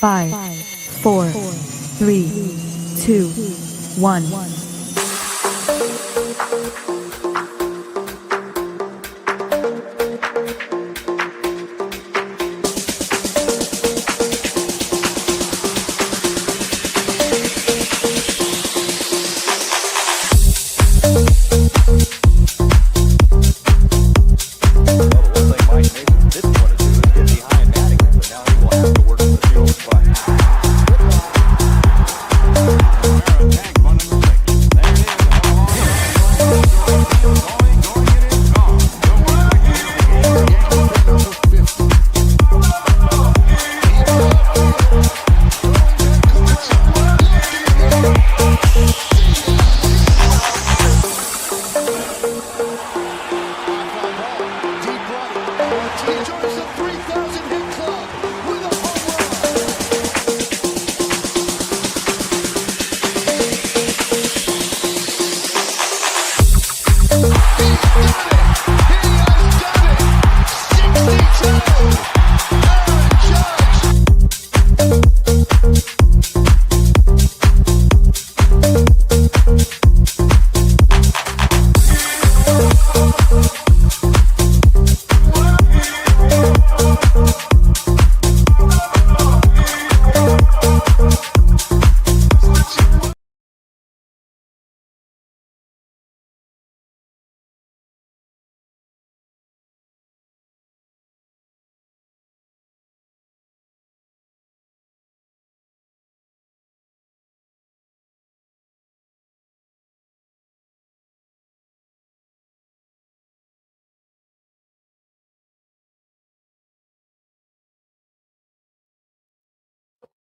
5, 4, 3, 2, 1.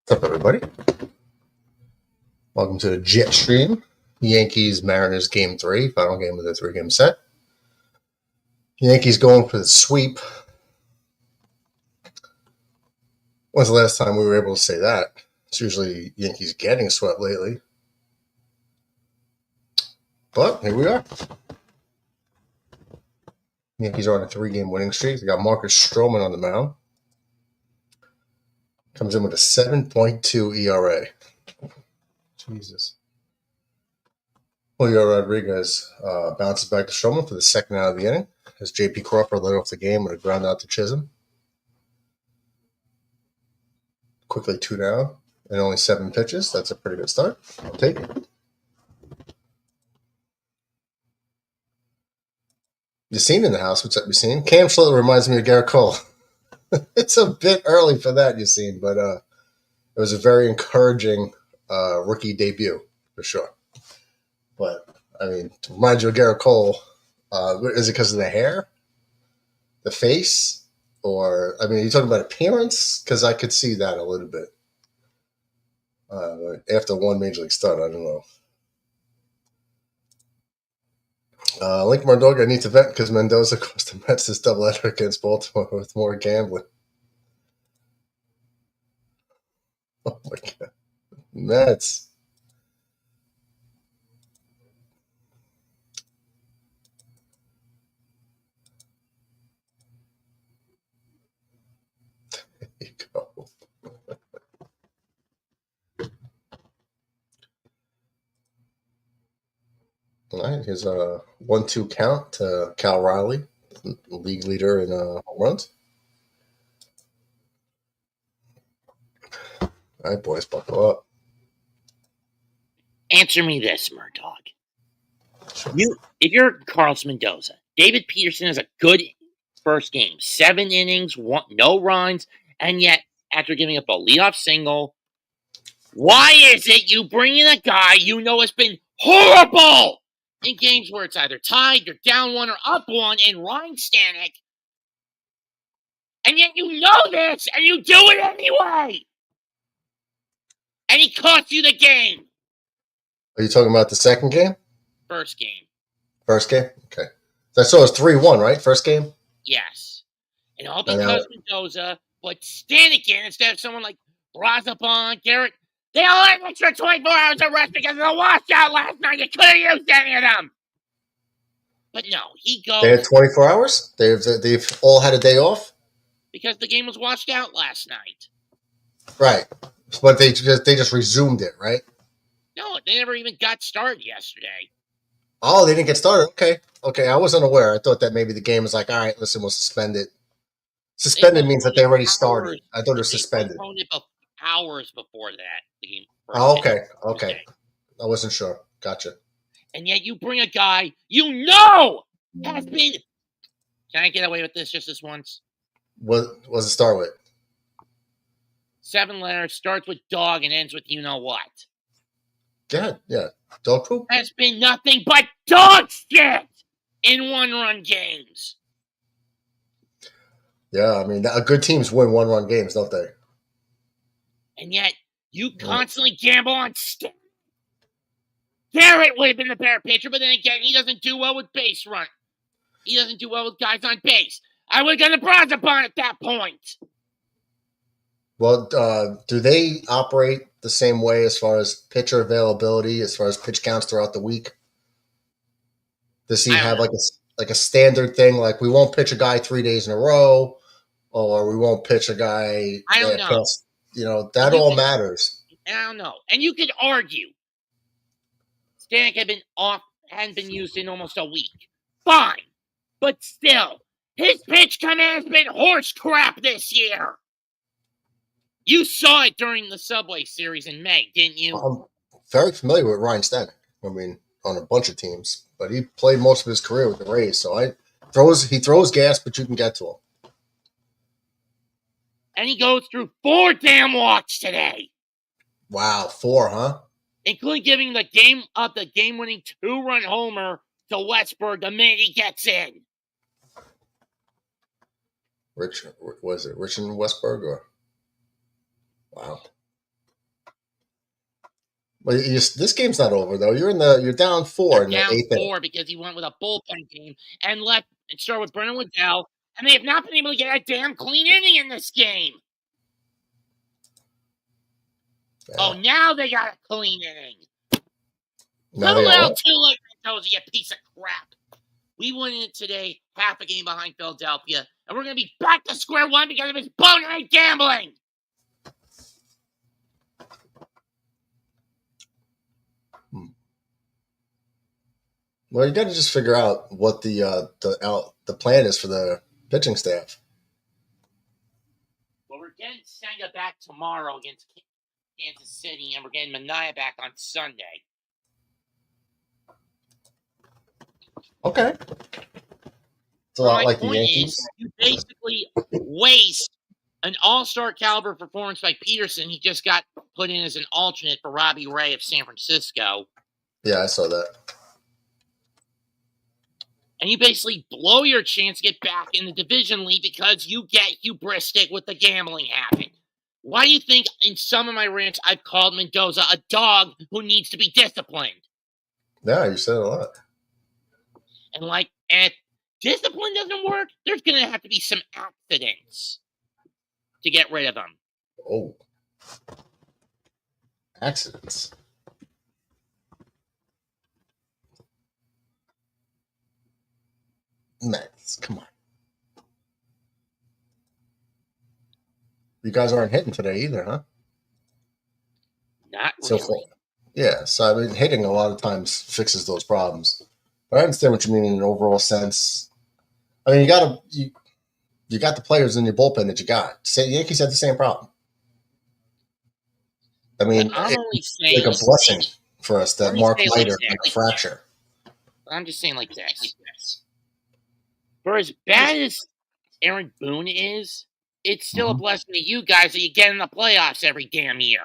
What's up, everybody? Welcome to the Jet Stream. Yankees Mariners Game 3, final game of the 3-game set. Yankees going for the sweep. When's the last time we were able to say that? It's usually Yankees getting swept lately. But here we are. Yankees are on a 3-game winning streak. They got Marcus Stroman on the mound. Comes in with a 7.2 ERA. Jesus. Julio Rodriguez bounces back to Stroman for the second out of the inning as J.P. Crawford led off the game with a ground out to Chisholm. Quickly 2 down and only 7 pitches. That's a pretty good start. I'll take it. Yassine in the house. What's up, Yassine? Cam Schlitter reminds me of Garrett Cole. It's a bit early for that, Yassine, but it was a very encouraging rookie debut for sure. But, I mean, to remind you of Garrett Cole, is it because of the hair, the face, or, I mean, are you talking about appearance? Because I could see that a little bit. After one Major League start, I don't know. Link Mardog, I need to vent because Mendoza cost the Mets this doubleheader against Baltimore with more gambling. Oh my God. Mets. There you go. All right, here's a 1-2 count to Cal Riley, league leader in home runs. All right, boys, buckle up. Answer me this, Murdoch. Sure. If you're Carlos Mendoza, David Peterson has a good first game, 7 innings, no runs, and yet after giving up a leadoff single, why is it you bring in a guy you know has been horrible in games where it's either tied, you're down 1 or up 1 in Ryan Stanek, and yet you know this and you do it anyway, and he cost you the game. Are you talking about the second game? First game. First game? Okay. So I saw it was 3-1, right? First game? Yes. And all because Mendoza put Stanek in instead of someone like Brazabon, Garrett. They all had an extra 24 hours of rest because of the washout last night. You couldn't use any of them. But no, he goes. They had 24 hours? They've all had a day off? Because the game was washed out last night. Right. But they just resumed it, right? No, they never even got started yesterday. Oh, they didn't get started. Okay. I wasn't aware. I thought that maybe the game was like, all right, listen, we'll suspend it. Suspended means that they already started. I thought it was suspended. They postponed it hours before that. The game. Oh, okay. I wasn't sure. Gotcha. And yet you bring a guy you know has been. Can I get away with this just this once? What was it start with? 7 letters, starts with dog and ends with you know what. Yeah. Dog poop? Has been nothing but dog shit in 1-run games. Yeah, I mean, good teams win 1-run games, don't they? And yet you constantly gamble on Garrett would have been the better pitcher, but then again, he doesn't do well with base run. He doesn't do well with guys on base. I would have done the Bronzabon at that point. Well, do they operate the same way as far as pitcher availability, as far as pitch counts throughout the week? Does he have like a standard thing, like we won't pitch a guy 3 days in a row, or we won't pitch a guy? I don't know. Plus, that all matters. I don't know. And you could argue Stanek hadn't been used in almost a week. Fine. But still, his pitch command has been horse crap this year. You saw it during the Subway Series in May, didn't you? I'm very familiar with Ryan Stanek. I mean, on a bunch of teams, but he played most of his career with the Rays, so he throws gas, but you can get to him. And he goes through 4 damn walks today. Wow, 4, huh? Including giving the game-winning 2-run homer to Westberg the minute he gets in. Rich and Westberg? Or? Wow. Well, this game's not over though. You're down 4 in the 8th inning. Down 4 because he went with a bullpen game and started with Brennan Waddell, and they have not been able to get a damn clean inning in this game. Yeah. Oh, now they got a clean inning. Come out too late, Mendoza, you piece of crap. We won it today, half a game behind Philadelphia, and we're going to be back to square one because of his bonehead gambling. Well, you got to just figure out what the plan is for the pitching staff. Well, we're getting Senga back tomorrow against Kansas City, and we're getting Mania back on Sunday. Okay. It's a lot like the Yankees. You basically waste an all-star caliber performance by Peterson. He just got put in as an alternate for Robbie Ray of San Francisco. Yeah, I saw that. And you basically blow your chance to get back in the division lead because you get hubristic with the gambling habit. Why do you think in some of my rants I've called Mendoza a dog who needs to be disciplined? Yeah, you said a lot. And if discipline doesn't work, there's going to have to be some accidents to get rid of him. Oh. Accidents. Max, come on. You guys aren't hitting today either, huh? Not really. So, yeah, so I mean, hitting a lot of times fixes those problems. But I understand what you mean in an overall sense. I mean, you got the players in your bullpen that you got. Yankees had the same problem. I mean, it's like a blessing for us that Mark Leiter had a fracture. I'm just saying like this. For as bad as Aaron Boone is, it's still a blessing to you guys that you get in the playoffs every damn year.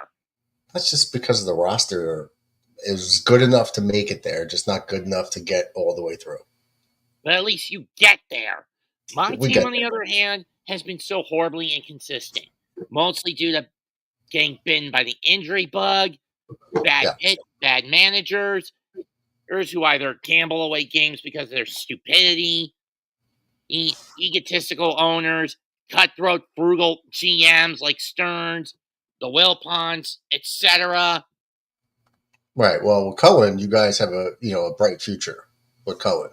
That's just because of the roster is good enough to make it there, just not good enough to get all the way through. But at least you get there. My team, on the other hand, has been so horribly inconsistent, mostly due to getting bitten by the injury bug, bad managers, who either gamble away games because of their stupidity, egotistical owners, cutthroat, frugal GMs like Stearns, the Wilpons, etc. Right. Well, with Cohen, you guys have a bright future with Cohen.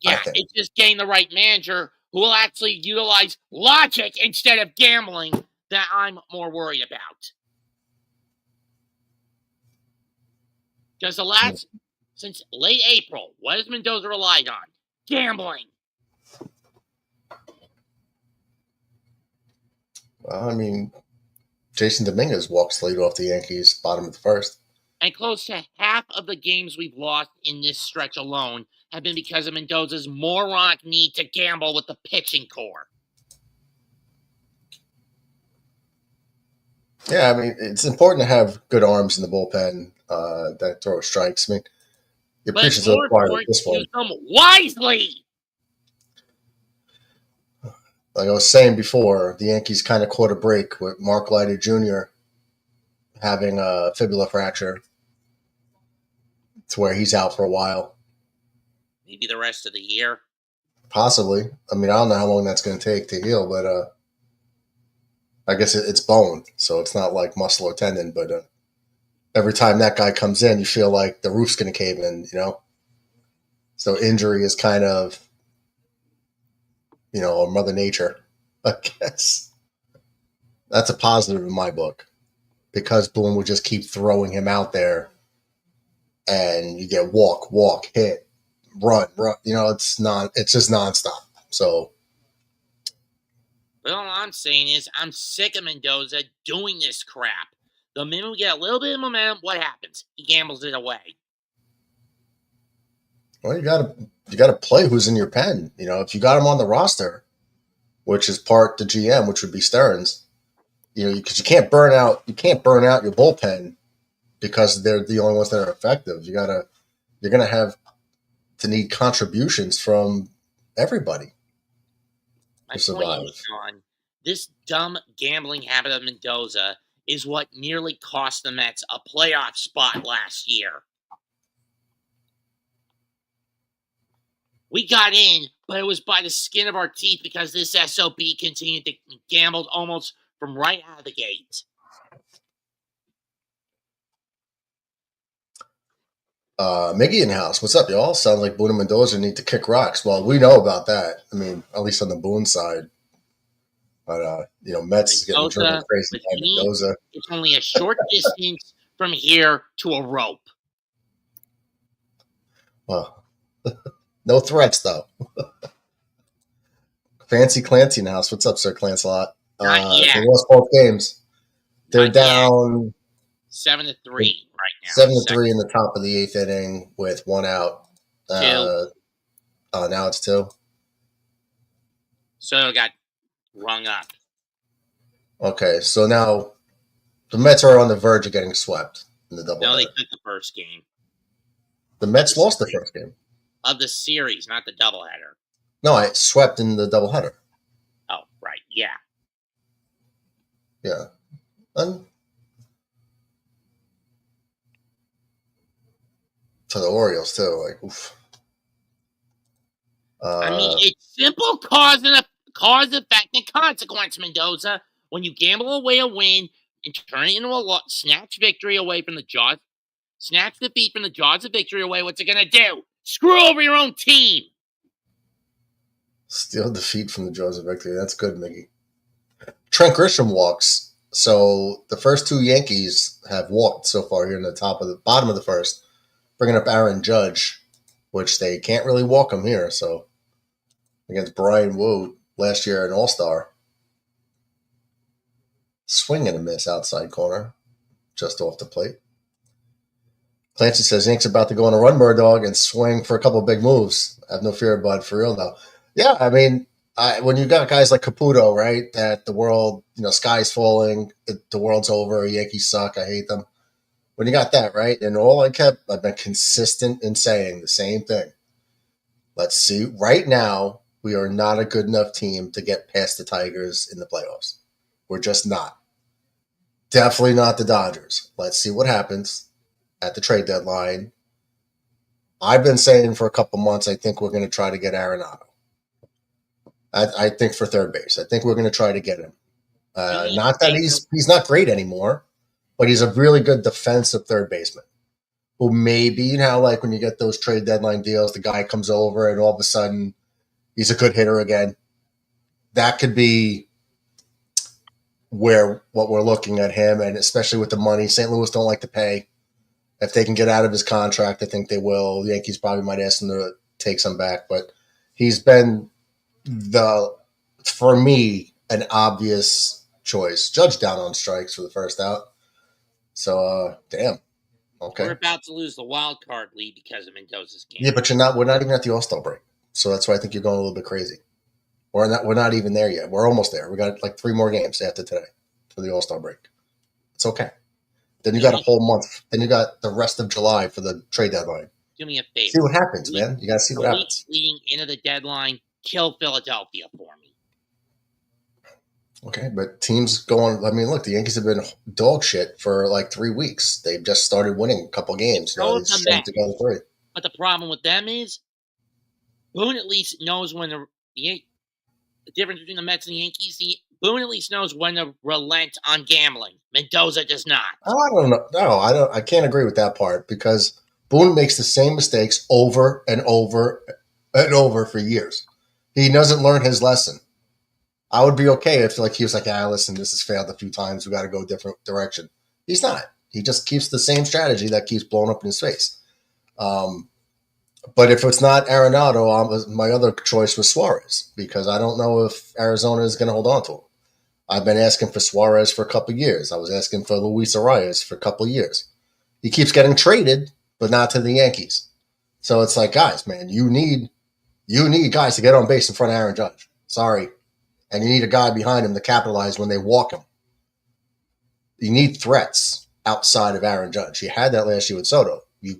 Yeah, it's just getting the right manager who will actually utilize logic instead of gambling that I'm more worried about. Because since late April, what has Mendoza relied on? Gambling. Well, I mean, Jason Dominguez walks lead off the Yankees, bottom of the first. And close to half of the games we've lost in this stretch alone have been because of Mendoza's moronic need to gamble with the pitching core. Yeah, I mean, it's important to have good arms in the bullpen that throw strikes. I mean, you're But preaching it's to the more choir with important this to one. use them wisely. Like I was saying before, the Yankees kind of caught a break with Mark Leiter Jr. having a fibula fracture to where he's out for a while. Maybe the rest of the year. Possibly. I mean, I don't know how long that's going to take to heal, but I guess it's bone, so it's not like muscle or tendon. But every time that guy comes in, you feel like the roof's going to cave in, you know? So injury is kind of, a Mother Nature, I guess. That's a positive in my book because Boone would just keep throwing him out there and you get walk, hit, run. It's just nonstop. So. But all I'm saying is I'm sick of Mendoza doing this crap. The minute we get a little bit of momentum, what happens? He gambles it away. Well, you gotta play who's in your pen. If you got him on the roster, which is part the GM, which would be Stearns, because you can't burn out your bullpen because they're the only ones that are effective. You're gonna have to need contributions from everybody to survive. Point is, Sean, this dumb gambling habit of Mendoza is what nearly cost the Mets a playoff spot last year. We got in, but it was by the skin of our teeth because this SOB continued to gamble almost from right out of the gate. Miggy in house. What's up, y'all? Sounds like Boone and Mendoza need to kick rocks. Well, we know about that. I mean, at least on the Boone side. But, Mets is getting driven crazy by Mendoza. It's only a short distance from here to a rope. Well, no threats, though. Fancy Clancy in the house. What's up, Sir Clancelot? Not yet. They lost both games. They're down 7-3 right now. 7-3 in the top of the 8th inning with one out. 2. Now it's 2. So it got rung up. Okay, so now the Mets are on the verge of getting swept in the doubleheader. No, they took the first game. The Mets lost the first game. Of the series, not the doubleheader. No, I swept in the doubleheader. Oh, right, yeah. Yeah. And to the Orioles, too. Like, oof. I mean, it's simple cause, effect, and consequence, Mendoza. When you gamble away a win and turn it into a snatch victory away from the jaws, snatch defeat from the jaws of victory away, what's it going to do? Screw over your own team. Steal defeat from the jaws of victory. That's good, Mickey. Trent Grisham walks. So the first 2 Yankees have walked so far here in the bottom of the first, bringing up Aaron Judge, which they can't really walk him here. So against Brian Wood last year, an All-Star. Swing and a miss outside corner, just off the plate. Clancy says Yanks about to go on a run, Bird Dog, and swing for a couple of big moves. I have no fear, bud, for real, though. Yeah, I mean, when you got guys like Caputo, right, that the world, sky's falling, the world's over, Yankees suck, I hate them. When you got that, right, and I've been consistent in saying the same thing. Let's see. Right now, we are not a good enough team to get past the Tigers in the playoffs. We're just not. Definitely not the Dodgers. Let's see what happens at the trade deadline. I've been saying for a couple months, I think we're going to try to get Arenado. I think for third base. I think we're going to try to get him. Not that he's not great anymore, but he's a really good defensive third baseman who maybe, like when you get those trade deadline deals, the guy comes over and all of a sudden he's a good hitter again. That could be what we're looking at him, and especially with the money, St. Louis don't like to pay. If they can get out of his contract, I think they will. The Yankees probably might ask him to take some back, but he's been for me, an obvious choice. Judge down on strikes for the first out. So, damn. Okay. We're about to lose the wild card lead because of Mendoza's game. Yeah, but we're not even at the All-Star break. So that's why I think you're going a little bit crazy. We're not even there yet. We're almost there. We got like 3 more games after today for the All-Star break. It's okay. Then you got a whole month. Then you got the rest of July for the trade deadline. Do me a favor. See what happens, man. You got to see what happens. Leading into the deadline, kill Philadelphia for me. Okay, but teams going. I mean, look, the Yankees have been dog shit for like 3 weeks. They've just started winning a couple games. But the problem with them is Boone at least knows when the difference between the Mets and the Yankees. Boone at least knows when to relent on gambling. Mendoza does not. I don't know. No, I don't. I can't agree with that part because Boone makes the same mistakes over and over and over for years. He doesn't learn his lesson. I would be okay if like he was like, listen, this has failed a few times. We got to go a different direction. He's not. He just keeps the same strategy that keeps blowing up in his face. But if it's not Arenado, my other choice was Suarez because I don't know if Arizona is going to hold on to him. I've been asking for Suarez for a couple of years. I was asking for Luis Arias for a couple of years. He keeps getting traded, but not to the Yankees. So it's like, guys, man, you need guys to get on base in front of Aaron Judge. Sorry. And you need a guy behind him to capitalize when they walk him. You need threats outside of Aaron Judge. You had that last year with Soto. You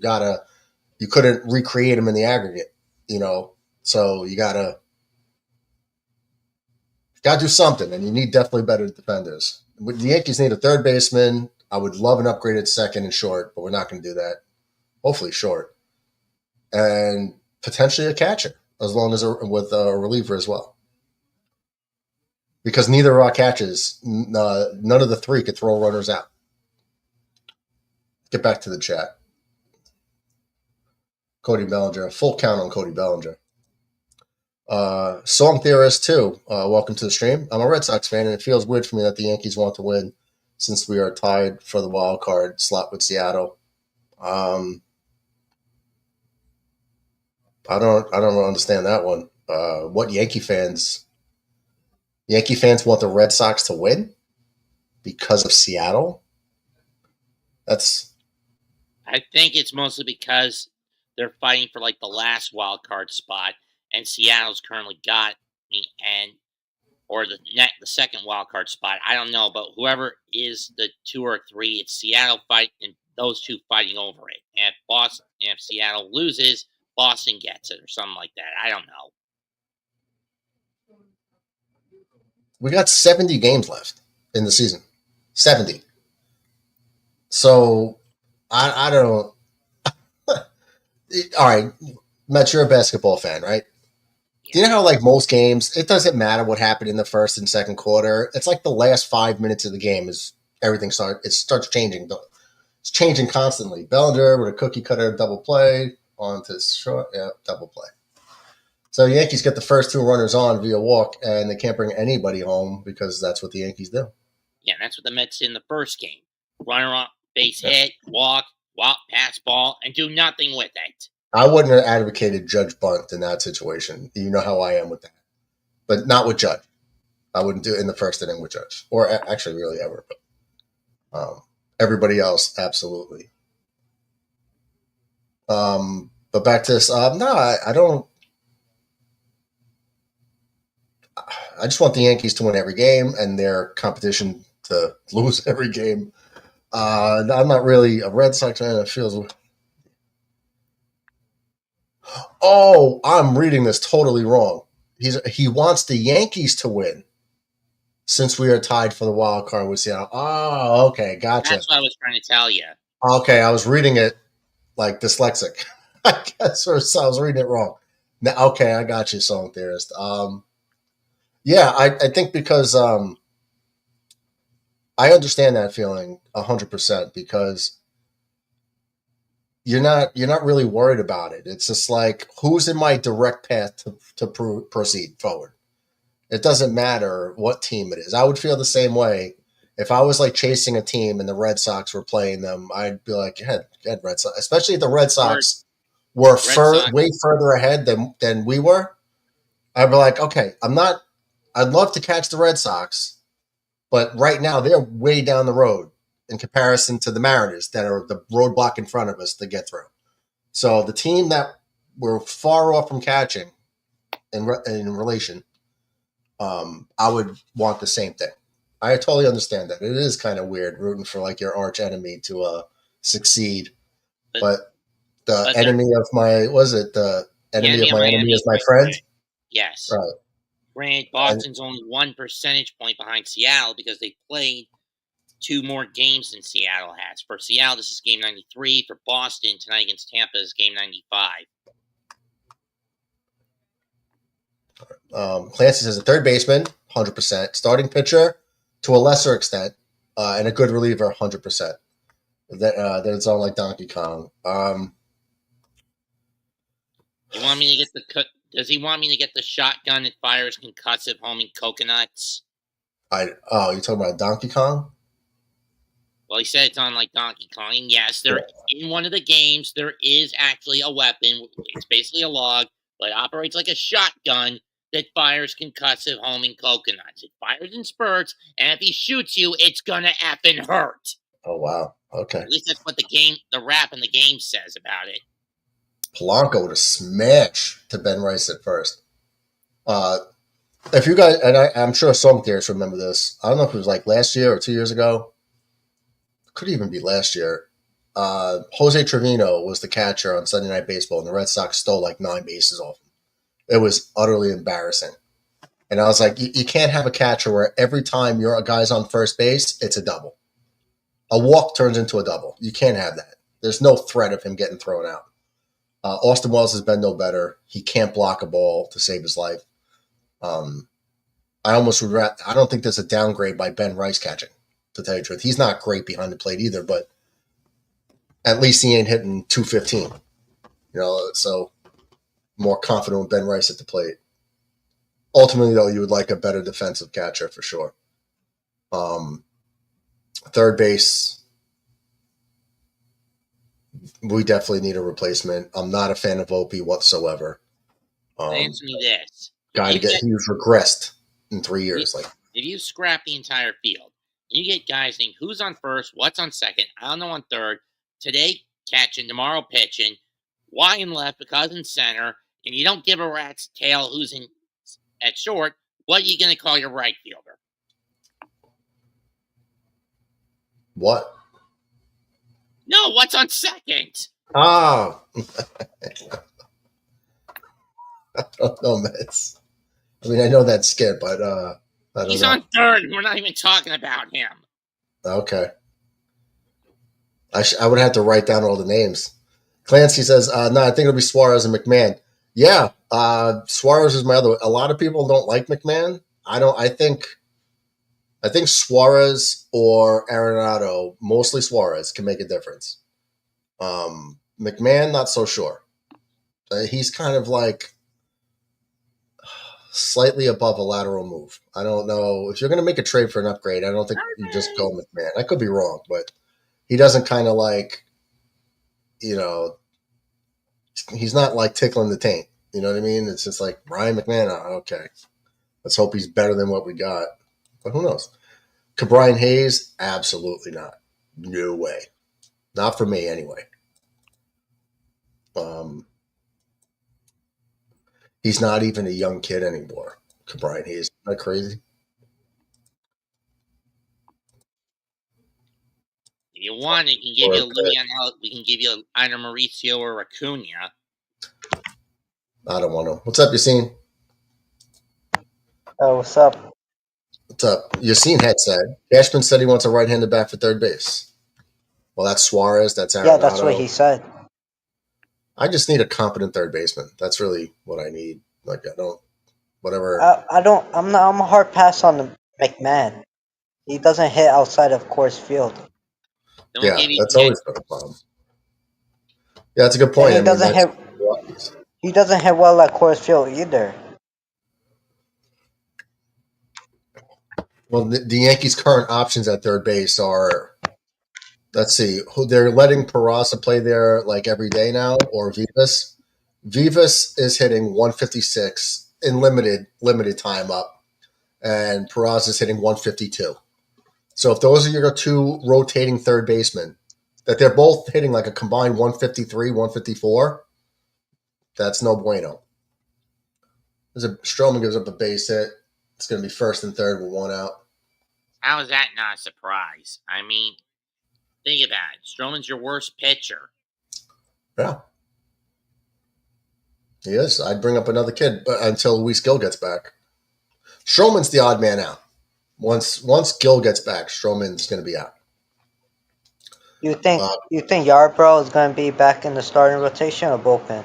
couldn't recreate him in the aggregate, so you gotta do something, and you need definitely better defenders. The Yankees need a third baseman. I would love an upgraded second and short, but we're not going to do that. Hopefully short. And potentially a catcher, as long as with a reliever as well. Because neither of our catches, none of the 3 could throw runners out. Get back to the chat. Cody Bellinger. Full count on Cody Bellinger. Song Theorist, too. Welcome to the stream. I'm a Red Sox fan, and it feels weird for me that the Yankees want to win since we are tied for the wild card slot with Seattle. I don't understand that one. What Yankee fans want the Red Sox to win because of Seattle? I think it's mostly because they're fighting for like the last wild card spot, and Seattle's currently got the second wild card spot. I don't know, but whoever is the 2 or 3, it's Seattle fighting, those 2 fighting over it. And if Seattle loses, Boston gets it or something like that. I don't know. We got 70 games left in the season. 70. So I don't. All right, Matt, you're a basketball fan, right? Yeah. Do you know how, like, most games, it doesn't matter what happened in the first and second quarter. It's like the last 5 minutes of the game is everything starts changing. It's changing constantly. Bellinger with a cookie cutter double play on to short, double play. So Yankees get the first 2 runners on via walk, and they can't bring anybody home because that's what the Yankees do. Yeah, that's what the Mets did in the first game. Runner on, base hit, walk, pass ball, and do nothing with it. I wouldn't have advocated Judge bunt in that situation. You know how I am with that. But not with Judge. I wouldn't do it in the first inning with Judge. Or actually really ever. But everybody else, absolutely. But back to this. I don't. I just want the Yankees to win every game and their competition to lose every game. I'm not really a Red Sox fan. It feels. Oh, I'm reading this totally wrong. He wants the Yankees to win since we are tied for the wild card with Seattle. Oh, okay, gotcha. That's what I was trying to tell you. Okay, I was reading it like dyslexic. I guess, or so I was reading it wrong. Now, okay, I got you, Song Theorist. Yeah, I think because I understand that feeling 100% because you're not really worried about it. It's just like, who's in my direct path to proceed forward? It doesn't matter what team it is. I would feel the same way If I was like chasing a team and the Red Sox were playing them, I'd be like, head Red Sox. Especially if the Red Sox were Red Sox. way further ahead than we were. I'd be like, okay, I'd love to catch the Red Sox, but right now they're way down the road in comparison to the Mariners that are the roadblock in front of us to get through. So the team that we're far off from catching in relation, I would want the same thing. I totally understand that. It is kind of weird rooting for like your arch enemy to succeed, but the enemy of my the enemy of my enemy is my friend. Yes. Right. Granted, Boston's only 1 percentage point behind Seattle because they played 2 more games than Seattle has. For Seattle, this is game 93. For Boston, tonight against Tampa is game 95. Clancy says a third baseman, 100%. Starting pitcher, to a lesser extent, and a good reliever, 100%. That it's all like Donkey Kong. You want me to get the Does he want me to get the shotgun that fires concussive homing coconuts? You're talking about Donkey Kong? Well, he said it's on like Donkey Kong. And yes, in one of the games, there is actually a weapon. It's basically a log, but it operates like a shotgun that fires concussive homing coconuts. It fires in spurts, and if he shoots you, it's gonna effing hurt. Oh, wow. Okay. At least that's what the rap in the game says about it. Polanco with a smash to Ben Rice at first. If you guys, and I'm sure some theorists remember this. I don't know if it was like last year or 2 years ago. Could even be last year. Jose Trevino was the catcher on Sunday Night Baseball, and the Red Sox stole like 9 bases off him. It was utterly embarrassing. And I was like, you can't have a catcher where every time a guy's on first base, it's a double. A walk turns into a double. You can't have that. There's no threat of him getting thrown out. Austin Wells has been no better. He can't block a ball to save his life. I almost regret. I don't think there's a downgrade by Ben Rice catching, to tell you the truth. He's not great behind the plate either, but at least he ain't hitting 215. So more confident with Ben Rice at the plate. Ultimately, though, you would like a better defensive catcher for sure. Third base, we definitely need a replacement. I'm not a fan of Opie whatsoever. Answer me this. He's regressed in 3 years. If you scrap the entire field, you get guys named who's on first, what's on second, I don't know on third, today catching, tomorrow pitching, why in left, because in center, and you don't give a rat's tail who's in at short, what are you going to call your right fielder? What? No, what's on second? Oh. I don't know, Mets. I mean, I know that skip, but I don't He's know. on third, and we're not even talking about him. Okay. I would have to write down all the names. Clancy says, no, I think it'll be Suarez and McMahon. Yeah, Suarez is my other one. A lot of people don't like McMahon. I think Suarez or Arenado, mostly Suarez, can make a difference. McMahon, not so sure. He's kind of like slightly above a lateral move. I don't know. If you're going to make a trade for an upgrade, I don't think you just go McMahon. I could be wrong, but he doesn't kind of like, he's not like tickling the taint. You know what I mean? It's just like Ryan McMahon. Okay. Let's hope he's better than what we got. But who knows? Brian Hayes? Absolutely not. No way. Not for me anyway. He's not even a young kid anymore. Brian Hayes. Isn't that crazy? If you want, we can give you we can give you either Mauricio or Acuna. I don't want to. What's up, Yassine? Oh, what's up? What's up? Yassine had said, Cashman said he wants a right-handed bat for third base. Well, that's Suarez. That's Arenado. Yeah, that's what he said. I just need a competent third baseman. That's really what I need. Like, I don't, whatever. I'm a hard pass on the McMahon. He doesn't hit outside of Coors Field. Yeah, that's always been a problem. Yeah, that's a good point. He doesn't hit well at Coors Field either. Well, the Yankees' current options at third base are, let's see, who they're letting Peraza play there like every day now, or Vivas. Vivas is hitting 156 in limited time up, and Peraza is hitting 152. So if those are your two rotating third basemen, that they're both hitting like a combined 153, 154, that's no bueno. Stroman gives up a base hit. It's going to be first and third with one out. How is that not a surprise? I mean, think about it. Stroman's your worst pitcher. Yeah. He is. I'd bring up another kid until Luis Gil gets back. Stroman's the odd man out. Once Gil gets back, Stroman's going to be out. You think Yarbrough is going to be back in the starting rotation or bullpen?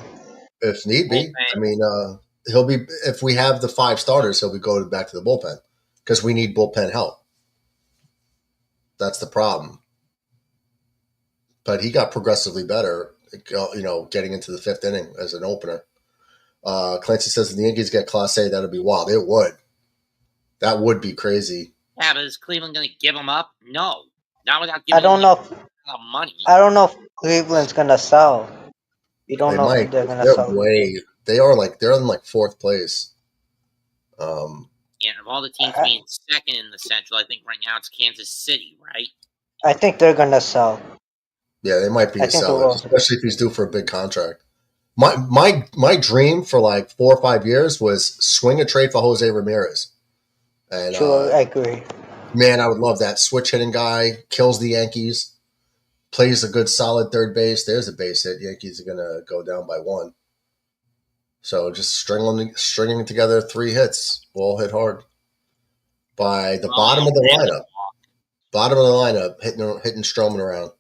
If need be. Bullpen. I mean, he'll be, if we have the 5 starters, he'll be going back to the bullpen because we need bullpen help. That's the problem. But he got progressively better, getting into the 5th inning as an opener. Clancy says if the Yankees get Class A, that'll be wild. It would. That would be crazy. Yeah, but is Cleveland going to give him up? No. Not without giving I don't him know. money. I don't know if Cleveland's going to sell. You don't They know might. if they're going to sell. They're in like 4th place. Yeah, of all the teams being second in the Central, I think right now it's Kansas City, right? I think they're going to sell. Yeah, they might be I a think they seller, will. especially if he's due for a big contract. My dream for like 4 or 5 years was swing a trade for Jose Ramirez. And True, I agree. man, I would love that. Switch hitting guy, kills the Yankees, plays a good solid third base. There's a base hit. Yankees are gonna go down by 1. So just stringing together 3 hits, all hit hard by the bottom of the lineup. Bottom of the lineup, hitting Stroman around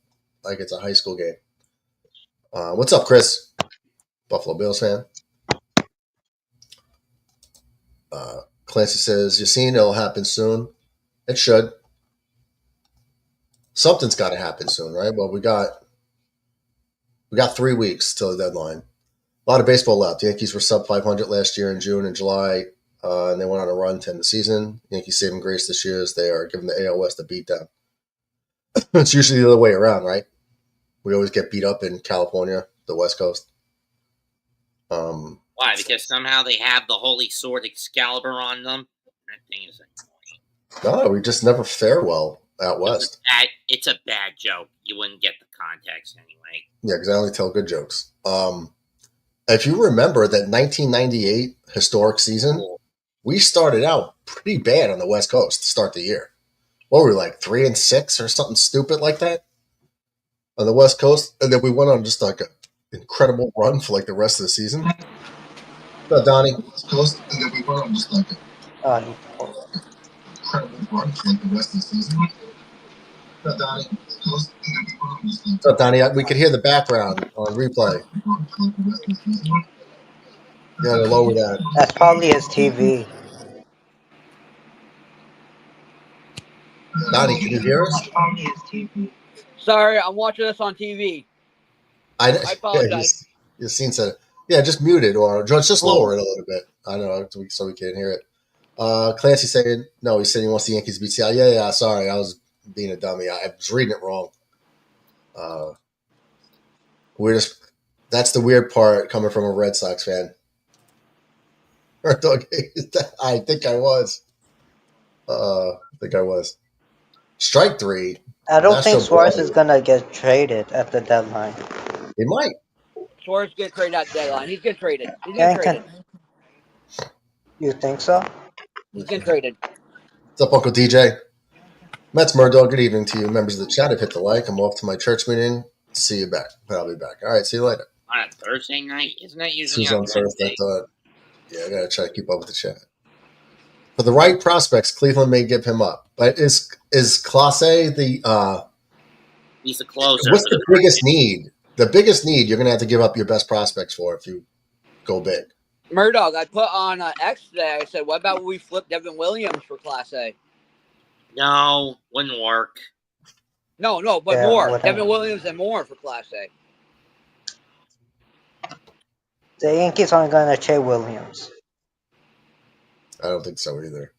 like it's a high school game. What's up, Chris? Buffalo Bills fan. Clancy says, "You seen it'll happen soon. It should. Something's got to happen soon, right? Well, we got 3 weeks till the deadline. A lot of baseball left. The Yankees were sub 500 last year in June and July, and they went on a run to end the season. Yankees saving grace this year as they are giving the AL West a beatdown. It's usually the other way around, right? We always get beat up in California, the West Coast. Why? Because somehow they have the Holy Sword Excalibur on them? That thing is annoying. No, we just never fare well out west. It's a bad joke. You wouldn't get the context anyway. Yeah, because I only tell good jokes. If you remember that 1998 historic season, we started out pretty bad on the West Coast to start the year. What were we, like 3-6 or something stupid like that on the West Coast? And then we went on just like an incredible run for like the rest of the season. What's up, Donnie? West Coast, and then we went on just like an incredible run for like the rest of the season. What's up, Donnie? What's up, Donnie? We could hear the background on replay. You gotta lower that. That's probably his TV. Donnie, can you hear us? Sorry, I'm watching this on TV. I apologize. Your scene said, yeah, just mute it or just lower it a little bit. I know, so we can't hear it. Clancy saying, no, he said he wants the Yankees to beat Seattle. Yeah, sorry, I was being a dummy. I was reading it wrong. That's the weird part coming from a Red Sox fan. I think I was. Strike 3. I don't think Suarez is going to get traded at the deadline. He might. Suarez get traded at the deadline. He's getting traded. You think so? He's getting traded. What's up, Uncle DJ? Mets Murdoch, good evening to you. Members of the chat, I've hit the like. I'm off to my church meeting. See you back. I'll be back. All right, see you later. On a Thursday night? Isn't that usually on Thursday? Yeah, I got to try to keep up with the chat. For the right prospects, Cleveland may give him up. But is Clase he's the closer. What's the biggest need? The biggest need you're going to have to give up your best prospects for if you go big. Murdoch, I put on X today. I said, what about when we flip Devin Williams for Class A? No, wouldn't work. No, but yeah, more. Devin Williams and more for Class A. The Yankees aren't going to trade Williams. I don't think so either.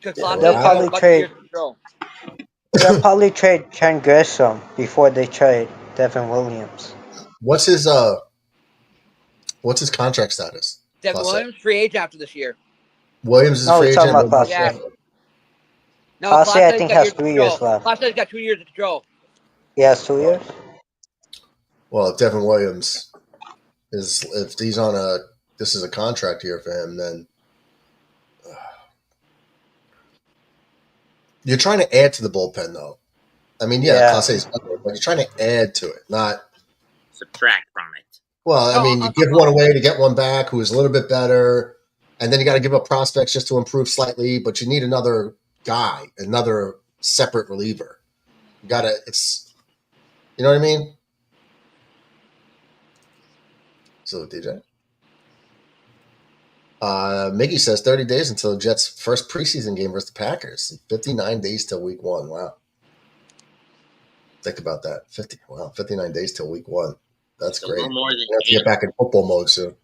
They'll probably trade. They'll probably trade Trent Grisham before they trade Devin Williams. What's his contract status? Devin Williams free agent after this year. Williams is a free agent. Talking about Clase. No, Clase I think has 3 years left. Clase's got 2 years of control. He has 2 years. Well, if Devin Williams if he's on this is a contract year for him, then you're trying to add to the bullpen, though. I mean, Clase is better, but you're trying to add to it, not subtract from it. Well, I mean, you give one away to get one back who is a little bit better, and then you got to give up prospects just to improve slightly, but you need another guy, another separate reliever. You know what I mean? So, DJ. Miggy says 30 days until the Jets' first preseason game versus the Packers. 59 days till week 1. Wow. Think about that. 59 days till week 1. That's great. A little more than you have to get back in football mode soon.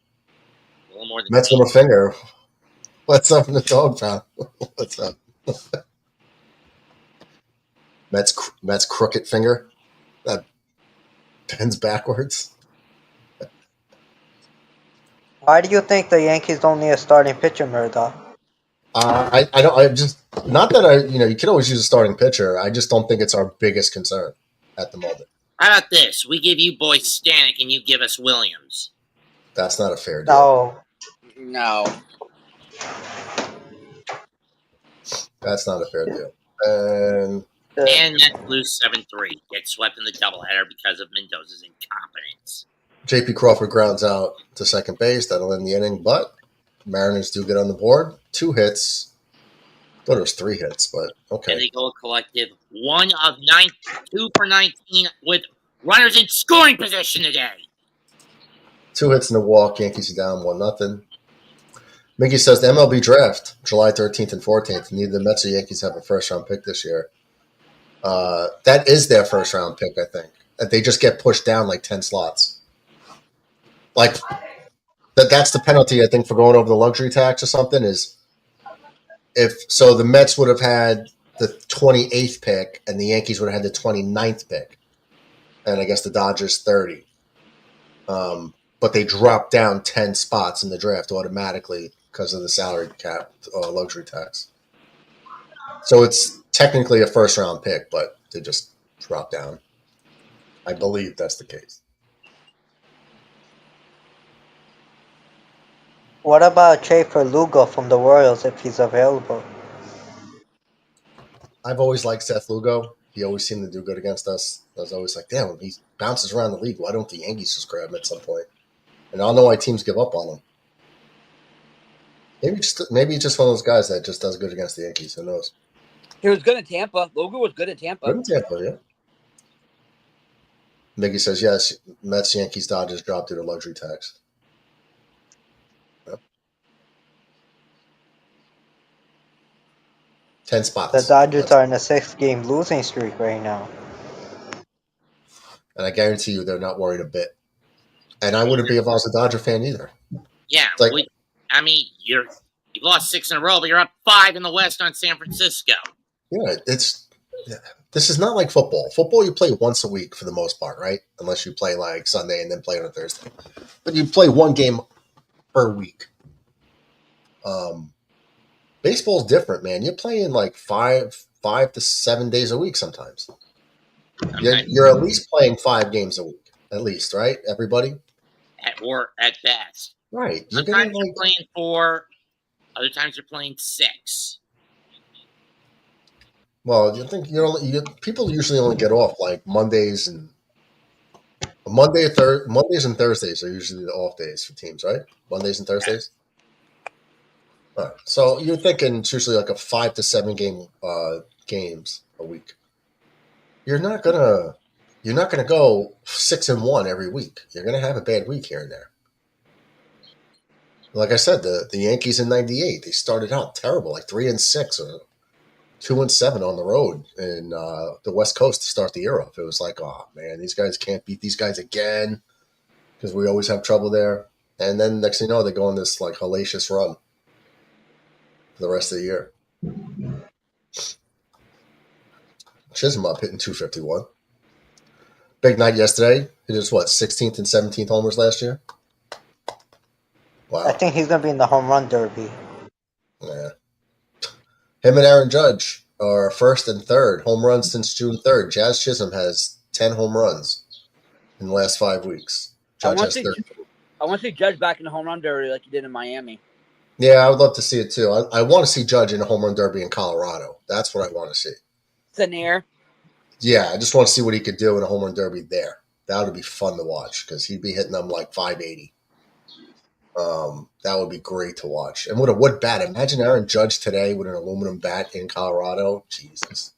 A little more than Mets with a finger. What's up in the dog pound? What's up? Mets crooked finger. That bends backwards. Why do you think the Yankees don't need a starting pitcher, Murdoch? I don't. I just not that you could always use a starting pitcher. I just don't think it's our biggest concern at the moment. How about this? We give you boys Stanek and you give us Williams. That's not a fair deal. No. That's not a fair deal. And Mets lose 7-3. Get swept in the doubleheader because of Mendoza's incompetence. J.P. Crawford grounds out to second base. That'll end the inning, but Mariners do get on the board. 2 hits. I thought it was 3 hits, but okay. And they go a collective 2 for 19 with runners in scoring position today. 2 hits and a walk. Yankees are down 1-0. Mickey says the MLB draft, July 13th and 14th. Neither the Mets or Yankees have a first-round pick this year. That is their first-round pick, I think. They just get pushed down like 10 slots. Like, that's the penalty, I think, for going over the luxury tax or something is the Mets would have had the 28th pick and the Yankees would have had the 29th pick. And I guess the Dodgers 30. But they dropped down 10 spots in the draft automatically because of the salary cap luxury tax. So it's technically a first-round pick, but they just dropped down. I believe that's the case. What about a trade for Lugo from the Royals if he's available? I've always liked Seth Lugo. He always seemed to do good against us. I was always like, damn, he bounces around the league. Why don't the Yankees just grab him at some point? And I don't know why teams give up on him. Maybe he's just one of those guys that just does good against the Yankees. Who knows? He was good in Tampa. Lugo was good in Tampa. Good in Tampa, yeah. Mickey says, yes, Mets, Yankees, Dodgers dropped due to luxury tax. Yep. 10 spots. The Dodgers are in a 6-game losing streak right now. And I guarantee you they're not worried a bit. And I wouldn't be if I was a Dodger fan either. Yeah, you've lost 6 in a row, but you're up 5 in the West on San Francisco. Yeah, this is not like football. Football you play once a week for the most part, right? Unless you play like Sunday and then play on a Thursday. But you play one game per week. Baseball's different, man. You're playing like 5 to 7 days a week sometimes. You're at least playing 5 games a week, at least, right? Everybody? At best. Right. Sometimes you're playing 4, other times you're playing 6. Well, you think people usually only get off like Mondays and Mondays and Thursdays are usually the off days for teams, right? Mondays and Thursdays. All right. So you're thinking it's usually like a 5 to 7 game games a week. You're not gonna go 6-1 every week. You're gonna have a bad week here and there. Like I said, the Yankees in '98, they started out terrible, like 3-6 or 2-7 on the road in the West Coast to start the year off. It was like, oh man, these guys can't beat these guys again because we always have trouble there. And then next thing you know, they go on this like hellacious run for the rest of the year. Chisholm up hitting 251. Big night yesterday. He was what, 16th and 17th homers last year? Wow. I think he's gonna be in the home run derby. Yeah. Him and Aaron Judge are first and third home runs since June 3rd. Jazz Chisholm has 10 home runs in the last 5 weeks. Judge has 30. I want to see Judge back in the home run derby like he did in Miami. Yeah, I would love to see it too. I want to see Judge in a home run derby in Colorado. That's what I want to see. Thin. Yeah, I just want to see what he could do in a home run derby there. That would be fun to watch because he'd be hitting them like 580. That would be great to watch. And with a wood bat, imagine Aaron Judge today with an aluminum bat in Colorado. Jesus.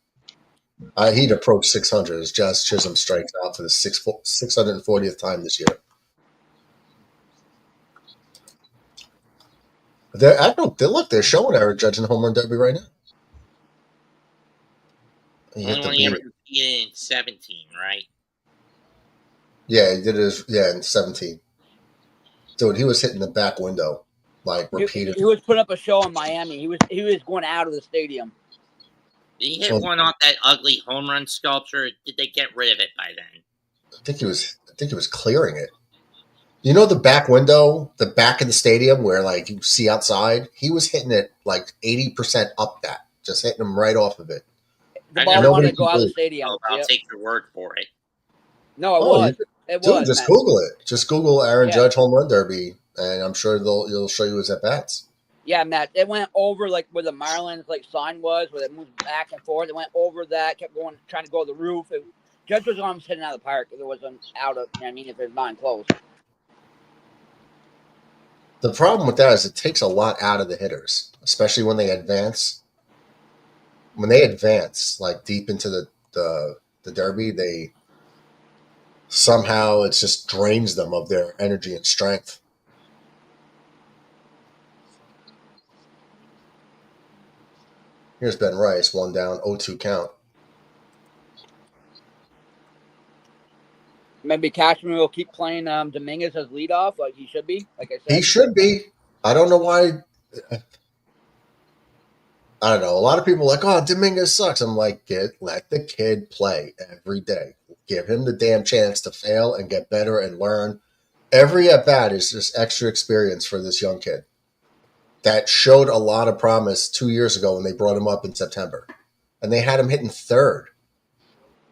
He'd approach 600 as Jazz Chisholm strikes out for the 640th time this year. They're showing Aaron Judge in the home run derby right now. Only one he ever competed in 17, right? Yeah, he did it. In 17. Dude, he was hitting the back window, like repeatedly. He was putting up a show in Miami. He was going out of the stadium. Did he hit one off that ugly home run sculpture? Or did they get rid of it by then? I think he was clearing it. You know the back window, the back of the stadium where like you see outside? He was hitting it like 80% up that, just hitting them right off of it. The ball wanted to go out of the stadium. I'll take your word for it. No, it was. It was. Just Google it. Just Google Aaron Judge home run derby, and I'm sure it'll show you his at bats. Yeah, Matt. It went over like where the Marlins sign was, where it moved back and forth. It went over that, kept going, trying to go to the roof. Judge was almost hitting out of the park if it wasn't out of. I mean, if it's not enclosed. The problem with that is it takes a lot out of the hitters, especially when they advance. When they advance like deep into the derby, they somehow it just drains them of their energy and strength. Here's Ben Rice, 1 down, 0-2 count. Maybe Cashman will keep playing Dominguez as leadoff like he should be, like I said. He should be. I don't know why. I don't know. A lot of people are like, oh, Dominguez sucks. I'm like, let the kid play every day. Give him the damn chance to fail and get better and learn. Every at-bat is just extra experience for this young kid. That showed a lot of promise 2 years ago when they brought him up in September. And they had him hitting third.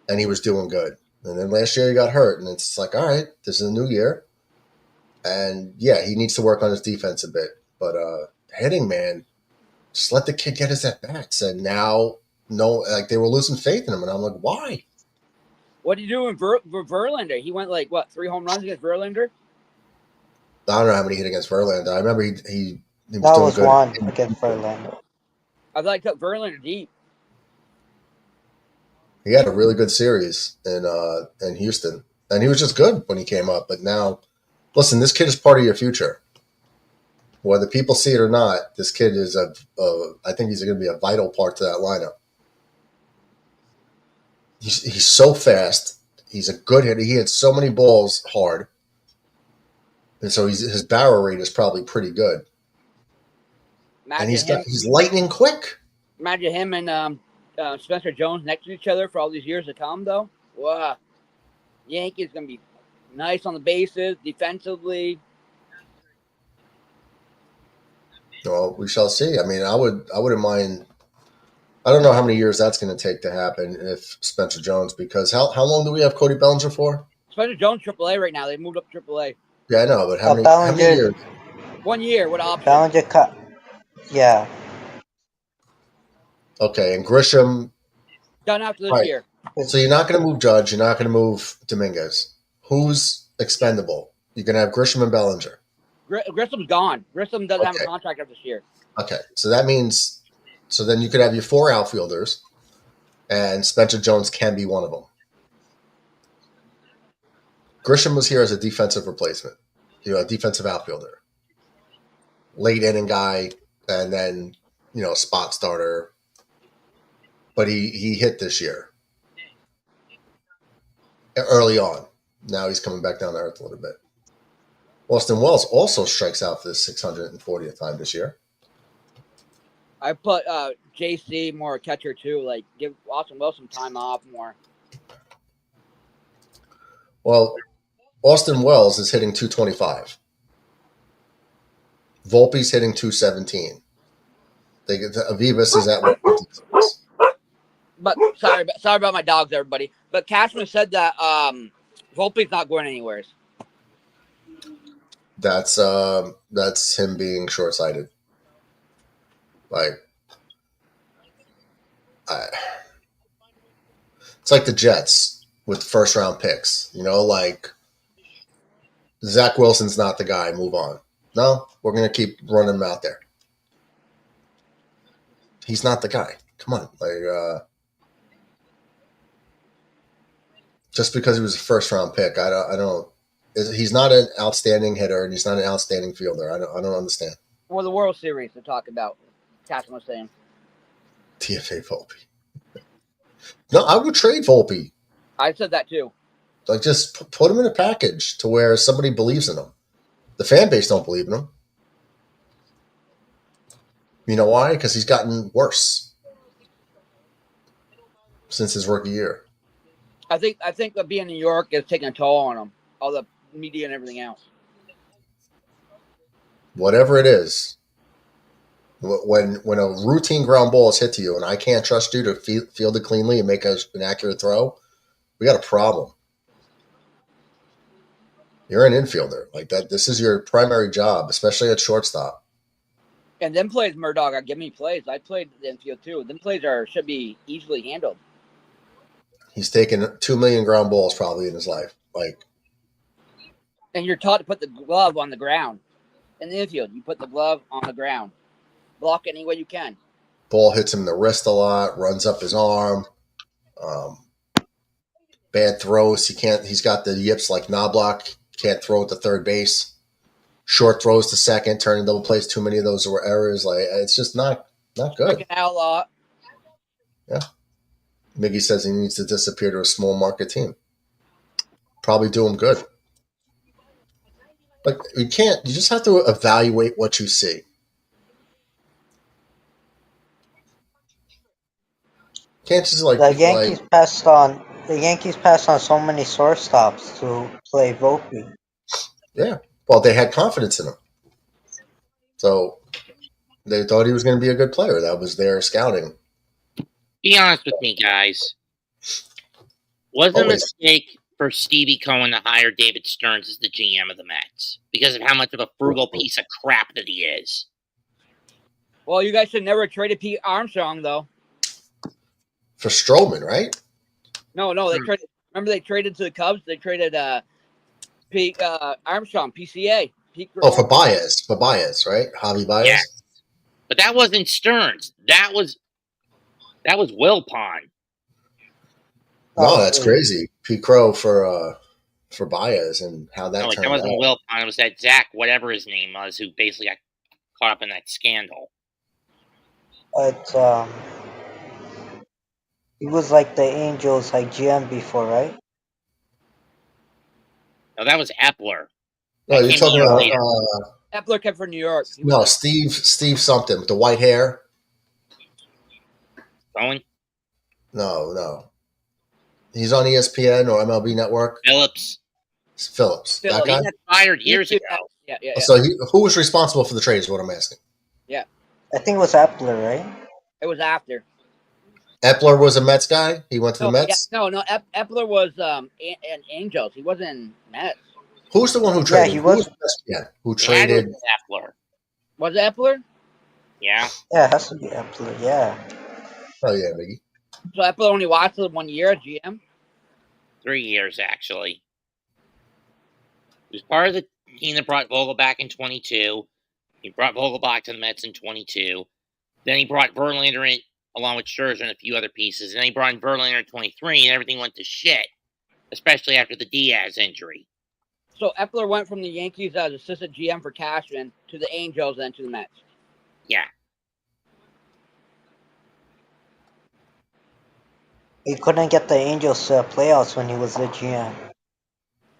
And he was doing good. And then last year he got hurt. And it's like, all right, this is a new year. And, yeah, he needs to work on his defense a bit. But hitting, man, just let the kid get his at-bats. And now, they were losing faith in him. And I'm like, why? What did you do with Verlander? He went 3 home runs against Verlander? I don't know how many he hit against Verlander. I remember he was that doing was good. One against Verlander. I thought he took Verlander deep. He had a really good series in Houston. And he was just good when he came up. But now, listen, this kid is part of your future. Whether people see it or not, this kid is I think he's going to be a vital part to that lineup. He's so fast. He's a good hitter. He hits so many balls hard. And so his barrel rate is probably pretty good. And he's lightning quick. Imagine him and Spencer Jones next to each other for all these years to come, though. Wow. Yankees going to be nice on the bases, defensively. Well, we shall see. I mean, I wouldn't mind. I don't know how many years that's going to take to happen if Spencer Jones, because how long do we have Cody Bellinger for? Spencer Jones, AAA right now. They moved up AAA. Yeah, I know, but how many years? 1 year with option. Bellinger cut. Yeah. Okay, and Grisham. Done after this year. So you're not going to move Judge. You're not going to move Dominguez. Who's expendable? You're going to have Grisham and Bellinger. Grissom's gone. Grissom doesn't have a contract after this year. Okay, so that means. So then you could have your 4 outfielders, and Spencer Jones can be one of them. Grisham was here as a defensive replacement, a defensive outfielder. Late inning guy, and then, spot starter. But he hit this year. Early on. Now he's coming back down to earth a little bit. Austin Wells also strikes out for the 640th time this year. I put JC more catcher too. Like give Austin Wilson time off more. Well, Austin Wells is hitting 225. Volpe's hitting 217. Avivas is at 156. But sorry about my dogs, everybody. But Cashman said that Volpe's not going anywhere. That's him being short-sighted. Like, it's like the Jets with first-round picks. Like Zach Wilson's not the guy. Move on. No, we're gonna keep running him out there. He's not the guy. Come on, just because he was a first-round pick, I don't. He's not an outstanding hitter, and he's not an outstanding fielder. I don't understand. Well, the World Series to talk about. Cashman was saying. TFA Volpe. No, I would trade Volpe. I said that too. Like, just put him in a package to where somebody believes in him. The fan base don't believe in him. You know why? Because he's gotten worse since his rookie year. I think that being in New York is taking a toll on him. All the media and everything else. Whatever it is, when a routine ground ball is hit to you and I can't trust you to field it cleanly and make an accurate throw, we got a problem. You're an infielder. Like that. This is your primary job, especially at shortstop. And them plays, Murdoch, give me plays. I played the infield too. Them plays should be easily handled. He's taken 2 million ground balls probably in his life. Like, and you're taught to put the glove on the ground. In the infield, you put the glove on the ground. Block any way you can. Ball hits him in the wrist a lot, runs up his arm. Bad throws. He's got the yips like Knobloch. Can't throw it to third base. Short throws to second, turning double plays. Too many of those were errors. Like, it's just not good. Like an outlaw. Yeah. Miggy says he needs to disappear to a small market team. Probably do him good. Like, you just have to evaluate what you see. Can't just the Yankees passed on so many shortstops to play Volpe. Yeah. Well, they had confidence in him. So they thought he was going to be a good player. That was their scouting. Be honest with me, guys. Was it a mistake for Stevie Cohen to hire David Stearns as the GM of the Mets because of how much of a frugal piece of crap that he is? Well, you guys should never have traded Pete Armstrong, though. For Stroman, right? No, they traded. Remember, they traded to the Cubs. They traded Pete Armstrong, PCA. For Baez, right? Javi Baez. Yeah. But that wasn't Stearns. That was Wilpon. No, that's crazy. Pete Crow for Baez and how that turned out. That wasn't Wilpon. It was that Zach, whatever his name was, who basically got caught up in that scandal. But he was like the Angels, like GM before, right? No, that was Epler. No, you're talking about Epler came from New York. No, Steve something with the white hair. Cohen? No. He's on ESPN or MLB Network. Phillips. That guy? He got fired years ago. Yeah. So who was responsible for the trade is what I'm asking. Yeah. I think it was Epler, right? It was after. Epler was a Mets guy? He went to the Mets? Yeah, no. Epler was an Angels. He wasn't in Mets. Who's the one who traded? Yeah, he was. Who traded? Epler. Was it Epler? Yeah. Yeah, it has to be Epler, yeah. Oh, yeah, Miggy. So Epler only lasted 1 year at GM? 3 years, actually. He was part of the team that brought Vogel back in 22. He brought Vogel back to the Mets in 22. Then he brought Verlander in, along with Scherzer and a few other pieces. And then he brought in Verlander in 23, and everything went to shit, especially after the Diaz injury. So Epler went from the Yankees as assistant GM for Cashman to the Angels, then to the Mets. Yeah. He couldn't get the Angels to playoffs when he was the GM.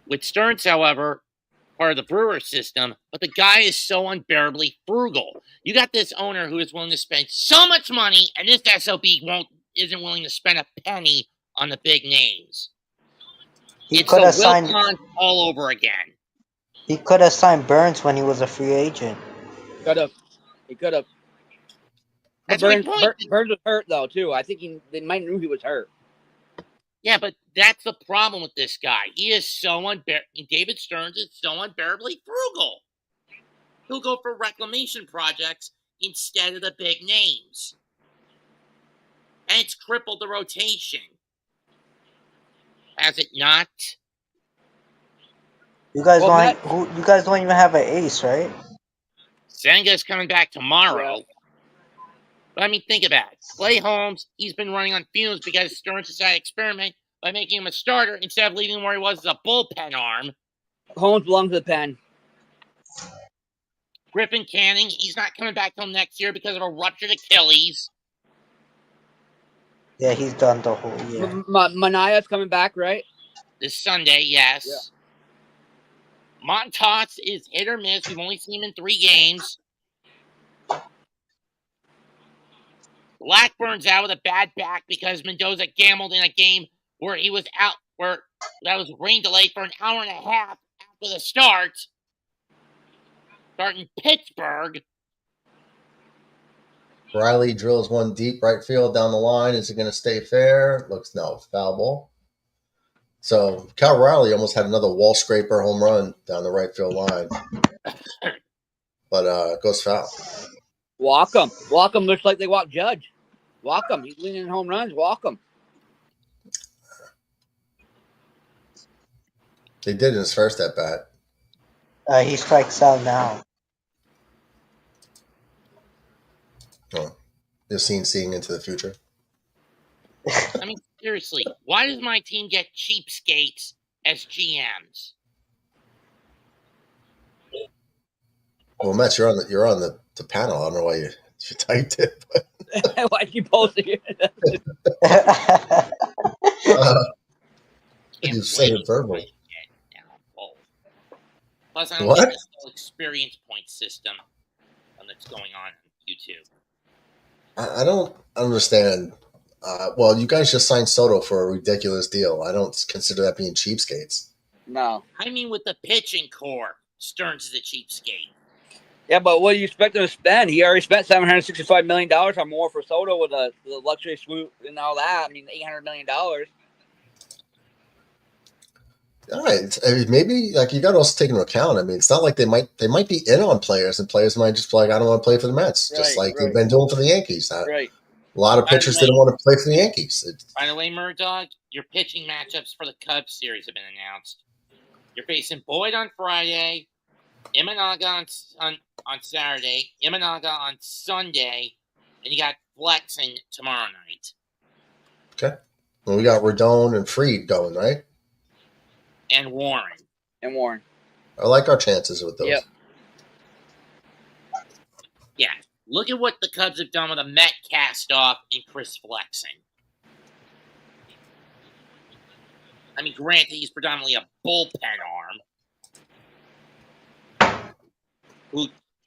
With Stearns, however, part of the Brewer system, but the guy is so unbearably frugal. You got this owner who is willing to spend so much money, and this SOB isn't willing to spend a penny on the big names. He It's could the have signed. Wilpons all over again. He could have signed Burns when he was a free agent. He could have. That's my Burns point. was hurt though too. I think they might knew he was hurt. Yeah, but that's the problem with this guy. He is so David Stearns is so unbearably frugal. He'll go for reclamation projects instead of the big names. And it's crippled the rotation. Has it not? You guys don't even have an ace, right? Senga's coming back tomorrow. Yeah. But I mean, think about it. Clay Holmes, he's been running on fumes because Stearns decided to experiment by making him a starter instead of leaving him where he was as a bullpen arm. Holmes belongs to the pen. Griffin Canning, he's not coming back till next year because of a ruptured Achilles. Yeah, he's done the whole year. Manaya's coming back, right? This Sunday, yes. Yeah. Montas is hit or miss. We've only seen him in 3 games. Blackburn's out with a bad back because Mendoza gambled in a game where he was out, where that was rain delayed for an hour and a half after the start. Starting Pittsburgh. Riley drills one deep right field down the line. Is it going to stay fair? Looks no. Foul ball. So Cal Riley almost had another wall scraper home run down the right field line. But it goes foul. Walk him. Walk him looks like they walk Judge. Walk him. He's leading in home runs. Walk him. They did in his first at bat. He strikes out now. Oh, you're seeing into the future. I mean, seriously, why does my team get cheapskates as GMs? Well, Matt, you're on the panel. I don't know why you typed it. But, Why'd you post it? you say it verbally. Plus, I don't What? get this whole experience point system that's going on YouTube. I don't understand. Well, you guys just signed Soto for a ridiculous deal. I don't consider that being cheapskates. No. I mean, with the pitching core, Stearns is a cheapskate. Yeah, but what do you expect him to spend? He already spent $765 million or more for Soto with the luxury suite and all that. I mean, $800 million. All right, I mean, maybe like you got to also take into account. I mean, it's not like they might be in on players, and players might just be like, I don't want to play for the Mets, just like they've been doing for the Yankees. Right. A lot of pitchers didn't want to play for the Yankees. By the way, Murdoch, your pitching matchups for the Cubs series have been announced. You're facing Boyd on Friday, Imanaga on Saturday, Imanaga on Sunday, and you got Flexing tomorrow night. Okay. Well, we got Rodon and Fried going, right? And Warren. I like our chances with those. Yep. Yeah. Look at what the Cubs have done with a Met cast-off and Chris Flexing. I mean, granted, he's predominantly a bullpen arm.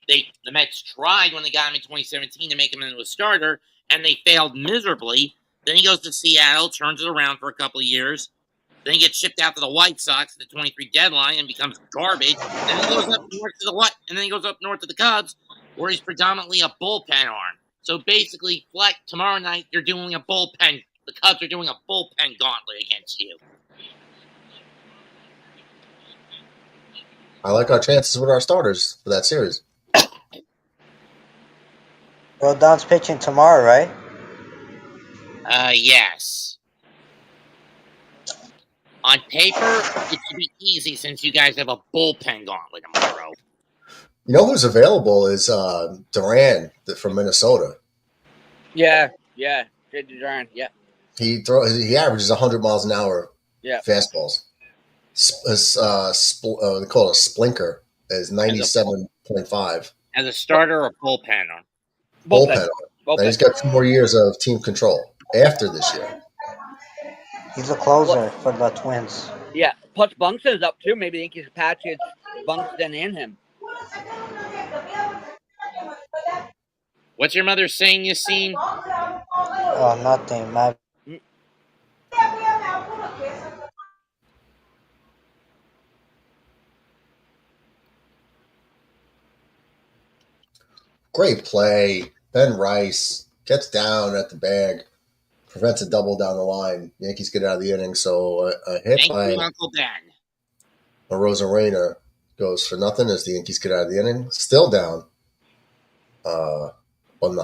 The Mets tried when they got him in 2017 to make him into a starter, and they failed miserably. Then he goes to Seattle, turns it around for a couple of years. Then he gets shipped out to the White Sox at the 23 deadline and becomes garbage. And then he goes up north to the Cubs, where he's predominantly a bullpen arm. So basically, tomorrow night you're doing a bullpen. The Cubs are doing a bullpen gauntlet against you. I like our chances with our starters for that series. Rodon's pitching tomorrow, right? Yes. On paper, it should be easy since you guys have a bullpen gauntlet tomorrow. You know who's available is Duran from Minnesota. Yeah. J.D. Duran, yeah. He averages 100 miles an hour. Yeah. Fastballs. They call it a splinker. Is 97.5. As a starter or bullpen arm? Bullpen. And he's got 2 more years of team control after this year. He's a closer for the Twins. Yeah. Plus Bunkson's up too. Maybe the Yankees patch his Buxton and him. What's your mother saying, Yassine? Oh, nothing. My Great play. Ben Rice gets down at the bag, prevents a double down the line. Yankees get out of the inning, so a hit Thank by you, Uncle Ben. Rosarena goes for nothing as the Yankees get out of the inning. Still down 1-0. How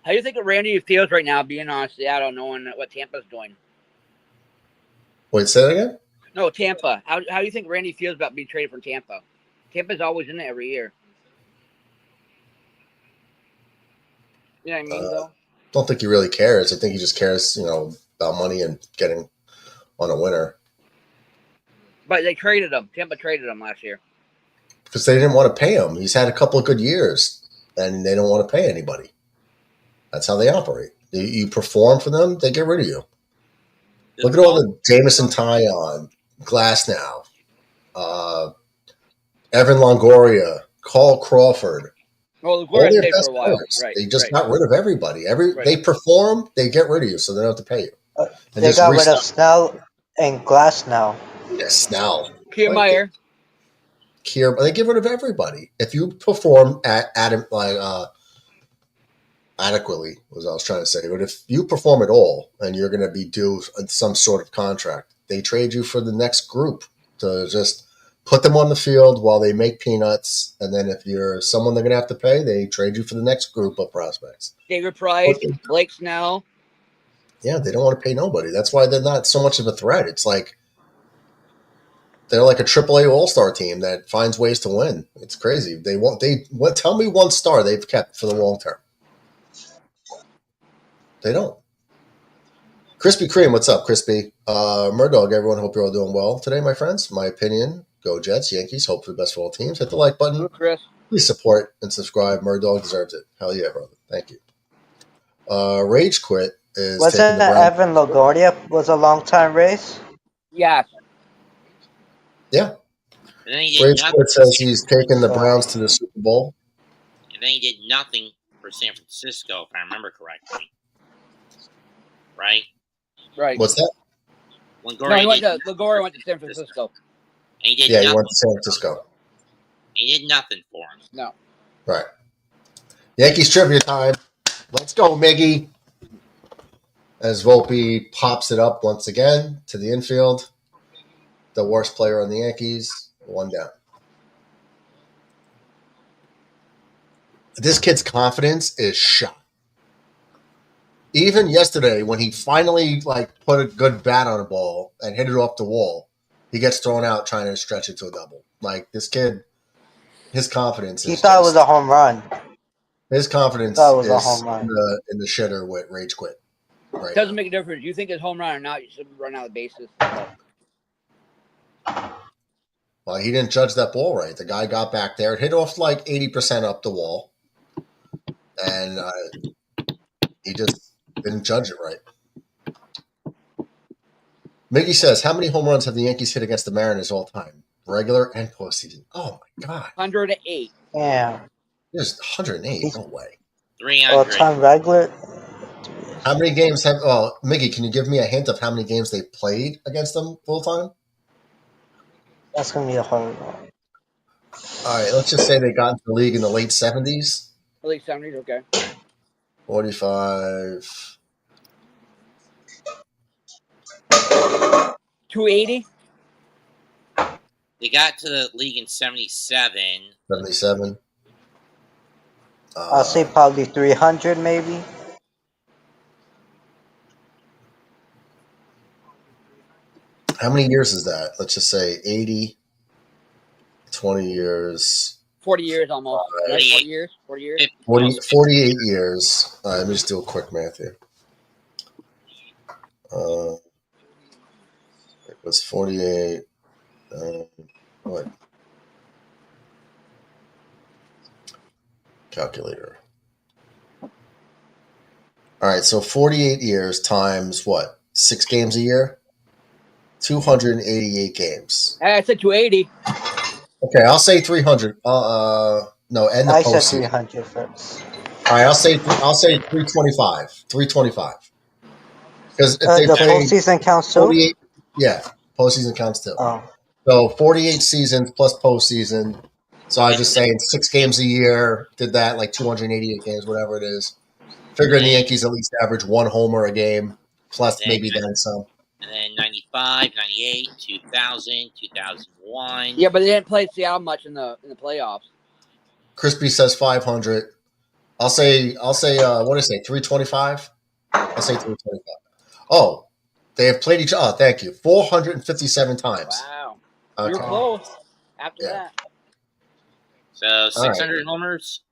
do you think Randy feels right now being on Seattle, knowing what Tampa's doing? Wait, say that again? No, Tampa. How do you think Randy feels about being traded from Tampa? Tampa's always in it every year. You know what I mean, though? Don't think he really cares. I think he just cares, about money and getting on a winner. But they traded him. Tampa traded him last year. Because they didn't want to pay him. He's had a couple of good years, and they don't want to pay anybody. That's how they operate. You perform for them, they get rid of you. Look at all the Jameson Taillon, Glasnow, Evan Longoria, Carl Crawford. Well, All Longoria their stayed best for a while. players. Right. They just right. got rid of everybody. They perform, they get rid of you, so they don't have to pay you. they got rid of Snell and Glass now. Yeah, Snell. Kiermaier. They get rid of everybody. If you perform adequately, was what I was trying to say. But if you perform at all and you're going to be due some sort of contract, they trade you for the next group to just put them on the field while they make peanuts. And then if you're someone they're going to have to pay, they trade you for the next group of prospects. David Price, Blake Snell. Yeah, they don't want to pay nobody. That's why they're not so much of a threat. It's like they're like a AAA All-Star team that finds ways to win. It's crazy. Tell me one star they've kept for the long term. They don't. Krispy Kreme, what's up, Crispy? Murdog, everyone, hope you're all doing well today, my friends. My opinion, go Jets, Yankees, hope for the best for all teams. Hit the like button. Chris. Please support and subscribe. Murdog deserves it. Hell yeah, brother. Thank you. Rage Quit is Wasn't Evan Longoria was a long time race? Yes. Yeah. And then he did Rage nothing. Quit says he's taken the Browns to the Super Bowl. And then he did nothing for San Francisco, if I remember correctly. Right? Right. What's that? Longoria went to San Francisco. And he did Yeah, nothing. he went to San Francisco. He did nothing for him. No. Right. Yankees trivia time. Let's go, Miggy. As Volpe pops it up once again to the infield. The worst player on the Yankees, one down. This kid's confidence is shot. Even yesterday, when he finally put a good bat on a ball and hit it off the wall, he gets thrown out trying to stretch it to a double. This kid, his confidence is. He thought it was a home run. His confidence is in the shitter with Rage Quit. Right. Doesn't make a difference. You think it's home run or not, you should run out of bases. Well, he didn't judge that ball right. The guy got back there. It hit off 80% up the wall. And he just didn't judge it right. Miggy says, how many home runs have the Yankees hit against the Mariners all time? Regular and postseason. Oh, my God. 108. Yeah. There's 108. No way. 300. All time regular. How many games have – Miggy, can you give me a hint of how many games they played against them full time? That's going to be a hard one. All right, let's just say they got into the league in the late 70s. Late 70s, okay. 45. 280? They got to the league in 77. 77. I'll say probably 300 maybe. How many years is that? Let's just say 80, 20 years. 40 years almost. Right? 40 years? 40 years? 48 years. All right, let me just do a quick math here. It was 48. What? Calculator. All right, so 48 years times what? 6 games a year? 288 games. I said 280. Okay, I'll say 300. No, end the I said postseason. 300 first. All right, I'll say 325. 325. Because if they The play postseason counts too? 48, yeah, postseason counts too. Oh, So 48 seasons plus postseason. So I was just saying 6 games a year, did that like 288 games, whatever it is. Figuring the Yankees at least average 1 homer a game, plus maybe then some. And then 95, 98, 2000, 2001. Yeah, but they didn't play Seattle much in the playoffs. Crispy says 500. I'll say what did I say? 325. I'll say 325. Oh, they have played each other. Oh, thank you. 457 times. Wow. Okay. You're close after Yeah. that. So 600 homers.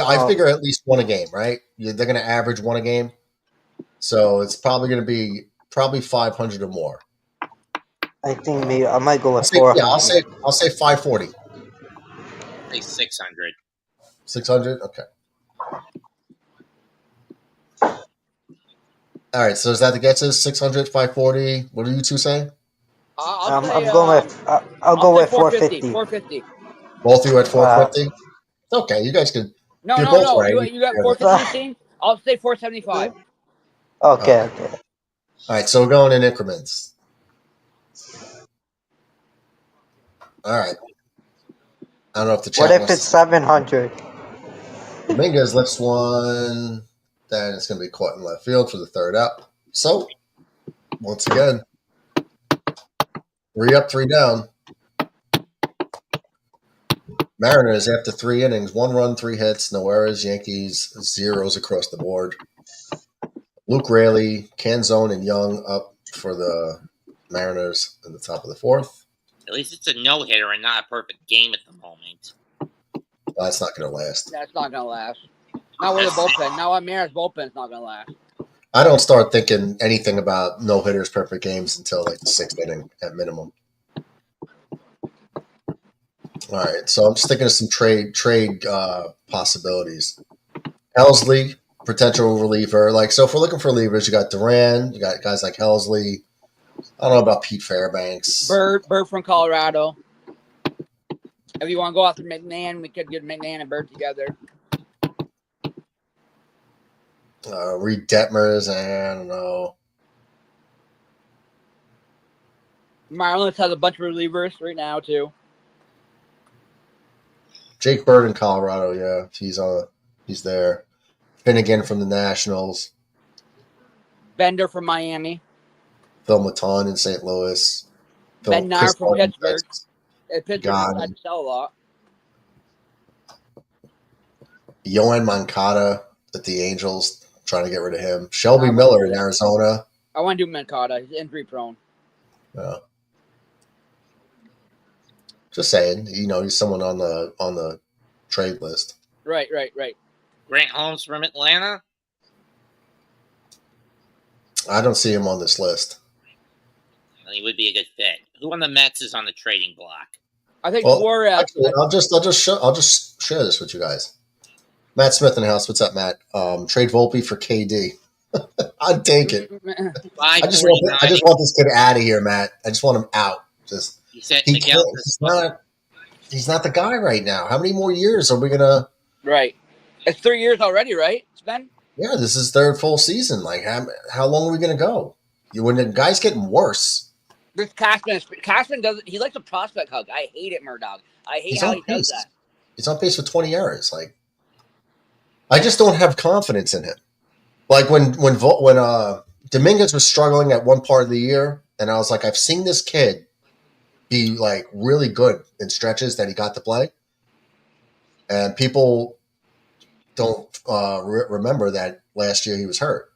I figure at least one a game, right? They're going to average one a game. So it's probably going to be 500 or more. I think maybe I might go with 400. Yeah, I'll say 540. Say 600. 600? Okay. All right, so is that the gets us? 600, 540? What do you two say? I'll go with 450. 450. Both of you at 450? Okay, you guys could. No. Right. You got 450 team? I'll say 475. Okay. All right, so we're going in increments. All right. I don't know if the chat What if it's 700? Dominguez lifts one. Then it's going to be caught in left field for the third up. So, once again, 3 up, 3 down. Mariners after 3 innings, 1 run, 3 hits, no errors. Yankees zeros across the board. Luke Raley, Canzone, and Young up for the Mariners in the top of the 4th. At least it's a no-hitter and not a perfect game at the moment. That's not going to last. That's not going to last. Not with the bullpen. Not with Mariners bullpen's not going to last. I don't start thinking anything about no-hitters, perfect games until like the 6th inning at minimum. All right, so I'm just thinking of some trade possibilities. Helsley, potential reliever. So if we're looking for relievers, you got Duran, you got guys like Helsley. I don't know about Pete Fairbanks. Bird from Colorado. If you want to go after McMahon, we could get McMahon and Bird together. Reed Detmers, I don't know. Marlins has a bunch of relievers right now too. Jake Bird in Colorado, yeah, he's there. Finnegan from the Nationals. Bender from Miami. Phil Maton in St. Louis. Ben Nair from Pittsburgh. Pittsburgh God. to sell a lot. Yohan Moncada at the Angels, trying to get rid of him. Shelby Miller in Arizona. I want to do Moncada. He's injury prone. Yeah. Just saying, he's someone on the trade list. Right. Grant Holmes from Atlanta. I don't see him on this list. Well, he would be a good fit. Who on the Mets is on the trading block? I think Suarez. Actually, I'll just share this with you guys. Matt Smith in the house. What's up, Matt? Trade Volpe for KD. I'd take it. I just want this kid out of here, Matt. I just want him out. He's not the guy right now. How many more years are we gonna? Right. It's 3 years already, right? It's been. Yeah, this is their full season. How long are we gonna go? When the guy's getting worse. This Cashman doesn't. He likes a prospect hug. I hate it, Murdoch. I hate how he does that. He's on pace for 20 errors. I just don't have confidence in him. When Dominguez was struggling at one part of the year, and I was like, I've seen this kid be really good in stretches that he got to play, and people don't remember that last year he was hurt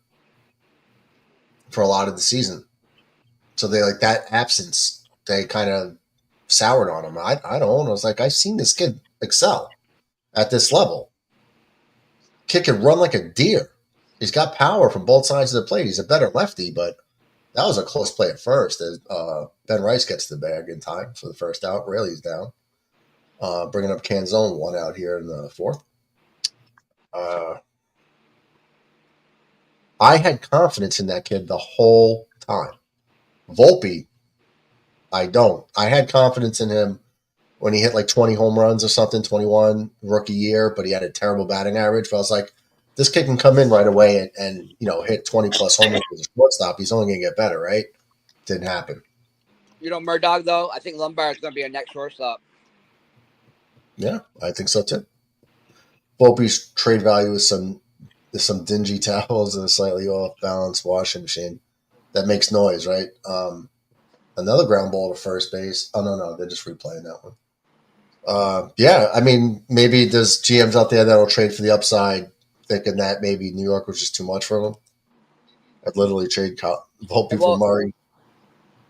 for a lot of the season. So they that absence, they kind of soured on him. I don't. I was like, I've seen this kid excel at this level. Kid can run like a deer. He's got power from both sides of the plate. He's a better lefty, but that was a close play at first. As Ben Rice gets the bag in time for the first out. Raley's down. Bringing up Canzone, 1 out here in the 4th. I had confidence in that kid the whole time. Volpe, I don't. I had confidence in him when he hit like 20 home runs or something, 21 rookie year, but he had a terrible batting average. But I was like, this kid can come in right away and hit 20 plus home runs with a shortstop. He's only going to get better, right? Didn't happen. Murdoch, though, I think Lombard's going to be our next shortstop. Yeah, I think so too. Volpe's trade value is some dingy towels and a slightly off balance washing machine that makes noise, right? Another ground ball to first base. Oh no, they're just replaying that one. Yeah, I mean, maybe there's GMs out there that'll trade for the upside, thinking that maybe New York was just too much for them. I'd literally trade Volpe for Murray.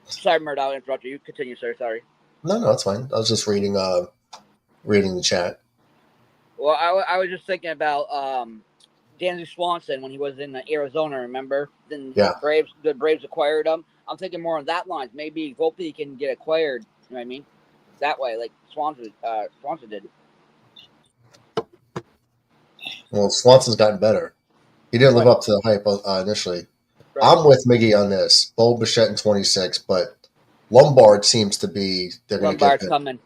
Sorry, Murdoch, I interrupted you. Continue, sir. Sorry. No, it's fine. I was just reading the chat. Well, I was just thinking about Dansby Swanson when he was in Arizona. Remember? Then Yeah. the Braves acquired him. I'm thinking more on that line. Maybe Volpe can get acquired. You know what I mean? That way, like Swanson did. Well, Swanson's gotten better. He didn't live up to the hype initially. Right. I'm with Miggy on this. Bo Bichette in 26, but Lombard seems to be they're going to Lombard's coming.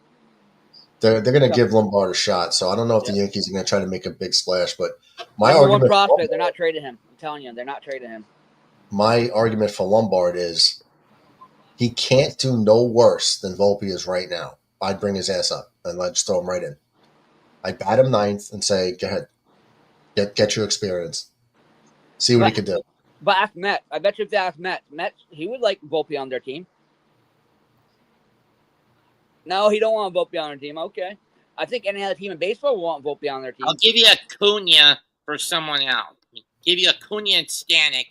They're going to give Lombard a shot. So I don't know if the Yankees are going to try to make a big splash, but my Number argument one prospect, they're not trading him. I'm telling you, they're not trading him. My argument for Lombard is he can't do no worse than Volpe is right now. I'd bring his ass up and let's throw him right in. I'd bat him ninth and say, go ahead. Get your experience. See what he can do. But ask Met. I bet you if they ask Met, he would like Volpe on their team. No, he don't want Volpe on their team. Okay. I think any other team in baseball will want Volpe on their team. I'll give you Acuna for someone else. Give you Acuna and Stanek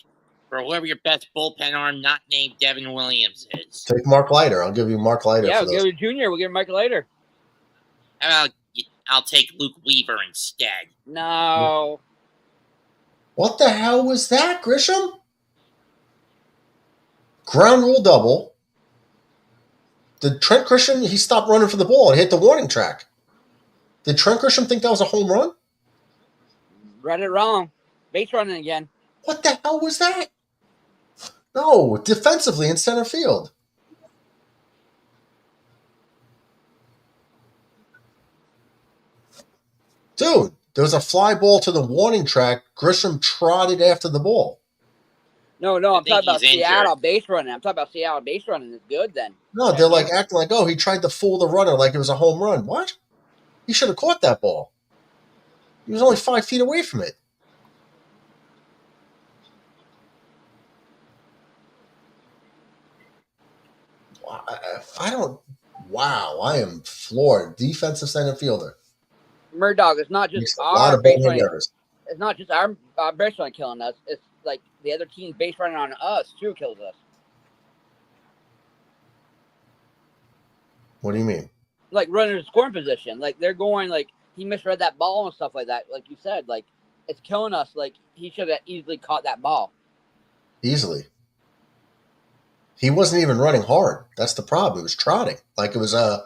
for whoever your best bullpen arm not named Devin Williams is. Take Mark Leiter. I'll give you Mark Leiter. Yeah, we'll give you Junior. We'll give Mark Leiter. How about I'll take Luke Weaver instead? No. What the hell was that, Grisham? Ground rule double. Did Trent Grisham, he stopped running for the ball and hit the warning track. Did Trent Grisham think that was a home run? Read it wrong. Base running again. What the hell was that? No, defensively in center field. Dude, there was a fly ball to the warning track. Grisham trotted after the ball. No, I'm talking about Seattle base running. I'm talking about Seattle base running is good then. No, they're like acting like, oh, he tried to fool the runner like it was a home run. What? He should have caught that ball. He was only 5 feet away from it. Wow, I am floored. Defensive center fielder. Murdoch, it's not just our base running. It's not just our base running killing us. It's like the other team's base running on us too kills us. What do you mean? Like running in scoring position. Like they're going like he misread that ball and stuff like that. Like you said, like it's killing us. Like he should have easily caught that ball. Easily. He wasn't even running hard. That's the problem. He was trotting like it was a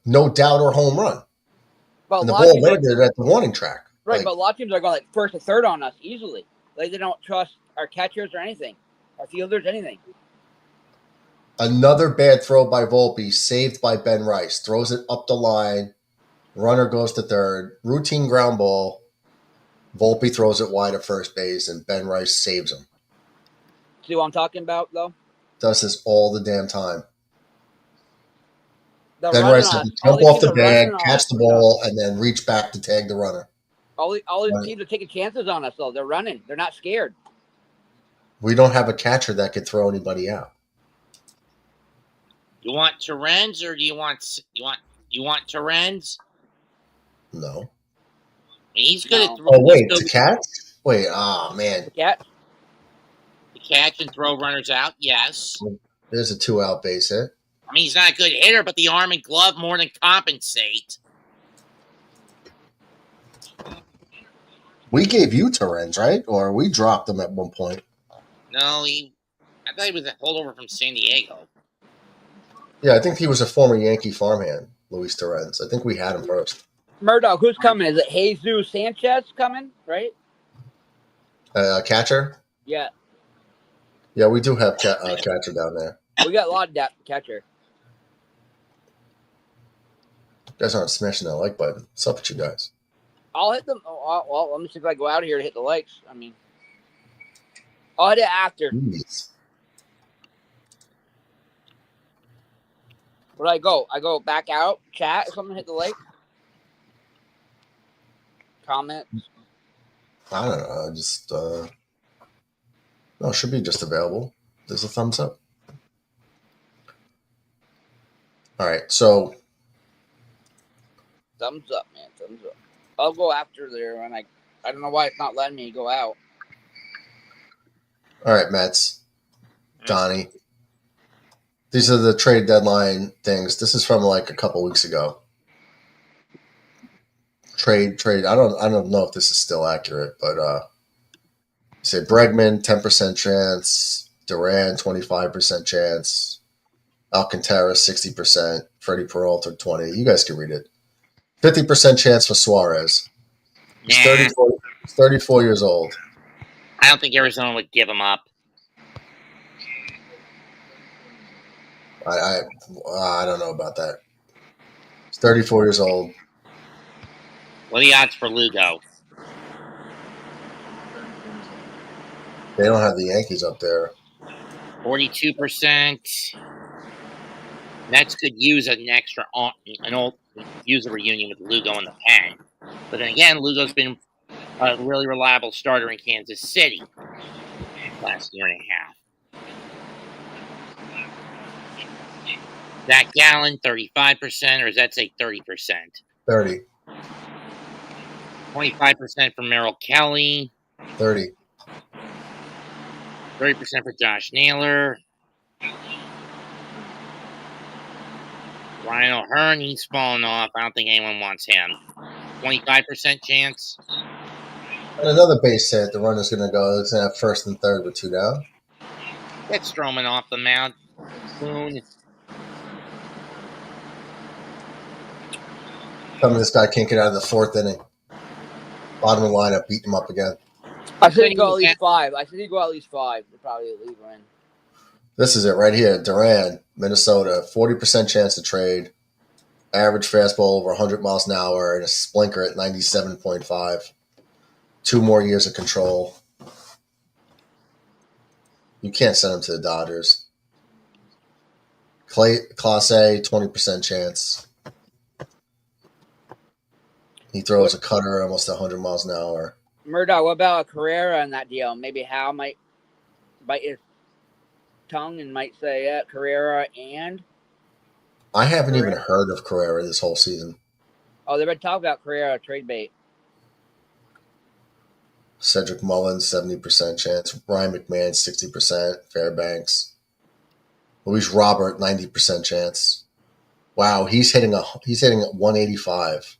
no doubter home run. But and the ball landed at the warning track. Right, like, but a lot of teams are going like first or third on us easily. Like they don't trust our catchers or anything, our fielders, anything. Another bad throw by Volpe, saved by Ben Rice. Throws it up the line. Runner goes to third. Routine ground ball. Volpe throws it wide at first base, and Ben Rice saves him. See what I'm talking about, though? Does this all the damn time. Ben Rice had to jump off the bag, catch the ball, and then reach back to tag the runner. All these teams are taking chances on us, though. They're running. They're not scared. We don't have a catcher that could throw anybody out. You want Terrens or do you want Terrens? No. I mean, he's good at throwing. Oh wait, to catch? Wait, man. To catch? To catch and throw runners out, yes. There's a 2-out base hit. I mean, he's not a good hitter, but the arm and glove more than compensate. We gave you Terrens, right? Or we dropped him at one point. No, I thought he was a holdover from San Diego. Yeah, I think he was a former Yankee farmhand, Luis Terrens. I think we had him first. Murdoch, who's coming? Is it Jesus Sanchez coming, right? Catcher? Yeah. Yeah, we do have catcher down there. We got a lot of depth catcher. guys aren't smashing that like button. What's up with you guys? I'll hit them. Well, let me see if I go out here to hit the likes. I mean, I'll hit it after. Jeez. Where do I go? I go back out, chat, or something, hit the like. Comment. I don't know. Just no, it should be just available. There's a thumbs up. All right, so Thumbs up, man. Thumbs up. I'll go after there, and I don't know why it's not letting me go out. all right, Mets, Donnie. These are the trade deadline things. This is from like a couple weeks ago. Trade. I don't know if this is still accurate, but say Bregman 10% chance, Duran 25% chance, Alcantara 60%, Freddie Peralta 20. You guys can read it. 50% chance for Suarez. He's 34 years old. I don't think Arizona would give him up. I don't know about that. He's 34 years old. What are the odds for Lugo? They don't have the Yankees up there. 42%. Mets could use an old reunion with Lugo in the pen. But then again, Lugo's been a really reliable starter in Kansas City last year and a half. Zach Gallen, 35%, or does that say 30%? 30. 25% for Merrill Kelly. 30. 30% for Josh Naylor. Ryan O'Hearn, he's falling off. I don't think anyone wants him. 25% chance. And another base hit. The runner's going to go. It's going to have first and third with 2 down. Get Stroman off the mound soon. Tell me this guy can't get out of the 4th inning. Bottom of the lineup, beat him up again. I said he'd go at least 5. I said he'd go at least 5. They'll probably leave him in. This is it right here. Duran, Minnesota, 40% chance to trade. Average fastball over 100 miles an hour and a splinker at 97.5. 2 more years of control. You can't send him to the Dodgers. Class A, 20% chance. He throws a cutter almost 100 miles an hour. Murdoch, what about a Carrera in that deal? Maybe Hal might bite his tongue and might say, yeah, Carrera and... I haven't even heard of Carrera this whole season. Oh, they've been talking about Carrera trade bait. Cedric Mullins, 70% chance. Ryan McMahon, 60%. Fairbanks. Luis Robert, 90% chance. Wow, he's hitting 185.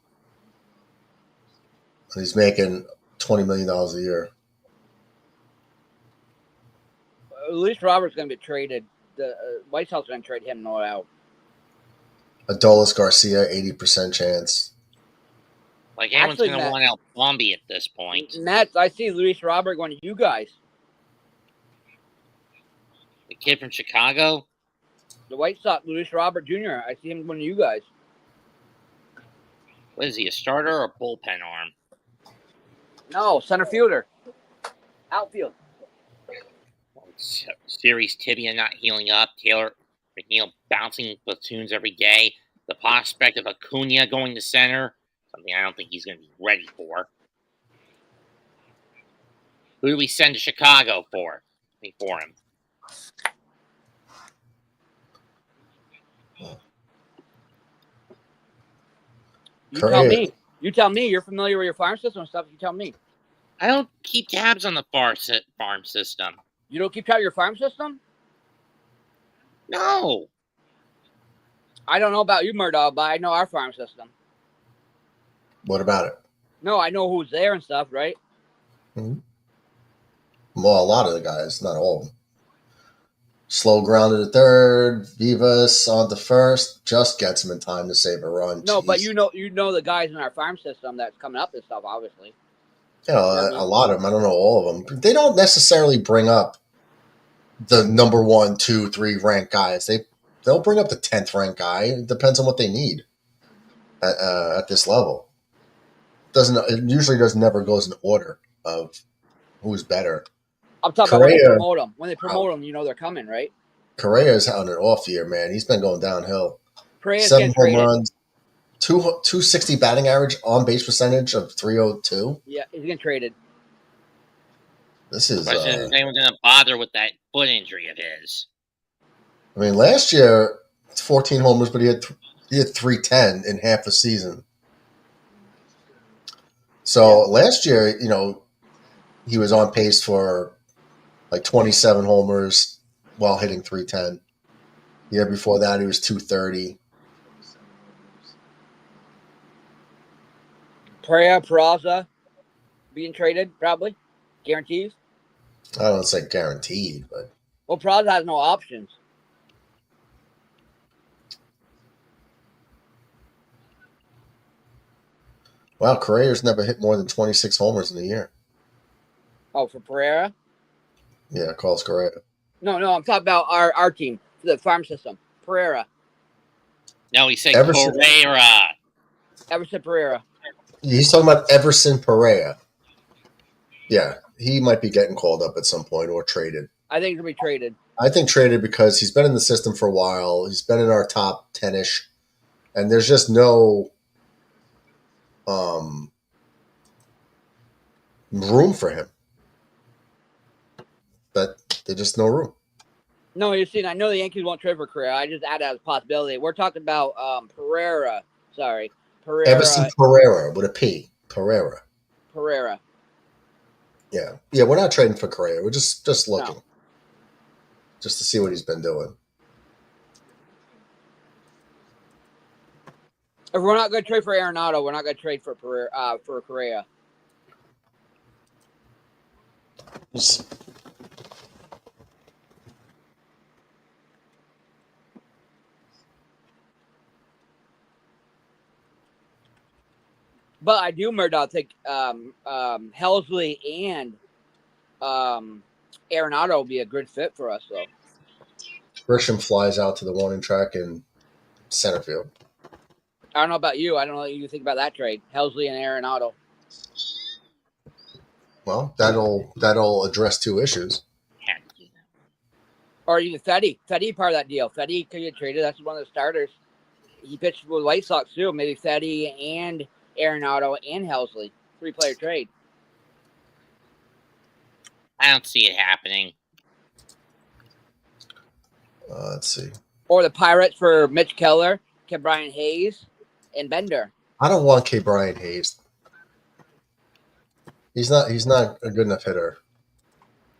And he's making $20 million a year. Luis Robert's going to get traded. The White Sox are going to trade him, no doubt. Adolis Garcia, 80% chance. Like, everyone's going to want Alcombi at this point. Mets, I see Luis Robert going to you guys. The kid from Chicago? The White Sox, Luis Robert Jr., I see him going to you guys. What is he, a starter or a bullpen arm? No, center fielder. Outfield. Series tibia not healing up. Taylor McNeil bouncing platoons every day. The prospect of Acuna going to center. Something I don't think he's going to be ready for. Who do we send to Chicago for him? You tell me. You're familiar with your farm system and stuff. You tell me. I don't keep tabs on the farm system. You don't keep track of your farm system? No. I don't know about you, Murdoch, but I know our farm system. What about it? No, I know who's there and stuff, right? Mm-hmm. Well, a lot of the guys, not all of them. Slow grounded at third, Vivas on the first, just gets him in time to save a run. No, Jeez. but you know the guys in our farm system that's coming up and stuff, obviously. You know, a lot of them. I don't know all of them. They don't necessarily bring up the number 1, 2, 3 ranked guys. They'll bring up the 10th ranked guy. It depends on what they need. at this level. It usually never goes in order of who's better. I'm talking about when they promote them. When they promote them, you know they're coming, right? Correa's on an off year, man. He's been going downhill. Correa's 7 home runs, 260 batting average, on base percentage of 302. Yeah, he's getting traded. This is. Is anyone going to bother with that foot injury of his? I mean, last year, 14 homers, but he had 310 in half a season. So last year, he was on pace for like 27 homers while hitting 310. The year before that, he was 230. Peraza being traded, probably. Guarantees? I don't say guaranteed, but. Well, Peraza has no options. Wow, Correa's never hit more than 26 homers in a year. Oh, for Pereira? Yeah, Carlos Correa. No, I'm talking about our team, the farm system. Pereira. No, he said Correa. Everson Pereira. He's talking about Everson Pereira. Yeah, he might be getting called up at some point or traded. I think he'll be traded. I think traded because he's been in the system for a while. He's been in our top 10-ish. And there's just no room for him. But there's just no room. No, you're seeing, I know the Yankees won't trade for Correa. I just add that as a possibility. We're talking about Pereira. Sorry. Pereira. Everson Pereira with a P. Pereira. Yeah. Yeah, we're not trading for Correa. We're just looking. No. Just to see what he's been doing. If we're not going to trade for Arenado, we're not going to trade for Correa. But I do, Murdoch, think Helsley and Arenado will be a good fit for us, though. Grisham flies out to the warning track in center field. I don't know about you. I don't know what you think about that trade, Helsley and Arenado. Well, that'll address two issues. Or even Fetty. Fetty part of that deal. Fetty could get traded. That's one of the starters. He pitched with White Sox too. Maybe Fetty and Arenado and Helsley. 3-player trade. I don't see it happening. Let's see. Or the Pirates for Mitch Keller, Brian Hayes, and Bender. I don't want K. Brian Hayes. He's not a good enough hitter.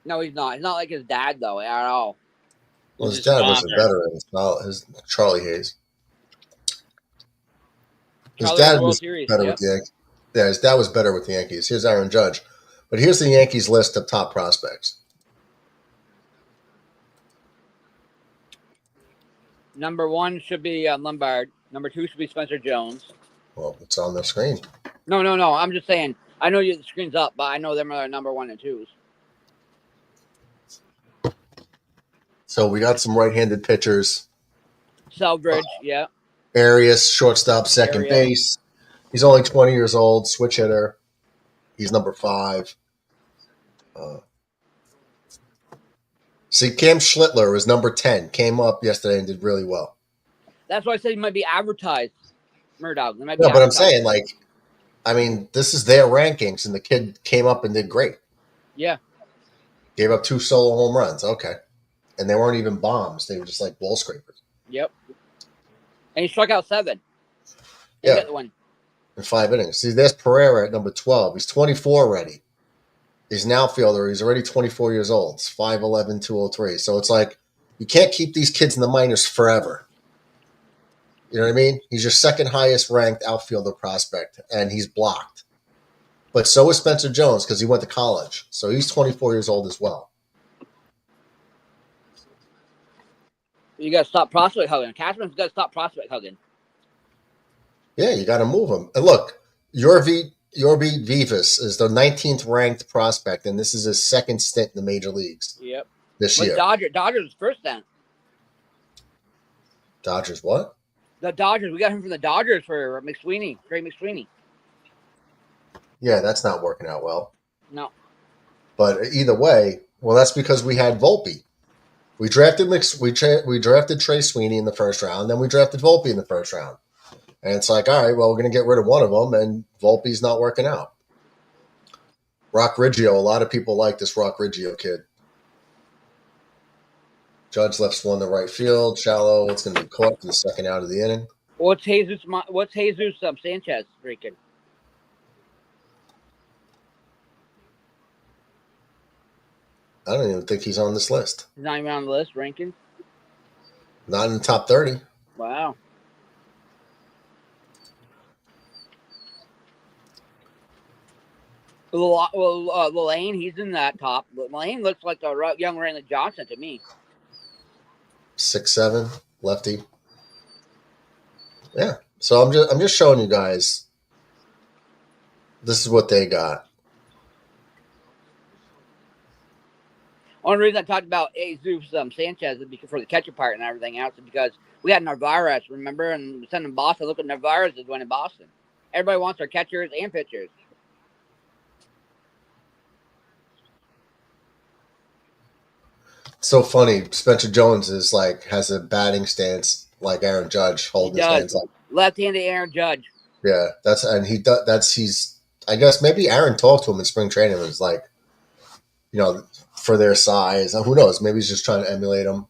No, he's not. He's not like his dad though at all. Well, his dad was a veteran. His Charlie Hayes. His dad was better with the Yankees. Yeah, his dad was better with the Yankees. Here's Aaron Judge. But here's the Yankees list of top prospects. Number 1 should be Lombard. Number 2 should be Spencer Jones. Well, it's on the screen. No. I'm just saying. I know the screen's up, but I know them are number 1 and 2s. So we got some right-handed pitchers. Selbridge, yeah. Arias, shortstop, second base. He's only 20 years old, switch hitter. He's number 5. See, Cam Schlittler was number 10. Came up yesterday and did really well. That's why I said he might be advertised, Murdoch. But I'm saying, this is their rankings, and the kid came up and did great. Yeah. Gave up 2 solo home runs. Okay. And they weren't even bombs. They were just like ball scrapers. Yep. And he struck out 7. Yeah. Get the win. In 5 innings. See, there's Pereira at number 12. He's 24 already. He's an outfielder. He's already 24 years old. It's 5'11", 203. So it's like you can't keep these kids in the minors forever. You know what I mean? He's your second highest ranked outfielder prospect, and he's blocked. But so is Spencer Jones because he went to college. So he's 24 years old as well. You got to stop prospect hugging. Cashman's got to stop prospect hugging. Yeah, you got to move him. And look, Yorvi Vivas is the 19th ranked prospect, and this is his second stint in the major leagues. Yep. This year. Dodgers first stint. Dodgers what? The Dodgers. We got him from the Dodgers for McSweeney. Trey McSweeney. Yeah, that's not working out well. No. But either way, well, that's because we had Volpe. We drafted we drafted Trey Sweeney in the first round, then we drafted Volpe in the first round. And it's like, all right, well, we're going to get rid of one of them, and Volpe's not working out. Rock Riggio, a lot of people like this Rock Riggio kid. Judge left one to right field, shallow. It's going to be caught for the second out of the inning. What's Jesus Sanchez freaking? I don't even think he's on this list. He's not even on the list ranking. Not in the top 30. Wow. Lane, he's in that top. Lane looks like a young Randy Johnson to me. 6'7", lefty. Yeah. So I'm just showing you guys. This is what they got. Only reason I talked about Jesus Sanchez is because for the catcher part and everything else is because we had Narvaez, remember, and sending Boston. Look at Narvaez is winning Boston. Everybody wants their catchers and pitchers. So funny. Spencer Jones is has a batting stance like Aaron Judge, holding his hands up. Left-handed Aaron Judge. Yeah, he's. I guess maybe Aaron talked to him in spring training and was like, for their size. Who knows? Maybe he's just trying to emulate them.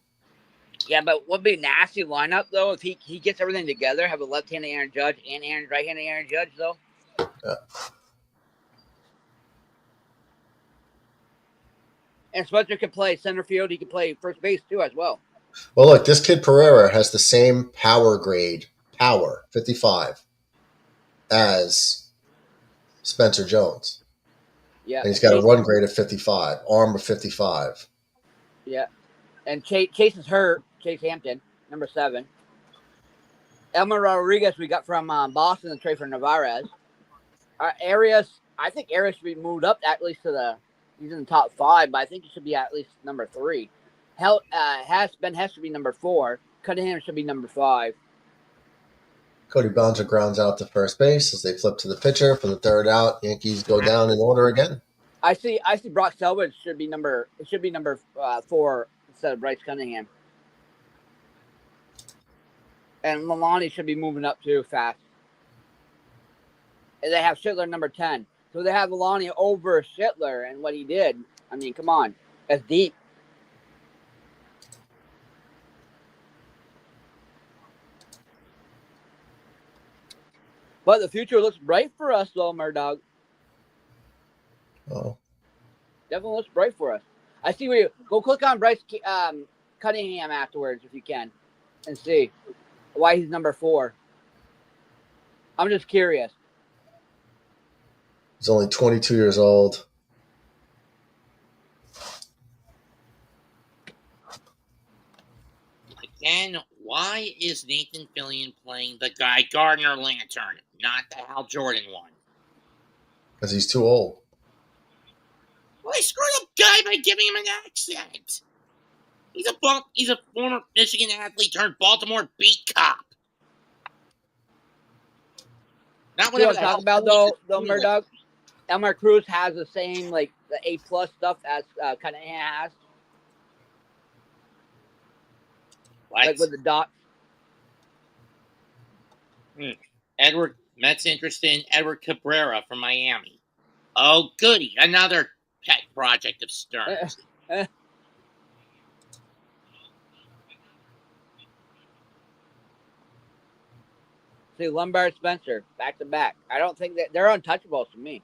Yeah, but would be a nasty lineup though if he gets everything together. Have a left-handed Aaron Judge and right-handed Aaron Judge though. Yeah. And Spencer could play center field. He could play first base too as well. Well, look, this kid Pereira has the same power grade, 55, as Spencer Jones. Yeah. And he's got a run grade of 55, arm of 55. Yeah. And Chase is hurt. Chase Hampton, number 7. Elmer Rodriguez we got from Boston and trade for Narvaez. I think Arias should be moved up at least to he's in the top 5, but I think he should be at least number 3. Ben Hess should be number 4. Cunningham should be number 5. Cody Bellinger grounds out to first base as they flip to the pitcher for the third out. Yankees go down in order again. I see Brock Selvage should be number 4 instead of Bryce Cunningham. And Milani should be moving up too fast. And they have Schittler number 10. So they have Milani over Schittler and what he did. I mean, come on. That's deep. But the future looks bright for us, though, Murdoch. Oh. Definitely looks bright for us. I see where you go. Click on Bryce Cunningham afterwards if you can, and see why he's number 4. I'm just curious. He's only 22 years old. Again, why is Nathan Fillion playing the Guy Gardner Lantern, not the Hal Jordan one? Because he's too old. Well, they screwed up Guy by giving him an accent. He's a former Michigan athlete turned Baltimore beat cop. Not what I'm talking about, though, Murdoch. Elmer Cruz has the same, the A+ stuff as Cunningham has. What? Like with the dot. Edward, Mets interested in Edward Cabrera from Miami. Oh, goody. Another pet project of Stern's. See, Lombard Spencer, back to back. I don't think that they're untouchables to me.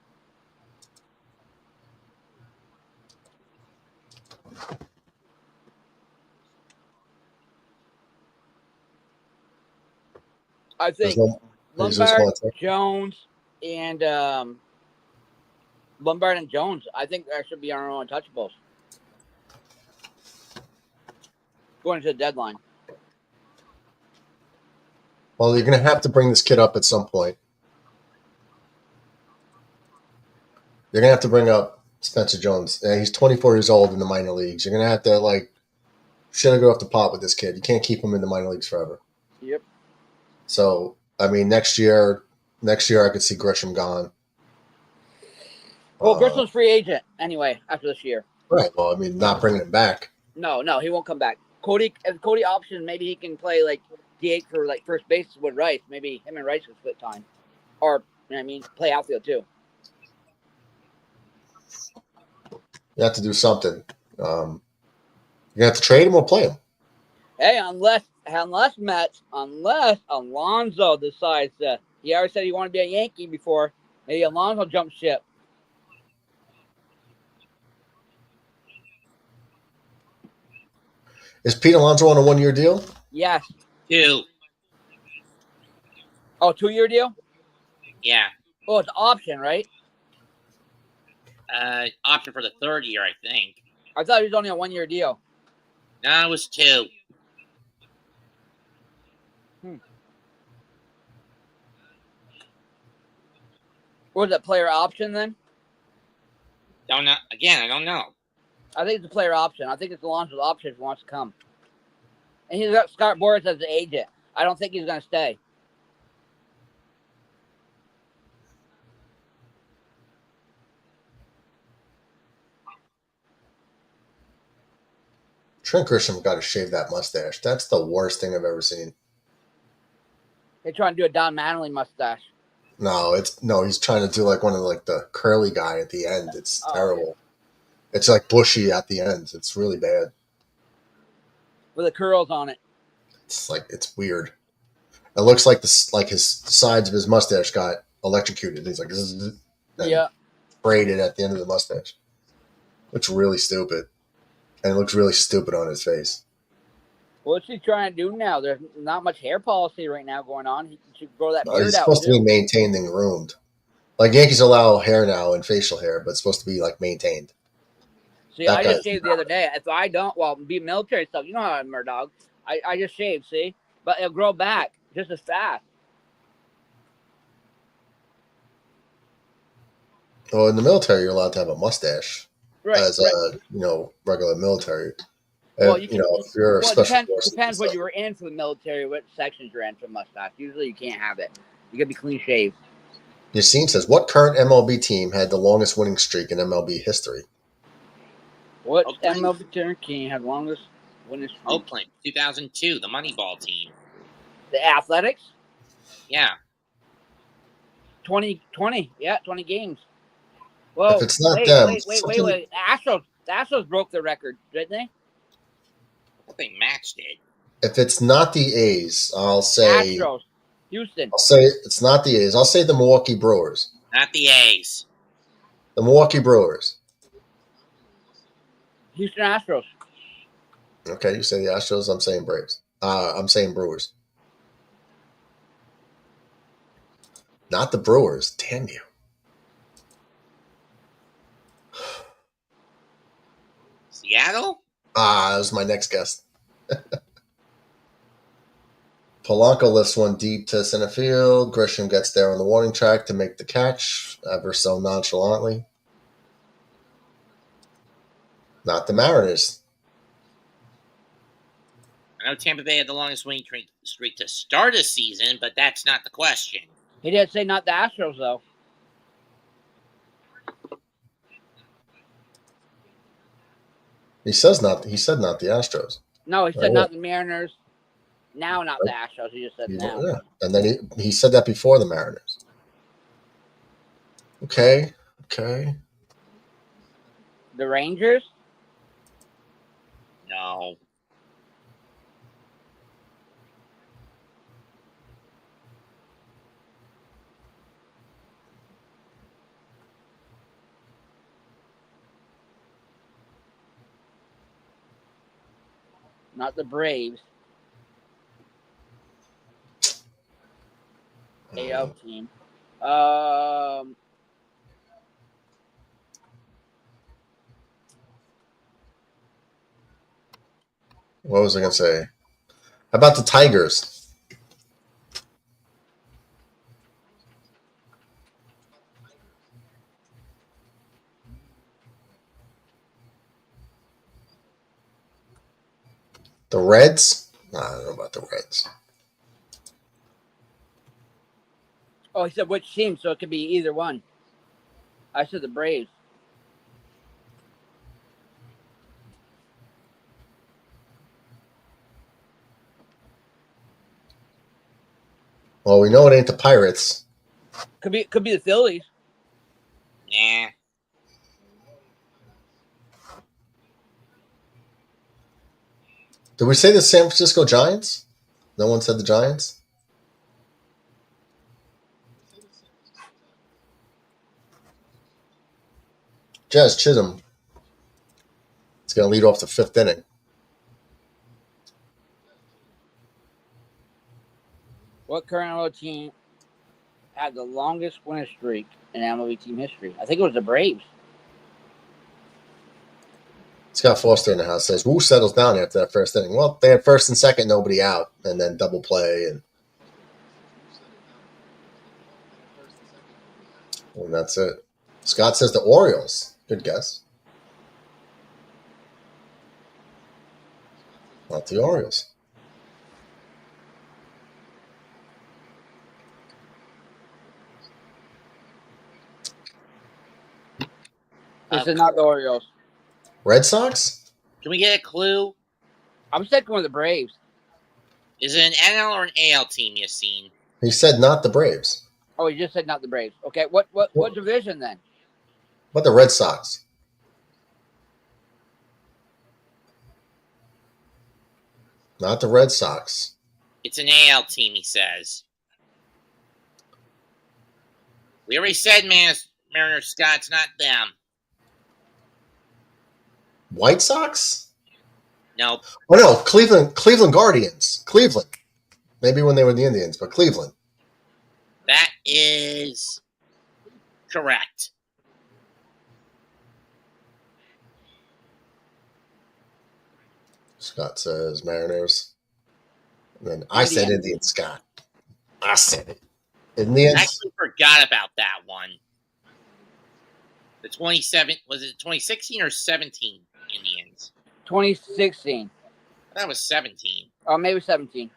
I think Lombard, Jones, and Lombard and Jones. I think that should be our own untouchables going to the deadline. Well, you're going to have to bring this kid up at some point. You're going to have to bring up Spencer Jones. He's 24 years old in the minor leagues. You're going to have to, shit or go off the pot with this kid. You can't keep him in the minor leagues forever. Yep. So I mean, next year I could see Grisham gone. Well, Grisham free agent anyway after this year. Right. Well, I mean, not bringing him back. No, he won't come back. If Cody option, maybe he can play like DH for like first base with Rice. Maybe him and Rice can split time, or play outfield too. You have to do something. You have to trade him or play him. Hey, unless Alonso decides that he already said he wanted to be a Yankee before, maybe Alonso jumps ship. Is Pete Alonso on a 1-year deal? Yes. 2. Oh, 2-year deal? Yeah. Oh, it's an option, right? Option for the 3rd year, I think. I thought he was only a 1-year deal. No, it was 2. Was it player option then? Don't know. Again, I don't know. I think it's a player option. I think it's Alonso's option if he wants to come. And he's got Scott Boras as the agent. I don't think he's going to stay. Trent Grisham got to shave that mustache. That's the worst thing I've ever seen. They're trying to do a Don Mattingly mustache. No, he's trying to do like one of the curly guy at the end. It's terrible. Yeah. It's like bushy at the end. It's really bad. With the curls on it. It's weird. It looks like his sides of his mustache got electrocuted. He's like, braided at the end of the mustache. Looks really stupid. And it looks really stupid on his face. What's he trying to do now? There's not much hair policy right now going on. He should grow that beard out. He's supposed to be maintained and groomed. Like Yankees allow hair now and facial hair, but it's supposed to be like maintained. See, I just shaved the other day. If I don't, be military stuff. You know how I'm Murdoch. I just shaved, see? But it'll grow back just as fast. Well, in the military, you're allowed to have a mustache. Right. As regular military. Well, if you're a special force, depends what you were in for the military, what sections you're in for mustache. Usually you can't have it. You gotta be clean shaved. Yassine says, what current MLB team had the longest winning streak in MLB history? What MLB team had the longest winning streak? Oakland, 2002, the Moneyball team. The Athletics? Yeah. 20 games. Well, if it's not them, wait. The Astros broke the record, didn't they? I think they matched it. If it's not the A's, I'll say Astros. Houston. I'll say it's not the A's. I'll say the Milwaukee Brewers. Not the A's. The Milwaukee Brewers. Houston Astros. Okay, you say the Astros. I'm saying Braves. I'm saying Brewers. Not the Brewers. Damn you. Seattle? That was my next guess. Polanco lifts one deep to center field. Grisham gets there on the warning track to make the catch, ever so nonchalantly. Not the Mariners. I know Tampa Bay had the longest winning streak to start a season, but that's not the question. He didn't say not the Astros, though. He said not the Astros. No, he said not the Mariners. Now not the Astros. He just said now. Yeah. And then he said that before the Mariners. Okay. The Rangers? No. Not the Braves. AL team. What was I going to say? How about the Tigers? The Reds? I don't know about the Reds. Oh, he said which team, so it could be either one. I said the Braves. Well, we know it ain't the Pirates. Could be the Phillies. Yeah. Did we say the San Francisco Giants? No one said the Giants? Jazz Chisholm. It's going to lead off the 5th inning. What current MLB team had the longest winning streak in MLB team history? I think it was the Braves. Scott Foster in the house says, who settles down after that 1st inning? Well, they had 1st and 2nd, nobody out, and then double play, and that's it. Scott says the Orioles. Good guess. Not the Orioles. This is not the Orioles. Red Sox? Can we get a clue? I'm sticking with the Braves. Is it an NL or an AL team you've seen? He said not the Braves. Oh, you just said not the Braves. Okay, what division then? What the Red Sox? Not the Red Sox. It's an AL team, he says. We already said, Mariner Scott's not them. White Sox? Nope. Oh no, Cleveland Guardians. Cleveland. Maybe when they were the Indians, but Cleveland. That is correct. Scott says Mariners. And then I said Indians, Scott. I said it. Indians. I actually forgot about that one. The 27 was it 2016 or 17 Indians? 2016. That was 17. Or maybe 17.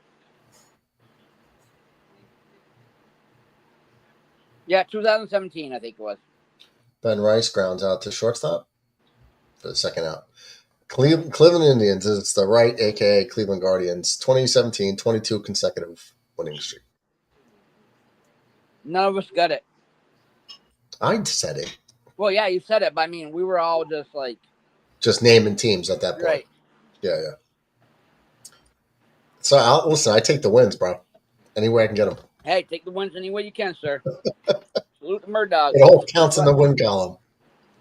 Yeah, 2017, I think it was. Ben Rice grounds out to shortstop for the 2nd out. Cleveland Indians is the right, a.k.a. Cleveland Guardians. 2017, 22 consecutive winning streak. None of us got it. I said it. Well, yeah, you said it, but I mean, we were all just like... Just naming teams at that point. Right. Yeah. So, listen, I take the wins, bro. Any way I can get them. Hey, take the wins any way you can, sir. Salute the Murdoch. It all counts in the win column.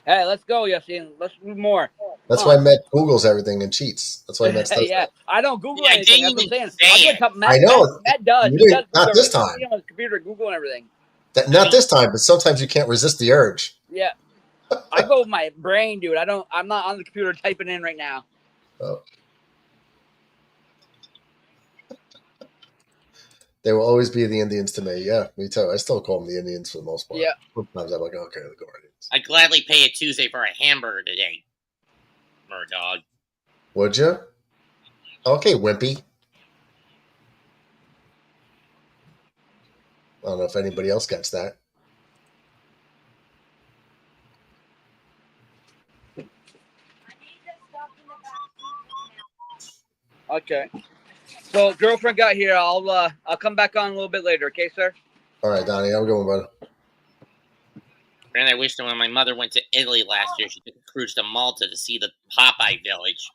Hey, let's go, Yassine. Let's do more. That's why Matt Googles everything and cheats. That's why Matt does yeah, that. I don't Google I anything. didn't That's what I'm even saying. say I'll it. get Matt, I know. Matt does. You He didn't- does. not this time. On his computer, Google and everything. Not this time, but sometimes you can't resist the urge. Yeah. I go with my brain, dude. I'm not on the computer typing in right now. Oh. They will always be the Indians to me. Yeah, me too. I still call them the Indians for the most part. Yeah. Sometimes I'm like, okay, the Guardians. I'd gladly pay a Tuesday for a hamburger today. Murdog. Would you? Okay, Wimpy. I don't know if anybody else gets that. Okay. So girlfriend got here. I'll come back on a little bit later. Okay, sir. All right, Donnie, I'm going, brother. And I wish that when my mother went to Italy last year, she took a cruise to Malta to see the Popeye Village.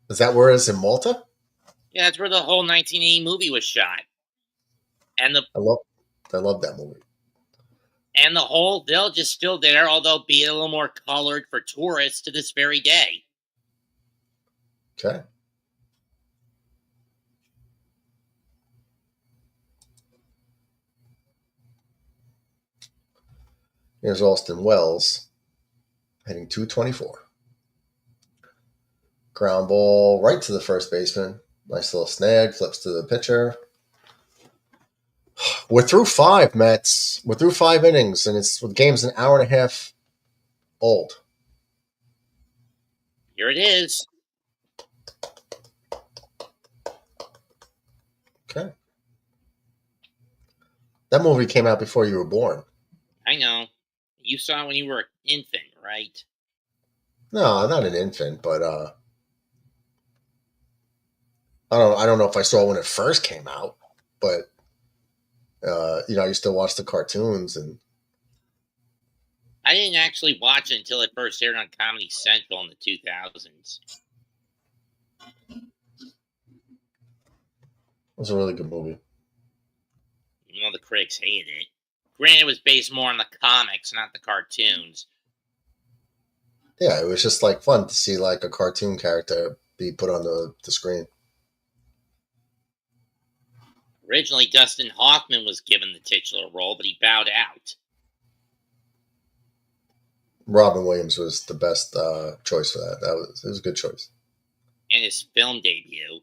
Is that where it's in Malta? Yeah, that's where the whole 1980 movie was shot. And I love that movie. And the whole village is still there, although be a little more colored for tourists to this very day. Okay. Here's Austin Wells hitting 224. Ground ball right to the first baseman. Nice little snag. Flips to the pitcher. We're through 5, Mets. We're through 5 innings, and the game's an hour and a half old. Here it is. Okay. That movie came out before you were born. I know. You saw it when you were an infant, right? No, not an infant, but I don't know if I saw it when it first came out, but I used to watch the cartoons, and I didn't actually watch it until it first aired on Comedy Central in the 2000s. it was a really good movie. Even though the critics hated it. Granted, it was based more on the comics, not the cartoons. Yeah, it was just like fun to see like a cartoon character be put on the screen. Originally, Dustin Hoffman was given the titular role, but he bowed out. Robin Williams was the best choice for that. It was a good choice. And his film debut.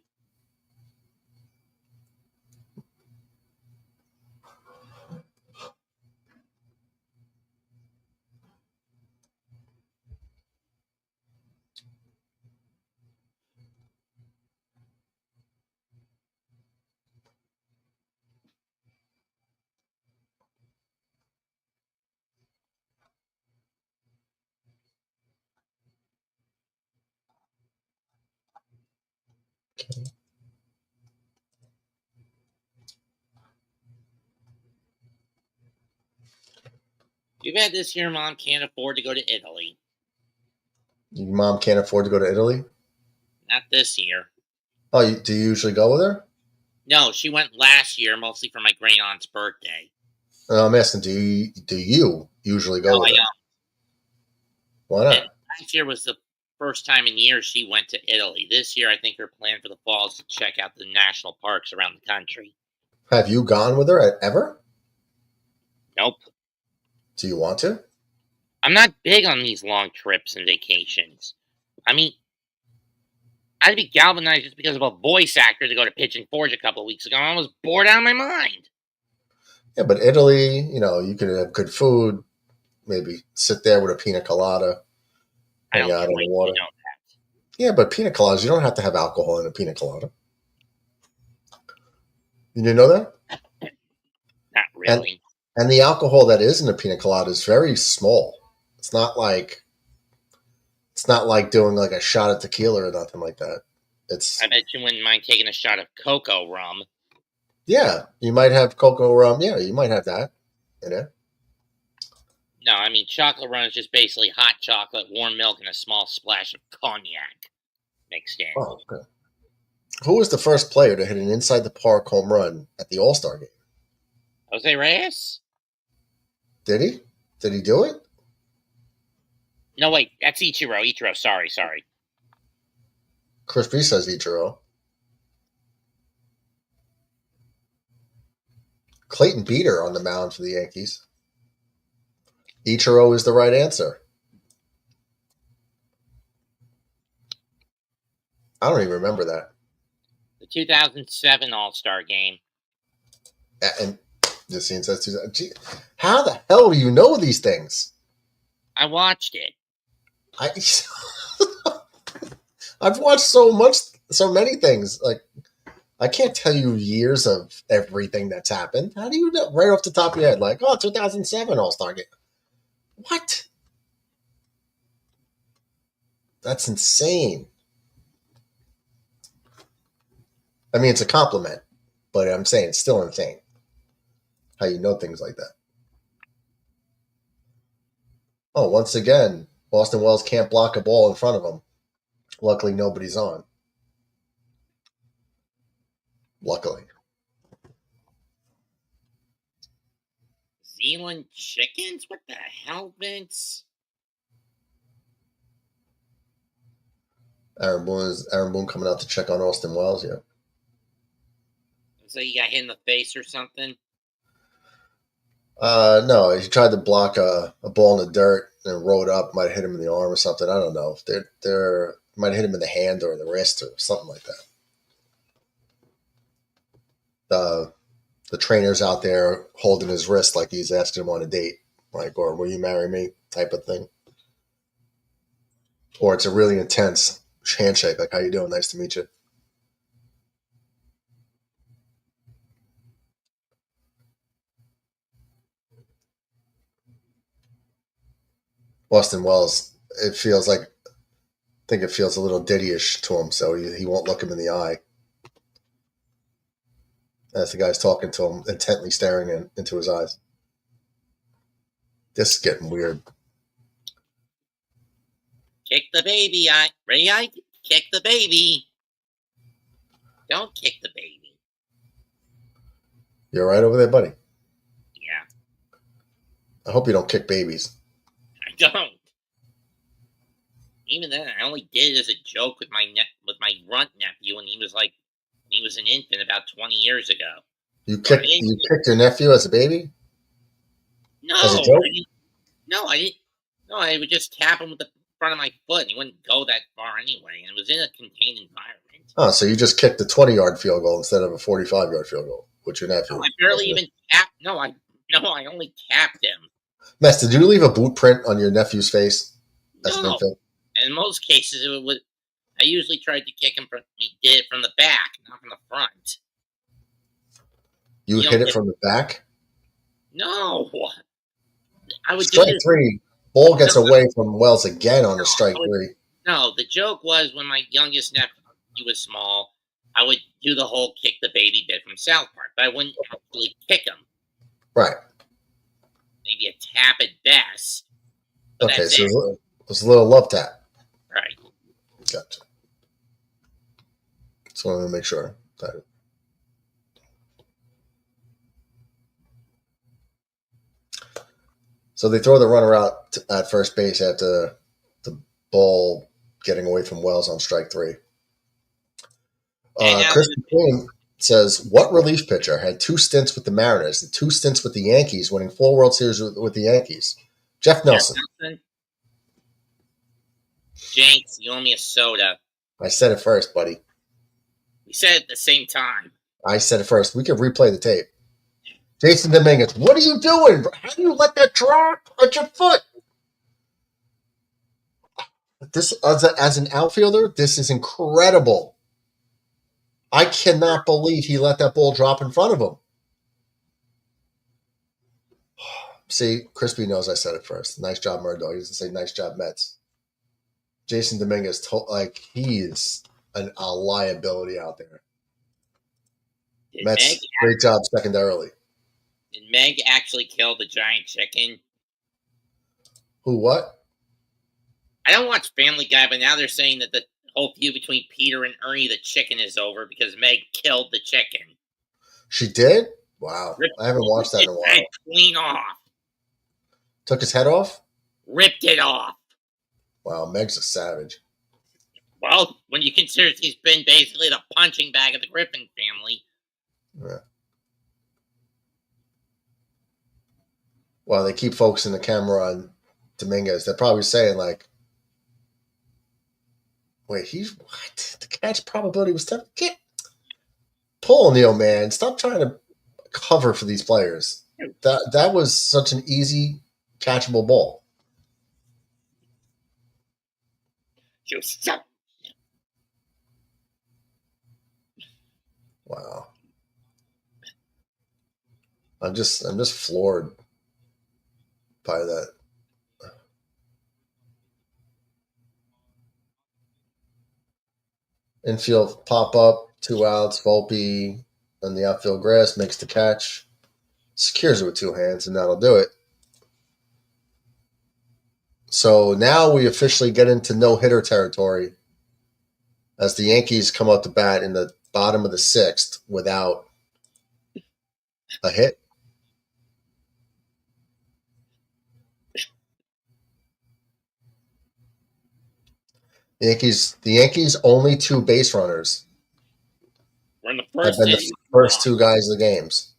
Too bad this year Mom can't afford to go to Italy. Your mom can't afford to go to Italy? Not this year. Oh, do you usually go with her? No, she went last year, mostly for my great aunt's birthday. I'm asking, do you usually go with her? I don't. Why not? And last year was the first time in years she went to Italy. This year, I think her plan for the fall is to check out the national parks around the country. Have you gone with her ever? Nope. Do you want to? I'm not big on these long trips and vacations. I mean, I'd be galvanized just because of a voice actor to go to Pigeon Forge a couple of weeks ago. I was bored out of my mind. Yeah, but Italy, you could have good food, maybe sit there with a pina colada, hang out on the water. You know that. Yeah, but pina coladas, you don't have to have alcohol in a pina colada. You didn't know that? Not really. And the alcohol that is in a pina colada is very small. It's not like doing like a shot of tequila or nothing like that. I bet you wouldn't mind taking a shot of cocoa rum. Yeah, you might have cocoa rum. Yeah, you might have that in it. No, I mean, chocolate rum is just basically hot chocolate, warm milk, and a small splash of cognac mixed in. Oh, okay. Who was the first player to hit an inside the park home run at the All-Star game? Jose Reyes? Did he? Did he do it? No, wait, that's Ichiro. Ichiro, sorry. Chris B says Ichiro. Clayton Beeter on the mound for the Yankees. Ichiro is the right answer. I don't even remember that. The 2007 All-Star game. And the scene says 2000. Gee, how the hell do you know these things? I watched it. I've watched so many things. Like, I can't tell you years of everything that's happened. How do you know right off the top of your head? Like, 2007 All-Star game. What? That's insane. I mean, it's a compliment, but I'm saying it's still insane how you know things like that. Oh, once again, Austin Wells can't block a ball in front of him. Luckily, nobody's on. Luckily. Zealand chickens? What the hell, Vince? Aaron Boone coming out to check on Austin Wells, yeah. So you got hit in the face or something? No, he tried to block a ball in the dirt and rode up, might have hit him in the arm or something. I don't know. They're might have hit him in the hand or the wrist or something like that. The trainer's out there holding his wrist like he's asking him on a date, like, or will you marry me type of thing. Or it's a really intense handshake, like, how you doing? Nice to meet you. Austin Wells, it feels like, I think it feels a little diddyish to him, so he won't look him in the eye as the guy's talking to him, intently staring into his eyes. This is getting weird. Kick the baby, Ray. Kick the baby. Don't kick the baby. You all right over there, buddy? Yeah, I hope you don't kick babies. I don't. Even then, I only did it as a joke with my runt nephew, and he was an infant about 20 years ago. You kicked your nephew as a baby? No, As a joke? I didn't. No, I would just tap him with the front of my foot, and he wouldn't go that far anyway. And it was in a contained environment. Oh, so you just kicked a 20-yard field goal instead of a 45-yard field goal with your nephew? No, I barely even tapped. No, I only tapped him. Mess, did you leave a boot print on your nephew's face as an No. infant? And in most cases, I usually tried to kick him he did it from the back, not from the front. You hit it from the back? No. I would strike do this. three. Ball gets away from Wells again on a strike three. No, the joke was when my youngest nephew was small, I would do the whole kick the baby bit from South Park, but I wouldn't actually kick him. Right. Maybe a tap at best. Okay, so it was a little love tap. Right. Gotcha. Just wanted to make sure. So they throw the runner out at first base after the ball getting away from Wells on strike three. Chris McQueen says, what relief pitcher had 2 stints with the Mariners and 2 stints with the Yankees, winning 4 World Series with the Yankees? Jeff Nelson. Jenks, you owe me a soda. I said it first, buddy. We said it at the same time. I said it first. We can replay the tape. Jason Dominguez, what are you doing? How do you let that drop at your foot? This, as an outfielder, this is incredible. I cannot believe he let that ball drop in front of him. See, Crispy knows I said it first. Nice job, Murdo. He doesn't say nice job, Mets. Jason Dominguez, he is a liability out there. Mets, great job secondarily. Did Meg actually kill the giant chicken? Who, what? I don't watch Family Guy, but now they're saying that the whole feud between Peter and Ernie the chicken is over because Meg killed the chicken. She did? Wow. I haven't watched that in a while. Head clean off. Took his head off? Ripped it off. Wow, Meg's a savage. Well, when you consider he's been basically the punching bag of the Griffin family. Yeah. Well, they keep focusing the camera on Dominguez. They're probably saying, like, wait, what? The catch probability was 10. Pull, Neil, man. Stop trying to cover for these players. That was such an easy, catchable ball. Wow. I'm just floored by that. Infield pop up, 2 outs, Volpe on the outfield grass makes the catch, secures it with 2 hands, and that'll do it. So now we officially get into no-hitter territory as the Yankees come out to bat in the bottom of the 6th without a hit. The Yankees only 2 base runners We're in the have first been the first 2 guys of the games.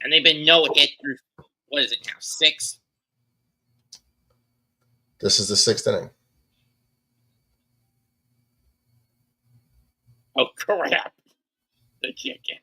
And they've been no hit through, what is it now, 6? This is the 6th inning. Oh, crap. The chicken.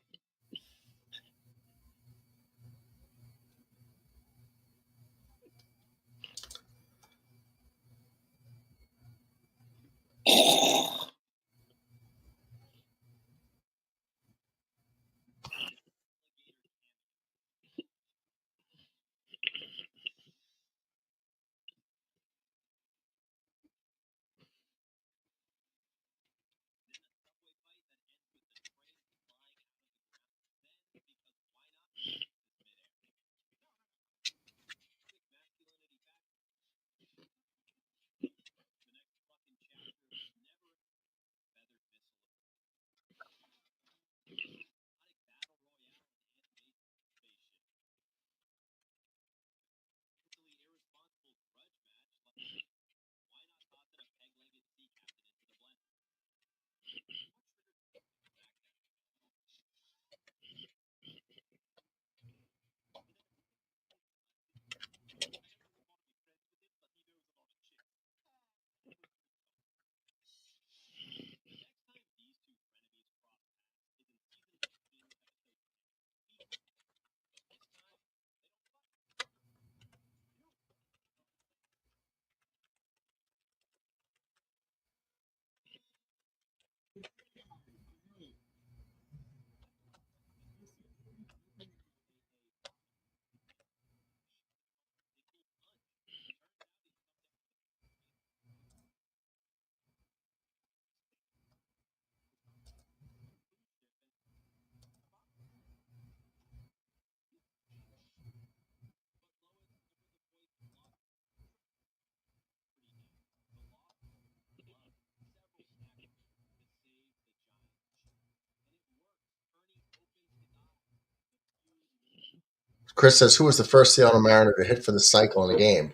Chris says, who was the first Seattle Mariner to hit for the cycle in a game?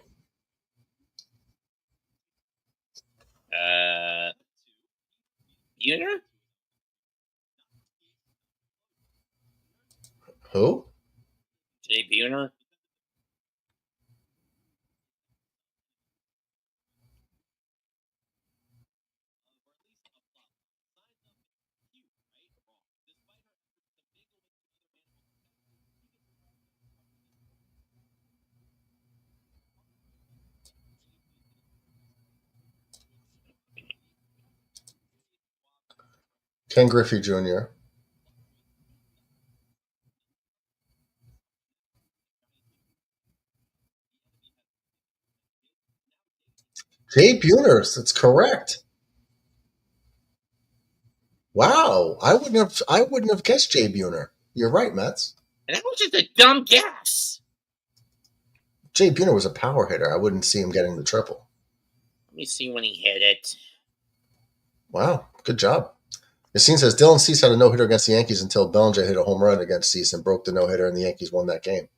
Buhner? Who? Jay Buhner? Ken Griffey Jr. Jay Buhner. That's correct. Wow, I wouldn't have guessed Jay Buhner. You're right, Mets. And that was just a dumb guess. Jay Buhner was a power hitter. I wouldn't see him getting the triple. Let me see when he hit it. Wow, good job. Yassine says Dylan Cease had a no-hitter against the Yankees until Bellinger hit a home run against Cease and broke the no-hitter, and the Yankees won that game.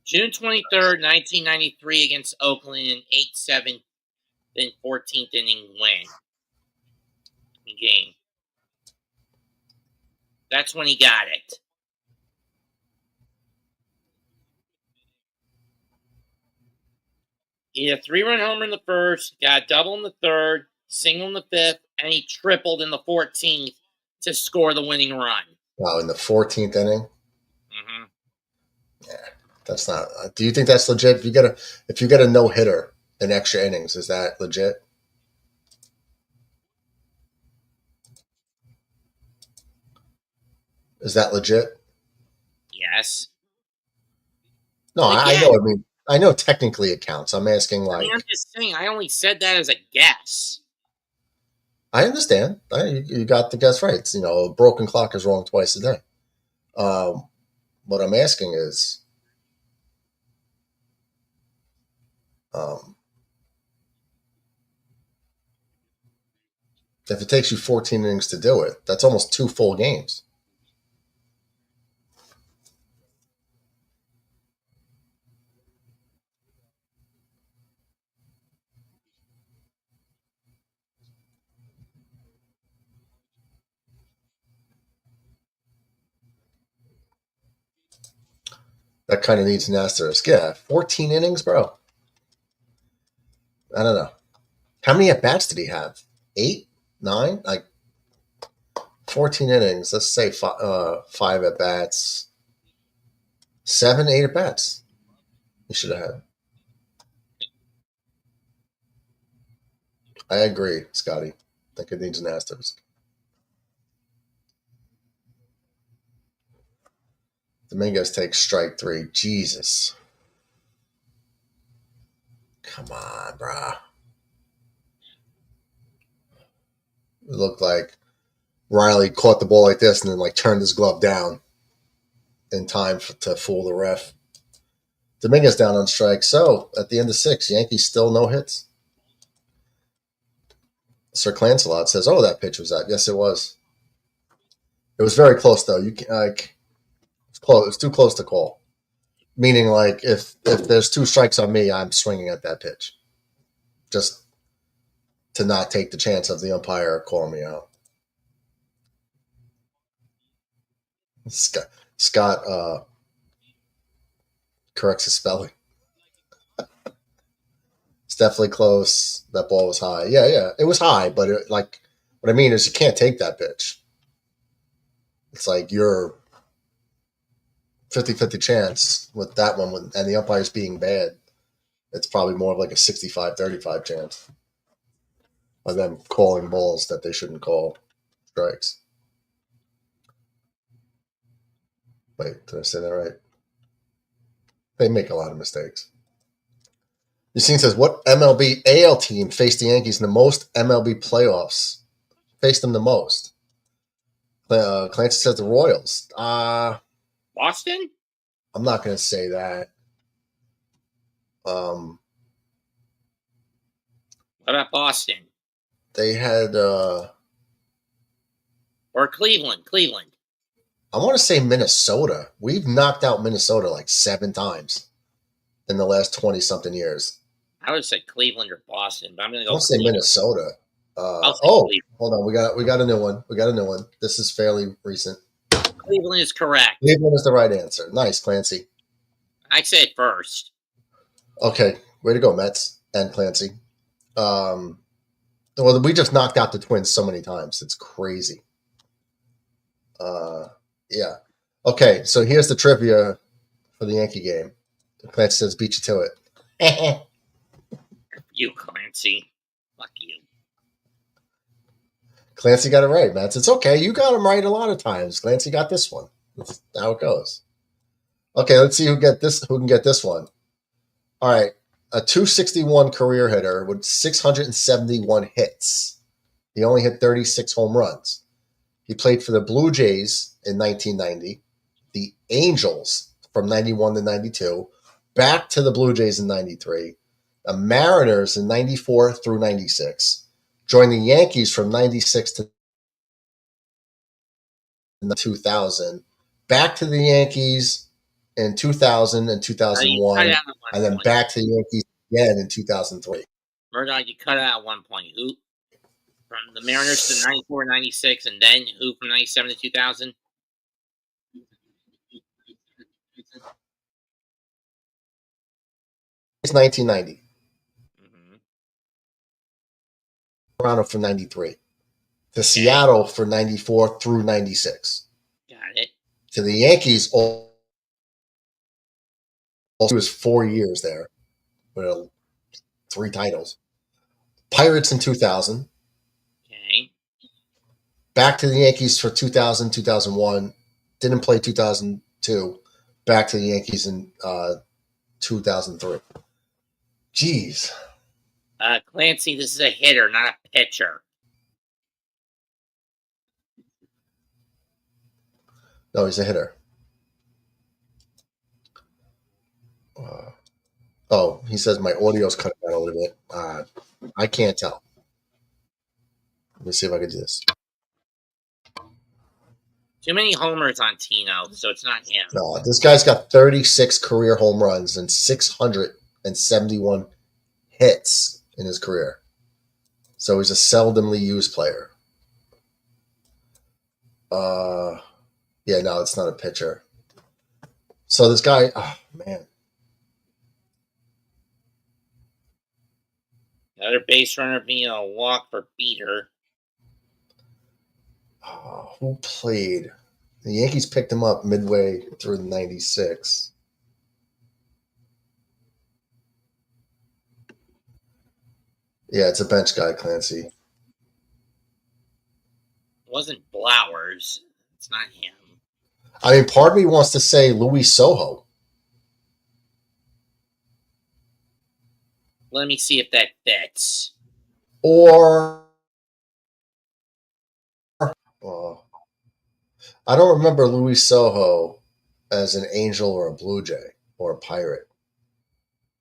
June 23rd, 1993 against Oakland in 8-7, then 14th inning win. Game. That's when he got it. He had a 3-run homer in the first, got a double in the third, single in the fifth, and he tripled in the 14th to score the winning run. Wow, in the 14th inning? Mm-hmm. Yeah, that's not. Do you think that's legit? If you get a no-hitter in extra innings, is that legit? Is that legit? Yes. No, I know. I mean, I know technically it counts. I'm asking like. I mean, I'm just saying. I only said that as a guess. I understand. You got the guess right. It's, a broken clock is wrong twice a day. What I'm asking is, if it takes you 14 innings to do it, that's almost 2 full games. That kind of needs an asterisk. Yeah, 14 innings, bro. I don't know. How many at-bats did he have? 8? 9? Like 14 innings. Let's say 5 at-bats. 7, 8 at-bats. He should have had. I agree, Scotty. I think it needs an asterisk. Dominguez takes strike 3. Jesus. Come on, brah. It looked like Riley caught the ball like this and then turned his glove down in time to fool the ref. Dominguez down on strike. So at the end of 6, Yankees still no hits. Sir Clancelot says, "Oh, that pitch was out." Yes, it was. It was very close though. It's close. It's too close to call. Meaning, if there's 2 strikes on me, I'm swinging at that pitch, just to not take the chance of the umpire calling me out. Scott corrects his spelling. It's definitely close. That ball was high. Yeah, it was high, but what I mean is you can't take that pitch. It's like you're 50-50 chance with that one, and the umpire's being bad. It's probably more of like a 65-35 chance of them calling balls that they shouldn't call strikes. Wait, did I say that right? They make a lot of mistakes. Yassine says, what MLB AL team faced the Yankees in the most MLB playoffs? Faced them the most? Clancy says the Royals. Boston? I'm not going to say that. What about Boston? They had... or Cleveland. Cleveland. I want to say Minnesota. We've knocked out Minnesota like 7 times in the last 20-something years. I would say Cleveland or Boston, but I'm going to I go want to say Minnesota. I'll say Cleveland. Hold on. We got a new one. We got a new one. This is fairly recent. Cleveland is correct. Cleveland is the right answer. Nice, Clancy. I said first. Okay, way to go, Mets and Clancy. Well, we just knocked out the Twins so many times. It's crazy. Yeah. Okay, so here's the trivia for the Yankee game. Clancy says, beat you to it. You, Clancy. Fuck you. Clancy got it right, Mets. It's okay. You got them right a lot of times. Clancy got this one. That's how it goes. Okay, let's see who can get this one. All right. A 261 career hitter with 671 hits. He only hit 36 home runs. He played for the Blue Jays in 1990, the Angels from 91 to 92, back to the Blue Jays in 93, the Mariners in 94 through 96, joined the Yankees from 96 to 2000, back to the Yankees in 2000 and 2001, and then back to the Yankees again in 2003. Murdoch, you cut out at one point. Who? From the Mariners to 94, 96, and then who from 97 to 2000? It's 1990. Mm-hmm. Toronto for 93. To Seattle for 94 through 96. Got it. To the Yankees, he was 4 years there with 3 titles. Pirates in 2000. Okay. Back to the Yankees for 2000, 2001. Didn't play 2002. Back to the Yankees in 2003. Jeez. Clancy, this is a hitter, not a pitcher. No, he's a hitter. He says my audio's cut out a little bit. I can't tell. Let me see if I can do this. Too many homers on Tino, so it's not him. No, this guy's got 36 career home runs and 671 hits in his career. So he's a seldomly used player. Yeah, no, it's not a pitcher. So this guy, oh man. Another base runner being a walk for Beater. Who played? The Yankees picked him up midway through 96. Yeah, it's a bench guy, Clancy. It wasn't Blowers. It's not him. I mean, part of me wants to say Luis Soho. Let me see if that fits. Or I don't remember Luis Soho as an Angel or a Blue Jay or a Pirate.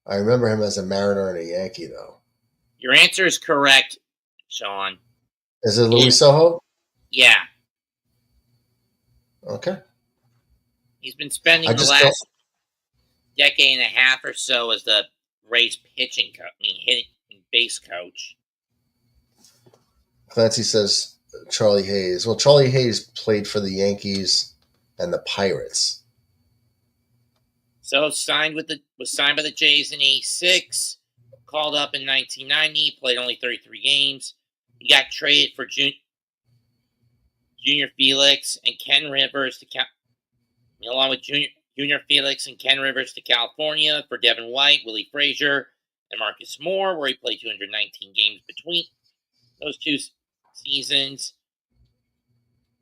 I remember him as a Mariner and a Yankee, though. Your answer is correct, Sean. Is it Luis Soho? Yeah. Okay. He's been spending the last decade and a half or so as the Rays pitching coach, hitting base coach. Clancy says Charlie Hayes. Well, Charlie Hayes played for the Yankees and the Pirates. So was signed by the Jays in '86. Called up in 1990. Played only 33 games. He got traded for Junior Felix and Ken Rivers along with Junior Felix and Ken Rivers to California for Devin White, Willie Frazier, and Marcus Moore, where he played 219 games between those 2 seasons.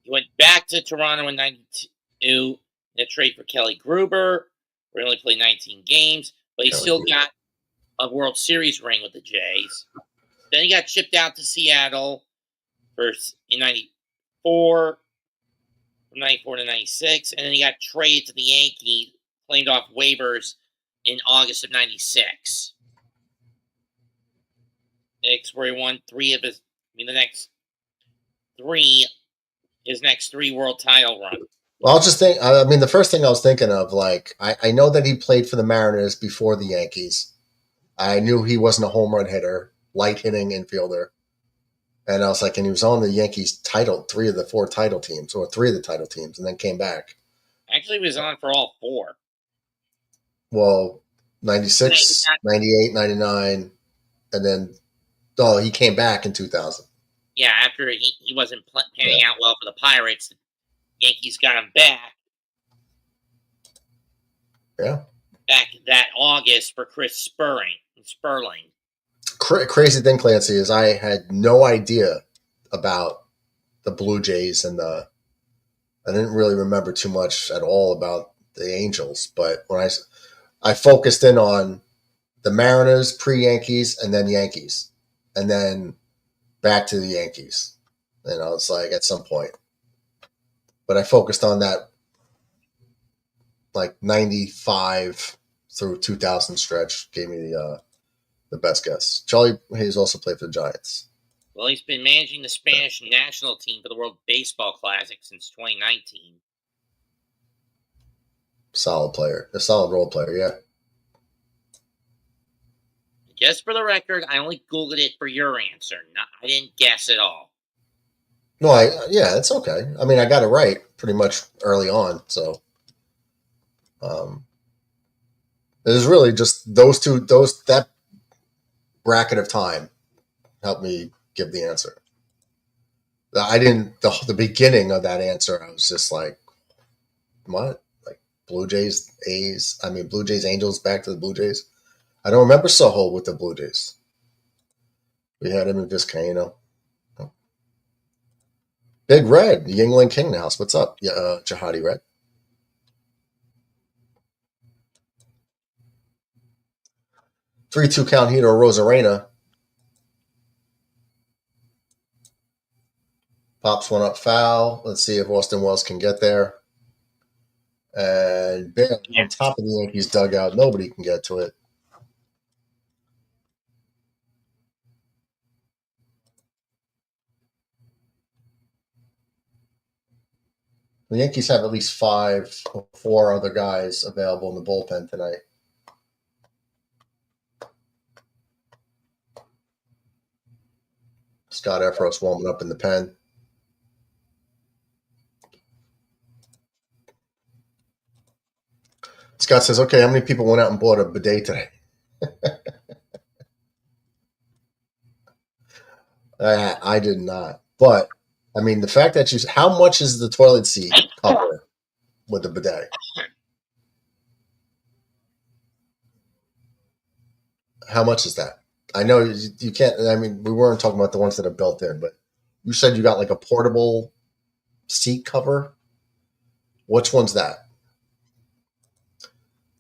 He went back to Toronto in '92 in a trade for Kelly Gruber, where he only played 19 games, but he still got a World Series ring with the Jays. Then he got shipped out to Seattle in '94, from '94 to '96, and then he got traded to the Yankees, claimed off waivers in August of '96. Where he won his next 3 world title runs. Well, I'll just think. I mean, the first thing I was thinking of, like, I know that he played for the Mariners before the Yankees. I knew he wasn't a home run hitter, light hitting infielder, and I was like, and he was on the Yankees title, three of the title teams, and then came back. Actually, he was on for all four. Well, 96, 98, 99, and then he came back in 2000. Yeah, after he wasn't panning out well for the Pirates, the Yankees got him back. Yeah. Back that August for Chris Sperling. Crazy thing, Clancy, is I had no idea about the Blue Jays and I didn't really remember too much at all about the Angels, but when I focused in on the Mariners, pre-Yankees, and then Yankees, and then back to the Yankees. And I was like, at some point. But I focused on that like 95 through 2000 stretch, gave me the best guess. Charlie Hayes also played for the Giants. Well, he's been managing the Spanish national team for the World Baseball Classic since 2019. Solid player. A solid role player, yeah. Just for the record, I only Googled it for your answer. I didn't guess at all. No, yeah, it's okay. I mean, I got it right pretty much early on, so it was really just that bracket of time helped me give the answer. I didn't the beginning of that answer. I was just like, what? Like Blue Jays, A's. I mean, Blue Jays, Angels. Back to the Blue Jays. I don't remember Soho with the Blue Jays. We had him in Vizcaíno. Big Red, the Yingling King House. What's up, Jihadi Red? Three-two count Hito Rosarena. Pops one up foul. Let's see if Austin Wells can get there. And barely on top of the Yankees dugout. Nobody can get to it. The Yankees have at least 5 or 4 other guys available in the bullpen tonight. Scott Efros warming up in the pen. Scott says, okay, how many people went out and bought a bidet today? I did not. But, I mean, the fact that how much is the toilet seat cover with the bidet? How much is that? I know you can't, I mean, we weren't talking about the ones that are built in, but you said you got like a portable seat cover. Which one's that?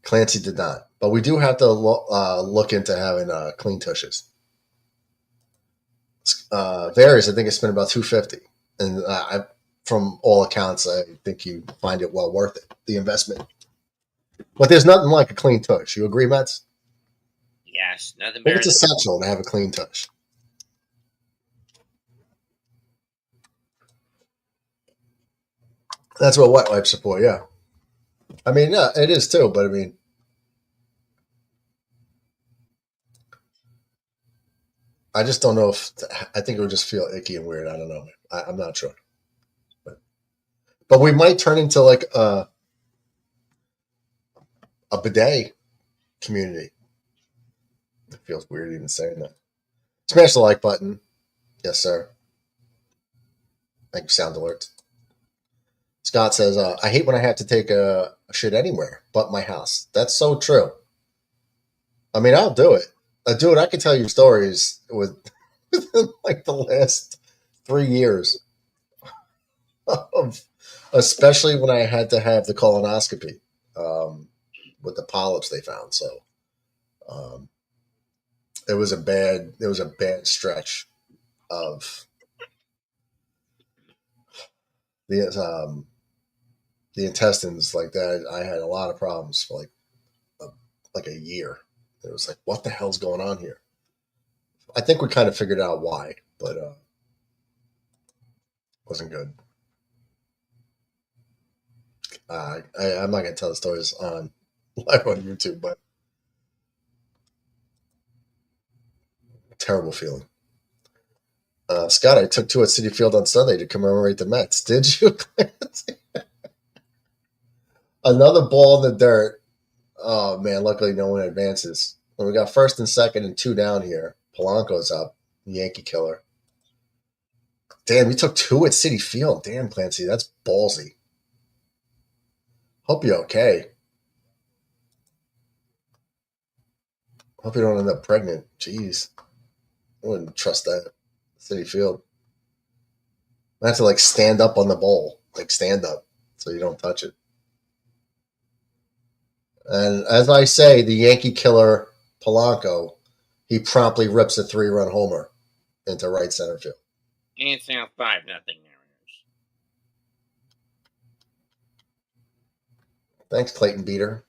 Clancy did not. But we do have to look into having clean tushes. Varies. I think it's been about $250, and from all accounts, I think you find it well worth it, the investment. But there's nothing like a clean tush. You agree, Mets? Yes, nothing better. It's essential to have a clean tush. That's what wet wipes are for. Yeah, I mean, yeah, it is too. But I mean, I just don't know if I think it would just feel icky and weird. I don't know. I'm not sure. But we might turn into like a bidet community. It feels weird even saying that. Smash the like button. Yes, sir. Thank you, Sound Alert. Scott says, I hate when I have to take a shit anywhere but my house. That's so true. I mean, I'll do it. Dude, I can tell you stories within like the last 3 years. Especially when I had to have the colonoscopy with the polyps they found. So it was a bad stretch of the intestines like that. I had a lot of problems for like a year. It was like, what the hell's going on here? I think we kind of figured out why, but wasn't good. I'm not going to tell the stories on live on YouTube, but terrible feeling. Scott, I took 2 at Citi Field on Sunday to commemorate the Mets. Did you? Another ball in the dirt. Oh, man, luckily no one advances. When we got first and second and 2 down here, Polanco's up, Yankee killer. Damn, you took 2 at Citi Field. Damn, Clancy, that's ballsy. Hope you're okay. Hope you don't end up pregnant. Jeez. I wouldn't trust that. Citi Field. I have to, like, stand up on the bowl. Like, stand up so you don't touch it. And as I say, the Yankee killer, Polanco, he promptly rips a 3-run homer into right center field. And it's now 5-0 Mariners. Thanks, Clayton Beater.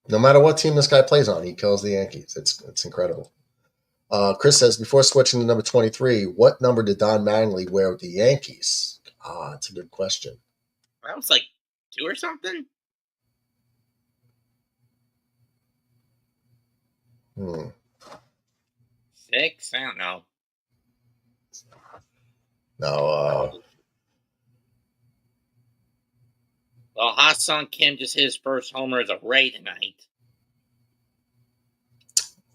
No matter what team this guy plays on, he kills the Yankees. It's incredible. Chris says, before switching to number 23, what number did Don Mattingly wear with the Yankees? That's a good question. That was like 2 or something? Hmm. 6? I don't know. No. Well, Ha-Sung Kim just hit his first homer as a Ray tonight.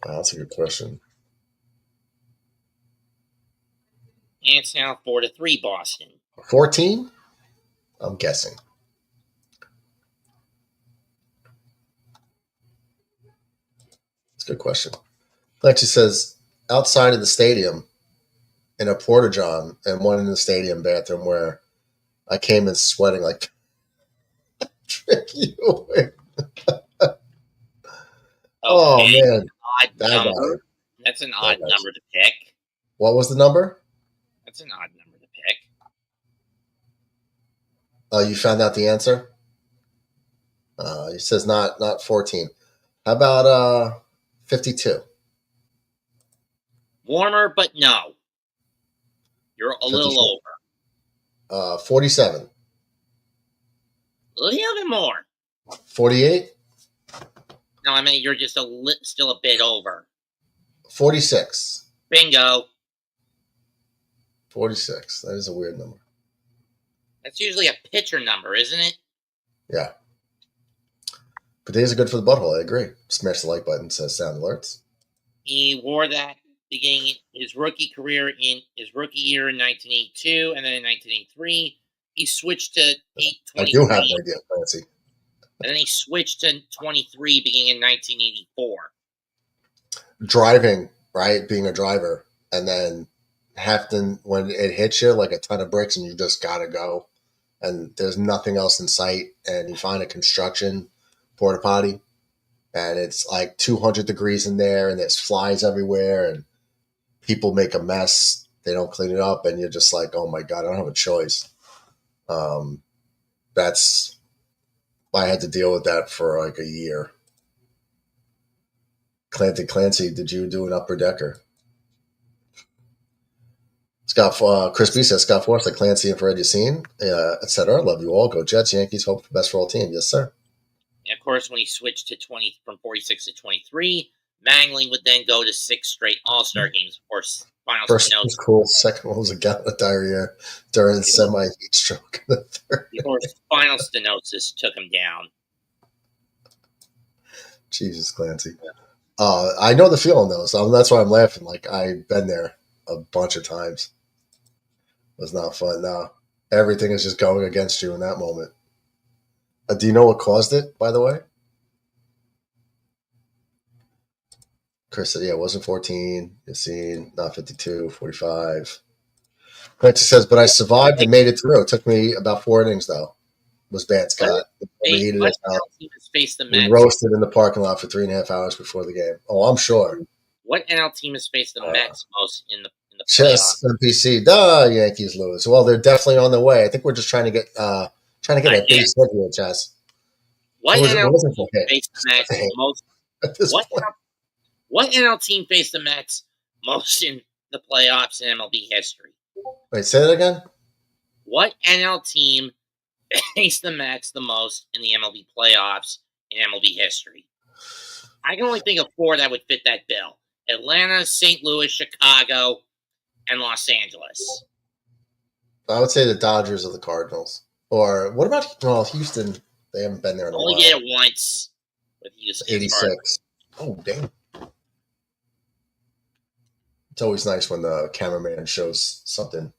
That's a good question. And it's now 4-3 Boston. 14? I'm guessing. That's a good question. Lexi says, outside of the stadium, in a porta-john and one in the stadium bathroom where I came in sweating like trick you away. Oh, man. Odd number. That's an odd number to pick. What was the number? That's an odd number to pick. You found out the answer? He says not 14. How about 52? Warmer, but no. You're a 52. little over. 47. A little bit more. 48? No, I mean, you're just still a bit over. 46. Bingo. 46. That is a weird number. That's usually a pitcher number, isn't it? Yeah. But days are good for the butthole. I agree. Smash the like button. Says sound alerts. He wore that beginning his rookie career in his rookie year in 1982, and then in 1983 he switched to 823. I do have an idea, Nancy. And then he switched to 23 beginning in 1984. Driving, right? Being a driver, and then when it hits you like a ton of bricks, and you just gotta go, and there's nothing else in sight, and you find a construction porta potty, and it's like 200 degrees in there, and there's flies everywhere, and people make a mess. They don't clean it up, and you're just like, oh my God, I don't have a choice. I had to deal with that for like a year. Clancy, did you do an upper decker? Chris B says, Scott Forrest, like Clancy and Fred Yassine, etc. Love you all. Go Jets, Yankees. Hope for the best for all team. Yes, sir. And of course, when he switched to 20 from 46 to 23, Mangling would then go to 6 straight All-Star games. Of course, first one was cool. Second one was a gallon of diarrhea during semi-heat stroke. Of course, final stenosis took him down. Jesus, Clancy. I know the feeling, though, so that's why I'm laughing. Like, I've been there a bunch of times. It was not fun. No, everything is just going against you in that moment. Do you know what caused it, by the way? Chris said, yeah, it wasn't 14. Yassine, not 52, 45. Clancy says, but I survived and made it through. It took me about 4 innings, though. It was bad, Scott. We roasted in the parking lot for 3.5 hours before the game. Oh, I'm sure. What NL team has faced the Mets most in the Chess NPC? The Yankees lose. Well, they're definitely on their way. I think we're just trying to get a base hit here, Chess. What NL team faced the Mets most? What NL team faced the Mets most in the playoffs in MLB history? Wait, say that again? What NL team faced the Mets the most in the MLB playoffs in MLB history? I can only think of 4 that would fit that bill: Atlanta, St. Louis, Chicago, and Los Angeles. I would say the Dodgers or the Cardinals. Or what about Houston? They haven't been there in a Only while. did it once with Houston. 86. Oh, damn. It's always nice when the cameraman shows something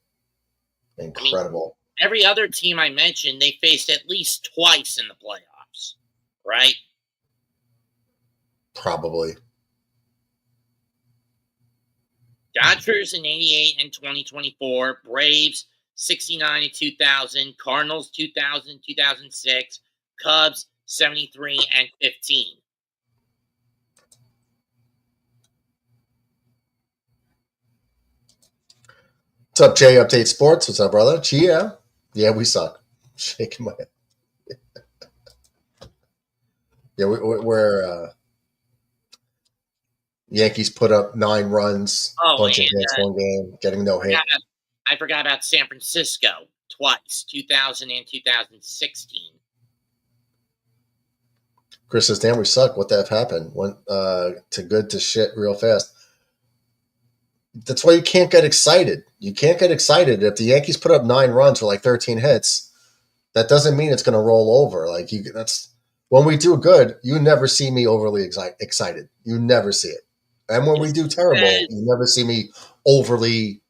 incredible. Every other team I mentioned, they faced at least twice in the playoffs, right? Probably. Dodgers in 88 and 2024, Braves 69 and 2000, Cardinals 2000, 2006, Cubs 73 and 15. What's up, Jay? Update Sports. What's up, brother? Chia. Yeah, we suck. Shaking my head. Yeah, we're Yankees put up 9 runs, bunch of hits one game, getting no hit. I forgot about San Francisco twice, 2000 and 2016. Chris says, damn, we suck. What the F happened? Went to good to shit real fast. That's why you can't get excited. You can't get excited. If the Yankees put up 9 runs for like 13 hits, that doesn't mean it's going to roll over. That's when we do good, you never see me overly excited. You never see it. And when we do terrible, you never see me overly,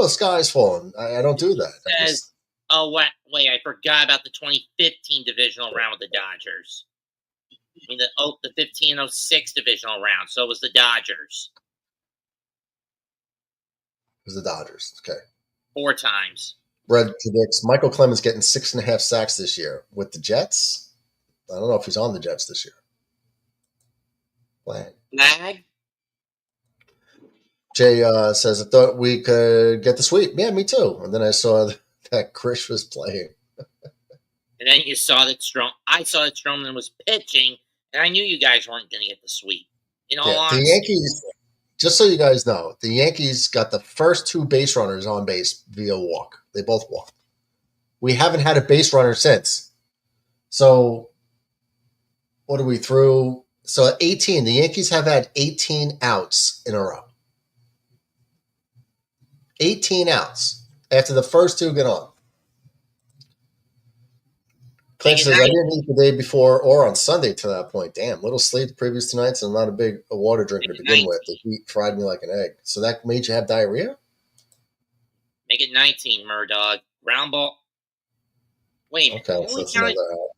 sky's falling. I don't do that. Wait, I forgot about the 2015 divisional round with the Dodgers. I mean, the 15-06 divisional round. So it was the Dodgers. It was the Dodgers. Okay. 4 times. Red predicts Michael Clemens getting 6.5 sacks this year with the Jets. I don't know if he's on the Jets this year. Flag? Jay says, I thought we could get the sweep. Yeah, me too. And then I saw that Krish was playing. And then you saw that I saw that Stroman was pitching, and I knew you guys weren't going to get the sweep. In all honesty. The Yankees, just so you guys know, the Yankees got the first 2 base runners on base via walk. They both walked. We haven't had a base runner since. So what are we through? So at 18, the Yankees have had 18 outs in a row. 18 outs after the first 2 get on. Clinch says, I didn't eat the day before or on Sunday to that point. Damn, little sleep the previous 2 nights, and I'm not a big water drinker to begin with. The heat fried me like an egg. So that made you have diarrhea? Make it 19, Murdog. Ground ball. Wait a minute. Okay, so that's another out.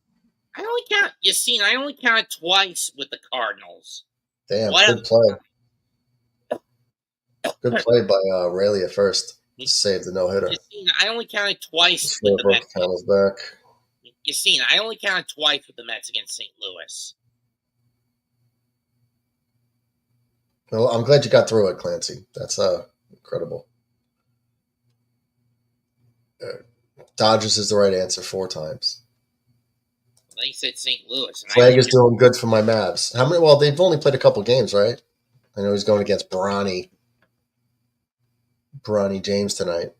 I only counted twice with the Cardinals. Damn, good play. Good play by Rayleigh at first. Saved the no-hitter. I only counted twice with the Mets. Back. I only counted twice with the Mets against St. Louis. Well, I'm glad you got through it, Clancy. That's incredible. Dodgers is the right answer 4 times. Well, he said St. Louis. Flag is doing good for my Mavs. How many? Well, they've only played a couple games, right? I know he's going against Bronny James tonight.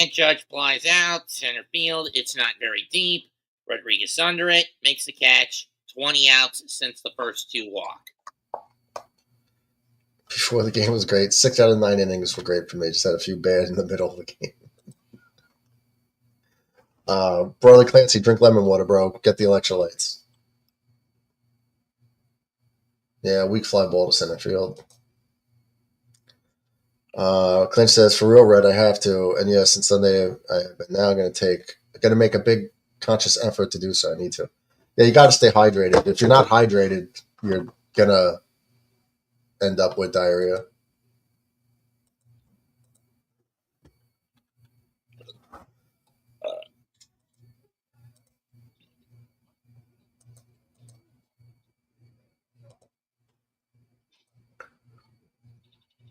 And Judge flies out, center field. It's not very deep. Rodriguez under it, makes the catch. 20 outs since the first 2 walk. Before the game was great. 6 out of 9 innings were great for me. Just had a few bad in the middle of the game. Brother Clancy, drink lemon water, bro. Get the electrolytes. Yeah, weak fly ball to center field. Clinch says, for real, Red, I have to. And yes, since Sunday, I'm now going to make a big conscious effort to do so. I need to. Yeah, you got to stay hydrated. If you're not hydrated, you're going to end up with diarrhea.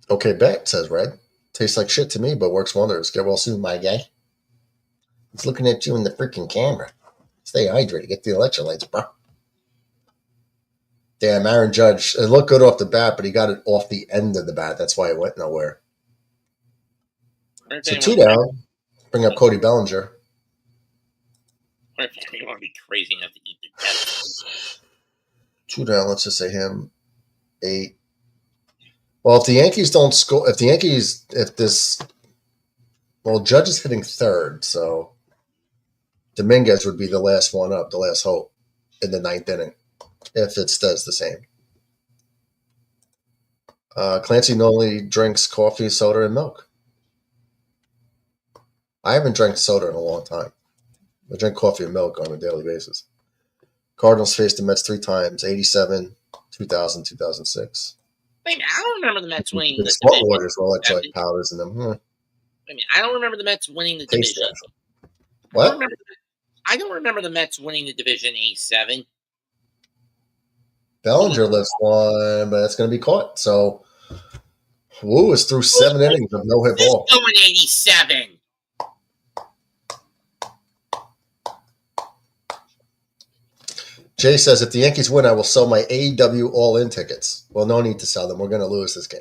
Okay, bet, says Red. Tastes like shit to me, but works wonders. Get well soon, my guy. He's looking at you in the freaking camera. Stay hydrated. Get the electrolytes, bro. Damn, Aaron Judge. It looked good off the bat, but he got it off the end of the bat. That's why it went nowhere. What if So anyone, two down. Bring up Cody Bellinger. what if anyone would be crazy enough to eat the dead? Two down. Let's just say him. 8. Well, if the Yankees don't score, well, Judge is hitting third, so Dominguez would be the last one up, the last hope in the 9th inning, if it stays the same. Clancy normally drinks coffee, soda, and milk. I haven't drank soda in a long time. I drink coffee and milk on a daily basis. Cardinals faced the Mets 3 times, 87, 2000, 2006. Wait a minute, I don't remember the Mets winning the Smart division. waters with electrolyte powders in them. Wait a minute, I don't remember the Mets winning the Taste division. that. What? I don't remember the Mets winning the division 8-7. Bellinger lives one, but it's going to be caught. So, Wu is through 7 innings of no-hit ball. Going 87. Jay says, if the Yankees win, I will sell my AEW all-in tickets. Well, no need to sell them. We're going to lose this game.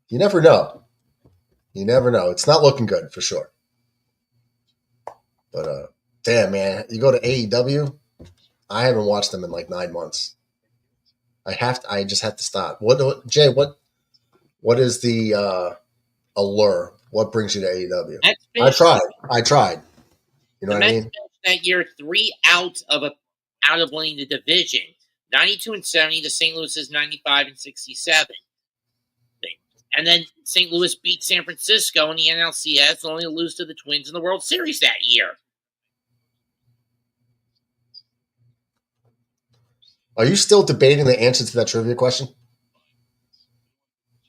You never know. You never know. It's not looking good, for sure. But, damn, man. You go to AEW, I haven't watched them in like 9 months. I just have to stop. Jay, what is the allure? What brings you to AEW? I tried. You know what I mean? That year 3 out of winning the division. 92-70 to St. Louis's 95-67. And then St. Louis beat San Francisco in the NLCS, only to lose to the Twins in the World Series that year. Are you still debating the answer to that trivia question?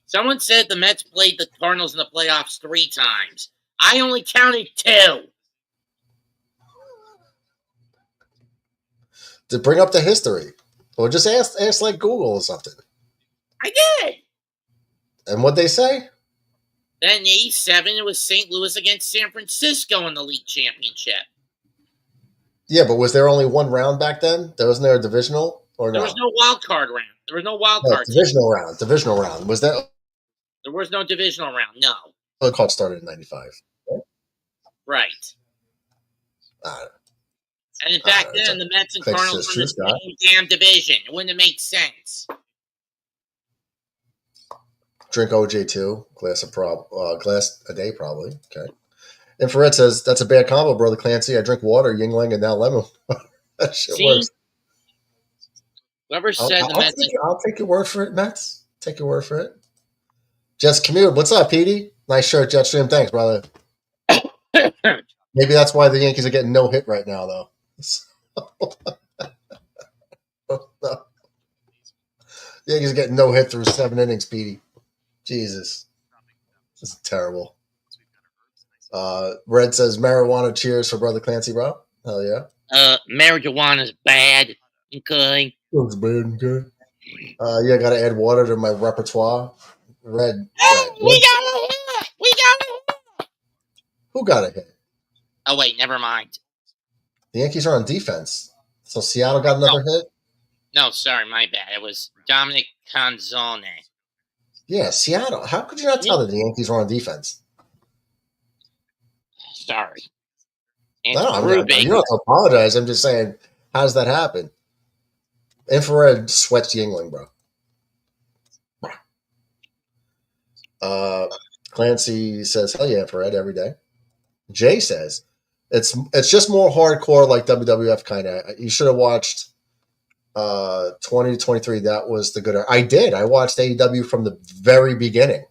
Someone said the Mets played the Cardinals in the playoffs 3 times. I only counted 2. To bring up the history. Or just ask like Google or something. I did. And what'd they say? Then in 87, it was St. Louis against San Francisco in the league championship. Yeah, but was there only one round back then? Wasn't there a divisional or no? There was no wild card round. There was no wild card. Divisional round. Divisional round. Was that? There was no divisional round. No. The card started in 95. Right. And in fact, then the Mets and Cardinals were in the same damn division. It wouldn't have made sense. Drink OJ too. Glass a day probably. Okay. Infrared says that's a bad combo, brother Clancy. I drink water, Yingling, and now lemon. That shit works. Whoever said the Mets. I'll take your word for it, Mets. Take your word for it. Jets Commute. What's up, Petey? Nice shirt, Jetstream. Thanks, brother. Maybe that's why the Yankees are getting no hit right now, though. The Yankees are getting no hit through 7 innings, Petey. Jesus. This is terrible. Red says marijuana cheers for brother Clancy, bro. Hell yeah. Marijuana's bad. Okay. Looks bad, okay. Yeah, gotta add water to my repertoire. Red. We got a hit! We got a hit! Who got a hit? Oh, wait, never mind. The Yankees are on defense. So Seattle got another hit? No, sorry, my bad. It was Dominic Canzone. Yeah, Seattle. How could you not tell that the Yankees were on defense? Sorry. You don't have to apologize. I'm just saying, how does that happen? Infrared sweats Yingling, bro. Clancy says, hell yeah, Infrared every day. Jay says, it's just more hardcore like WWF kind of. You should have watched 20 to 23. That was the good. I did. I watched AEW from the very beginning.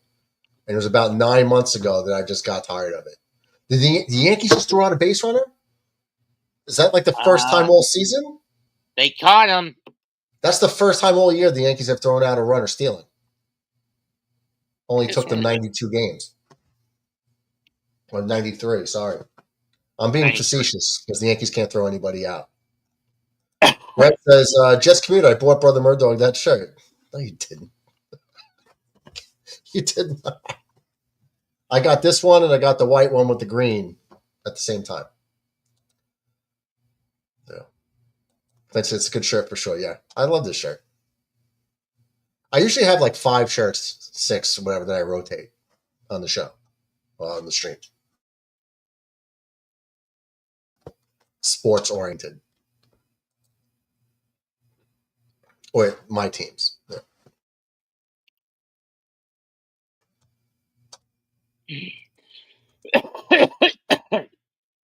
And it was about 9 months ago that I just got tired of it. Did the Yankees just throw out a base runner? Is that like the first time all season? They caught him. That's the first time all year the Yankees have thrown out a runner stealing. Only took them 92 games. Or 93, sorry. I'm being facetious because the Yankees can't throw anybody out. Red says, Jets Commute, I bought Brother Murdog that shirt. No, you didn't. You did not. I got this one and I got the white one with the green at the same time. Yeah. It's a good shirt for sure. Yeah. I love this shirt. I usually have like 5 shirts, 6, whatever, that I rotate. on the show, on the stream. Sports oriented. Or my teams. Yeah.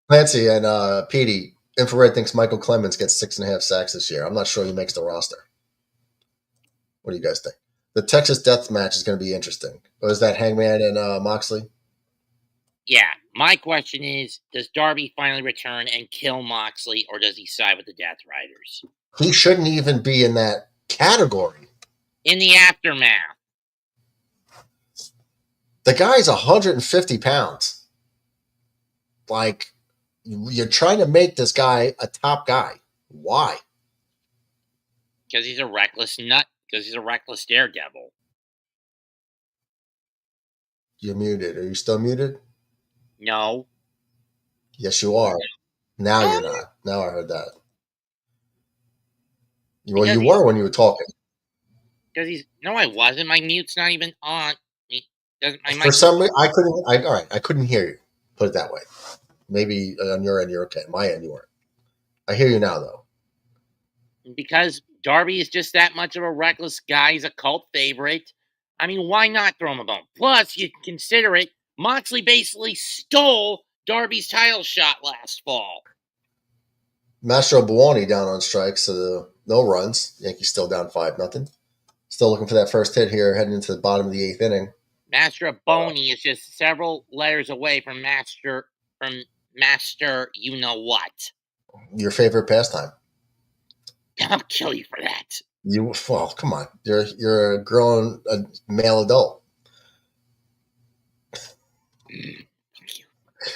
Clancy and Petey, Infrared thinks Michael Clemens gets 6.5 sacks this year. I'm not sure he makes the roster. What do you guys think? The Texas death match is going to be interesting. Was that Hangman and Moxley? Yeah. My question is, does Darby finally return and kill Moxley, or does he side with the Death Riders? He shouldn't even be in that category. In the aftermath. The guy's 150 pounds. Like, you're trying to make this guy a top guy. Why? Because he's a reckless nut. Because he's a reckless daredevil. You're muted. Are you still muted? No. Yes, you are. Now you're not. Now I heard that. Well, you were when you were talking. Because he's... No, I wasn't. My mute's not even on. For some reason, I couldn't... all right, I couldn't hear you. Put it that way. Maybe on your end, you're okay. My end, you weren't. I hear you now, though. Because Darby is just that much of a reckless guy. He's a cult favorite. I mean, why not throw him a bone? Plus, you consider it, Moxley basically stole Darby's title shot last fall. Mastro Buoni down on strikes, so no runs. Yankees still down 5-0. Still looking for that first hit here, heading into the bottom of the 8th inning. Master Boney is just several letters away from Master you know what. Your favorite pastime. I'll kill you for that. Well, come on. You're a grown male adult.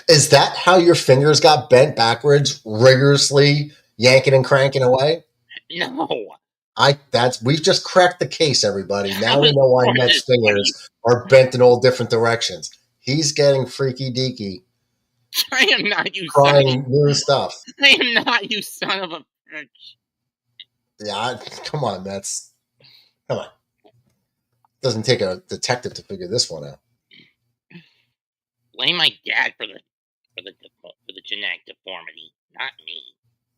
Is that how your fingers got bent backwards, rigorously yanking and cranking away? No. We've just cracked the case, everybody. Now we know why Mets fingers are bent in all different directions. He's getting freaky deaky. I am not you. Trying new stuff. I am not you, son of a bitch. Yeah, come on, Mets. Come on. Doesn't take a detective to figure this one out. Blame my dad for the genetic deformity, not me.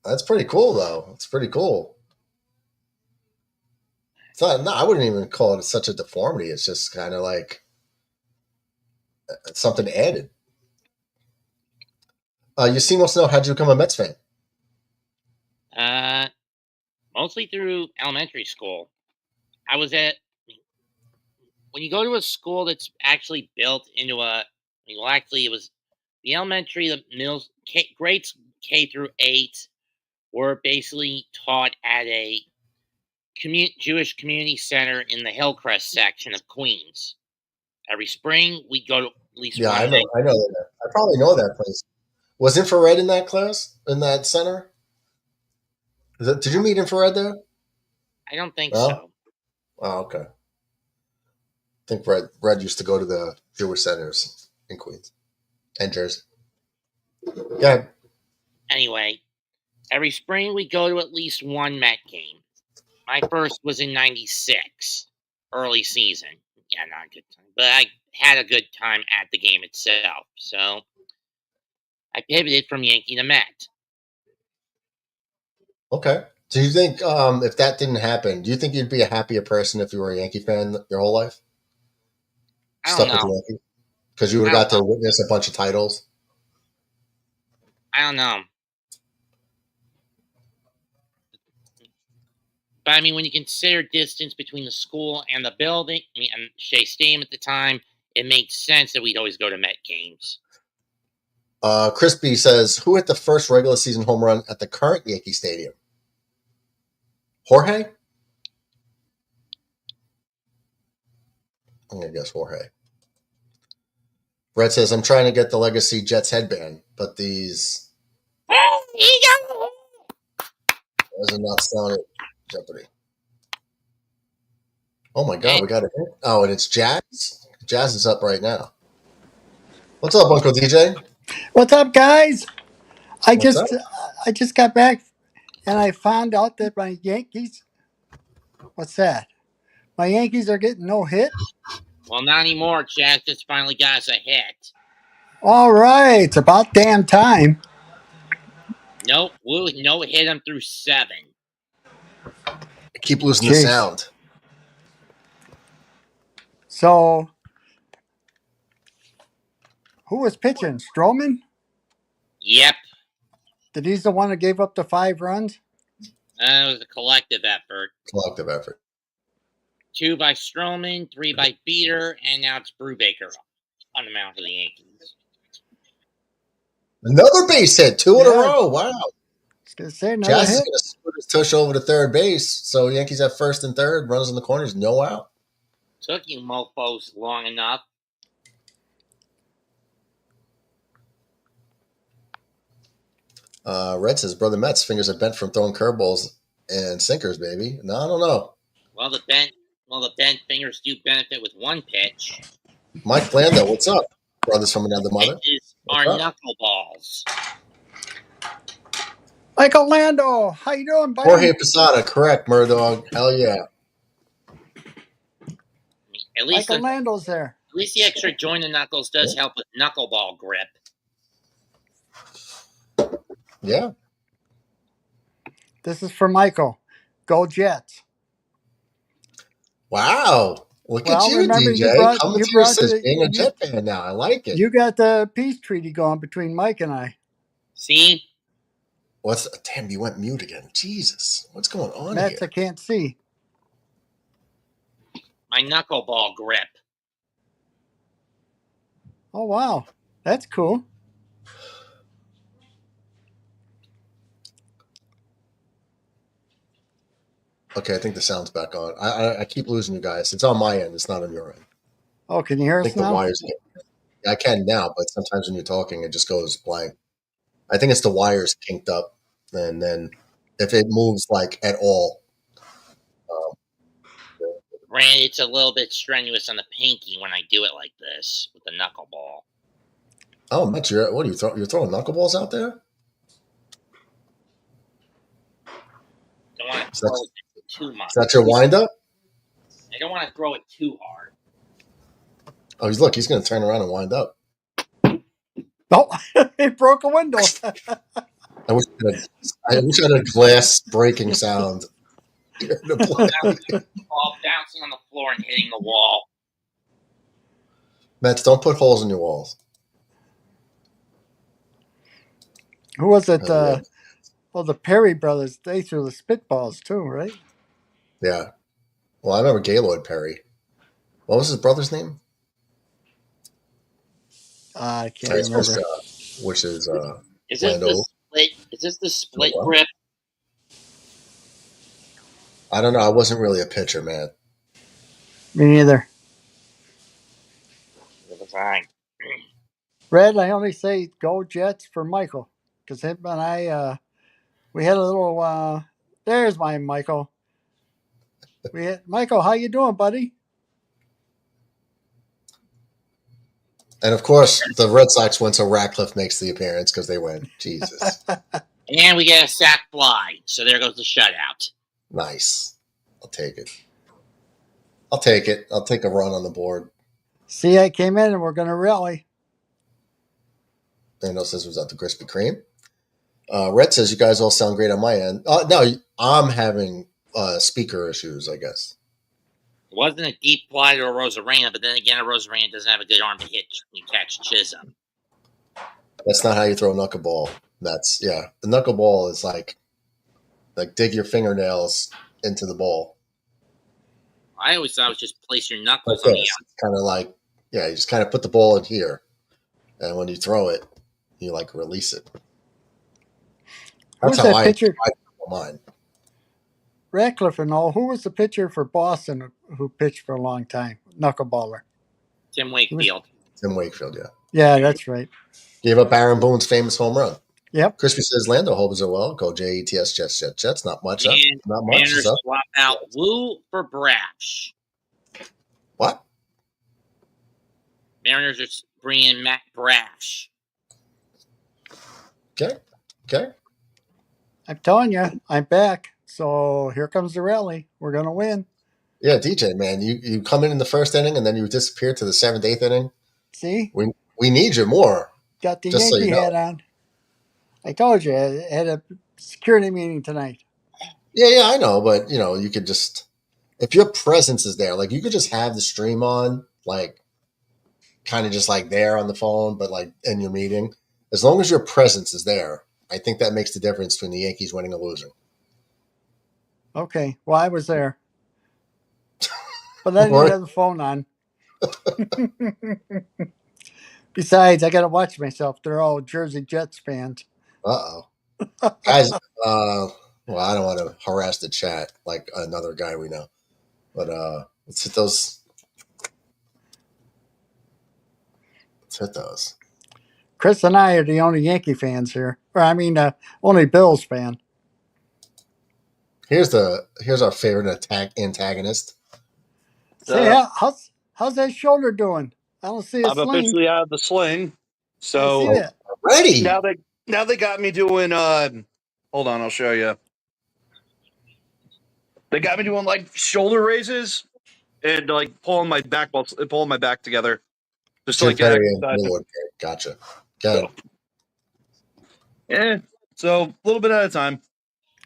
That's pretty cool, though. It's pretty cool. I wouldn't even call it such a deformity. It's just kind of like something added. You seem to know, how'd you become a Mets fan? Mostly through elementary school. I was when you go to a school that's actually built into it was the elementary, the middle, grades K through 8 were basically taught at a Jewish community center in the Hillcrest section of Queens. Every spring, we'd go to at least one. I know that. I probably know that place. Was Infrared in that class, in that center? Did you meet Infrared there? I don't think so. Oh, okay. I think Red used to go to the Jewish centers in Queens and Jersey. Yeah. Anyway, every spring we go to at least one Met game. My first was in '96, early season. Yeah, not a good time, but I had a good time at the game itself. So I pivoted from Yankee to Met. Okay. Do you think if that didn't happen, do you think you'd be a happier person if you were a Yankee fan your whole life? I don't know. With the Yankees? Because you would have got to witness a bunch of titles? I don't know. But I mean, when you consider distance between the school and the building, and Shea Stadium at the time, it makes sense that we'd always go to Met games. Chris B says, who hit the first regular season home run at the current Yankee Stadium? Jorge? I'm going to guess Jorge. Brett says, I'm trying to get the Legacy Jets headband, but these... Does not sound it. Jeopardy. Oh my God, we got it. Oh, and it's Jazz. Jazz is up right now. What's up, Uncle DJ? What's up, guys? I just got back and I found out that my Yankees. What's that? My Yankees are getting no hit. Well, not anymore. Chad just finally got us a hit. All right, it's about damn time. Nope. Woo, no hit him through 7. I keep losing the Jeez. sound. So, who was pitching? Stroman? Yep. Did he's the one that gave up the 5 runs? It was a collective effort. Collective effort. 2 by Stroman, 3 by Beater, and now it's Brubaker on the mound for the Yankees. Another base hit, 2 in a row. Wow. I was going to say another Jazz is hit. going to split his tush over to third base. So Yankees have first and third. Runners in the corners, no out. Took you mofos long enough. Red says, Brother Mets, fingers are bent from throwing curveballs and sinkers, baby. No, I don't know. Well, the bent fingers do benefit with one pitch. Mike Lando, what's up? Brothers from another mother. Pitches are knuckleballs. Michael Lando, how you doing, buddy? Jorge Posada, correct, Murdog. Hell yeah. At least Michael Lando's there. At least the extra joint of knuckles does help with knuckleball grip. Yeah. This is for Michael. Go Jets. Wow. Look at you, remember DJ. Coming to your assist, being a Jet fan now. I like it. You got the peace treaty going between Mike and I. See? Damn, you went mute again. Jesus. What's going on Mets, here? I can't see. My knuckleball grip. Oh, wow. That's cool. Okay, I think the sound's back on. I keep losing you guys. It's on my end. It's not on your end. Oh, can you hear us now? The wires. I can now, but sometimes when you're talking, it just goes blank. I think it's the wires kinked up, and then if it moves like at all. Granted, it's a little bit strenuous on the pinky when I do it like this with the knuckleball. Oh, Matt, what are you throwing? You're throwing knuckleballs out there? Don't want to throw it too much. Is that your windup? I don't want to throw it too hard. Oh, he's going to turn around and wind up. Oh, it broke a window. I wish I had a glass breaking sound. Ball bouncing on the floor and hitting the wall. Mets, don't put holes in your walls. Who was it? Well, the Perry brothers, they threw the spitballs too, right? Yeah. Well, I remember Gaylord Perry. What was his brother's name? I can't remember. Which is Is this the split? Is this the split grip? I don't know. I wasn't really a pitcher, man. Me neither. Fine. Red, I only say go Jets for Michael because him and I, we had a little. There's my Michael. Michael, how you doing, buddy? And of course, the Red Sox win, so Ratcliffe makes the appearance because they win. Jesus. And we get a sack fly, so there goes the shutout. Nice. I'll take it. I'll take a run on the board. See, I came in and we're going to rally. Daniel says, was that the Krispy Kreme? Red says, you guys all sound great on my end. No, I'm having speaker issues, I guess. It wasn't a deep fly to a Rosarena, but then again, a Rosarena doesn't have a good arm to hit and catch Chisholm. That's not how you throw a knuckleball. The knuckleball is like dig your fingernails into the ball. I always thought it was just place your knuckles on the outside. It's kind of like, you just kind of put the ball in here, and when you throw it, you release it. That's how I throw mine. Ratcliffe and all. Who was the pitcher for Boston who pitched for a long time? Knuckleballer. Tim Wakefield. Tim Wakefield, yeah. Yeah, that's right. Gave up Aaron Boone's famous home run. Yep. Crispy says Lando hopes are well. Go Jets, Jets. Not much. Not much. Mariners swap out Woo for Brash. What? Mariners are bringing in Matt Brash. Okay. I'm telling you, I'm back. So here comes the rally. We're going to win. Yeah, DJ, man, you come in the first inning and then you disappear to the 7th, 8th inning. See, We need you more. got the Just so you Yankee hat know. on. I told you I had a security meeting tonight. Yeah, I know, but you could just if your presence is there, like you could just have the stream on, like kind of just like there on the phone, but like in your meeting. As long as your presence is there, I think that makes the difference between the Yankees winning or losing. Okay, well I was there, but I didn't Right? have the phone on. Besides, I got to watch myself. They're all Jersey Jets fans. Uh-oh. Guys, well, I don't want to harass the chat like another guy we know. But let's hit those. Let's hit those. Chris and I are the only Yankee fans here, or I mean, only Bills fan. Here's our favorite antagonist. Say, how's that shoulder doing? I don't see a I'm sling. officially out of the sling. I So see that. Ready? now they got me doing hold on, I'll show you. They got me doing like shoulder raises and like pulling my back together. Just to, like get Very exercise. Gotcha. Good. So a little bit at a time.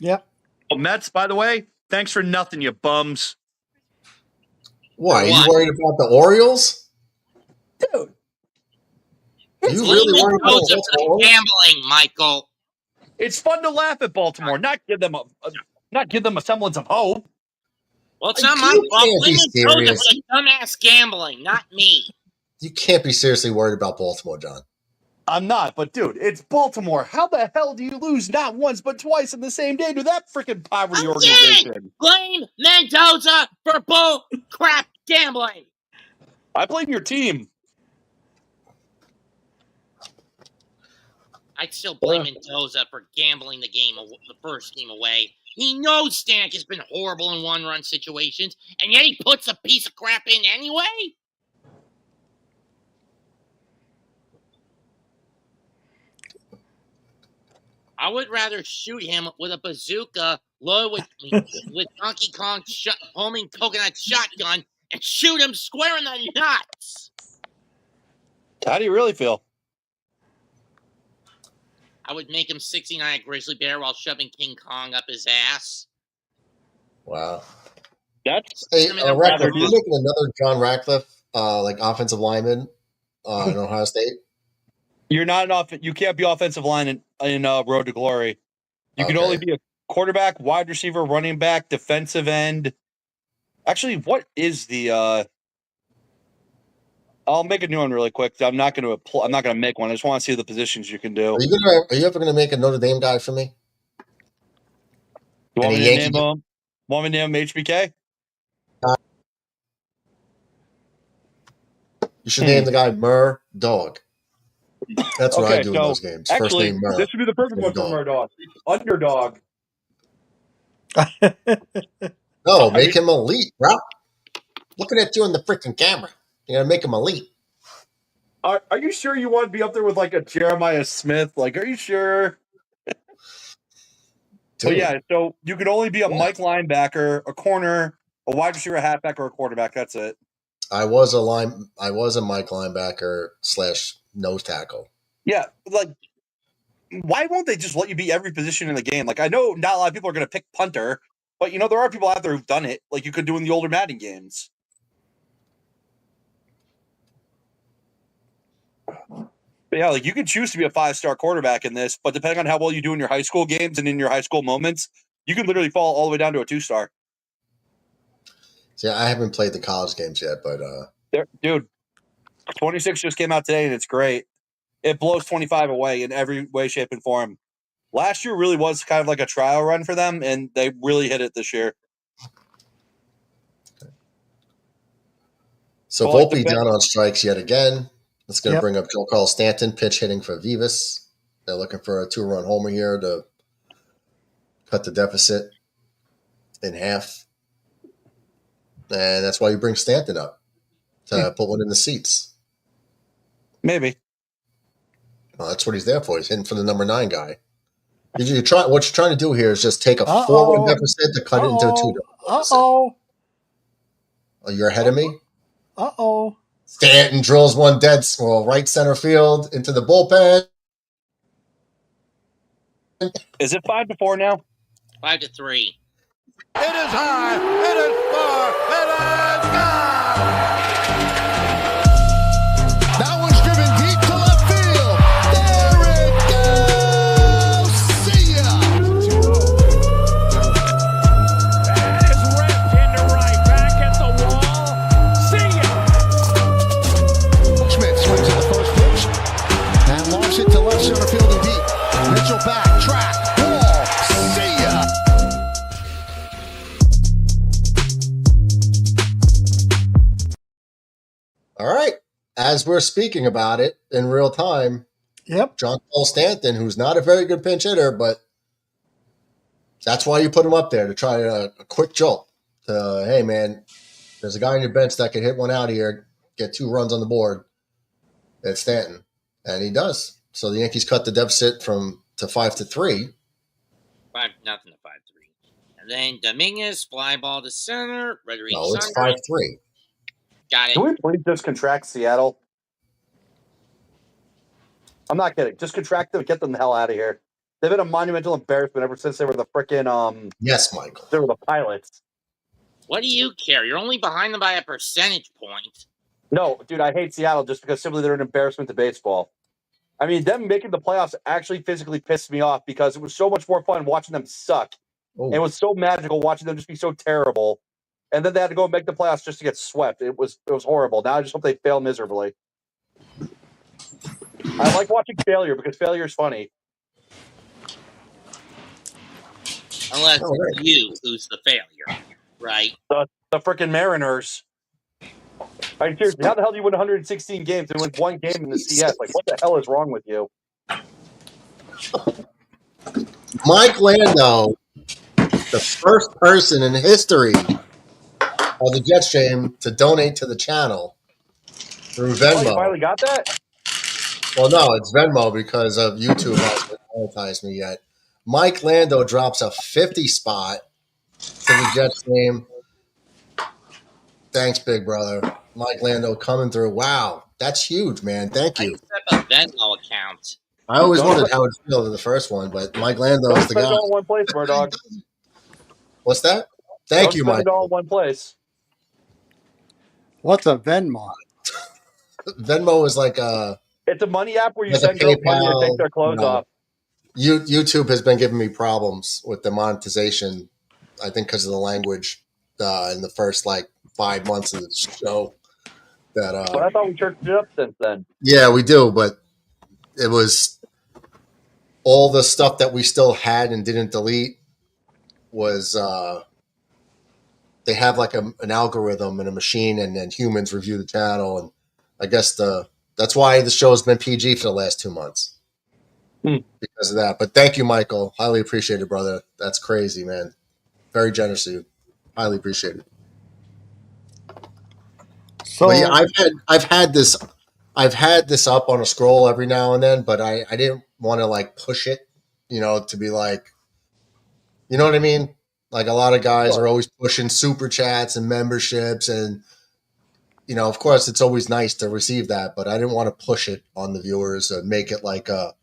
Yep. Oh, Mets, by the way, thanks for nothing, you bums. Why? Are you worried about the Orioles? Dude. You really worried about the Orioles? gambling, Michael. It's fun to laugh at Baltimore, not give them a semblance of hope. Well, it's not my fault. Blame Mendoza for the dumbass gambling, not me. You can't be seriously worried about Baltimore, John. I'm not, but dude, it's Baltimore. How the hell do you lose not once but twice in the same day to that freaking poverty organization? Blame Mendoza for bull crap gambling. I blame your team. I'd still blame Mendoza for gambling the first game away. He knows Stanek has been horrible in one-run situations, and yet he puts a piece of crap in anyway? I would rather shoot him with a bazooka loaded with Donkey Kong homing coconut shotgun and shoot him square in the nuts. How do you really feel? I would make him 69 at Grizzly Bear while shoving King Kong up his ass. Wow. That's Ratcliffe, you're making another John Ratcliffe like offensive lineman in Ohio State? You're not you can't be offensive line in Road to Glory. You can only be a quarterback, wide receiver, running back, defensive end. Actually, what is the I'll make a new one really quick. I'm not going to make one. I just want to see the positions you can do. Are you ever going to make a Notre Dame guy for me? You want me to name him? Want me to name him HBK? You should name the guy Dog. That's what I do in those games. Actually, First name Mur. This would be the perfect one for Murdog. Underdog. No, make him elite, bro. Looking at you on the freaking camera. You gotta make him elite. Are you sure you want to be up there with like a Jeremiah Smith? Like, are you sure? But yeah, so you can only be a Mike linebacker, a corner, a wide receiver, a halfback, or a quarterback. That's it. I was a Mike linebacker / nose tackle. Yeah, like why won't they just let you be every position in the game? Like I know not a lot of people are going to pick punter, but there are people out there who've done it. Like you could do in the older Madden games. But yeah, like you could choose to be a 5-star quarterback in this, but depending on how well you do in your high school games and in your high school moments, you can literally fall all the way down to a 2-star. See, I haven't played the college games yet, but dude, 26 just came out today and it's great. It blows 25 away in every way, shape, and form. Last year really was kind of like a trial run for them, and they really hit it this year. So Volpe down on strikes yet again. That's going to bring up Joe Carl Stanton, pitch hitting for Vivas. They're looking for a 2-run homer here to cut the deficit in half. And that's why you bring Stanton up, to put one in the seats. Maybe. Well, that's what he's there for. He's hitting for the number 9 guy. What you're trying to do here is just take a 4-run deficit to cut it into a 2-run deficit. Oh, you're ahead of me? Uh-oh. Stanton drills one dead right center field into the bullpen. Is it 5-4 now? 5-3. It is high, it is far, it is gone! That one's driven deep to left field. There it goes! See ya! That is ripped into right, back at the wall. See ya! Schmidt swings at the first pitch and launches it to left center field and deep. Mitchell back, track, wall, see ya! All right. As we're speaking about it in real time, Yep. John Paul Stanton, who's not a very good pinch hitter, but that's why you put him up there to try a quick jolt. Hey, man, there's a guy on your bench that can hit one out here, get 2 runs on the board. It's Stanton. And he does. So the Yankees cut the deficit to 5-3. 5-0 to 5-3. And then Dominguez, fly ball to center. Rodriguez. No, it's 5-3. Got it. Can we please just contract Seattle? I'm not kidding. Just contract them, get them the hell out of here. They've been a monumental embarrassment ever since they were the frickin' Yes, Michael. they were the Pilots. What do you care? You're only behind them by a percentage point. No, dude, I hate Seattle just because simply they're an embarrassment to baseball. I mean, them making the playoffs actually physically pissed me off because it was so much more fun watching them suck. Oh. And it was so magical watching them just be so terrible. And then they had to go and make the playoffs just to get swept. It was horrible. Now I just hope they fail miserably. I like watching failure because failure is funny. Unless it's you who's the failure, right? The freaking Mariners. I mean, seriously, how the hell do you win 116 games and win 1 game in the CS? Like, what the hell is wrong with you? Mike Lando, the first person in history of the Jetstream to donate to the channel through Venmo. Oh, you finally got that? Well, no, it's Venmo because of YouTube hasn't monetized me yet. Mike Lando drops a 50 spot to the Jetstream. Thanks, big brother. Mike Lando coming through. Wow, that's huge, man. Thank you. I set up a Venmo account. I always wondered how it would feel to the first one, but Mike Lando is the guy. Don't spend it all in one place, Murdog. What's that? Thank you, Don't Mike. spend it all in one place. What's a Venmo? Venmo is like a... It's a money app where you Like send a girls money to PayPal, take their clothes no. off. YouTube has been giving me problems with the monetization, I think because of the language in the first, 5 months of the show. But I thought we churched it up since then. Yeah, we do, but it was all the stuff that we still had and didn't delete was they have an algorithm and a machine, and then humans review the channel, and I guess that's why the show has been PG for the last 2 months because of that. But thank you, Michael. Highly appreciate it, brother. That's crazy, man. Very generous of you. Highly appreciate it. So But yeah, I've had this up on a scroll every now and then, but I didn't want to push it, to be you know what I mean? Like a lot of guys are always pushing super chats and memberships, and of course it's always nice to receive that, but I didn't want to push it on the viewers and make it like a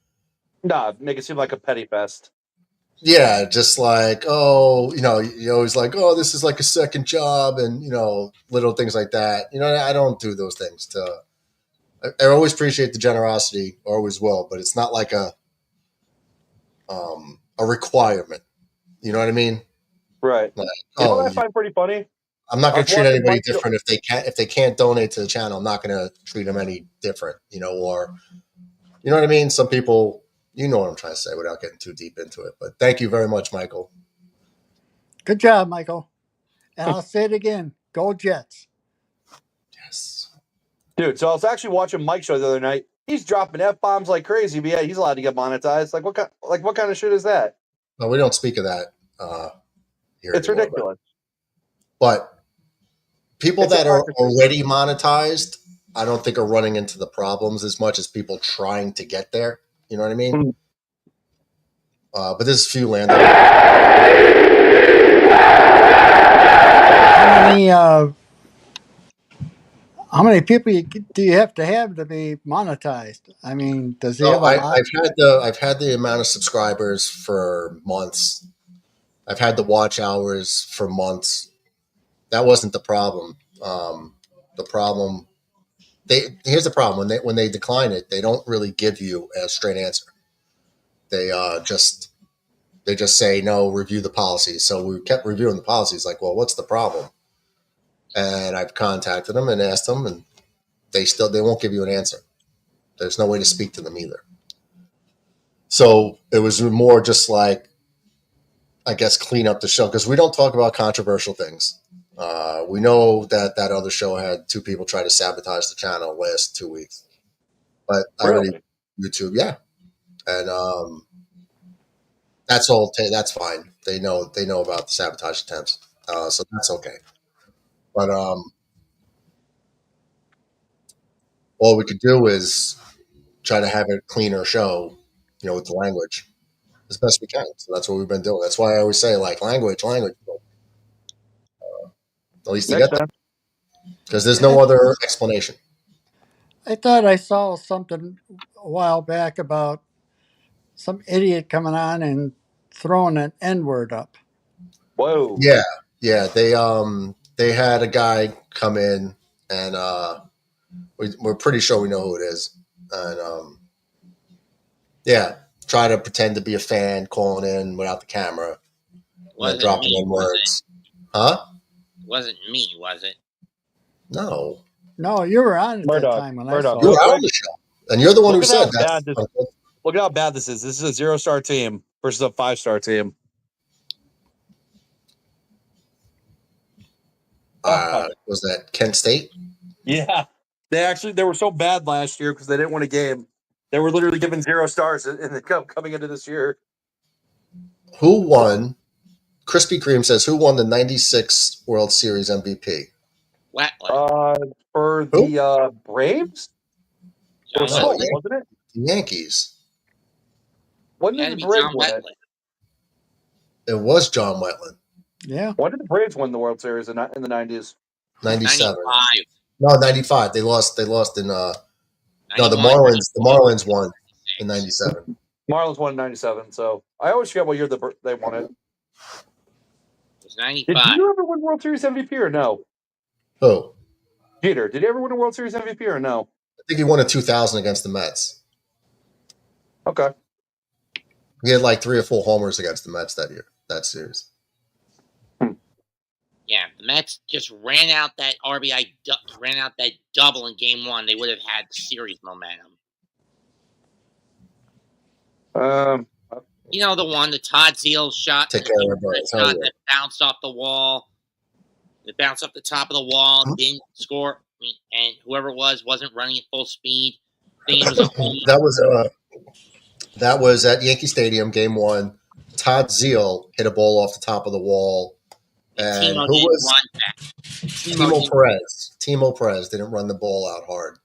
Make it seem like a petty fest. yeah, just oh, you always oh, this is like a second job, and little things like that. I don't do those things I always appreciate the generosity, always will, but it's not like a requirement. You know what I mean? Right. Oh, I find pretty funny? I'm not going to treat watching anybody Mike- different if they can't donate to the channel. I'm not going to treat them any different, or you know what I mean? Some people, you know what I'm trying to say without getting too deep into it. But thank you very much, Michael. good job, Michael. And I'll say it again. Go Jets. Yes. Dude, so I was actually watching Mike's show the other night. He's dropping F-bombs like crazy, but yeah, he's allowed to get monetized. What kind of shit is that? No, we don't speak of that here. It's anymore, ridiculous. But people It's that are hypocrisy. already monetized, I don't think are running into the problems as much as people trying to get there. You know what I mean? But there's a few land. How many How many people do you have to be monetized? I mean, does he No, have a lot? I've had the amount of subscribers for months. I've had the watch hours for months. That wasn't the problem. The problem here's the problem when they decline it, they don't really give you a straight answer. They just say no, review the policies. So we kept reviewing the policies. Like, well, what's the problem? And I've contacted them and asked them, and they won't give you an answer. There's no way to speak to them either. So it was more just like, I guess, clean up the show because we don't talk about controversial things. We know that other show had 2 people try to sabotage the channel last 2 weeks, but I already YouTube, yeah, and that's all. That's fine. They know about the sabotage attempts, so that's okay. But all we could do is try to have a cleaner show, with the language as best we can. So that's what we've been doing. That's why I always say, like, language. At least to get that, because there's no other explanation. I thought I saw something a while back about some idiot coming on and throwing an N word up. Whoa. Yeah. They had a guy come in, and we're pretty sure we know who it is, and yeah, try to pretend to be a fan, calling in without the camera, and then dropping in words. Huh? It wasn't me, was it? No. No, you were on at that time when I saw You were it. on the show, and you're the one who said that. Look at how bad this is. This is a 0-star team versus a 5-star team. Was that Kent State? Yeah. They were so bad last year because they didn't win a game. They were literally given 0 stars in the cup coming into this year. Who won? Krispy Kreme says, who won the 96 World Series MVP? For the Braves? No, wasn't it? The Yankees. When did the Braves win it? It was John Wetland. Yeah. When did the Braves win the World Series in the 90s? 97. 95. No, 95. They lost in no, the Marlins won in 97. Marlins won in 97, so I always forget what year they won it. It was 95. Did you ever win World Series MVP or no? Who? Jeter. Did he ever win a World Series MVP or no? I think he won in 2000 against the Mets. Okay. He had like 3 or 4 homers against the Mets that series. Yeah, the Mets just ran out that double in Game 1. They would have had series momentum. The one, the Todd Zeal shot. Take care of everybody. Shot that bounced off the wall. It bounced off the top of the wall, didn't score, and whoever it was wasn't running at full speed. That was at Yankee Stadium, Game 1. Todd Zeal hit a ball off the top of the wall. And who was Timo Perez didn't run the ball out hard.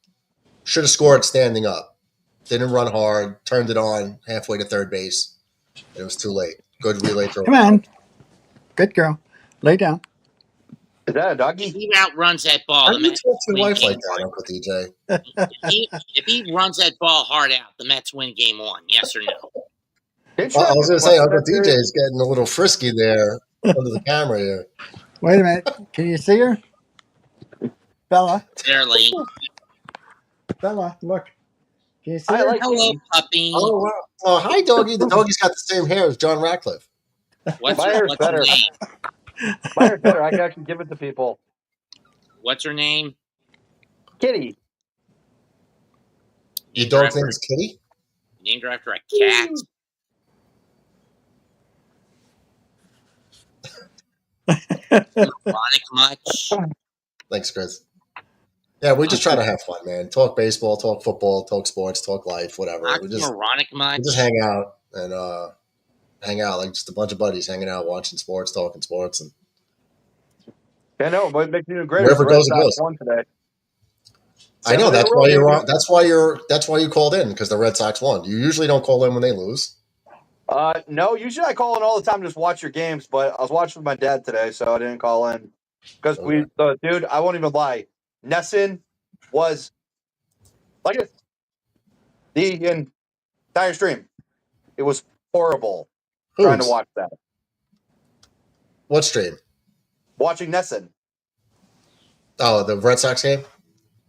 Should have scored standing up. Didn't run hard. Turned it on halfway to third base. It was too late. Good relay throw. Come on. Good girl. Lay down. Is that a doggy? If he outruns that ball, How do you talk to your wife like that, Uncle DJ? If he runs that ball hard out, the Mets win Game 1. Yes or no? I was going to say, Uncle DJ is getting a little frisky there under the camera here. Wait a minute. Can you see her? Bella. Barely. Bella, look. Can you see her? Hello, puppy. Oh, wow. Oh, hi, doggy. The doggy's got the same hair as John Ratcliffe. What's her name? My hair's better. I can actually give it to people. What's her name? Kitty. Your dog's name is Kitty? Named her after a cat. Ironic much? Thanks, Chris. Yeah, we just try to have fun, man. Talk baseball, talk football, talk sports, talk life, whatever. Not ironic much. We just hang out and like just a bunch of buddies hanging out, watching sports, talking sports, and yeah, no, but it makes you great. Wherever goes, it goes. Won today. I know that's why you're on. That's why you called in, because the Red Sox won. You usually don't call in when they lose. No, usually I call in all the time to just watch your games, but I was watching with my dad today, so I didn't call in because dude, I won't even lie. Nesson, was like the entire stream. It was horrible trying to Whose? watch that. What stream? Watching Nesson. Oh, the Red Sox game?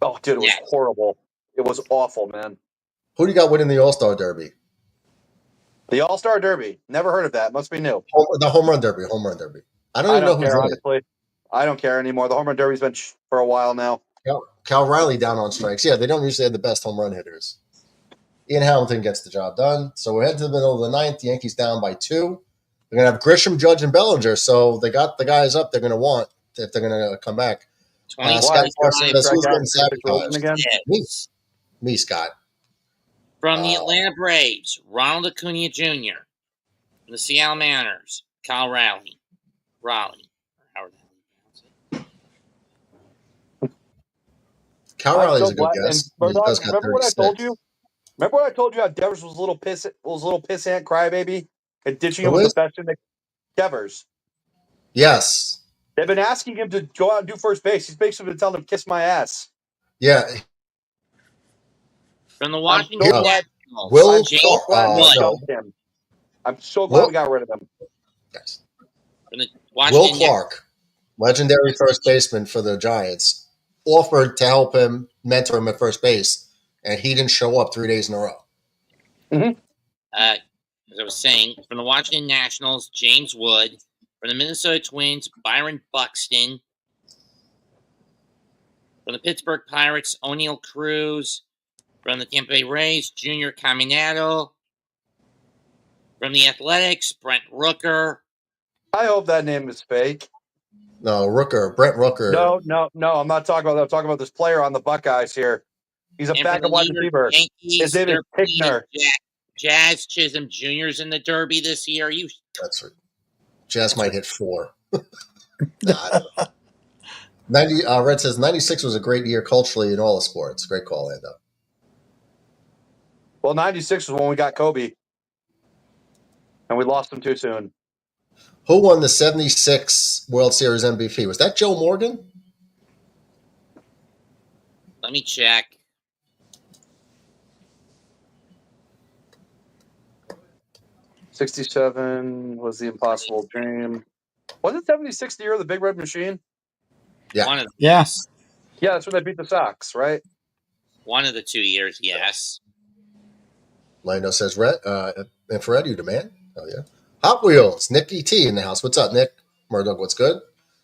Oh, dude, it was Yes. horrible. It was awful, man. Who do you got winning the All-Star Derby? The All-Star Derby. Never heard of that. Must be new. The Home Run Derby. Home Run Derby. I don't I even know don't who's care, in it. honestly. I don't care anymore. The Home Run Derby's been for a while now. Cal Riley down on strikes. Yeah, they don't usually have the best home run hitters. Ian Hamilton gets the job done. So we're heading to the middle of the ninth. The Yankees down by 2. They're going to have Grisham, Judge, and Bellinger. So they got the guys up they're going to want if they're going to come back. 20 Scott Carson says, who's getting situation sabotaged? again? Me, Scott. From the Atlanta Braves, Ronald Acuna Jr. From the Seattle Mariners, Kyle Raleigh. However the hell you pronounce it. Cal I'm Riley's so a good glad- guess. and He Murdoch, does got remember what I 36. told you? Remember what I told you how Devers was a little pissant crybaby and ditching him Who was is? the best in the Devers. Yes. They've been asking him to go out and do first base. He's basically been telling them, kiss my ass. Yeah. From the I'm Washington so glad, Nationals, Will James so glad we Wood. dumped him. I'm so glad Will- we got rid of him. Yes. From the Will Washington Clark, legendary first baseman for the Giants, offered to help him, mentor him at first base, and he didn't show up 3 days in a row. As I was saying, from the Washington Nationals, James Wood. From the Minnesota Twins, Byron Buxton. From the Pittsburgh Pirates, O'Neal Cruz. From the Tampa Bay Rays, Junior Caminado. From the Athletics, Brent Rooker. I hope that name is fake. No, Brent Rooker. No. I'm not talking about that. I'm talking about this player on the Buckeyes here. He's a And backup from the wide New York receiver. Yankees, His name is they're putting Tickner. Jazz Chisholm Jr.'s in the Derby this year. That's right. Jazz might hit 4. I don't know. 90. Red says 96 was a great year culturally in all the sports. Great call, Ando. Well, 96 was when we got Kobe. And we lost him too soon. Who won the 76 World Series MVP? Was that Joe Morgan? Let me check. '67 was the Impossible Dream. Wasn't 76 the year of the Big Red Machine? Yeah. One of Yes. Yeah, that's when they beat the Sox, right? one of the 2 years, yes. Lando says, Red, infrared, you demand? Oh, yeah. Hot Wheels, Nick E.T. in the house. What's up, Nick? Murdoch, what's good?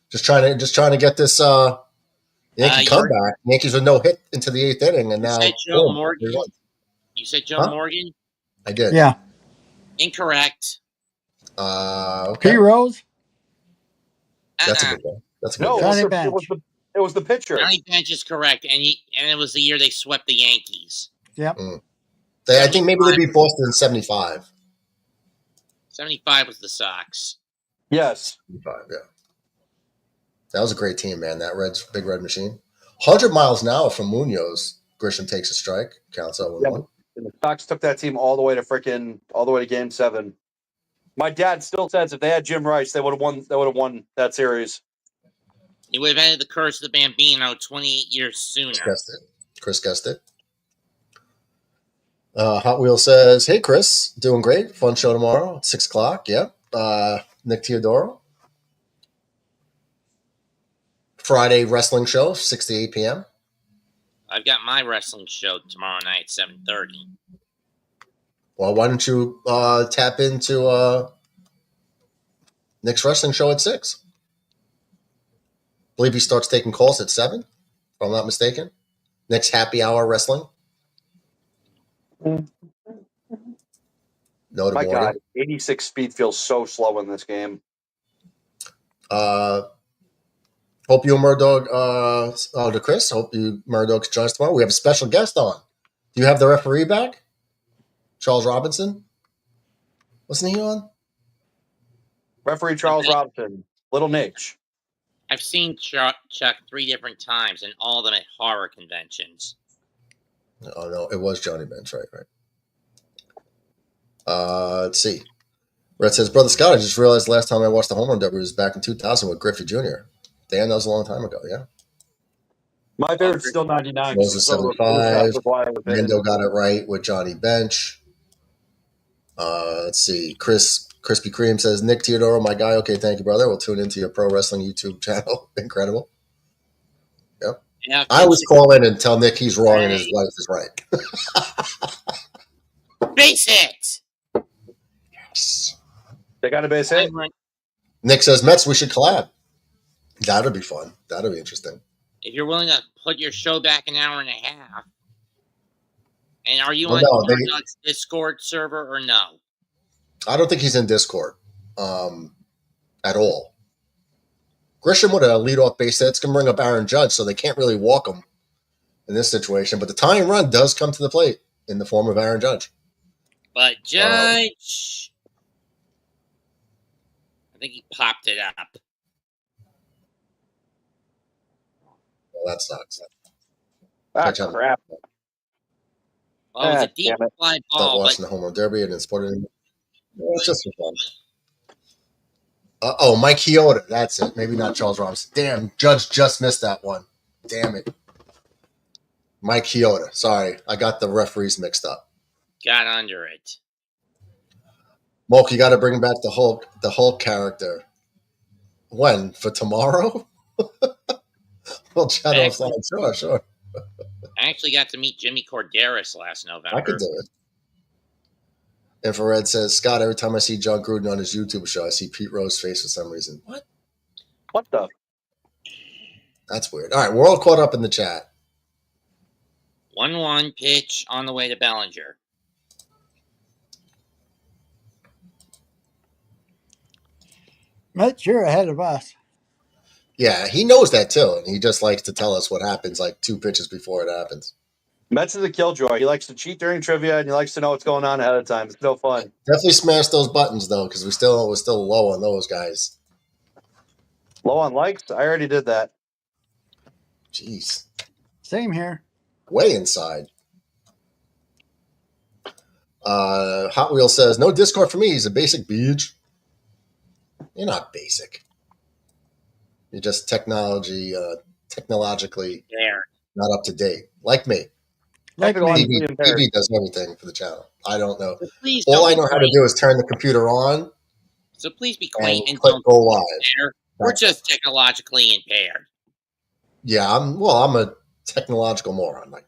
Just trying to get this Yankee comeback. Yankees with no hit into the 8th inning, and You now said Joe boom, Morgan? 3-1. You said Joe Huh? Morgan? I did. Yeah. Incorrect. Okay. P. Rose. That's a good one. That's a good No, one. Johnny it Bench. was the pitcher. Johnny Bench is correct, and it was the year they swept the Yankees. Yep. I think maybe they beat Boston in 75. 75 was the Sox. Yes. 75, yeah. That was a great team, man. That Big Red Machine. 100 miles an hour from Munoz. Grisham takes a strike. Counts 0-1. And the Sox took that team all the way to Game 7. My dad still says if they had Jim Rice, they would have won. They would have won that series. He would have ended the curse of the Bambino 28 years sooner. Chris guessed it. Hot Wheel says, hey, Chris. Doing great. Fun show tomorrow at 6 o'clock. Yep. Nick Teodoro. Friday wrestling show, 6 to 8 p.m. I've got my wrestling show tomorrow night at 7:30. Well, why don't you tap into Nick's wrestling show at 6? I believe he starts taking calls at 7, if I'm not mistaken. Nick's happy hour wrestling. No to My Morgan. God, 86 speed feels so slow in this game. Hope you and Murdoch, to Chris, hope you Murdoch join us tomorrow. We have a special guest on. Do you have the referee back? Charles Robinson? Wasn't he on? Referee Charles Robinson, Little Niche. I've seen Chuck 3 different times, and all of them at horror conventions. Oh, no, it was Johnny Bench, right. Let's see. Red says, Brother Scott, I just realized the last time I watched the Home Run Derby was back in 2000 with Griffey Jr. Dan, that was a long time ago, yeah? My favorite's still 99. Rose was 75. Mendo Mendo got it right with Johnny Bench. Let's see. Krispy Kreme says, Nick Teodoro, my guy. Okay, thank you, brother. We'll tune into your pro wrestling YouTube channel. Incredible. Yep. Yeah, I always call in and tell Nick he's wrong and his wife is right. Base hit. Yes. They got a base hit. Nick says, Mets, we should collab. That'll be fun. That'll be interesting. If you're willing to put your show back an hour and a half, and are you Well, on no, Murdoch's Discord server or no? I don't think he's in Discord at all. Grisham with a leadoff base hit. It's going to bring up Aaron Judge, so they can't really walk him in this situation. But the tying run does come to the plate in the form of Aaron Judge. But Judge, I think he popped it up. Well, that sucks. Ah, crap. Well, it was a deep fly Not ball, watching but the home run derby and sported him. It's just for fun. Oh, Mike Chioda. That's it. Maybe not Charles Robinson. Damn, Judge just missed that one. Damn it. Mike Chioda. Sorry, I got the referees mixed up. got under it. Mulk, you got to bring back the Hulk character. When? For tomorrow? Well, Shadow of Flying. Sure. I actually got to meet Jimmy Corderas last November. I could do it. Infrared says, Scott, every time I see John Gruden on his YouTube show, I see Pete Rose's face for some reason. What? What the? That's weird. All right, we're all caught up in the chat. 1-1 pitch on the way to Bellinger. Mitch, you're ahead of us. Yeah, he knows that too, and he just likes to tell us what happens like 2 pitches before it happens. Mets is a killjoy. He likes to cheat during trivia, and he likes to know what's going on ahead of time. It's no fun. Definitely smash those buttons though, because we're still low on those guys. Low on likes? I already did that. Jeez. Same here. Way inside. Hot Wheel says, no Discord for me. He's a basic bitch. You're not basic. You're just technologically not up to date. Like me. TV does everything for the channel. I don't know. All I know how to do is turn the computer on. So please be quaint and click don't go live. We're just technologically impaired. Yeah, I'm a technological moron. Like,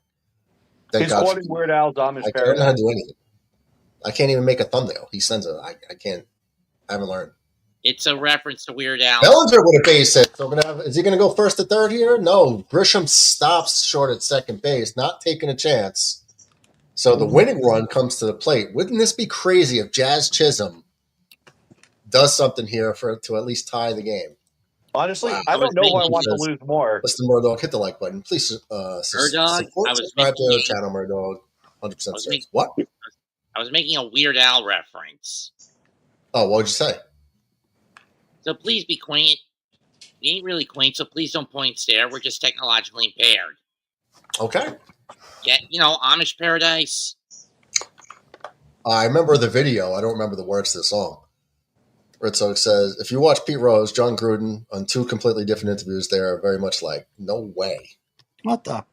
He's quoting Weird Al's Amish I don't know how to do anything. I can't even make a thumbnail. He sends it. I can't. I haven't learned. It's a reference to Weird Al. Bellinger with a base hit. So is he going to go first to third here? No. Grisham stops short at second base, not taking a chance. So the winning run comes to the plate. Wouldn't this be crazy if Jazz Chisholm does something here to at least tie the game? Honestly, I don't know who I want to lose more. Listen, Murdoch, hit the like button. Please subscribe to the channel, Murdoch. 100% What? I was making a Weird Al reference. Oh, what would you say? So please be quaint. We ain't really quaint, so please don't point stare. We're just technologically impaired. Okay. Yeah, Amish Paradise. I remember the video. I don't remember the words to the song. Ritzo says, if you watch Pete Rose, John Gruden on 2 completely different interviews, they are very much like, no way. What the?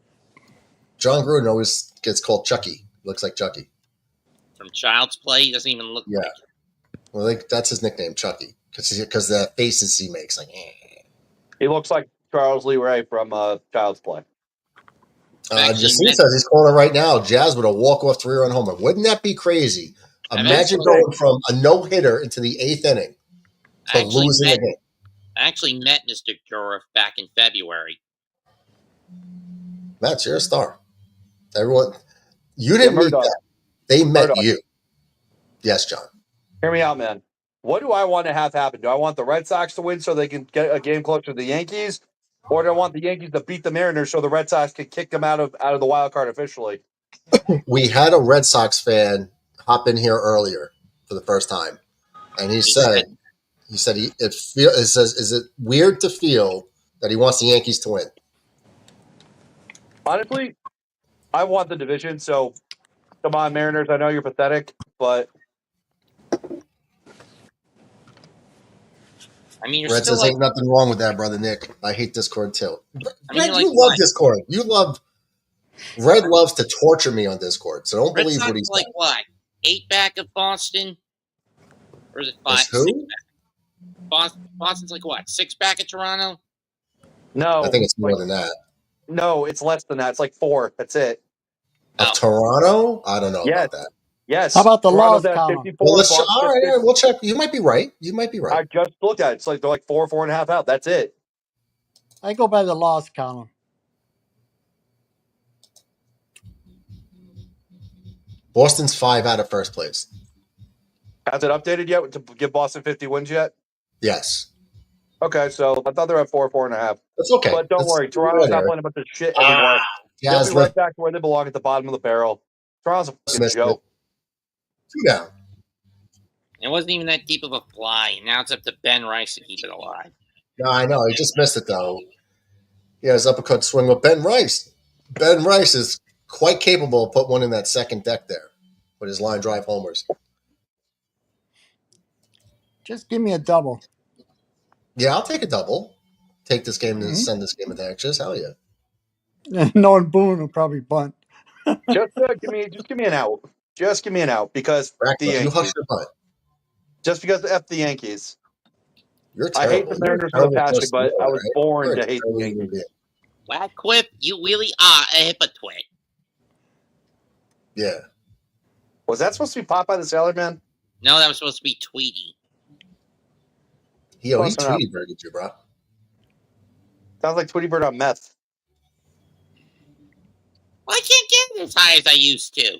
John Gruden always gets called Chucky. Looks like Chucky. From Child's Play, he doesn't even look like it. Well, that's his nickname, Chucky, because the faces he makes, like, He looks like Charles Lee Ray from Child's Play. Justine says he's calling it right now. Jazz with a walk-off 3-run homer. Wouldn't that be crazy? Imagine going from a no-hitter into the 8th inning to losing a game. I actually met Mr. Gurif back in February. Matt, you're a star. Everyone, you didn't meet them. They met you. Yes, John. Hear me out, man. What do I want to have happen? Do I want the Red Sox to win so they can get a game closer to the Yankees? Or do I want the Yankees to beat the Mariners so the Red Sox can kick them out of the wild card officially? We had a Red Sox fan hop in here earlier for the first time, and he said, is it weird to feel that he wants the Yankees to win? Honestly, I want the division, so come on, Mariners. I know you're pathetic, but I mean, you're Red still says like. ain't nothing wrong with that, brother Nick. I hate Discord too. I mean, Red, you're like you love what? Discord. Red loves to torture me on Discord, so don't Red believe Sox what he are like said. what? 8 back of Boston, or is it 5? Is 6 who? back? Boston's like what? 6 back of Toronto. I No, think it's more like, than that. no, it's less than that. It's like 4. That's it. Of Oh. Toronto? I don't know Yes. about that. Yes. How about the Toronto's loss at column? 54. Well, Boston's all at right, 50. we'll check. You might be right. I just looked at it. It's like they're like 4.5 out. That's it. I go by the loss column. Boston's 5 out of first place. Has it updated yet to give Boston 50 wins yet? Yes. Okay, so I thought they were at 4.5. That's okay. But don't worry, Toronto's not playing a bunch of shit anymore. They'll Jazz be right back to where they belong at the bottom of the barrel. Toronto's a fucking missed joke. it. 2 down. It wasn't even that deep of a fly. Now it's up to Ben Rice to keep it alive. No, I know. He just missed it, though. Yeah, his uppercut swing with Ben Rice. Ben Rice is quite capable of putting one in that second deck there with his line drive homers. Just give me a double. Yeah, I'll take a double. Take this game and send this game into extras. Hell yeah. Knowing Boone will probably bunt. Just give me an out. Just give me an out because the Ratcliffe, you Yankees. hush your butt. Just because F the Yankees. You're I hate terrible. the Mariners with a passion, but I was born You're to a hate the terrible human Yankees. being. Radcliffe, you really are a hypocrite. Yeah. Was that supposed to be Popeye the Sailor Man? No, that was supposed to be Tweety. He Tweety Bird at you, bro. Sounds like Tweety Bird on meth. Well, I can't get as high as I used to.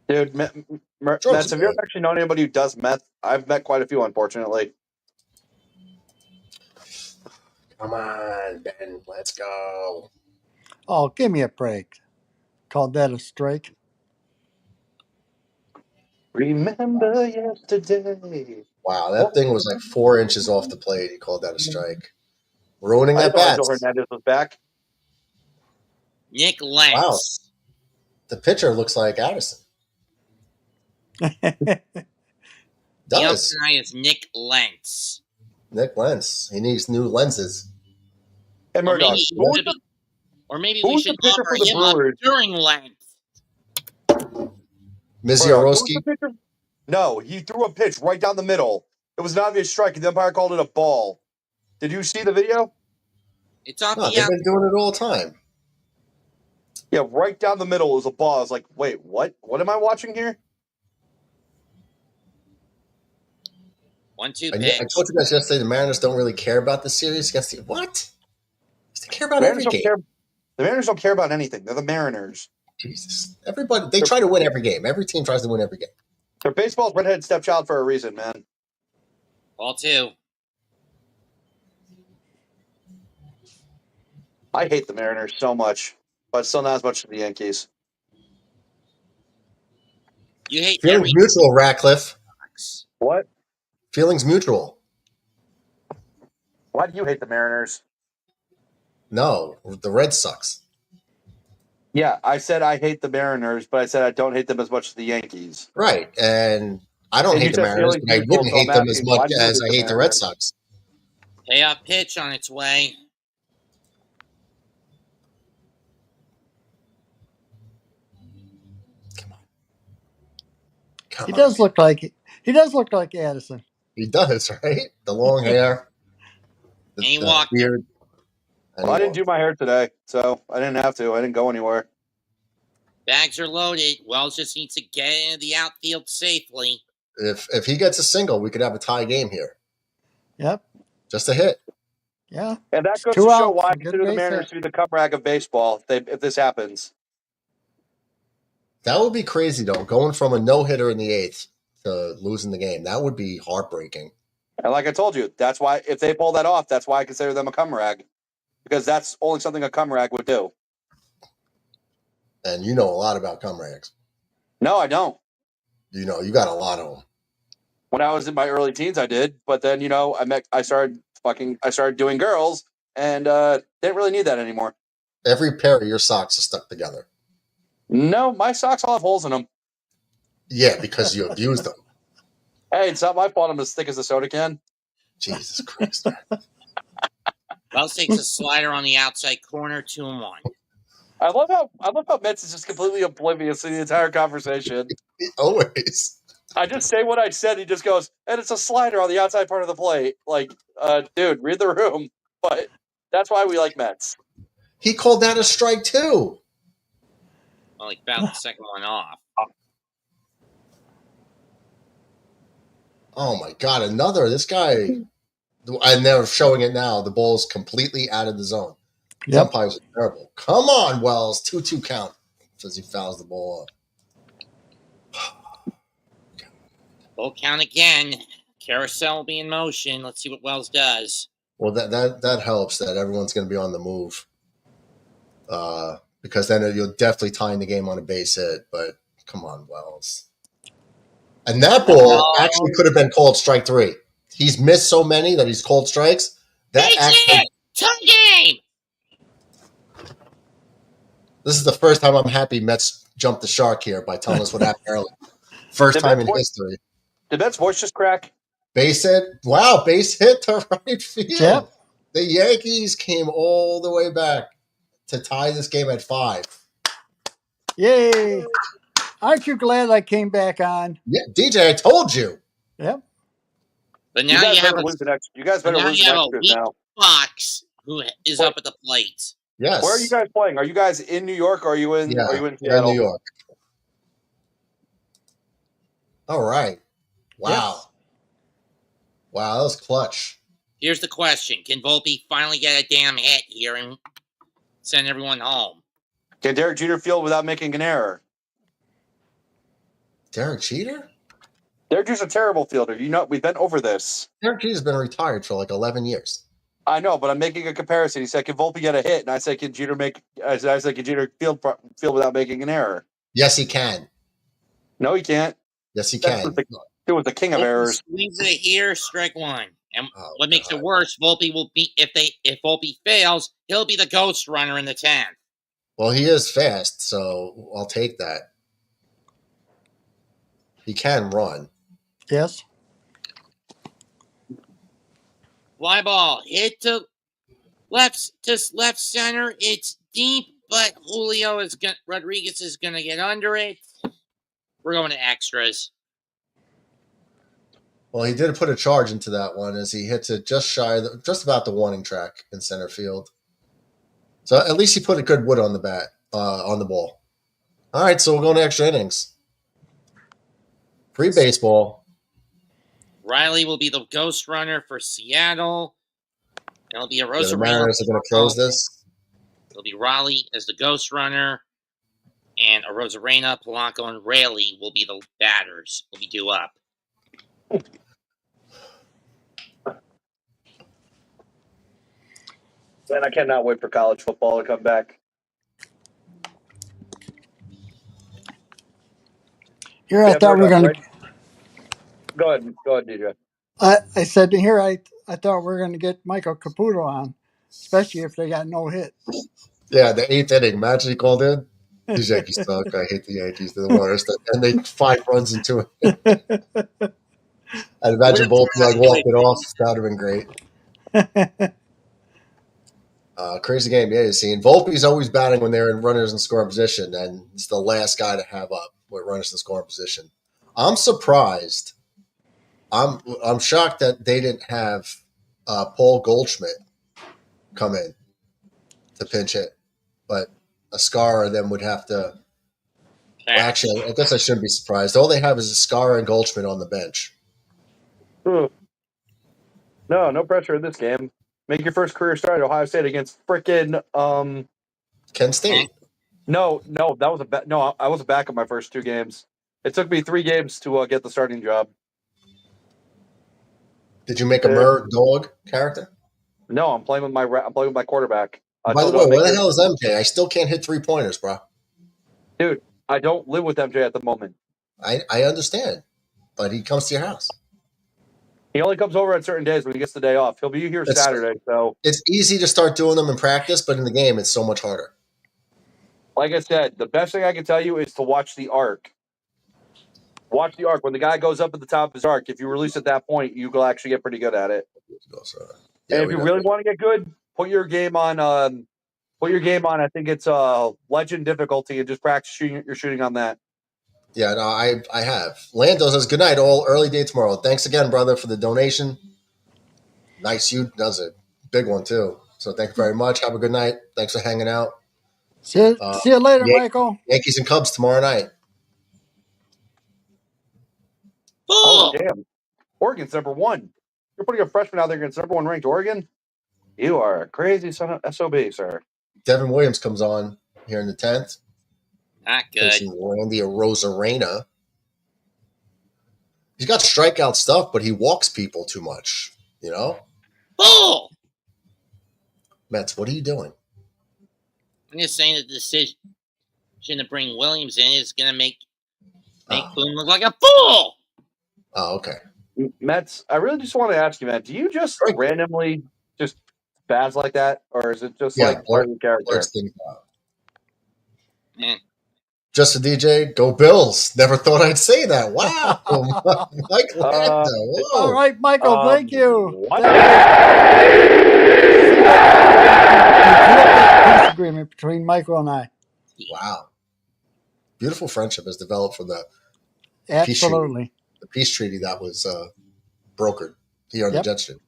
Dude, Mets, have you ever actually known anybody who does meth? I've met quite a few, unfortunately. Come on, Ben. Let's go. Oh, give me a break. Called that a strike. Remember yesterday. Wow, that thing was like 4 inches off the plate. He called that a strike. Ruining I at didn't know bats. Angel Hernandez was back. Nick Lentz. Wow. The pitcher looks like Addison. The Does. umpire is Nick Lentz. Nick Lentz. He needs new lenses. And Murdoch. Or maybe we should pitcher offer for the him up Brewers? during Lent. Miziorowski? No, he threw a pitch right down the middle. It was an obvious strike, and the umpire called it a ball. Did you see the video? It's off No, the they've been doing it all the time. Yeah, right down the middle was a ball. I was like, wait, what? What am I watching here? 1-2 I pitch. told you guys yesterday the Mariners don't really care about the series against the what? They care about every game. The Mariners don't care about anything. They're the Mariners. Jesus. Everybody, they try to win every game. Every team tries to win every game. They're baseball's redheaded stepchild for a reason, man. Ball 2. I hate the Mariners so much, but still not as much as the Yankees. You hate Feelings mutual, Ratcliffe. What? Feelings mutual. Why do you hate the Mariners? No, the Red Sox. Yeah, I said I hate the Mariners, but I said I don't hate them as much as the Yankees. Right, and I don't hate the Mariners, but I wouldn't hate them as much as I hate the Red Sox. Payoff pitch on its way. He does look like Addison. He does, right? The long hair, the beard. Well, I didn't do my hair today, so I didn't have to. I didn't go anywhere. Bags are loaded. Wells just needs to get into the outfield safely. If he gets a single, we could have a tie game here. Yep. Just a hit. Yeah. And that goes to show why I consider the Mariners to be the cum rag of baseball if this happens. That would be crazy, though, going from a no-hitter in the 8th to losing the game. That would be heartbreaking. And like I told you, that's why, if they pull that off, that's why I consider them a cum rag. Because that's only something a cum rag would do. And you know a lot about cum rags. No, I don't. You got a lot of them. When I was in my early teens, I did. But then, I started doing girls and didn't really need that anymore. Every pair of your socks are stuck together. No, my socks all have holes in them. Yeah, because you abused them. Hey, it's not my fault I'm as thick as a soda can. Jesus Christ. Wells takes a slider on the outside corner, 2-1. I love how Metz is just completely oblivious to the entire conversation. Always. I just say what I said. He just goes, and it's a slider on the outside part of the plate. Like, dude, read the room. But that's why we like Metz. He called that a strike too. Well, he fouled the second one off. Oh my God, another. This guy, and they're showing it now. The ball's completely out of the zone. Yep. Umpires are terrible. Come on, Wells. 2-2 count as he fouls the ball up. Full count again. Carousel will be in motion. Let's see what Wells does. Well, that helps that everyone's going to be on the move. Because then you'll definitely tying the game on a base hit. But come on, Wells. And that ball actually could have been called strike 3. He's missed so many that he's called strikes. That actually, tie game. this is the first time I'm happy Mets jumped the shark here by telling us what happened early. First time in history. Did Mets' voice just crack? Base hit. Wow, base hit to right field. Yep. The Yankees came all the way back to tie this game at 5. Yay. Aren't you glad I came back on? Yeah, DJ, I told you. Yep. But now you have a weak now. Fox who is up at the plate. Yes. Where are you guys playing? Are you guys in New York or are you in Seattle? In New York. All right. Wow. Yes. Wow, that was clutch. Here's the question. Can Volpe finally get a damn hit here and send everyone home? Can Derek Jeter field without making an error? Derek Jeter? Derek Jeter's a terrible fielder. We've been over this. Derek Jeter's been retired for like 11 years. I know, but I'm making a comparison. He said, "Can Volpe get a hit?" And I said, "Can Jeter can Jeter field without making an error?" Yes, he can. No, he can't. Yes, he can. It was the king of errors. Swings it here, strike 1. And what makes it worse, Volpe will be if Volpe fails, he'll be the ghost runner in the 10th. Well, he is fast, so I'll take that. He can run. Yes. Fly ball hit to left center. It's deep, but Rodriguez is gonna get under it. We're going to extras. Well, he did put a charge into that one as he hits it just about the warning track in center field. So at least he put a good wood on the on the ball. All right, so we're going to extra innings. Free baseball. Riley will be the ghost runner for Seattle. It'll be a Rosarena. The Mariners are going to close this. It'll be Raleigh as the ghost runner, and a Rosarena, Polanco, and Raley will be the batters. Will be due up. Man, I cannot wait for college football to come back. Here I thought we were going to. Go ahead, DJ. I said here I thought we were going to get Michael Caputo on, especially if they got no hit. Yeah, the 8th inning. Imagine he called in. These Yankees suck. I hate the Yankees. They're the worst. And they 5 runs into it. I'd imagine both walked it off. That would have been great. Crazy game. Yeah, you see. And Volpe's always batting when they're in runners in scoring position, and it's the last guy to have up with runners in scoring position. I'm surprised. I'm shocked that they didn't have Paul Goldschmidt come in to pinch hit, but Ascara and them would have to. Well, actually, I guess I shouldn't be surprised. All they have is Ascara and Goldschmidt on the bench. No pressure in this game. Make your first career start at Ohio State against frickin' Kent State. No, that was I was a backup my first 2 games. It took me 3 games to get the starting job. Did you make a Murr dog character? No, I'm playing with my quarterback. By the way, where the hell is MJ? I still can't hit 3-pointers, bro. Dude, I don't live with MJ at the moment. I understand, but he comes to your house. He only comes over on certain days when he gets the day off. He'll be here Saturday, so it's easy to start doing them in practice, but in the game, it's so much harder. Like I said, the best thing I can tell you is to watch the arc. Watch the arc. When the guy goes up at the top of his arc, if you release at that point, you will actually get pretty good at it. And if you really want to get good, put your game on. I think it's legend difficulty, and just practice your shooting on that. Yeah, no, I have. Lando says good night, all early day tomorrow. Thanks again, brother, for the donation. Nice, you does a big one too. So thank you very much. Have a good night. Thanks for hanging out. See you later, Michael. Yankees and Cubs tomorrow night. Oh damn! Oregon's number 1. You're putting a freshman out there against number 1 ranked Oregon. You are a crazy son of SOB, sir. Devin Williams comes on here in the 10th. Not good. Facing Randy Arozarena. He's got strikeout stuff, but he walks people too much. You know? Bull! Mets, what are you doing? I'm just saying the decision to bring Williams in is going to make Boone look like a fool. Oh, okay. Mets, I really just want to ask you, Matt, do you just randomly just spaz like that? Or is it just like part of your character? Man. Just a DJ, go Bills. Never thought I'd say that. Wow. Mike Lando. All right, Michael, thank you. What? Peace agreement between Michael and I. Wow. Beautiful friendship has developed from the Absolutely. peace treaty that was brokered here on the Jet Stream.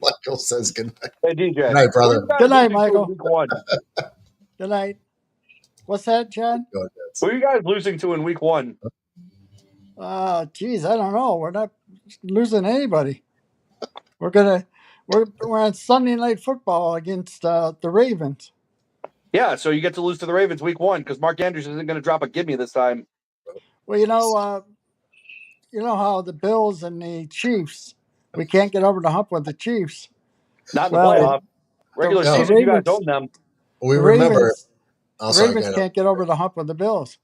Michael says good night. Hey, DJ. Good night, brother. Good night, Michael. Good night. What's that, John? Who are you guys losing to in week 1? Geez, I don't know. We're not losing anybody. We're on Sunday Night Football against the Ravens. Yeah, so you get to lose to the Ravens week 1 because Mark Andrews isn't going to drop a gimme this time. Well, you know how the Bills and the Chiefs, we can't get over the hump with the Chiefs. Not in the playoff. Regular season, you guys own them. We remember. The Ravens can't get over the hump with the Bills.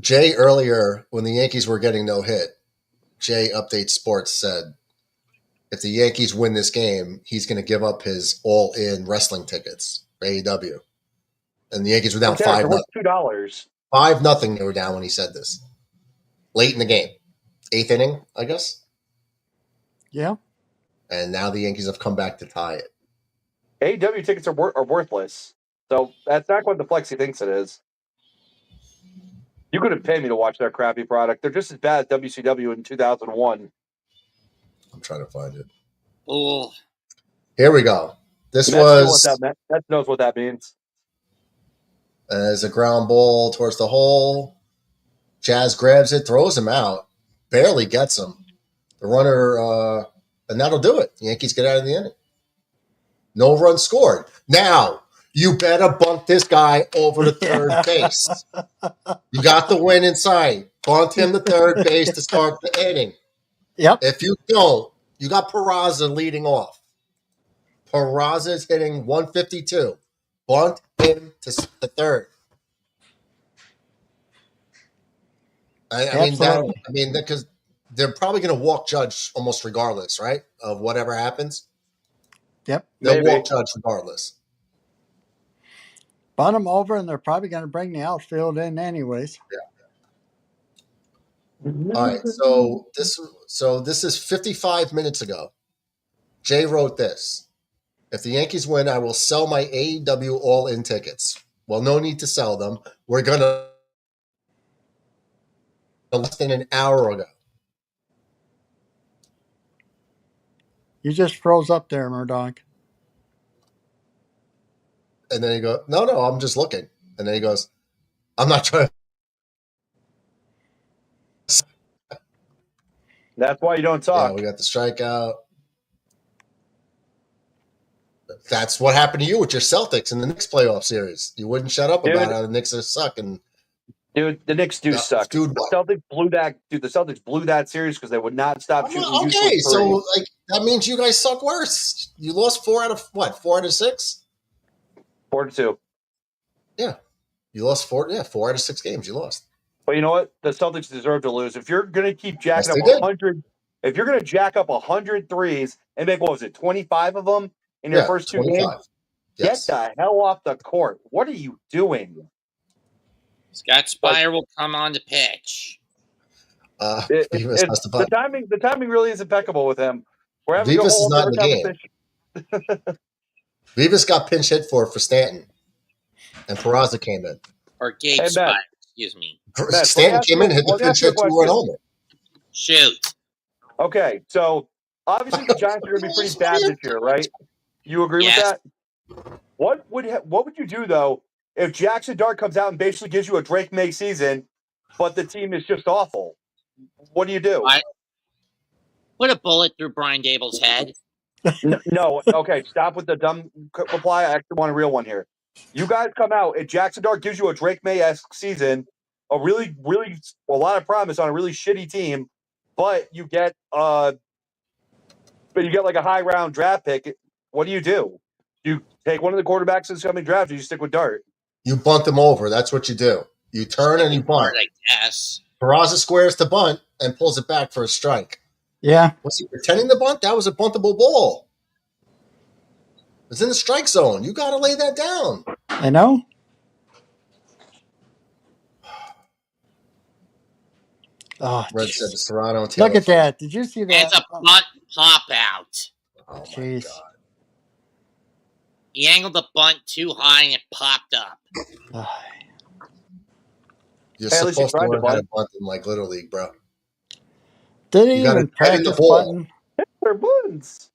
Jay, earlier, when the Yankees were getting no hit, Jay Update Sports said, if the Yankees win this game, he's going to give up his all-in wrestling tickets for AEW. And the Yankees were down 5-0. $2. 5-0 they were down when he said this. Late in the game. 8th inning, I guess. Yeah. And now the Yankees have come back to tie it. AEW tickets are worthless. So that's not what the Flexi thinks it is. You couldn't pay me to watch their crappy product. They're just as bad as WCW in 2001. I'm trying to find it. Oh. Here we go. That knows what that means. As a ground ball towards the hole. Jazz grabs it, throws him out. Barely gets him. The runner, and that'll do it. The Yankees get out of the inning. No run scored. Now, you better bunt this guy over to third base. You got the win in sight. Bunt him to third base to start the inning. Yep. If you don't, you got Peraza leading off. Peraza is hitting 152. Bunt him to the third. I mean, because they're probably going to walk Judge almost regardless, right, of whatever happens. Yep. They'll walk Judge regardless. Bunt him over, and they're probably going to bring the outfield in anyways. Yeah. All right. So this is 55 minutes ago. Jay wrote this. If the Yankees win, I will sell my AEW all-in tickets. Well, no need to sell them. We're going to less than an hour ago. You just froze up there, Murdoch. And then he goes, no, I'm just looking. And then he goes, I'm not trying to. That's why you don't talk. Yeah, we got the strikeout. That's what happened to you with your Celtics in the Knicks playoff series. You wouldn't shut up about how the Knicks are sucking. Dude, the Knicks suck. Dude, the Celtics blew that. Dude, the Celtics blew that series because they would not stop shooting. Okay, so that means you guys suck worse. You lost 4 out of 6? 4-2. Yeah, you lost 4 out of 6 games. You lost. But you know what? The Celtics deserve to lose. If you're going to keep jacking up 100, if you're going to jack up 100 threes and make 25 of them in your first 2 games, get the hell off the court. What are you doing? Scott Spire will come on to pitch. Vivas has to bunt. The timing really is impeccable with him. We're having Vivas a whole is not in different the game. conversation. Vivas got pinch hit for Stanton, and Peraza came in. Or Gabe Hey, Spire, Matt. excuse me. Matt, Stanton came in and hit the let me pinch ask you a hit two-run question. homer. Shoot. Okay, so obviously the Giants are going to be pretty bad this year, right? You agree with Yes. that? What would you do though if Jackson Dart comes out and basically gives you a Drake May season, but the team is just awful? What do you do? Put a bullet through Brian Dable's head. No, okay, stop with the dumb reply. I actually want a real one here. You guys come out and Jackson Dart gives you a Drake May-esque season, a really, really a lot of promise on a really shitty team, but you get like a high round draft pick. What do? You take one of the quarterbacks that's coming draft, or you stick with Dart. You bunt them over. That's what you do. You turn and you bunt. I guess. Peraza squares the bunt and pulls it back for a strike. Yeah. Was he pretending to bunt? That was a buntable ball. It's in the strike zone. You got to lay that down. I know. Oh, Red said to Serrano and Taylor. look at that. Did you see that? It's a bunt pop out. Oh, my Jeez. God. He angled the bunt too high and it popped up. You're Hey, at least you supposed to tried to learn how to bunt. bunt in like Little League, bro. Did he You gotta even tighten the practice ball. bunting? They're bunts.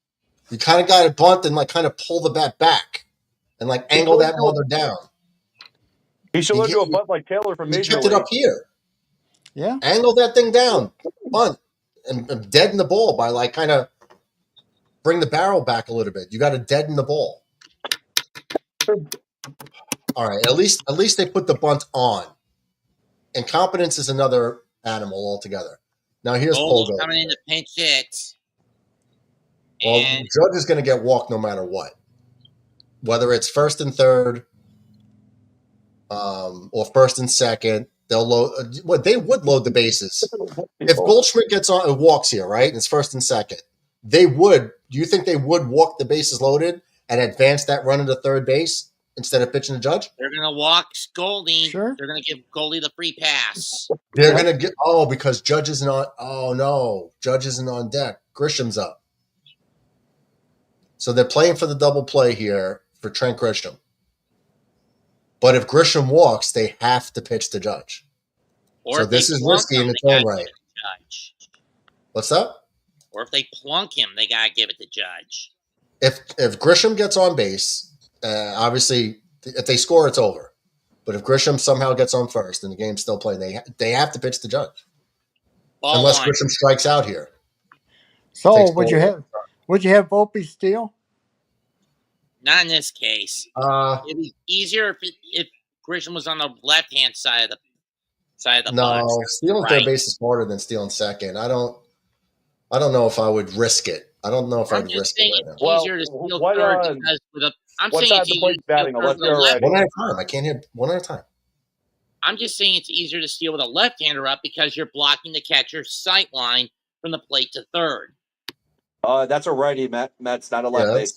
You kind of got to bunt and like kind of pull the bat back and like angle that mother down. He should He learn to a get- bunt like Taylor from You Major kept League. it up here. Yeah. Angle that thing down, bunt, and deaden the ball by like kind of bring the barrel back a little bit. You got to deaden the ball. All right, at least they put the bunt on. Incompetence is another animal altogether. Now here's Pogo. Coming in to pinch hit. Well, And Judge is going to get walked no matter what, whether it's first and third, or first and second. They'll load. They would load the bases if Goldschmidt gets on and walks here, right? And it's first and second. They would. Do you think they would walk the bases loaded and advance that run into third base instead of pitching to Judge? they're going to walk Goldie. Sure. They're going to give Goldie the free pass. They're going to get because Judge isn't on. Oh no, Judge isn't on deck. Grisham's up. So they're playing for the double play here for Trent Grisham. But if Grisham walks, they have to pitch to Judge. Or So if they this is plunk risky him, in its they own gotta right. give it to Judge. What's that? Or if they plunk him, they got to give it to Judge. If Grisham gets on base, obviously, if they score, it's over. But if Grisham somehow gets on first and the game's still playing, they have to pitch to Judge. Ball Unless one. Grisham strikes out here. So Takes would ball. you have Volpe steal? Not in this case. It'd be easier if Grisham was on the left-hand side of the box. No, stealing third base is harder than stealing second. I don't know if I would risk it. I don't know if I'm I'd just risk saying it right it's now. easier to steal third because with a. I'm what saying side it's of the easier plate's to steal batting? third Unless with a you're left. One at a time. I can't hit one at a time. I'm just saying it's easier to steal with a left-hander up because you're blocking the catcher's sight line from the plate to third. That's a righty, Matt. Matt's not a lefty.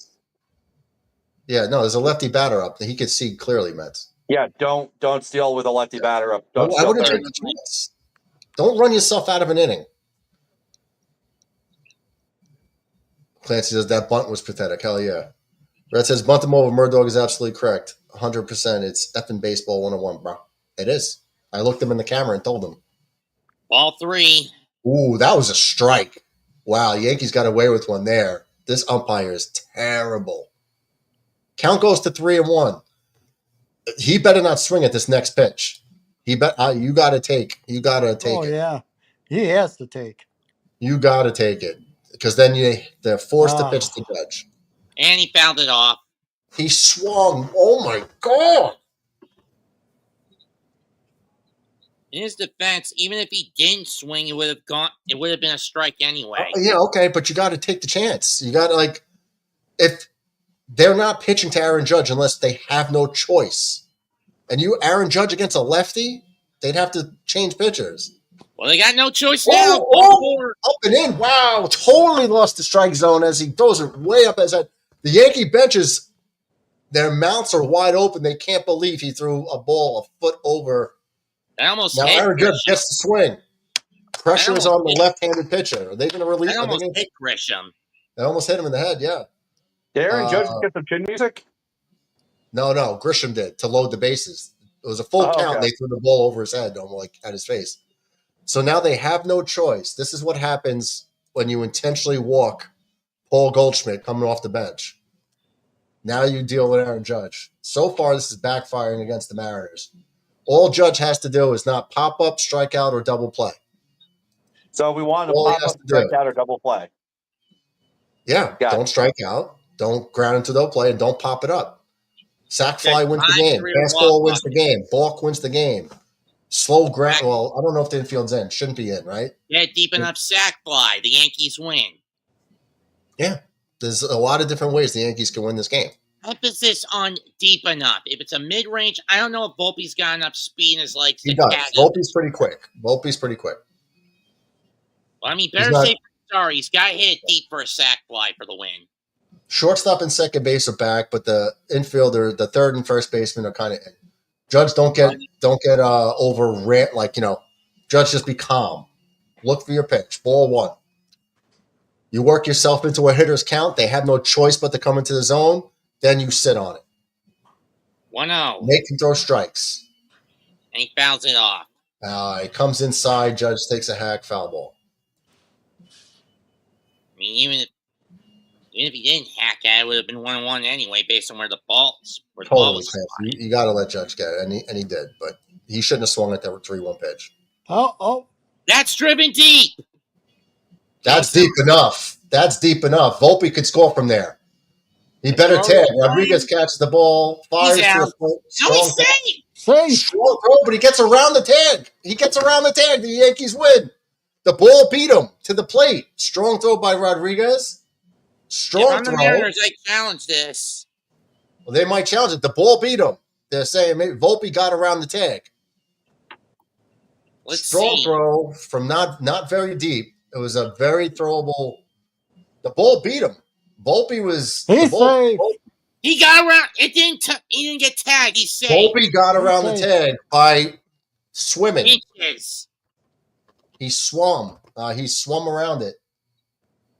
No, there's a lefty batter up. He could see clearly, Mets. Yeah, don't steal with a lefty batter up. I Don't steal wouldn't third. take the chance. Don't run yourself out of an inning. Clancy says that bunt was pathetic. Hell yeah. Red says bunt him over. Murdoch is absolutely correct. 100%. It's effing baseball 101, bro. It is. I looked him in the camera and told him. Ball three. Ooh, that was a strike. Wow, Yankees got away with one there. This umpire is terrible. Count goes to 3-1. He better not swing at this next pitch. You got to take it. Oh yeah, he has to take. You got to take it because then they're forced to pitch to Judge. And he fouled it off. He swung. Oh my God! In his defense, even if he didn't swing, it would have gone. It would have been a strike anyway. Yeah, okay, but you got to take the chance. You got to if they're not pitching to Aaron Judge unless they have no choice, and Aaron Judge against a lefty, they'd have to change pitchers. Well, they got no choice now. Up and in. Wow, totally lost the strike zone as he throws it way up as that. The Yankee benches, their mouths are wide open. They can't believe he threw a ball a foot over. I almost now hit Aaron Judge gets the swing. Pressure is on the left-handed pitcher. Are they going to release? I almost hit Grisham. They almost hit him in the head. Yeah. Did Aaron Judge get some chin music? No. Grisham did to load the bases. It was a full count. Okay. And they threw the ball over his head, almost like at his face. So now they have no choice. This is what happens when you intentionally walk Paul Goldschmidt coming off the bench. Now you deal with Aaron Judge. So far, this is backfiring against the Mariners. All Judge has to do is not pop up, strike out, or double play. So we want to All he pop has up, to strike do. out, or double play. Yeah, Got don't strike out, don't ground into double play, and don't pop it up. Sack fly wins the game. Fastball wins the game. Balk wins the game. Slow ground. Well, I don't know if the infield's in. Shouldn't be in, right? Yeah, deep enough sack fly. The Yankees win. Yeah. There's a lot of different ways the Yankees can win this game. Emphasis on deep enough. If it's a mid-range, I don't know if Volpe's got enough speed in his legs He to does. catch it. Volpe's pretty quick. Well, I mean, better safe than sorry. He's got to hit it deep for a sack fly for the win. Shortstop and second base are back, but the infielder, the third and first baseman are kind of in. Judge, don't get over rant. Judge, just be calm. Look for your pitch. Ball one. You work yourself into a hitter's count. They have no choice but to come into the zone. Then you sit on it. 1-0. Make him throw strikes. And he fouls it off. He comes inside. Judge takes a hack, foul ball. I mean, even if he didn't hack at it, would have been 1-1 anyway, based on where the ball was. You got to let Judge get it, and he did, but he shouldn't have swung at that 3-1 pitch. Oh. That's driven deep. That's deep enough. Volpe could score from there. He better tag. Rodriguez catches the ball, fires to a foot. He's safe. Strong throw, but he gets around the tag. The Yankees win. The ball beat him to the plate. Strong throw by Rodriguez. Strong throw. The Mariners, I challenge this. Well, they might challenge it. The ball beat him. They're saying maybe Volpe got around the tag. Strong throw from not very deep. It was a very throwable. The ball beat him. Volpe was. He's safe. He got around. He didn't get tagged. He's safe. Volpe got around the tag by swimming. Inches. He swum. He swum around it.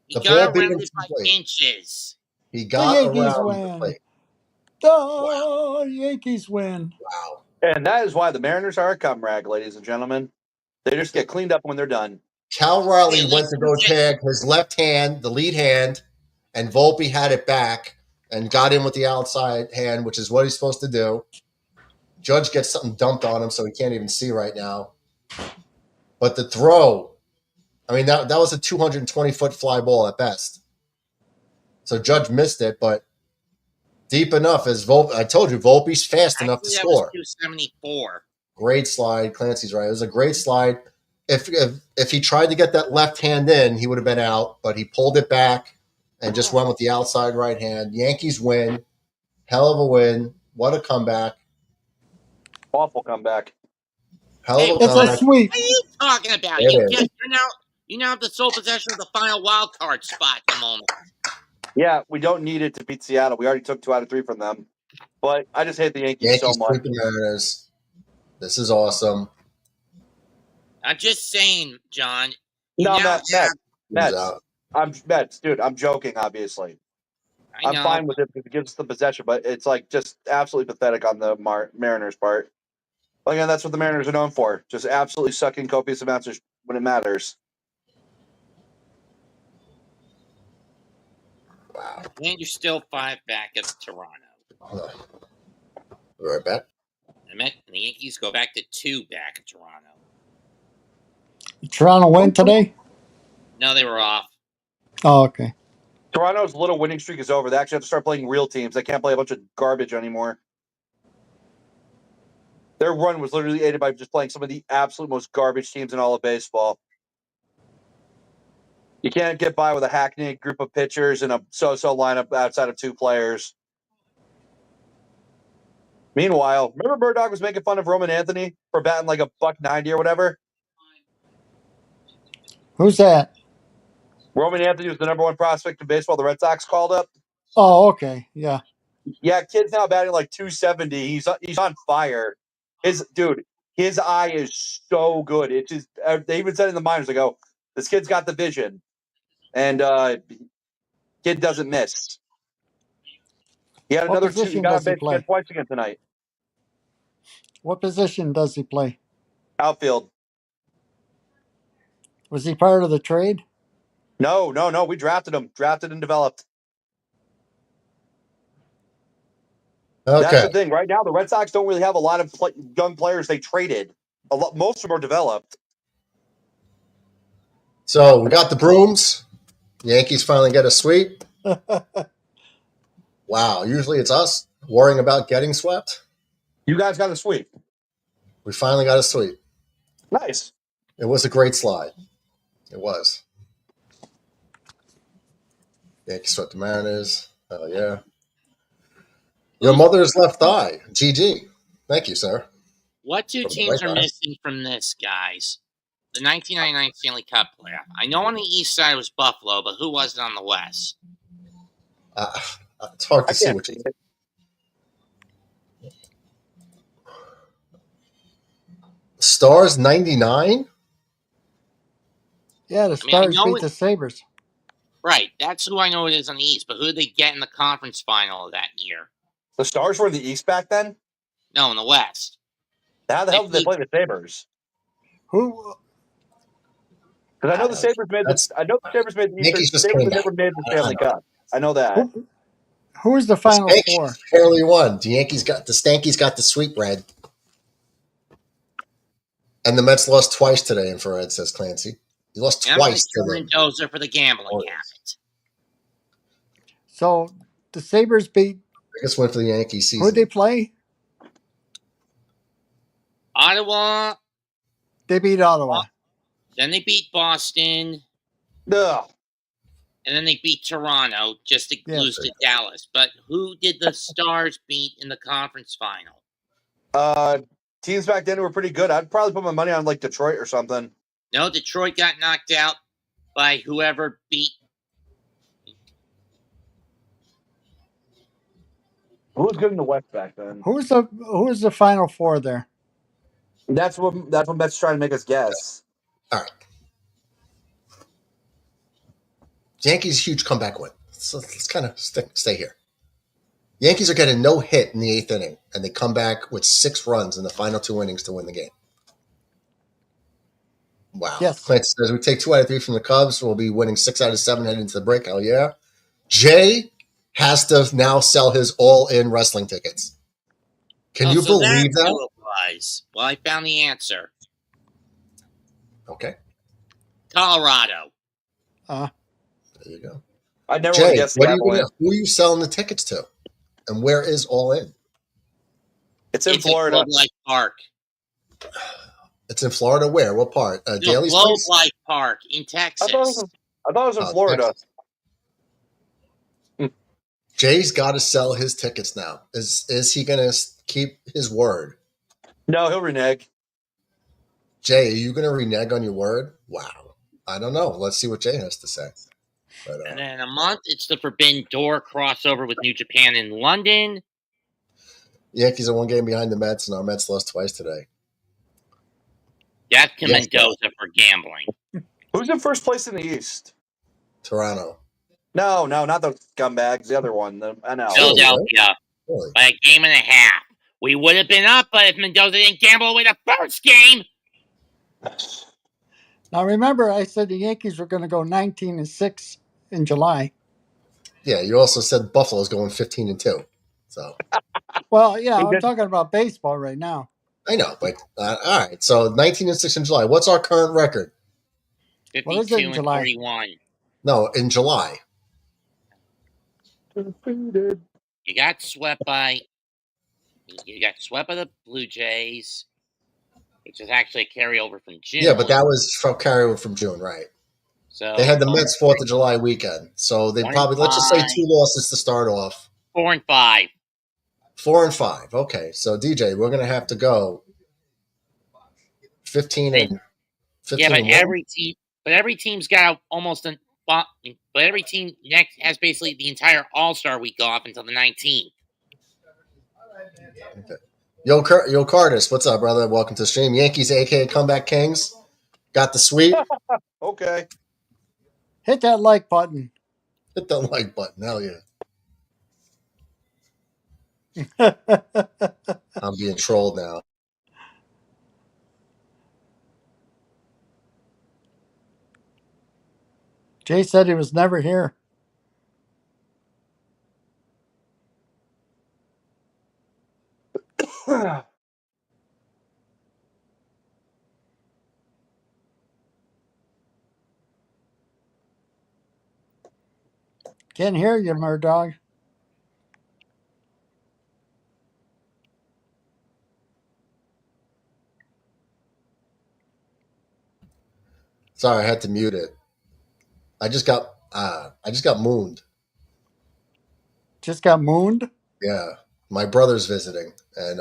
He got around it by inches. He got around the plate. The Yankees win. Wow. And that is why the Mariners are a cum rag, ladies and gentlemen. They just get cleaned up when they're done. Cal Riley went to go tag his left hand, the lead hand, and Volpe had it back and got in with the outside hand, which is what he's supposed to do. Judge gets something dumped on him, so he can't even see right now. But the throw, I mean, that was a 220-foot fly ball at best. So Judge missed it, but deep enough as Volpe. I told you, Volpe's fast enough to score. That was 274. Great slide. Clancy's right. It was a great slide. If he tried to get that left hand in, he would have been out, but he pulled it back and just went with the outside right hand. Yankees win. Hell of a win. What a comeback. Awful comeback. Hell of a comeback. It's a sweep. What are you talking about? You now have the sole possession of the final wild card spot at the moment. Yeah, we don't need it to beat Seattle. We already took 2 out of 3 from them. But I just hate the Yankees so much. Mariners. This is awesome. I'm just saying, John. No, Mets, dude. I'm joking, obviously. I'm fine with it because it gives us the possession, but it's like just absolutely pathetic on the Mariners' part. But again, that's what the Mariners are known for. Just absolutely sucking copious amounts when it matters. Wow. And you're still 5 back at Toronto. Right back. The Yankees go back to 2 back at Toronto. Toronto win today? No, they were off. Oh, okay. Toronto's little winning streak is over. They actually have to start playing real teams. They can't play a bunch of garbage anymore. Their run was literally aided by just playing some of the absolute most garbage teams in all of baseball. You can't get by with a hackneyed group of pitchers and a so-so lineup outside of 2 players. Meanwhile, remember Murdoch was making fun of Roman Anthony for batting like a $190 or whatever? Who's that? Roman Anthony was the #1 prospect in baseball. The Red Sox called up. Oh, okay. Yeah. Yeah, kid's now batting like 270. He's on fire. He His eye is so good. It's just they even said in the minors, they go, "This kid's got the vision, and kid doesn't miss." He had What another two. He position got does on he base again play? twice again tonight. What position does he play? Outfield. Was he part of the trade? No. We drafted him. Drafted and developed. Okay. That's the thing. Right now, the Red Sox don't really have a lot of young players they traded. Most of them are developed. So we got the brooms. Yankees finally get a sweep. Wow. Usually it's us worrying about getting swept. You guys got a sweep. We finally got a sweep. Nice. It was a great slide. It was. Yankees swept the Mariners. Hell yeah. Your mother's left thigh. GG. Thank you, sir. What two From the teams right are side. missing from this, guys? The 1999 Stanley Cup playoff. I know on the east side was Buffalo, but who was it on the west? It's hard to I see can't what see you. it. Stars 99? Yeah, the I Stars know beat it- the Sabres. Right, that's who I know it is on the east, but who did they get in the conference final of that year? The Stars were in the East back then? No, in the west. How the hell did they play the Sabres? Who? Because I know the Sabres made the. That's- I know the Sabres made the Eastern. Yankees just Sabres came have never back. made the Stanley I know. Cup. I know that. Who is the The Final Stankies Four? barely won. The Stankies got the sweetbread. And the Mets lost twice today, infrared, says Clancy. He lost And I'm going twice to to kill the Mendoza for the gambling Orioles. habit. So the Sabres beat. Biggest win for the Yankees season. Who'd they play? Ottawa. They beat Ottawa. Then they beat Boston. Ugh. And then they beat Toronto just to lose to Dallas. But who did the Stars beat in the conference final? Teams back then were pretty good. I'd probably put my money on like Detroit or something. No, Detroit got knocked out by whoever beat. Who was good in the West back then? Who was the Final Four there? That's what Mets trying to make us guess. All right. Yankees huge comeback win. So let's kind of stay here. Yankees are getting no hit in the 8th inning, and they come back with 6 runs in the final 2 innings to win the game. Wow. Yes. Clancy says we take 2 out of 3 from the Cubs. We'll be winning 6 out of 7 heading into the break. Hell yeah. Jay has to now sell his all-in wrestling tickets. Can you believe that's that? who it was. Well, I found the answer. Okay. Uh, Colorado. There you go. I never Jay, would have guessed the Avalanche. who are you selling the tickets to? And where is All In? It's in Florida. Globe Life Park. It's in Florida. Where? What part? Daly's Globe place? Life Park in Texas. I thought it was in Florida. Texas. Jay's got to sell his tickets now. Is he going to keep his word? No, he'll renege. Jay, are you going to renege on your word? Wow. I don't know. Let's see what Jay has to say. But, And then in a month, it's the Forbidden Door crossover with New Japan in London. Yankees are 1 game behind the Mets, and our Mets lost twice today. Death to Mendoza for gambling. Who's in first place in the East? Toronto. No, not the scumbags. The other one, the NL. Philadelphia. Really? By a game and a half. We would have been up, but if Mendoza didn't gamble away the first game. now remember, I said the Yankees were going to go 19-6 in July. Yeah, you also said Buffalo's going 15-2. So. Well, yeah, I'm talking about baseball right now. I know, but all right. So 19-6 in July. What's our current record? 52-31. No, in July. You got swept by the Blue Jays, which is actually a carryover from June. Yeah, but that was from carryover from June, right? So they had the Mets 4th of July weekend, so they probably let's just say 2 losses to start off. 4-5. 4-5. Okay, so DJ, we're gonna have to go 15 and 15. Yeah, but and every team's got almost an. But every team next has basically the entire All-Star week off until the 19th. Okay. Yo, Cardis, what's up, brother? Welcome to the stream. Yankees, aka Comeback Kings, got the sweep. Okay. Hit that like button. Hit the like button. Hell yeah. I'm being trolled now. Jay said he was never here. Can't hear you, Murdog. Sorry, I had to mute it. I just got mooned. Just got mooned? Yeah. My brother's visiting, and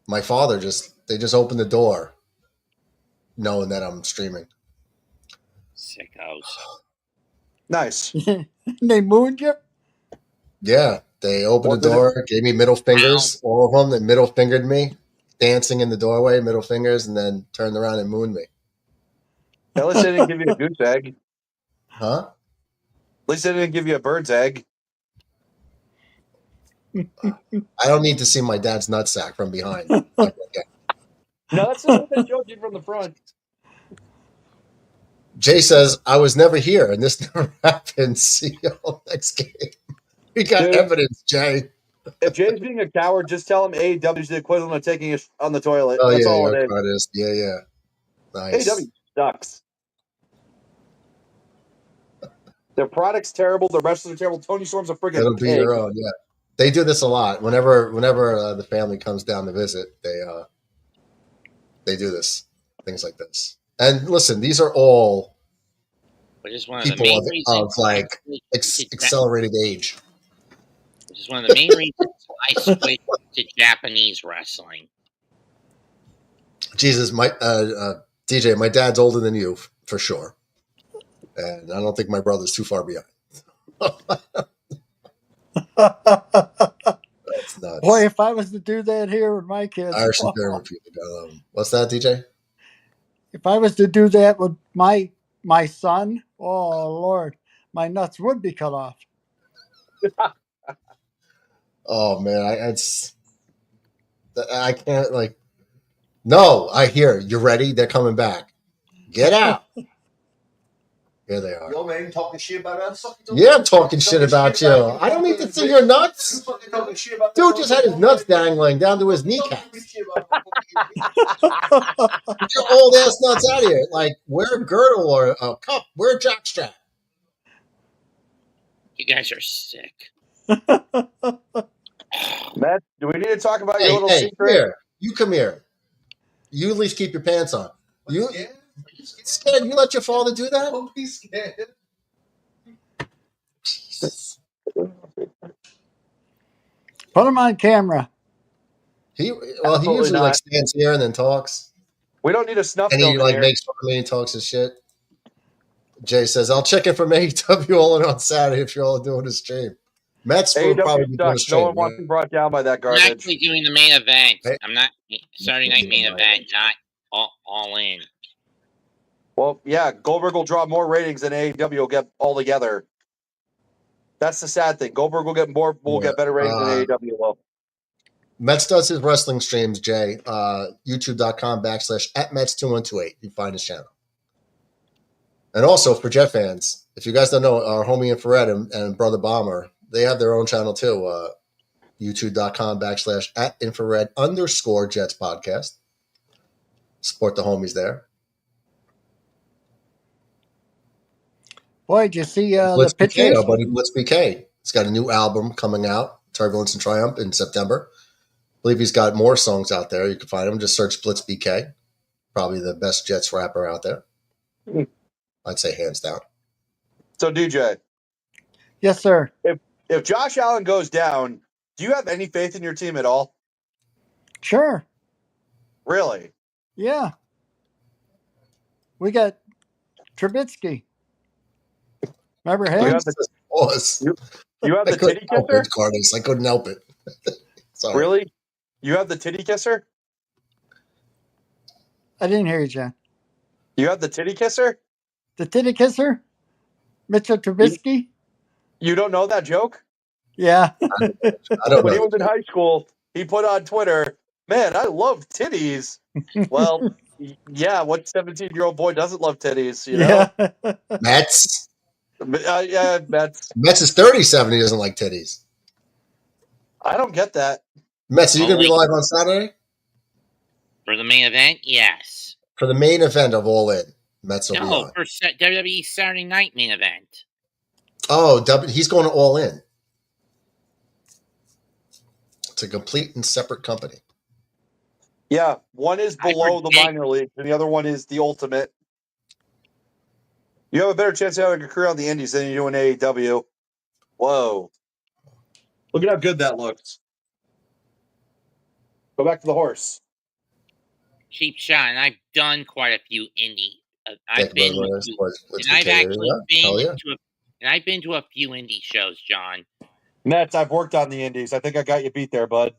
my father they just opened the door knowing that I'm streaming. Sickos. Nice. They mooned you? Yeah. They opened the door, gave me middle fingers, all of them. They middle fingered me, dancing in the doorway, middle fingers, and then turned around and mooned me. At least they didn't give you a goose egg. Huh? At least they didn't give you a bird's egg. I don't need to see my dad's nutsack from behind. No, that's the one that showed you from the front. Jay says, I was never here, and this never happened. See y'all next game. We got evidence, Jay. If Jay's being a coward, just tell him AEW is the equivalent of taking it on the toilet. Oh, That's yeah, all yeah, it is. Yeah. Nice. AEW sucks. Their product's terrible. Their wrestlers are terrible. Tony Storm's a freaking It'll be pig. your own, yeah. They do this a lot. Whenever the family comes down to visit, they do this, things like this. And listen, these are all Which is one of the people main of reasons like accelerated age. Which is one of the main reasons I switched to Japanese wrestling. Jesus, my DJ, my dad's older than you for sure, and I don't think my brother's too far behind. That's nuts. Boy, if I was to do that here with my kids. Irish and German people. What's that, DJ? If I was to do that with my son, oh Lord, my nuts would be cut off. Oh man, I can't like. No, I hear you ready. They're coming back. Get out. Here they are. Yo, man, talking shit about us? Yeah, I'm talking shit about you. I don't need to see your nuts. Dude just had his nuts dangling down to his kneecaps. Get your old ass nuts out of here. Like, wear a girdle or a cup. Wear a jockstrap. You guys are sick. Matt, do we need to talk about your little secret? Here. You come here. You at least keep your pants on. You scared? You let your father do that? Don't be scared. Jesus. Put him on camera. He usually like stands here and then talks. We don't need a snuff and film. He like makes fun of me and talks his shit. Jay says, "I'll check in from AEW all in on Saturday if you're all doing a stream." Matt's probably doing a stream. No one wants to be brought down by that garbage. I'm actually doing the main event. Hey. I'm not Saturday night main event, not all in. Well, yeah, Goldberg will draw more ratings than AEW will get all together. That's the sad thing. Goldberg will get get better ratings than AEW will. Mets does his wrestling streams, Jay. YouTube.com/@Mets2128. You find his channel. And also for Jet fans, if you guys don't know, our homie Infrared and Brother Bomber, they have their own channel too. YouTube.com/@Infrared_Jets podcast. Support the homies there. Boy, did you see Blitz the pictures? BK, our buddy Blitz BK. He's got a new album coming out, Turbulence and Triumph, in September. I believe he's got more songs out there. You can find him. Just search Blitz BK. Probably the best Jets rapper out there. I'd say hands down. So, DJ. Yes, sir. If Josh Allen goes down, do you have any faith in your team at all? Sure. Really? Yeah. We got Trubisky. Remember him? You have the titty kisser? I couldn't help it. Sorry. Really? You have the titty kisser? I didn't hear you, John. You have the titty kisser? The titty kisser? Mitchell Trubisky? You don't know that joke? Yeah. I don't When he know. was in high school, he put on Twitter, "Man, I love titties." Well, yeah, what 17-year-old boy doesn't love titties, you know? Yeah. Mets. Yeah, Mets. Mets is 37. He doesn't like titties. I don't get that. Mets, are you going to be Only live on Saturday? for the main event, yes. For the main event of All In, Mets will be No, on. for WWE Saturday Night main event. Oh, he's going to All In. It's a complete and separate company. Yeah, one is I below the forget- minor league, and the other one is the ultimate. You have a better chance of having a career on the Indies than you do in AEW. Whoa. Look at how good that looks. Go back to the horse. Cheap shot, and I've done quite a few indie. I've been to a few, With and I've PKU, actually yeah. Hell been yeah. to and I've been to a few indie shows, John. Mets, I've worked on the Indies. I think I got you beat there, bud.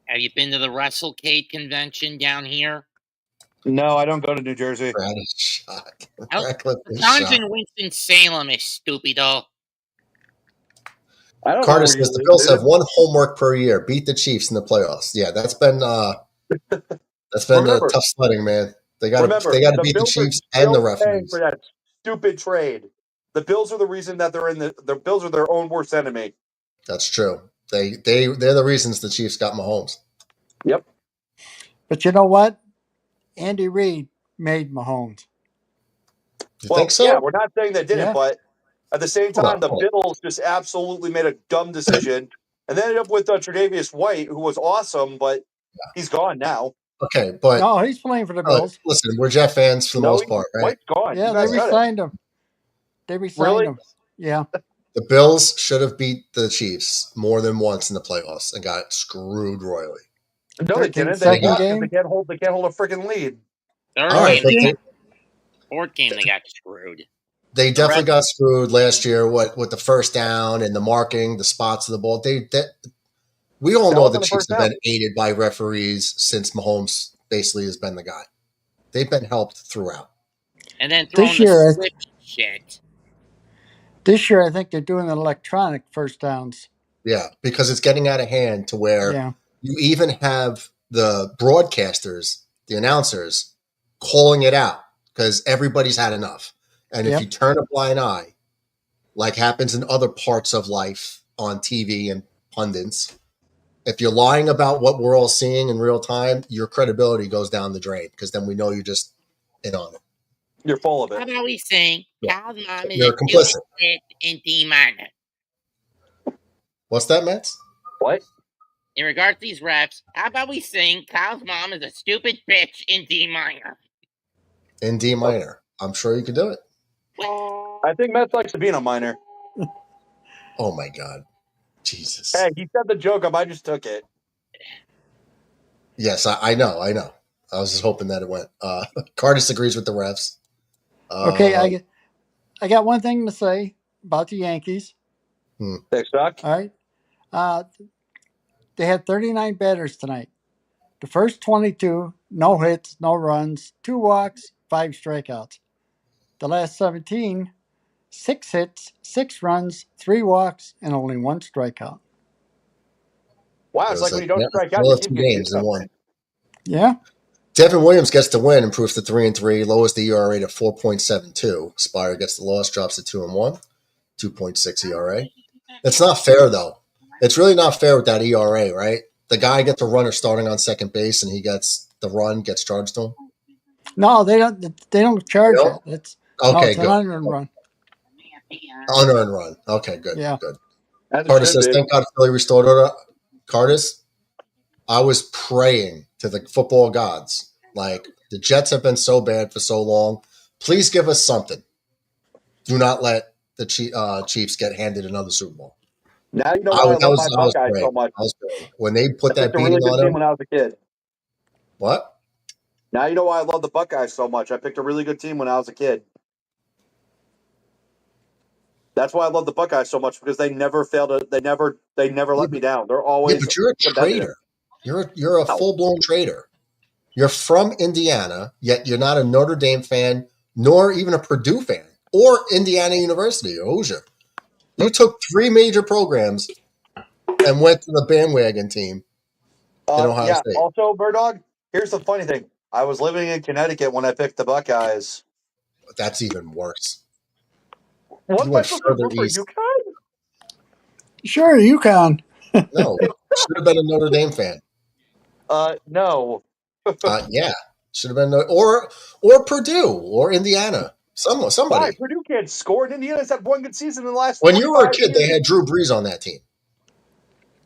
Have you been to the WrestleCade convention down here? No, I don't go to New Jersey. Brad is shocked. Oh, Radcliffe is John's shocked. in Winston-Salem, is stupido. I don't Carter know says where the you Bills live, have one homework per year: beat the Chiefs in the playoffs. Yeah, that's been Remember- tough sledding, man. They got Remember, to beat the Bills are Chiefs and the still paying referees. for that stupid trade. The Bills are the reason that they're in the Bills are their own worst enemy. That's true. They're the reasons the Chiefs got Mahomes. Yep. But you know what? Andy Reid made Mahomes. You Well, think so? yeah, we're not saying they didn't, Yeah. but at the same time, Hold on. the Bills just absolutely made a dumb decision, and they ended up with Tre'Davious White, who was awesome, but he's gone now. Okay, but No, he's playing for the Bills. listen, we're Jeff fans for the most part, right? White's gone. Yeah, You they guys said it. re-signed him. They re-signed Really? him. Yeah. The Bills should have beat the Chiefs more than once in the playoffs and got screwed royally. No, they didn't. They Second lost 'cause game? They can't hold a freaking lead. Third All right, game, but fourth game, they got screwed. they definitely got screwed last year. With the first down and the marking, the spots of the ball. We all know the Chiefs have been aided by referees since Mahomes basically has been the guy. They've been helped throughout. And then throwing This year, the switch shit. This year, I think they're doing electronic first downs. Yeah, because it's getting out of hand to where Yeah. you even have the broadcasters, the announcers, calling it out because everybody's had enough. And if Yep. you turn a blind eye, like happens in other parts of life on TV and pundits, if you're lying about what we're all seeing in real time, your credibility goes down the drain because then we know you're just in on it. You're full of How it. about we sing Yeah. Kyle's mom is You're a complicit. stupid bitch in D minor? What's that, Mets? What? In regards to these refs, how about we sing Kyle's mom is a stupid bitch in D minor? In D minor. I'm sure you could do it. I think Mets likes to be in a minor. Oh, my God. Jesus. Hey, he said the joke up. I just took it. Yes, I know. I was just hoping that it went. Cardis agrees with the refs. Okay, I got one thing to say about the Yankees. They suck. All right. They had 39 batters tonight. The first 22, no hits, no runs, 2 walks, 5 strikeouts. The last 17, 6 hits, 6 runs, 3 walks, and only 1 strikeout. Wow, it's like when you don't strike out, you keep 2 getting games in one. Yeah. Devin Williams gets the win, improves to 3-3, lowers the ERA to 4.72. Spire gets the loss, drops to 2-1, 2.6 ERA. It's not fair though. It's really not fair with that ERA, right? The guy gets a runner starting on second base, and he gets the run, gets charged to him. No, they don't charge No? it. It's Okay, it's good. an unearned run. Unearned run. Okay, good. Yeah. Good. As it Cardis should says, be. thank God Philly restored order. Cardis, I was praying to the football gods. Like, the Jets have been so bad for so long. Please give us something. Do not let the Chiefs get handed another Super Bowl. Now you know why I love my Buckeyes so much. I was praying. When they put I that picked a beating really good on team him. when I was a kid. What? Now you know why I love the Buckeyes so much. I picked a really good team when I was a kid. That's why I love the Buckeyes so much, because they never fail to. They never let me down. They're Yeah, always but you're a competitive. traitor. You're a full-blown traitor. You're from Indiana, yet you're not a Notre Dame fan, nor even a Purdue fan, or Indiana University or Hoosier. You took 3 major programs and went to the bandwagon team in Ohio State. Also, Birdog, here's the funny thing. I was living in Connecticut when I picked the Buckeyes. That's even worse. What You am I went supposed to further root for? east. UConn? Sure, UConn. No, should have been a Notre Dame fan. No. Yeah, should have been or Purdue or Indiana. Why? Somebody. Purdue can't score, and Indiana's had one good season in the last When you were a 45 kid, they years. had Drew Brees on that team.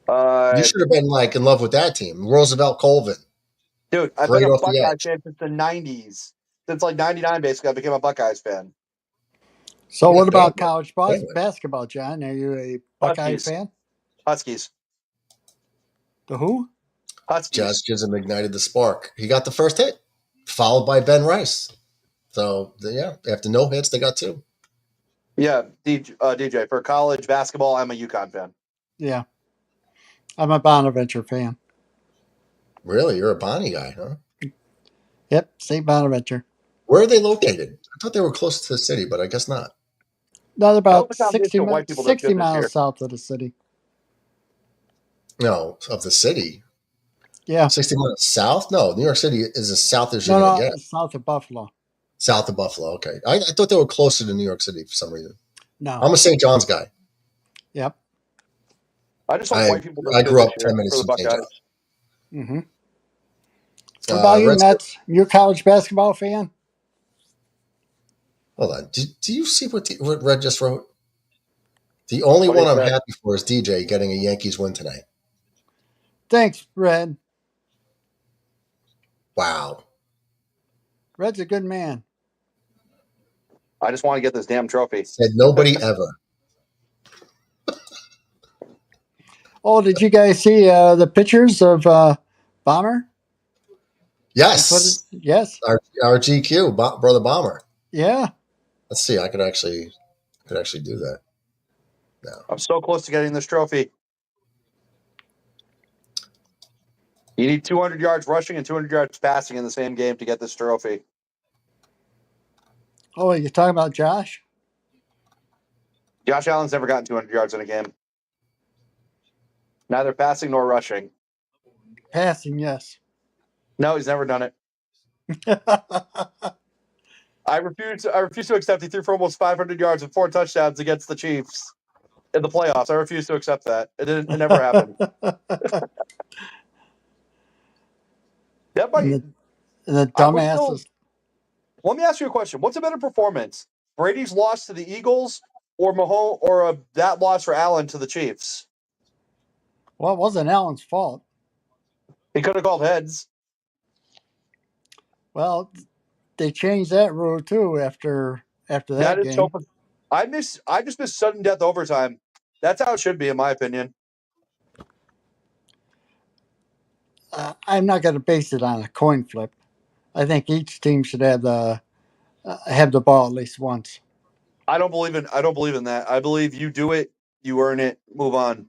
You should have been like in love with that team. Roosevelt Colvin. Dude, I've Great been a off the Buckeye edge. fan since the 90s. Since like 99, basically, I became a Buckeyes fan. So, what about Damn. college Damn. basketball, John? Are you a Buckeye Huskies. fan? Huskies. The who? Josh Huskies. Chisholm ignited the spark. He got the first hit, followed by Ben Rice. So, yeah, after no hits, they got 2. Yeah, DJ, for college basketball, I'm a UConn fan. Yeah. I'm a Bonaventure fan. Really? You're a Bonnie guy, huh? Yep, St. Bonaventure. Where are they located? I thought they were close to the city, but I guess not. Not That about was a combination of white people that's 60 good this year. miles south of the city. No, of the city. Yeah. 60 miles south? No, New York City is as south as you're going to get. South of Buffalo. South of Buffalo, okay. I thought they were closer to New York City for some reason. No. I'm a St. John's guy. Yep. I just hope white people. I grew up 10 minutes from St. John's. Mm-hmm. What about you, Mets? You a college basketball fan? Hold on. Do you see what Red just wrote? The only one I'm happy for is DJ getting a Yankees win tonight. Thanks, Red. Wow. Red's a good man. I just want to get this damn trophy. Said nobody ever. Oh, did you guys see the pictures of Bomber? Yes. Yes. Our GQ, Brother Bomber. Yeah. Let's see. I could actually do that. No. I'm so close to getting this trophy. You need 200 yards rushing and 200 yards passing in the same game to get this trophy. Oh, you're talking about Josh? Josh Allen's never gotten 200 yards in a game. Neither passing nor rushing. Passing, yes. No, he's never done it. I refuse to accept he threw for almost 500 yards and 4 touchdowns against the Chiefs in the playoffs. I refuse to accept that. It never happened. Yeah, buddy. And the dumbasses. Let me ask you a question. What's a better performance? Brady's loss to the Eagles or Mahomes, or that loss for Allen to the Chiefs? Well, it wasn't Allen's fault. He could have called heads. Well, they changed that rule too after that is game. so. I just miss sudden death overtime. That's how it should be, in my opinion. I'm not going to base it on a coin flip. I think each team should have the ball at least once. I don't believe in that. I believe you do it, you earn it, move on.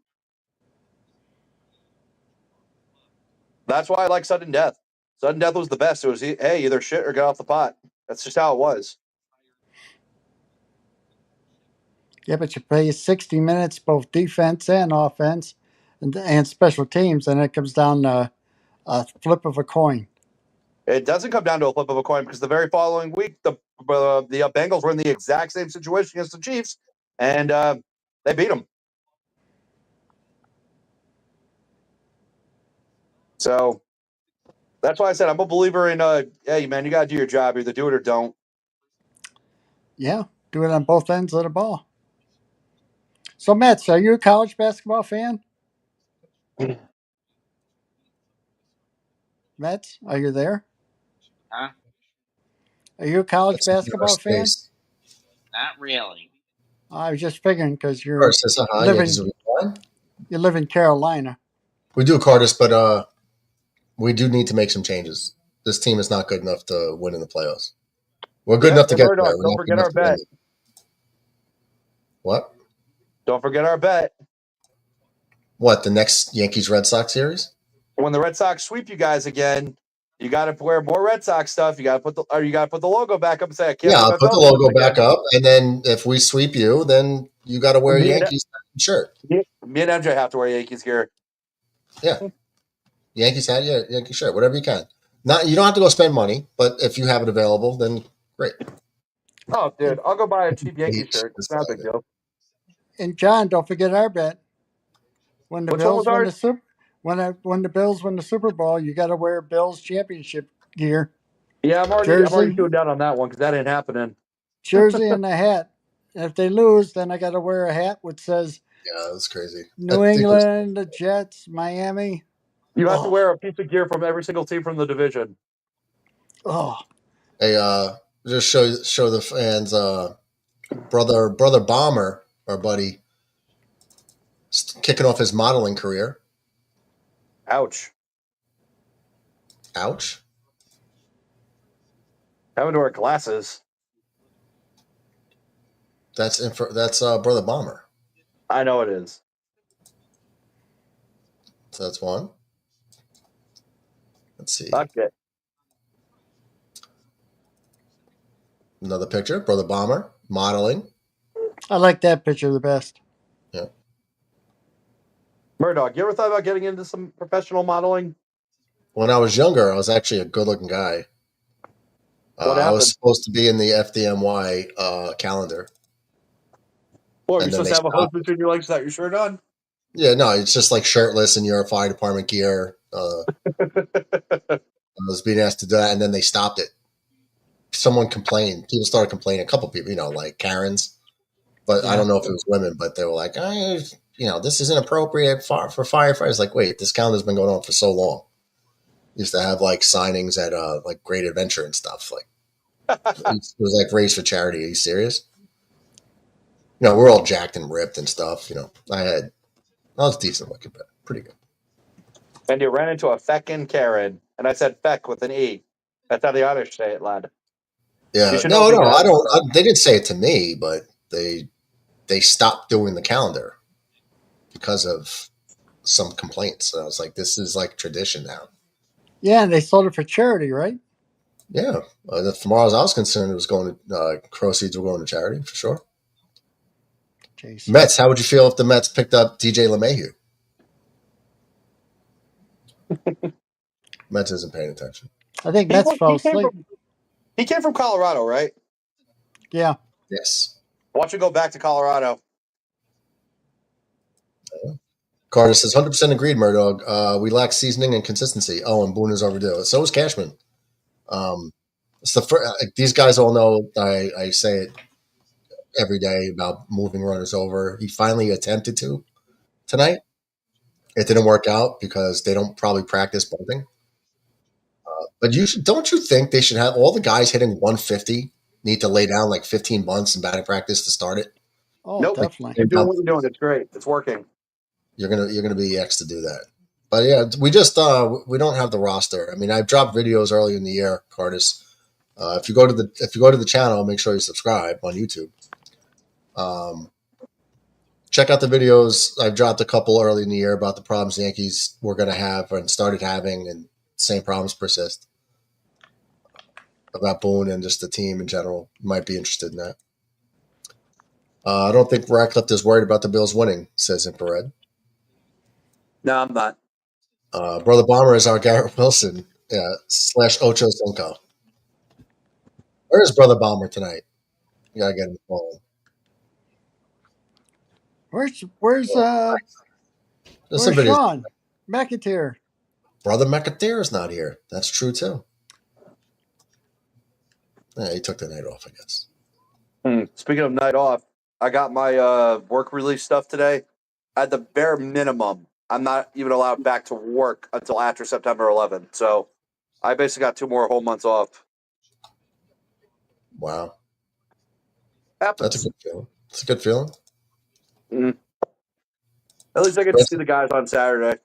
That's why I like sudden death. Sudden death was the best. It was, hey, either shit or get off the pot. That's just how it was. Yeah, but you play 60 minutes, both defense and offense, and special teams, and it comes down to a flip of a coin. It doesn't come down to a flip of a coin, because the very following week, the Bengals were in the exact same situation against the Chiefs, and they beat them. So that's why I said I'm a believer in, hey, man, you got to do your job. Either do it or don't. Yeah, do it on both ends of the ball. So, Mets, are you a college basketball fan? Mets, are you there? Huh? Are you a college basketball fan? Not really. I was just figuring because you live in Carolina. We do, Cardis, but we do need to make some changes. This team is not good enough to win in the playoffs. We're good enough to get there. Don't forget our bet. What? Don't forget our bet. What, the next Yankees-Red Sox series? When the Red Sox sweep you guys again, you got to wear more Red Sox stuff. You got to put the logo back up and say, "I can't." Yeah, believe I'll I put the fell for logo this back again." up, and then if we sweep you, then you got to wear a Me and- Yankees shirt. Me and MJ have to wear Yankees gear. Yeah, Yankees hat, yeah, Yankee shirt, whatever you can. Not you don't have to go spend money, but if you have it available, then great. Oh, dude, I'll go buy a cheap Yankee Each shirt. It's not a big decided. deal. And John, don't forget our bet. When the Which one was Bills win ours? when the Bills win the Super Bowl, you got to wear Bills championship gear, Yeah, I'm already jersey, chewing down on that one because that ain't happening. jersey, and a hat. And if they lose, then I got to wear a hat which says Yeah, that's crazy. I New think it was- England, the Jets, Miami. You have to wear a piece of gear from every single team from the division. Oh, Hey, just show the fans, brother Bomber, our buddy, kicking off his modeling career. Ouch. Ouch. Having to wear glasses. That's brother Bomber. I know it is. So that's one. Let's see. Fuck it. Another picture, brother Bomber modeling. I like that picture the best. Yeah. Murdoch, you ever thought about getting into some professional modeling? When I was younger, I was actually a good-looking guy. What I happened? was supposed to be in the FDNY calendar. Well, you're And then supposed they to have a hose stopped. between your legs without your shirt on? Yeah, no, it's just like shirtless in your fire department gear. I was being asked to do that, and then they stopped it. Someone complained. People started complaining. A couple people, like Karens. But I Yeah. don't know if it was women, but they were like, this isn't appropriate for firefighters. Like, wait, this calendar's been going on for so long. Used to have like signings at like Great Adventure and stuff. Like it was like raised for charity. Are you serious? We're all jacked and ripped and stuff. I was decent looking, but pretty good. And you ran into a feckin' Karen. And I said feck with an E. That's how the Irish say it, lad. Yeah, You should no, know being I an don't. They didn't say it to me, but they stopped doing the calendar because of some complaints. And I was like, this is like tradition now. Yeah, and they sold it for charity, right? Yeah, as far as I was concerned, it was going to proceeds were going to charity for sure. Jason. Mets. How would you feel if the Mets picked up DJ LeMahieu? Mets isn't paying attention. I think Mets fell asleep. He came from Colorado, right? Yeah. Yes. Watch him go back to Colorado. Carter says 100% agreed, Murdog. We lack seasoning and consistency. Oh, and Boone is overdue. So is Cashman. It's these guys all know I say it every day about moving runners over. He finally attempted to tonight. It didn't work out because they don't probably practice bunting. But don't you think they should have all the guys hitting 150 need to lay down like 15 bunts in batting practice to start it? Oh, Nope. definitely. You're doing what you're doing. It's great. It's working. You're gonna be X to do that. But yeah, we just we don't have the roster. I mean, I've dropped videos early in the year, Curtis. If you go to the channel, make sure you subscribe on YouTube. Check out the videos. I've dropped a couple early in the year about the problems the Yankees were going to have and started having, and same problems persist. About Boone and just the team in general. You might be interested in that. I don't think Ratcliffe is worried about the Bills winning, says Infrared. No, I'm not. Brother Bomber is our Garrett Wilson / Ocho Cinco. Where is Brother Bomber tonight? You gotta get him phone. Where's Somebody's Sean McAteer? Brother McAteer is not here. That's true too. Yeah, he took the night off, I guess. Speaking of night off, I got my work release stuff today. At the bare minimum, I'm not even allowed back to work until after September 11th. So I basically got 2 more whole months off. Wow. Happens. That's a good feeling. It's a good feeling. At least I get to see the guys on Saturday.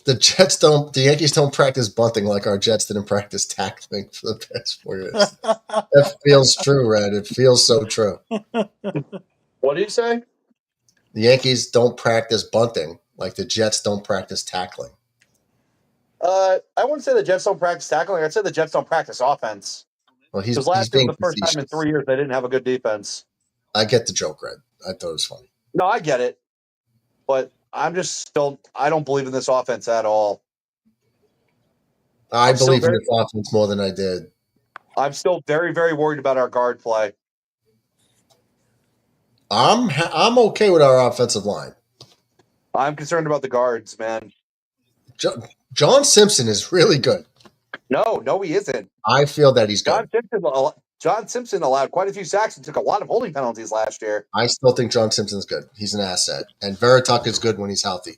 The Yankees don't practice bunting like our Jets didn't practice tackling for the past 4 years. That feels true, Red. It feels so true. Well, What do you say? The Yankees don't practice bunting like the Jets don't practice tackling. I wouldn't say the Jets don't practice tackling. I'd say the Jets don't practice offense. Well, he's Because last year being was the first time in facetious. 3 years they didn't have a good defense. I get the joke, Red. I thought it was funny. No, I get it. But I don't believe in this offense at all. I believe in this offense more than I did. I'm still very, very worried about our guard play. I'm okay with our offensive line. I'm concerned about the guards, man. John Simpson is really good. No, he isn't. I feel that he's good. John Simpson allowed quite a few sacks and took a lot of holding penalties last year. I still think John Simpson's good. He's an asset. And Veritok is good when he's healthy.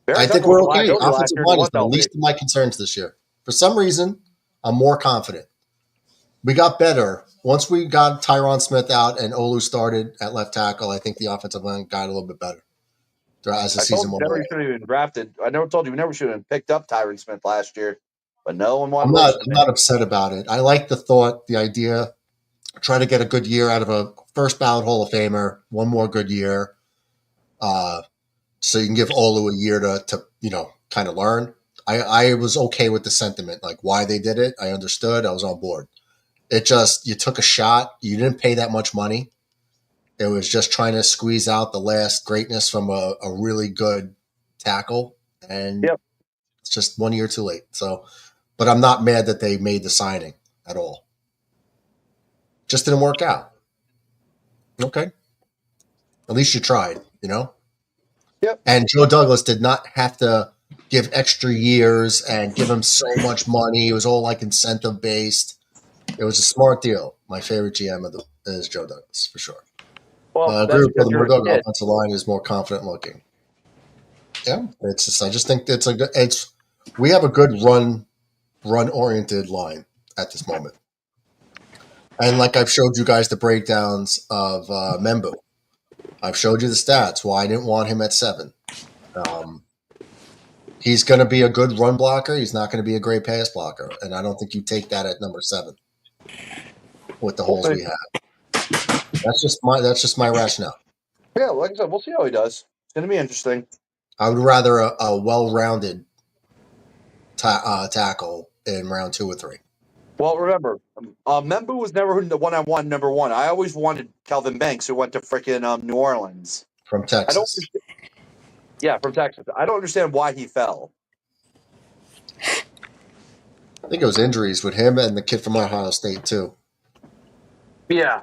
I Veritek think was we're a okay. liability last Offensive year, line he is was the healthy. least of my concerns this year. For some reason, I'm more confident. We got better. Once we got Tyron Smith out and Olu started at left tackle, I think the offensive line got a little bit better as the season went on. I never told you we never should have picked up Tyron Smith last year, but no one wanted I'm to listen. not upset about it. I like the thought, the idea. Try to get a good year out of a first ballot Hall of Famer. One more good year, so you can give Olu a year to kind of learn. I was okay with the sentiment, like why they did it. I understood. I was on board. It just, you took a shot. You didn't pay that much money. It was just trying to squeeze out the last greatness from a really good tackle, and it's just 1 year too late. So, but I'm not mad that they made the signing at all. Just didn't work out. Okay. At least you tried, Yep. And Joe Douglas did not have to give extra years and give him so much money. It was all like incentive based. It was a smart deal. My favorite GM is Joe Douglas, for sure. Well, I agree with the Bulldog offensive line is more confident looking. Yeah, it's just, I just think we have a good run oriented line at this moment. And like I've showed you guys the breakdowns of Membu. I've showed you the stats, why I didn't want him at 7. He's going to be a good run blocker. He's not going to be a great pass blocker. And I don't think you take that at number 7 with the holes we have. That's just my rationale. Yeah, like I said, we'll see how he does. It's going to be interesting. I would rather a well-rounded tackle in round 2 or 3. Well, remember, Membu was never the one-on-one number 1. I always wanted Calvin Banks, who went to freaking New Orleans. From Texas. From Texas. I don't understand why he fell. I think it was injuries with him and the kid from Ohio State, too. Yeah.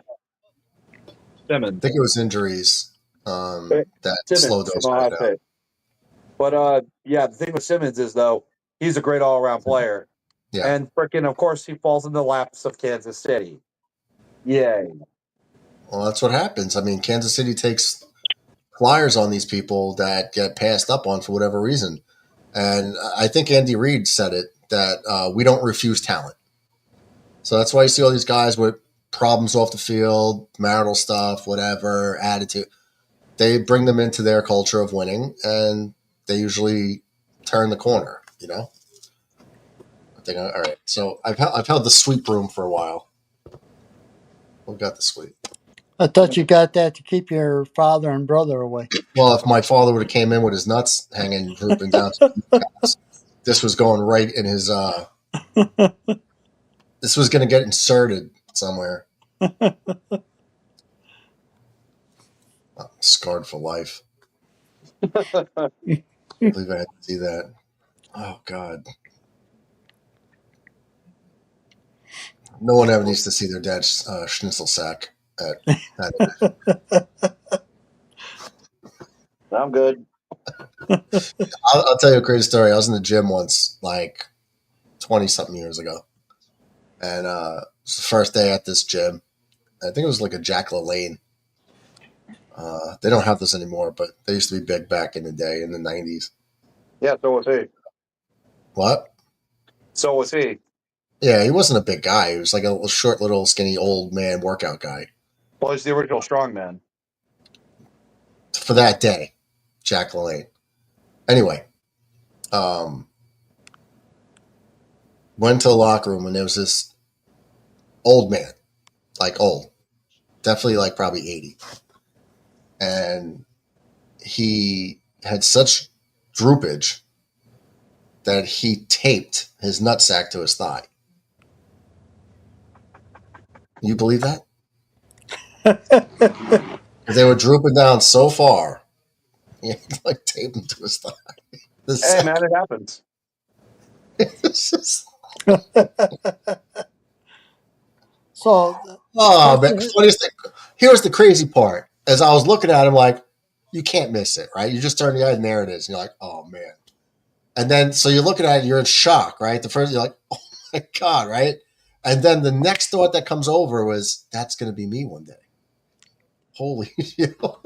Simmons. I think it was injuries that slowed those guys down. But, the thing with Simmons is, though, he's a great all-around player. Yeah. And freaking, of course, he falls in the laps of Kansas City. Yay. Well, that's what happens. I mean, Kansas City takes flyers on these people that get passed up on for whatever reason. And I think Andy Reid said it, that we don't refuse talent. So that's why you see all these guys with problems off the field, marital stuff, whatever, attitude. They bring them into their culture of winning, and they usually turn the corner, I think, all right. So I've held the sweep room for a while. We got the sweep. I thought you got that to keep your father and brother away. Well, if my father would have came in with his nuts hanging, drooping down, this was going right in his. This was going to get inserted somewhere. I'm scarred for life. I believe I had to see that. Oh God. No one ever needs to see their dad's schnitzel sack I'm good. I'll tell you a crazy story. I was in the gym once, like 20-something years ago. And it was the first day at this gym. I think it was like a Jack LaLanne. They don't have this anymore, but they used to be big back in the day, in the 90s. Yeah, so was he. What? So was he. Yeah, he wasn't a big guy. He was like a short, little, skinny, old man workout guy. Well, he's the original strongman. For that day, Jack LaLanne. Anyway, went to the locker room, and there was this old man, like old, definitely like probably 80. and he had such droopage that he taped his nutsack to his thigh. You believe that? They were drooping down so far, he had to like tape them to his thigh. Hey, man, it happens. So, Oh, man. Funniest thing. Here's the crazy part. As I was looking at him, like, you can't miss it, right? You just turn your head and there it is. And you're like, oh, man. And then, so you're looking at it, you're in shock, right? The first, you're like, oh, my God, right? And then the next thought that comes over was, that's going to be me one day. Holy,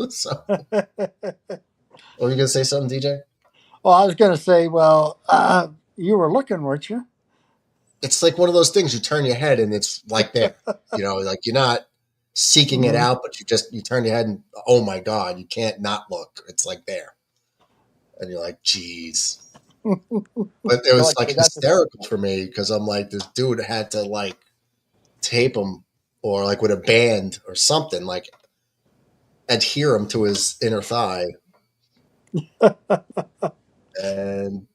so. Were you going to say something, DJ? well, I was going to say, you were looking, weren't you? It's like one of those things, you turn your head and it's like there. Like you're not seeking it out, but you turn your head and, oh my God, you can't not look. It's like there. And you're like, geez. But it was like hysterical for me because I'm like, this dude had to like tape him or like with a band or something, like adhere him to his inner thigh. And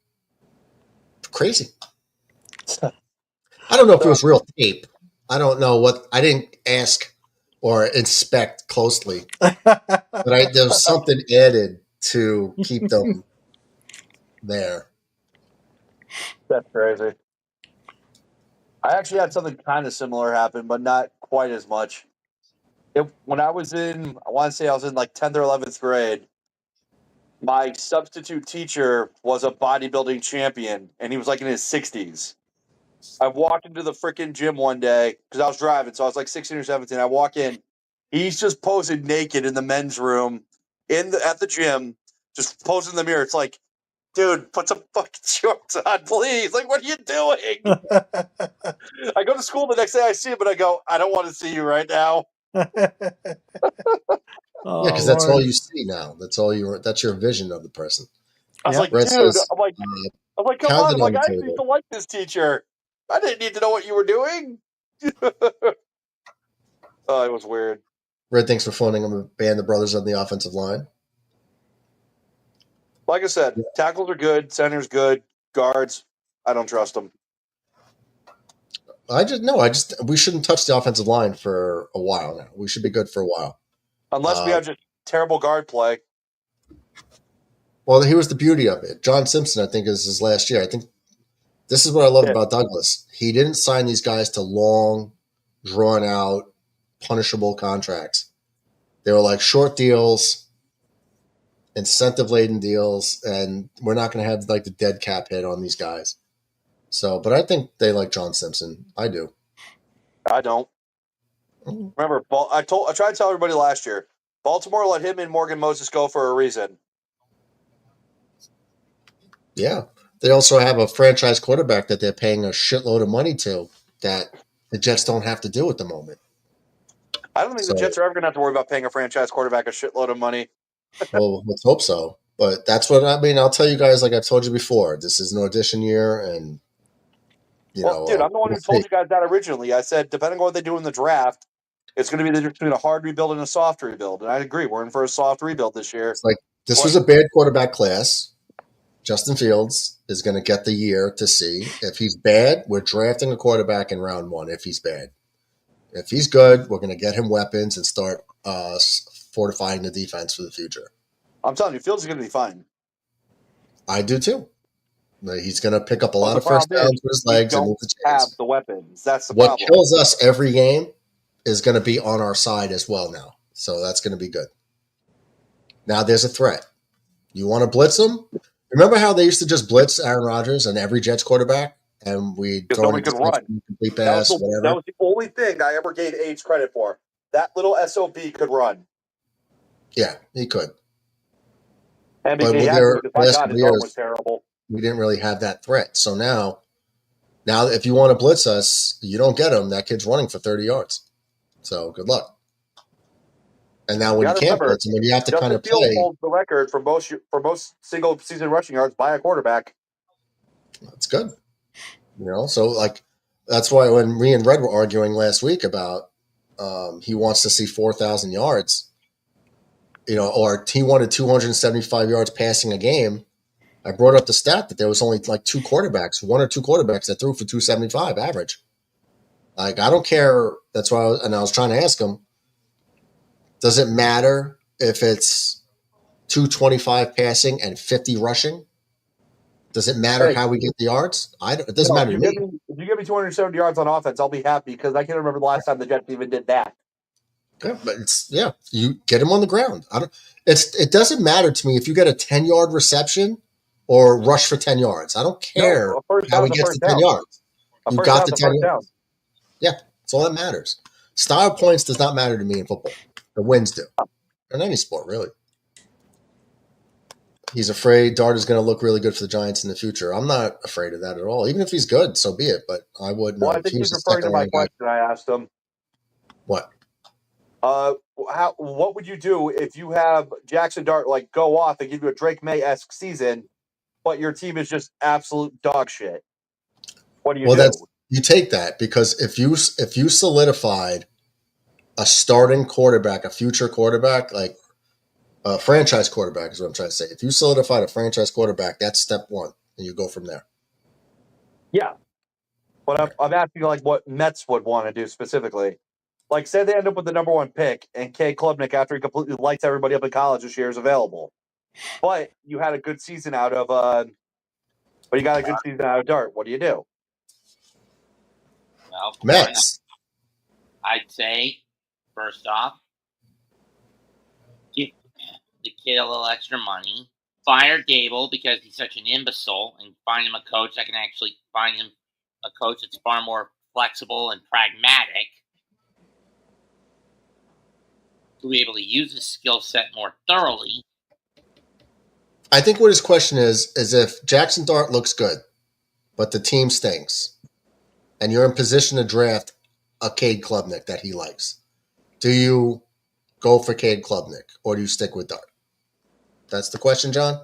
crazy. I don't know if it was real tape. I don't know what, I didn't ask or inspect closely, but there was something added to keep them there. That's crazy. I actually had something kind of similar happen, but not quite as much. When I was I want to say I was in like 10th or 11th grade, my substitute teacher was a bodybuilding champion, and he was like in his 60s. I walked into the freaking gym one day because I was driving, so I was like 16 or 17. I walk in, he's just posing naked in the men's room at the gym, just posing in the mirror. It's like, dude, put some fucking shorts on, please. Like, what are you doing? I go to school the next day, I see him, and I go, I don't want to see you right now. Yeah, because that's all you see now. That's your vision of the person. I was like, Brett dude, says, I'm like, come on. I'm like, I used to like this teacher. I didn't need to know what you were doing. Oh, it was weird. Red, thanks for phoning him and ban the brothers on the offensive line. Like I said, tackles are good, center's good, guards, I don't trust them. We shouldn't touch the offensive line for a while now. We should be good for a while. Unless we have just terrible guard play. Well, here's the beauty of it. John Simpson, I think, is his last year. I think this is what I love about Douglas. He didn't sign these guys to long, drawn-out, punishable contracts. They were like short deals, incentive-laden deals, and we're not going to have like the dead cap hit on these guys. So, but I think they like John Simpson. I do. I don't. Remember, I tried to tell everybody last year, Baltimore let him and Morgan Moses go for a reason. Yeah. They also have a franchise quarterback that they're paying a shitload of money to that the Jets don't have to do at the moment. I don't think the Jets are ever going to have to worry about paying a franchise quarterback a shitload of money. Well, let's hope so. But that's what I mean. I'll tell you guys, like I've told you before, this is an audition year, and dude, I'm the one who told you guys that originally. I said, depending on what they do in the draft, it's going to be the difference between a hard rebuild and a soft rebuild. And I agree, we're in for a soft rebuild this year. It's like this was a bad quarterback class. Justin Fields is going to get the year to see. If he's bad, we're drafting a quarterback in round 1 if he's bad. If he's good, we're going to get him weapons and start fortifying the defense for the future. I'm telling you, Fields is going to be fine. I do too. He's going to pick up a lot of first downs with his legs and move the chains. Have the weapons. That's the problem. What kills us every game is going to be on our side as well now. So that's going to be good. Now there's a threat. You want to blitz him? Remember how they used to just blitz Aaron Rodgers and every Jets quarterback? And we throw him complete pass, whatever. That was the only thing I ever gave Aids credit for. That little SOB could run. Yeah, he could. And but his arm was terrible. We didn't really have that threat. So now if you want to blitz us, you don't get him. That kid's running for 30 yards. So good luck. And now when you can't blitz him, when you have to kind of play, holds the record for most single season rushing yards by a quarterback. That's good. So like that's why when me and Red were arguing last week about he wants to see 4,000 yards. or he wanted 275 yards passing a game, I brought up the stat that there was only like one or two quarterbacks that threw for 275 average. Like, I don't care. That's why I was trying to ask him, does it matter if it's 225 passing and 50 rushing? Does it matter how we get the yards? It doesn't matter to me. If you give me 270 yards on offense, I'll be happy because I can't remember the last time the Jets even did that. Yeah, but you get him on the ground. It doesn't matter to me if you get a 10-yard reception or rush for 10 yards. I don't care how he gets the 10 yards. You got the 10 yards. Yeah, that's all that matters. Style points does not matter to me in football. The wins do. In any sport, really. He's afraid Dart is going to look really good for the Giants in the future. I'm not afraid of that at all. Even if he's good, so be it. But I wouldn't. Well, I think he's referring to my question I asked him. What? What would you do if you have Jackson Dart go off and give you a Drake May-esque season, but your team is just absolute dog shit? What do you do? You take that, because if you solidified a starting quarterback, a future quarterback, like a franchise quarterback is what I'm trying to say. If you solidified a franchise quarterback, that's step one, and you go from there. Yeah. But I'm asking what Mets would want to do specifically. Like, say they end up with the number one pick and Cade Klubnik, after he completely lights everybody up in college this year, is available. But you had a good season out of Dart. What do you do? Well, Mets. I'd say, first off, give the kid a little extra money. Fire Gable because he's such an imbecile, and find him a coach that can actually find him a coach that's far more flexible and pragmatic to be able to use his skill set more thoroughly. I think what his question is if Jackson Dart looks good, but the team stinks, and you're in position to draft a Cade Klubnik that he likes, do you go for Cade Klubnik or do you stick with Dart? That's the question, John?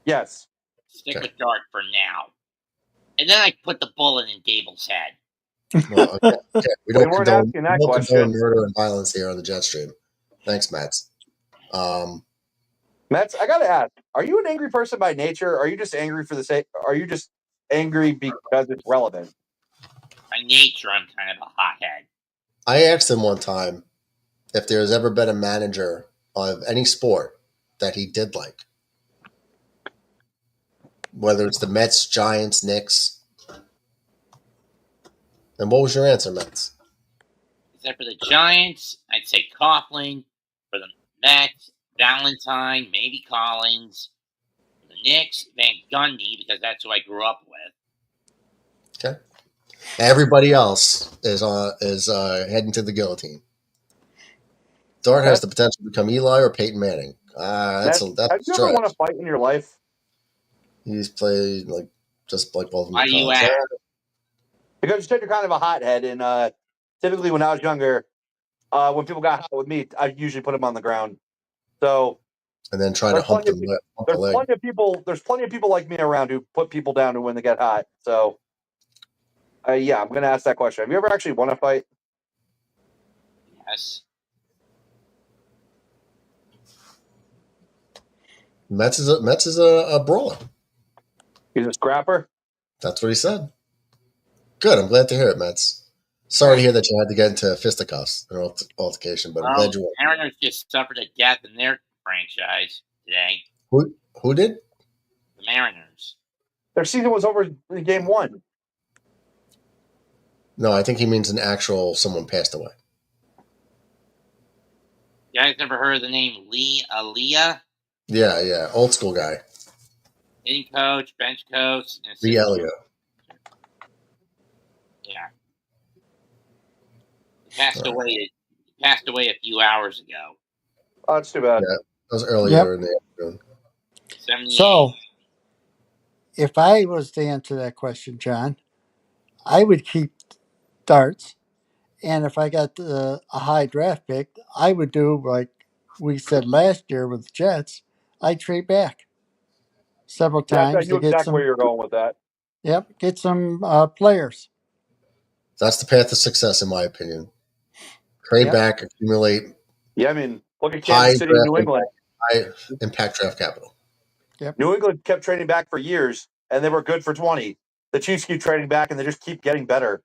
Yes. Stick with Dart for now. And then I put the bullet in Gable's head. Well, okay. We don't condone question. murder and violence here on the Jet Stream. Thanks, Mats. Mats, I gotta ask: are you an angry person by nature? Or are you just angry for the sake? Are you just angry because it's relevant? By nature, I'm kind of a hothead. I asked him one time if there's ever been a manager of any sport that he did like, whether it's the Mets, Giants, Knicks. And what was your answer, Mets? Except for the Giants, I'd say Coughlin. For the Mets, Valentine, maybe Collins. For the Knicks, Van Gundy, because that's who I grew up with. Okay. Everybody else is heading to the guillotine. Dart has the potential to become Eli or Peyton Manning. That's have you ever won a fight in your life? He's played just like both of them. Why do you ask? Because you said you're kind of a hothead, and typically when I was younger, when people got hot with me, I usually put them on the ground. So, and then try to hump them. There's plenty of people like me around who put people down when they get hot. So, yeah, I'm going to ask that question. Have you ever actually won a fight? Yes. Mets is a brawler. He's a scrapper? That's what he said. Good. I'm glad to hear it, Mets. Sorry to hear that you had to get into fisticuffs or altercation, but I'm glad you won. Mariners just suffered a death in their franchise today. Who did? The Mariners. Their season was over in game 1. No, I think he means someone passed away. You guys never heard of the name Lee Aliyah? Yeah. Old school guy. Hitting coach, bench coach. Lee Elliott. Yeah. He passed away a few hours ago. Oh, that's too bad. Yeah, that was earlier in the afternoon. 78. So, if I was to answer that question, John, I would keep Darts. And if I got a high draft pick, I would do like we said last year with the Jets. I'd trade back several times I knew exactly where you're going with that. Yep, get some players. That's the path to success, in my opinion. Trade back, accumulate. Yeah, I mean, Look at high Kansas City and New draft England. high impact draft capital. New England kept trading back for years, and they were good for 20. The Chiefs keep trading back, and they just keep getting better.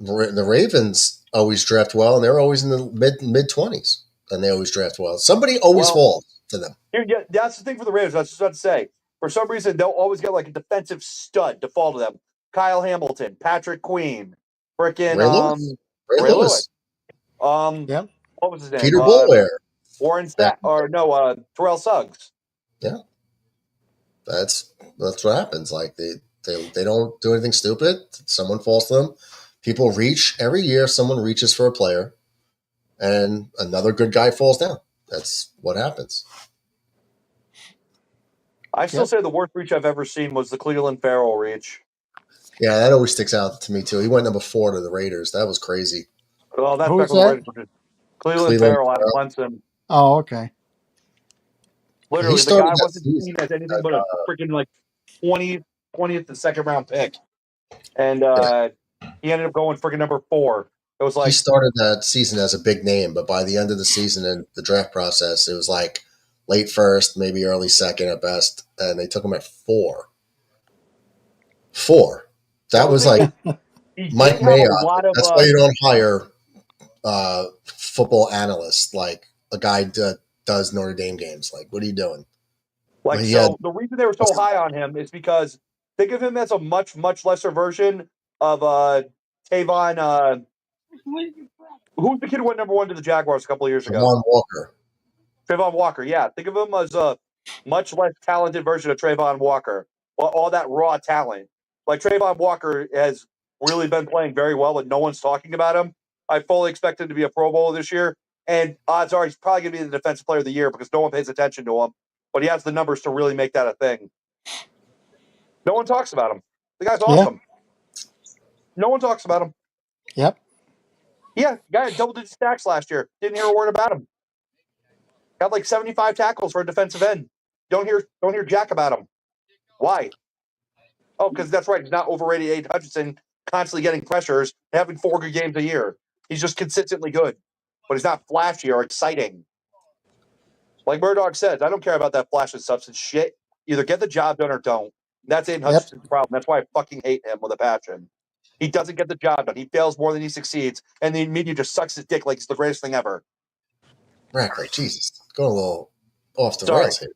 The Ravens always draft well, and they're always in the mid 20s, and they always draft well. Somebody always falls to them. Yeah, that's the thing for the Ravens. I was just about to say. For some reason, they'll always get like a defensive stud to fall to them. Kyle Hamilton, Patrick Queen, freaking Ray Lewis. Yep. What was his name? Peter Boulware. Warren Sapp, or no, Terrell Suggs. Yeah, that's what happens. Like they don't do anything stupid. Someone falls to them. People reach every year. Someone reaches for a player, and another good guy falls down. That's what happens. I still say the worst reach I've ever seen was the Cleveland Farrell reach. Yeah, that always sticks out to me too. He went number 4 to the Raiders. That was crazy. Well, that's Who's back when the that? Raiders were Cleveland Farrell out of Clemson. Oh, okay. Literally, the guy wasn't seen as anything but a freaking like 20th and second round pick. And he ended up going freaking number 4. It was like he started that season as a big name, but by the end of the season and the draft process, it was like late first, maybe early second at best, and they took him at 4. 4. That was like Mike Mayock. That's why you don't hire football analysts like a guy that does Notre Dame games. Like, what are you doing? Like, so the reason they were so high on him is because think of him as a much, much lesser version of Tavon. Who's the kid who went number 1 to the Jaguars a couple of years ago? Trayvon Walker. Yeah, think of him as a much less talented version of Trayvon Walker. All that raw talent. Like, Trayvon Walker has really been playing very well, but no one's talking about him. I fully expect him to be a Pro Bowler this year, and odds are he's probably going to be the Defensive Player of the Year because no one pays attention to him. But he has the numbers to really make that a thing. No one talks about him. The guy's awesome. No one talks about him. Yep. Yeah, guy had double-digit sacks last year. Didn't hear a word about him. Got like 75 tackles for a defensive end. Don't hear jack about him. Why? Oh, because that's right. He's not overrated Aiden Hutchinson, constantly getting pressures, having 4 good games a year. He's just consistently good. But he's not flashy or exciting. Like Murdoch says, I don't care about that flash and substance shit. Either get the job done or don't. That's Aiden Hutchinson's problem. That's why I fucking hate him with a passion. He doesn't get the job done. He fails more than he succeeds, and the media just sucks his dick like it's the greatest thing ever. Rackley, Jesus. Going a little off the rails here.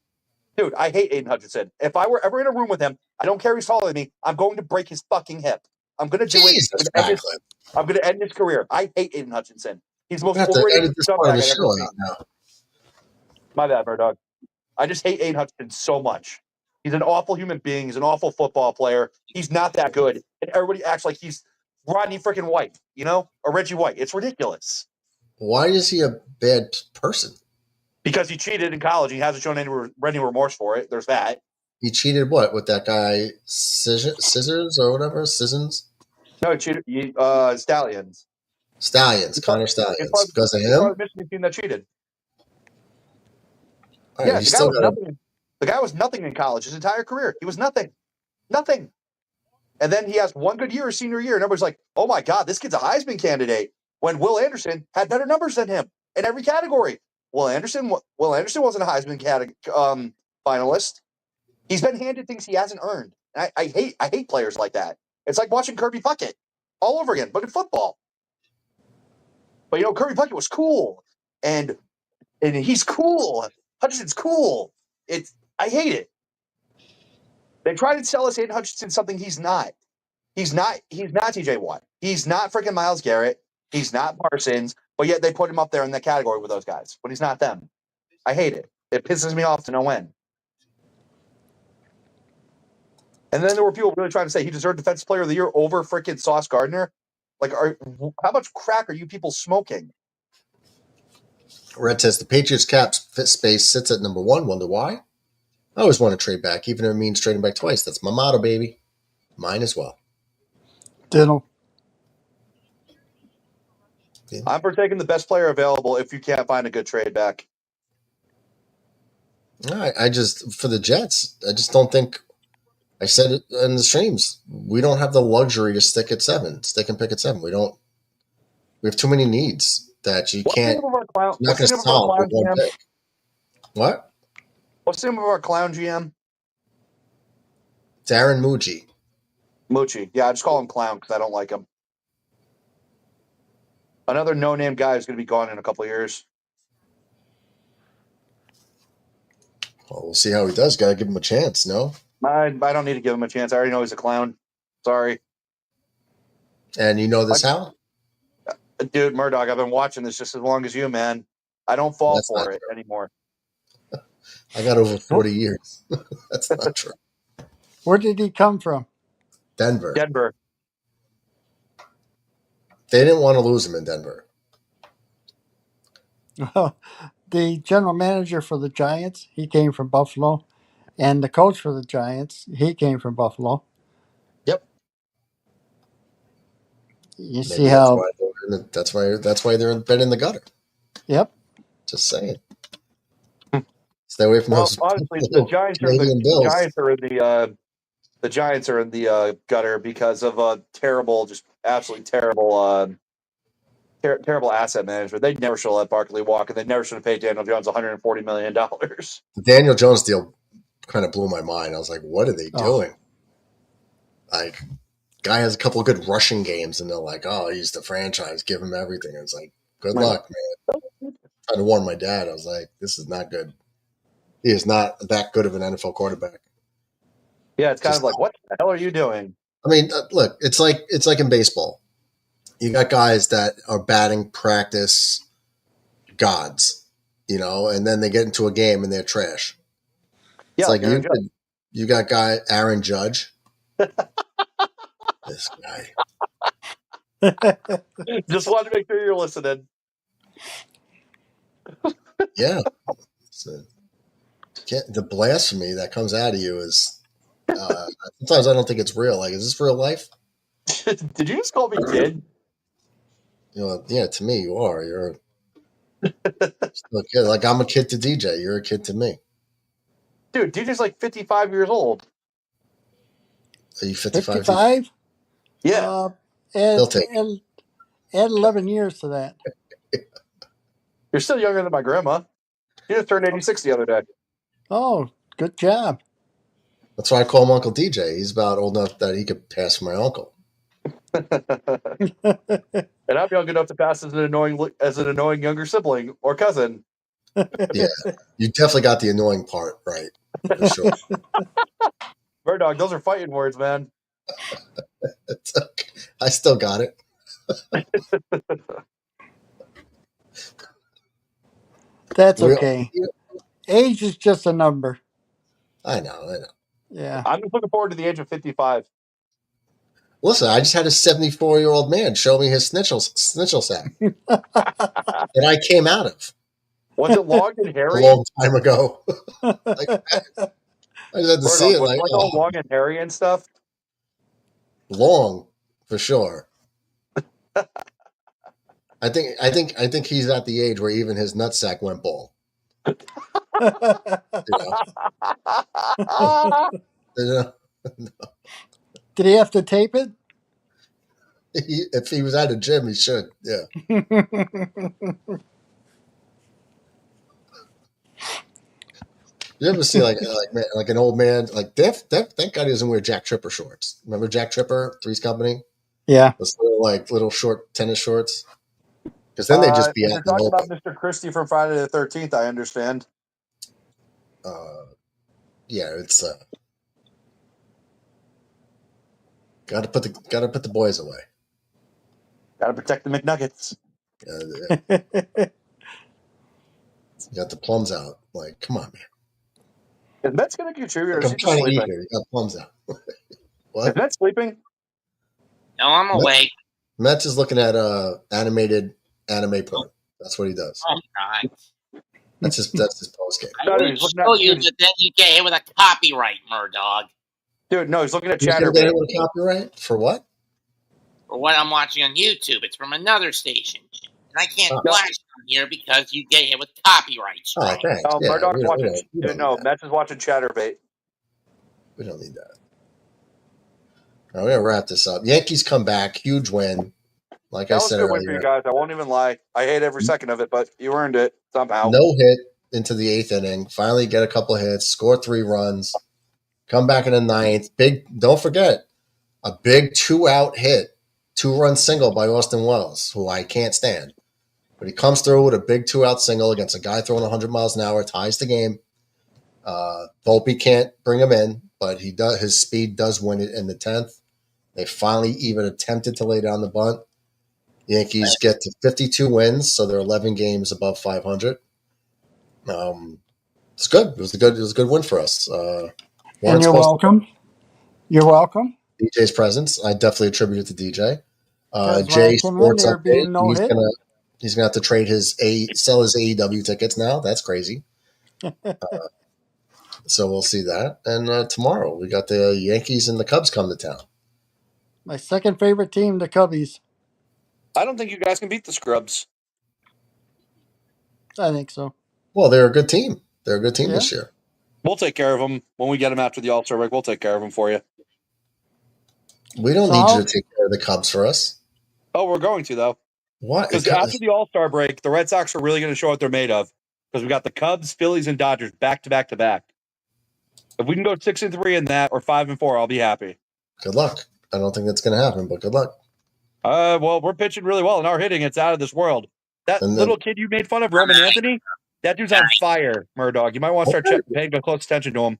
Dude, I hate Aiden Hutchinson. If I were ever in a room with him, I don't care if he's taller than me, I'm going to break his fucking hip. I'm going to do it. I'm going to end his career. I hate Aiden Hutchinson. He's the most overrated scumbag I've ever seen. My bad, Murdoch. I just hate Aiden Hutchinson so much. He's an awful human being. He's an awful football player. He's not that good. And everybody acts like he's Rodney freaking White, or Reggie White. It's ridiculous. Why is he a bad person? Because he cheated in college. He hasn't shown any remorse for it. There's that. He cheated what? With that guy Scissors or whatever? Sissons? No, he cheated. Stallions. Connor Stallions. Because of him? The Michigan team that cheated. Right, yeah, the guy was nothing in college his entire career. He was nothing. Nothing. And then he has 1 good year his senior year, and everybody's like, oh my God, this kid's a Heisman candidate. When Will Anderson had better numbers than him in every category. Will Anderson wasn't a Heisman finalist. He's been handed things he hasn't earned. And I hate players like that. It's like watching Kirby Puckett all over again, but in football. But Kirby Puckett was cool. And he's cool. Hutchinson's cool. I hate it. They try to sell us Aiden Hutchinson something he's not. He's not TJ Watt. He's not freaking Myles Garrett. He's not Parsons. But yet they put him up there in the category with those guys. But he's not them. I hate it. It pisses me off to no end. And then there were people really trying to say he deserved Defensive Player of the Year over freaking Sauce Gardner. Like, how much crack are you people smoking? Red says the Patriots cap space sits at number 1. Wonder why? I always want to trade back, even if it means trading back twice. That's my motto, baby. Mine as well. Diddle. Yeah. I'm for taking the best player available if you can't find a good trade back. I just, for the Jets, I just don't think, I said it in the streams, we don't have the luxury to stick and pick at 7. We have too many needs. that you What's the can't. name of our clown? You're not What's the going to name of our solve with clown one GM? pick. What? What's the name of our clown GM? Darren Muji. Moochie. Yeah, I just call him clown because I don't like him. Another no-name guy is going to be gone in a couple of years. Well, we'll see how he does. Got to give him a chance. No. I don't need to give him a chance. I already know he's a clown. Sorry, And you know this how? dude. Murdoch, I've been watching this just as long as you, man. I don't fall That's for not it anymore. I got over 40 years. That's not true. Where did he come from? Denver. Denver. They didn't want to lose him in Denver. The general manager for the Giants, he came from Buffalo. And the coach for the Giants, he came from Buffalo. Yep. You see Maybe how? that's why they're been in the gutter. Yep. Just saying. Stay away from Well, those honestly, the Giants are Canadian Bills. the Giants are in the gutter because of terrible, just absolutely terrible, terrible asset management. They never should have let Barkley walk, and they never should have paid Daniel Jones $140 million. The Daniel Jones deal kind of blew my mind. I was like, what are they doing? Like, guy has a couple of good rushing games, and they're like, oh, he's the franchise. Give him everything. It's like, good luck, man. Trying to warn my dad. I was like, this is not good. He is not that good of an NFL quarterback. Yeah, it's kind of like, what the hell are you doing? I mean, look, it's like in baseball. You got guys that are batting practice gods, and then they get into a game and they're trash. Yeah, It's like Aaron you got guy Aaron Judge. This guy. Just wanted to make sure you're listening. Yeah. The blasphemy that comes out of you is sometimes I don't think it's real. Like, is this real life? Did you just call me kid? Yeah, to me you are. You're still a kid. Like, I'm a kid to DJ. You're a kid to me. Dude, DJ's like 55 years old. Are you 55? 55? Yeah. He'll take add 11 years to that. You're still younger than my grandma. She just turned 86 the other day. Oh, good job. That's why I call him Uncle DJ. He's about old enough that he could pass for my uncle. And I'm young enough to pass as an annoying younger sibling or cousin. Yeah, you definitely got the annoying part right, for sure. Bird dog, those are fighting words, man. It's okay. I still got it. That's okay. Age is just a number. I know. Yeah. I'm just looking forward to the age of 55. Listen, I just had a 74-year-old man show me his snitchel sack that I came out of. Was it long and A hairy? long time ago. I just had to see it. Was Like, all long and hairy and stuff? Long, for sure. I think he's at the age where even his nutsack went bald. Did he have to tape it? If he was at a gym, he should. Yeah. You ever see like an old man like thank God he doesn't wear Jack Tripper shorts. Remember Jack Tripper, Three's Company? Yeah. Those little short tennis shorts. Because then they just be out you're in the talking open. about Mr. Christie from Friday the 13th, I understand. Yeah, it's gotta put the boys away. Gotta protect the McNuggets. You got the plums out. Like, come on, man. Is Mets going to contribute, or Like, is I'm he just trying to eat sleeping? here. You got plums out. What? Is Mets sleeping? No, I'm awake. Mets is looking at animated anime porn. That's what he does. Oh, God. That's his post game. I would show you, but then you get hit with a copyright, Murdog. Dude, no, he's looking at He's gonna get Chatterbait. hit with a copyright for what? For what I'm watching on YouTube. It's from another station. And I can't flash on here because you get hit with copyright strike. Oh, thanks. Oh, Yeah, Murdoch's we watching. don't No, need that. Mets is watching Chatterbait. We don't need that. All right, we're gonna wrap this up. Yankees come back, huge win Like That I was a said good win for you earlier, guys. I won't even lie. I hate every second of it, but you earned it somehow. no hit into the 8th inning. Finally get a couple hits, score 3 runs, come back in the 9th. Don't forget, a big 2-out hit, 2-run single by Austin Wells, who I can't stand. But he comes through with a big 2-out single against a guy throwing 100 miles an hour, ties the game. Volpe can't bring him in, but he does. His speed does win it in the 10th. They finally even attempted to lay down the bunt. The Yankees get to 52 wins, so they're 11 games above 500. It's good. It was a good win for us. And Weren't you're supposed welcome. You're welcome. to DJ's presence. I definitely attribute it to DJ. Because when I Jay came in, Sports there update. being no hit. He's gonna have to trade sell his AEW tickets now. That's crazy. So we'll see that. And tomorrow we got the Yankees and the Cubs come to town. My second favorite team, the Cubbies. I don't think you guys can beat the Scrubs. I think so. Well, they're a good team. They're a good team this year. We'll take care of them when we get them after the All-Star break. We'll take care of them for you. We don't need you to take care of the Cubs for us. Oh, we're going to, though. What? Because after the All-Star break, the Red Sox are really going to show what they're made of. Because we got the Cubs, Phillies, and Dodgers back to back to back. If we can go 6-3 in that or 5-4, I'll be happy. Good luck. I don't think that's going to happen, but good luck. Well, we're pitching really well, and our hitting, it's out of this world. That little kid you made fun of, Roman Anthony, that dude's on fire, Murdoch. You might want to start paying close attention to him.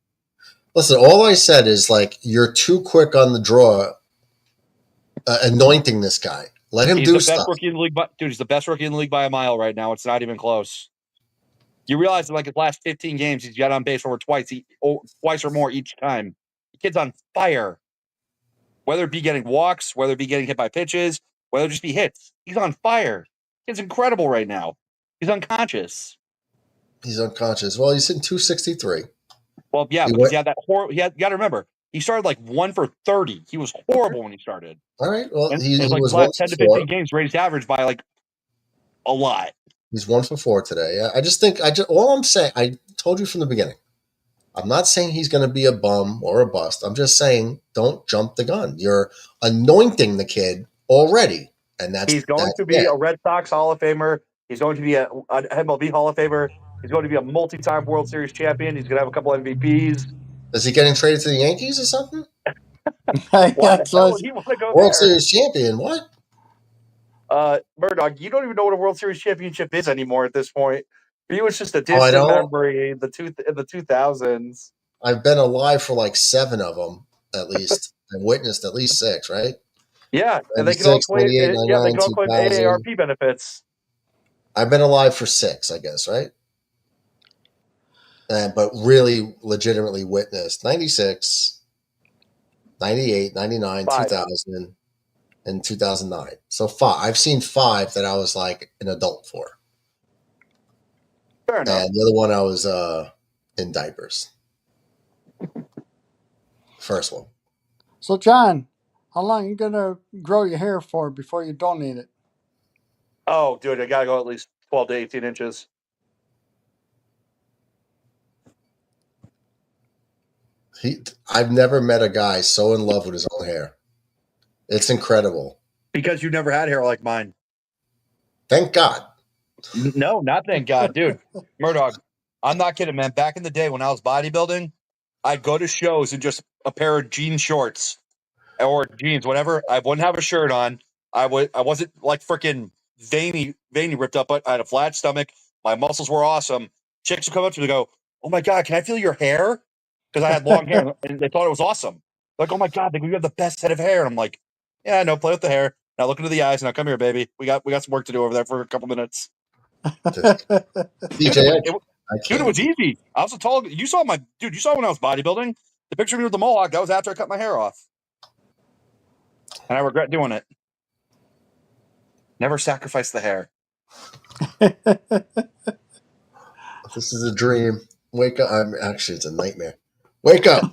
Listen, all I said is, like, you're too quick on the draw anointing this guy. Let him do stuff. Rookie in the league, dude, he's the best rookie in the league by a mile right now. It's not even close. You realize that, like, his last 15 games, he's got on base over twice or more each time. The kid's on fire. Whether it be getting walks, whether it be getting hit by pitches, whether it just be hits, he's on fire. He's incredible right now. He's unconscious. He's unconscious. Well, he's hitting 263. Well, yeah, because he had that you got to remember, he started like 1 for 30. He was horrible when he started. All right. Well, he was like was last 10 to 15 games raised average by like a lot. He's 1 for 4 today. I just think all I'm saying, I told you from the beginning, I'm not saying he's going to be a bum or a bust. I'm just saying don't jump the gun. You're anointing the kid already, and he's going to be a Red Sox Hall of Famer. He's going to be an MLB Hall of Famer. He's going to be a multi-time World Series champion. He's going to have a couple MVPs. Is he getting traded to the Yankees or something? Why the hell would he want to go World there? Series champion? What? Murdoch, you don't even know what a World Series championship is anymore at this point. He was just a distant memory in the 2000s. I've been alive for like 7 of them at least. I've witnessed at least 6, right? Yeah, and they can all claim AARP benefits. I've been alive for 6, I guess, right? But really legitimately witnessed 96, 98, 99, 2000, and 2009. So 5. I've seen 5 that I was like an adult for. Fair enough. And the other one I was in diapers. First one. So, John, how long are you going to grow your hair for before you donate it? Oh, dude, I got to go at least 12 to 18 inches. I've never met a guy so in love with his own hair. It's incredible. Because you never had hair like mine. Thank God. No, not thank God, dude. Murdoch, I'm not kidding, man. Back in the day when I was bodybuilding, I'd go to shows in just a pair of jean shorts or jeans, whatever. I wouldn't have a shirt on. I wasn't like freaking veiny ripped up, but I had a flat stomach. My muscles were awesome. Chicks would come up to me and go, "Oh my God, can I feel your hair?" Because I had long hair and they thought it was awesome. Like, "Oh my God, you have the best head of hair." And I'm like, "Yeah, no, play with the hair. Now look into the eyes. Now come here, baby. We got some work to do over there for a couple minutes." DJ, dude, it was easy. I was a tall. You saw when I was bodybuilding. The picture of me with the mohawk, that was after I cut my hair off. And I regret doing it. Never sacrifice the hair. This is a dream. Wake up. Actually, it's a nightmare. Wake up.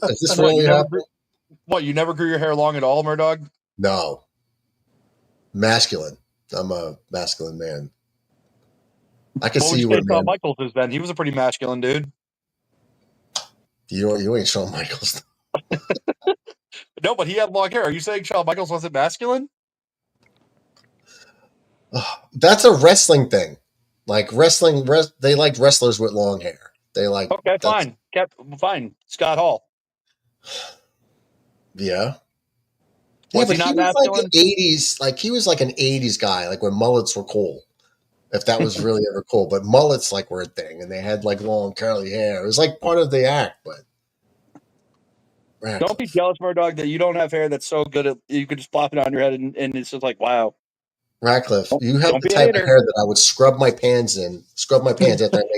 Is this really happening? What, you never grew your hair long at all, Murdoch? No. Masculine. I'm a masculine man. I can see you with Shawn Michaels is then. He was a pretty masculine dude. You ain't Shawn Michaels. No, but he had long hair. Are you saying Shawn Michaels wasn't masculine? That's a wrestling thing. Like wrestling, they like wrestlers with long hair. They like. Okay, fine. Fine. Scott Hall. Yeah. Was But he not was like masculine? an 80s, like he was like an 80s guy, like when mullets were cool. If that was really ever cool. But mullets like were a thing, and they had like long curly hair. It was like part of the act, but Don't be jealous, Murdoch, that you don't have hair that's so good at you could just plop it on your head and it's just like, wow. Ratcliffe, you have Don't the be a type of hater. hair that I would scrub my pans after I make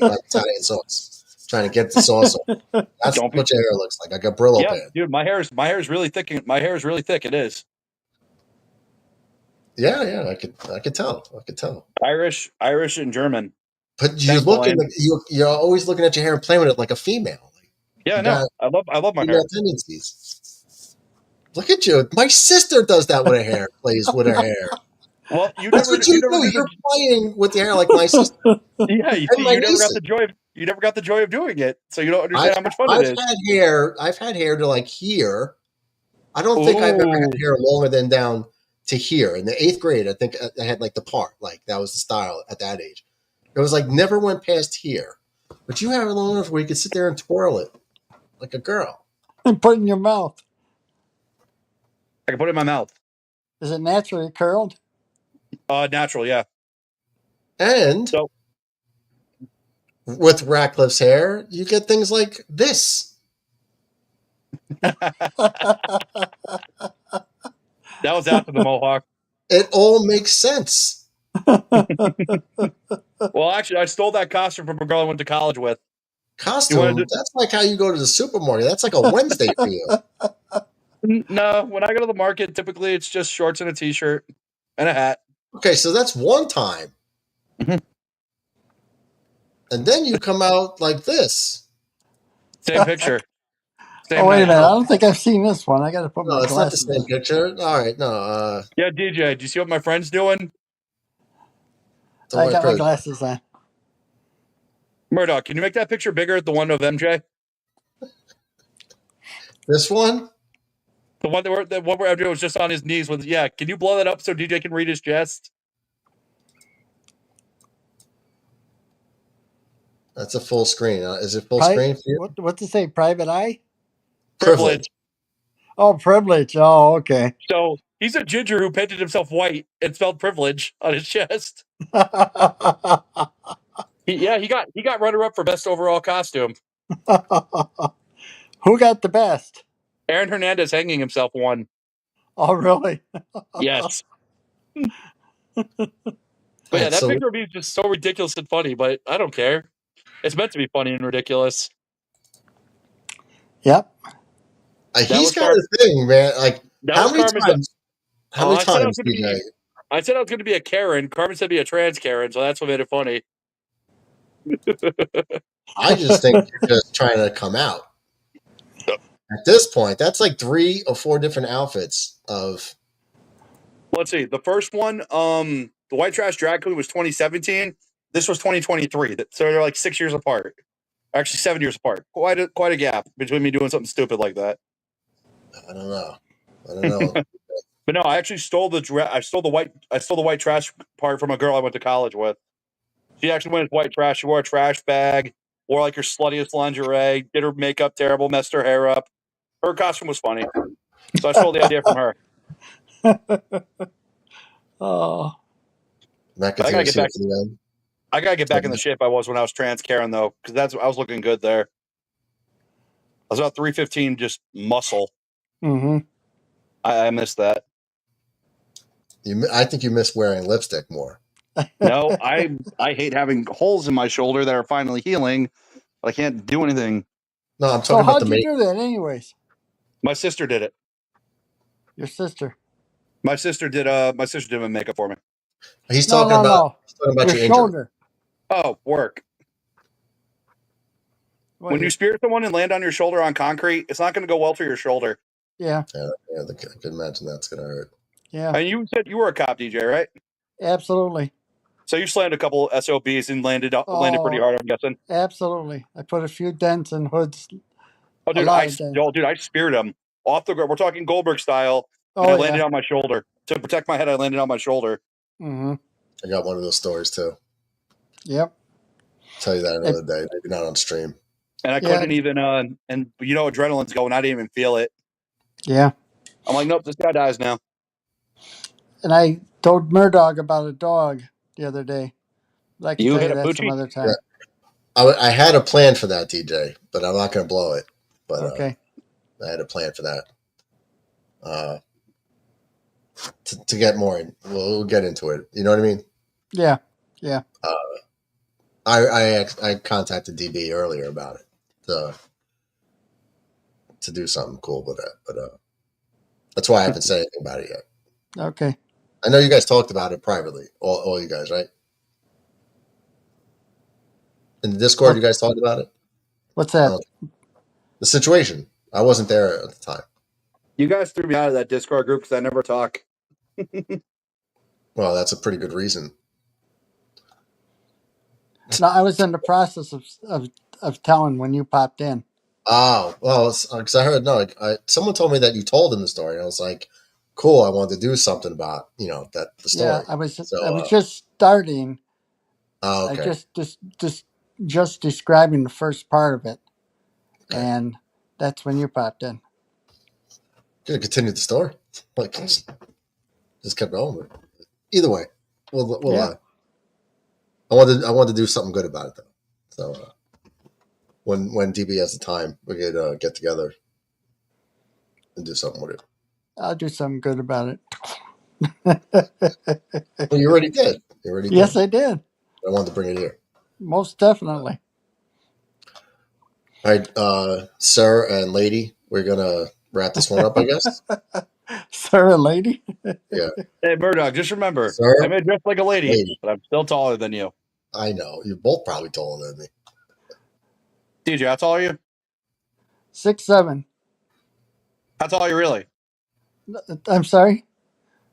my Italian sauce. Trying to get the sauce on. That's what your hair looks like. I got Brillo pan. Dude, my hair is really thick. My hair is really thick. It is. Yeah, I could tell. Irish and German. But you're always looking at your hair and playing with it like a female. Yeah, no. I love my hair. Tendencies. Look at you. My sister does that with her hair. Plays with her hair. Well, you That's never. what you do. You're playing with your hair like my sister. Yeah, you see, you never got the joy. You never got the joy of doing it, so you don't understand how much fun it is. I've had hair to like here. I don't think I've ever had hair longer than down to here. In the 8th grade, I think I had like the part. Like that was the style at that age. It was like never went past here. But you have it long enough where you could sit there and twirl it like a girl. And put it in your mouth. I can put it in my mouth. Is it naturally curled? Natural, yeah. And with Ratcliffe's hair, you get things like this. That was after the mohawk. It all makes sense. Well, actually, I stole that costume from a girl I went to college with. Costume? That's like how you go to the supermarket. That's like a Wednesday for you. No, when I go to the market, typically it's just shorts and a t-shirt and a hat. Okay, so that's one time. Mm-hmm. And then you come out like this. Same picture. Wait a minute. I don't think I've seen this one. I got to put my glasses on. No, it's not the same picture. All right, no. Yeah, DJ, do you see what my friend's doing? I got my glasses on. Murdoch, can you make that picture bigger? The one of MJ? This one? The one where MJ was just on his knees with, yeah. Can you blow that up so DJ can read his chest? That's a full screen. Is it full screen for you? What's it say? Private eye? Privilege. Oh, privilege. Oh, okay. So he's a ginger who painted himself white and spelled privilege on his chest. He got runner-up for best overall costume. Who got the best? Aaron Hernandez hanging himself won. Oh, really? Yes. But yeah, that picture of me is just so ridiculous and funny, but I don't care. It's meant to be funny and ridiculous. Yep. He's got a thing, man. Like, how many times, DJ? I said I was going to be a Karen. Carmen said be a trans Karen, so that's what made it funny. I just think you're just trying to come out. At this point, that's like 3 or 4 different outfits of. Let's see. The first one, the White Trash Drag Queen was 2017. This was 2023. So they're like 6 years apart. Actually, 7 years apart. Quite a gap between me doing something stupid like that. I don't know. But no, I actually stole the white trash part from a girl I went to college with. She actually went as white trash. She wore a trash bag, wore like her sluttiest lingerie, did her makeup terrible, messed her hair up. Her costume was funny. So I stole the idea from her. Oh. I gotta get back in the shape I was when I was trans Karen, though, because I was looking good there. I was about 315, just muscle. Mm-hmm. I missed that. I think you miss wearing lipstick more. No, I hate having holes in my shoulder that are finally healing, but I can't do anything. No, I'm talking about the makeup. So how'd you do that, anyways? My sister did it. Your sister? My sister did my makeup for me. He's talking about your shoulder. Oh, work. When you spear someone and land on your shoulder on concrete, it's not going to go well for your shoulder. Yeah. I can imagine that's going to hurt. Yeah. And you said you were a cop, DJ, right? Absolutely. So you slammed a couple SOBs and landed pretty hard, I'm guessing. Absolutely. I put a few dents in hoods. Oh, dude, I speared him off the ground. We're talking Goldberg style. And I landed on my shoulder. To protect my head, I landed on my shoulder. Mm-hmm. I got one of those stories too. Yep. Tell you that another day. Maybe not on stream. And I couldn't even, and adrenaline's going. I didn't even feel it. Yeah. I'm like, nope, this guy dies now. And I told Murdoch about a dog the other day. I can You tell hit you a that some Poochie? other time. Yeah. I had a plan for that, DJ, but I'm not going to blow it. But Okay. I had a plan for that. To get more in, we'll get into it. You know what I mean? Yeah. Yeah. I contacted DB earlier about it to do something cool with that, but that's why I haven't said anything about it yet. Okay. I know you guys talked about it privately, all you guys, right? In the Discord, you guys talked about it? What's that? The situation. I wasn't there at the time. You guys threw me out of that Discord group because I never talk. Well, that's a pretty good reason. No, I was in the process of telling when you popped in. Oh, well, because I heard, someone told me that you told him the story, and I was like, cool, I wanted to do something about, the story. Yeah, I was just starting. Oh, okay. I just describing the first part of it. Okay. And that's when you popped in. Could have continued the story. Like, just kept going. Either way, we'll I wanted to do something good about it, though. So when DB has the time, we could get together and do something with it. I'll do something good about it. Well, you already did. Yes, I did. I wanted to bring it here. Most definitely. All right, sir and lady, we're gonna wrap this one up, I guess. Sir and lady. Yeah. Hey, Murdoch, just remember, Sir, I may dress like a lady, but I'm still taller than you. I know. You're both probably taller than me. DJ, how tall are you? 6'7". How tall are you really? I'm sorry?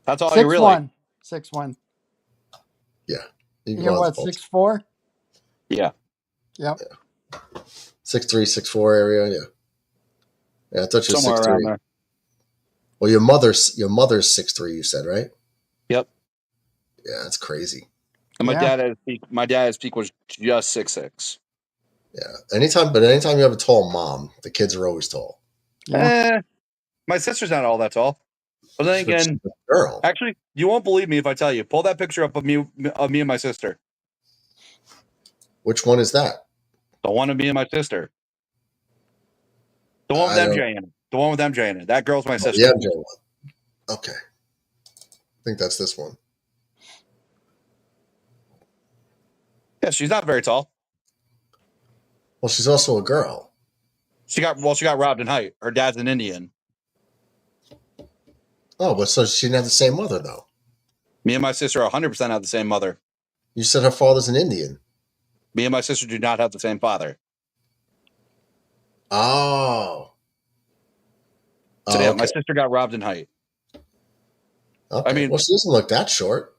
How tall are you really? 6'1". Yeah. You're what, 6'4"? Yeah. Yep. Yeah. 6'3", 6'4" area, yeah. Yeah, I thought you were 6'3". Somewhere around there. Well, your mother's 6'3", you said, right? Yep. Yeah, that's crazy. And my dad at his peak was just 6'6". Yeah. Anytime you have a tall mom, the kids are always tall. Yeah. My sister's not all that tall. But then again, girl. Actually, you won't believe me if I tell you. Pull that picture up of me and my sister. Which one is that? The one of me and my sister. The one with MJ in it. The one with MJ in it. That girl's my sister. The MJ one. Okay. I think that's this one. Yeah, she's not very tall. Well, she's also a girl. She got robbed in height. Her dad's an Indian. Oh, but so she didn't have the same mother, though. Me and my sister 100% have the same mother. You said her father's an Indian. Me and my sister do not have the same father. Oh. So yeah, my sister got robbed in height. Okay. I mean, well, she doesn't look that short.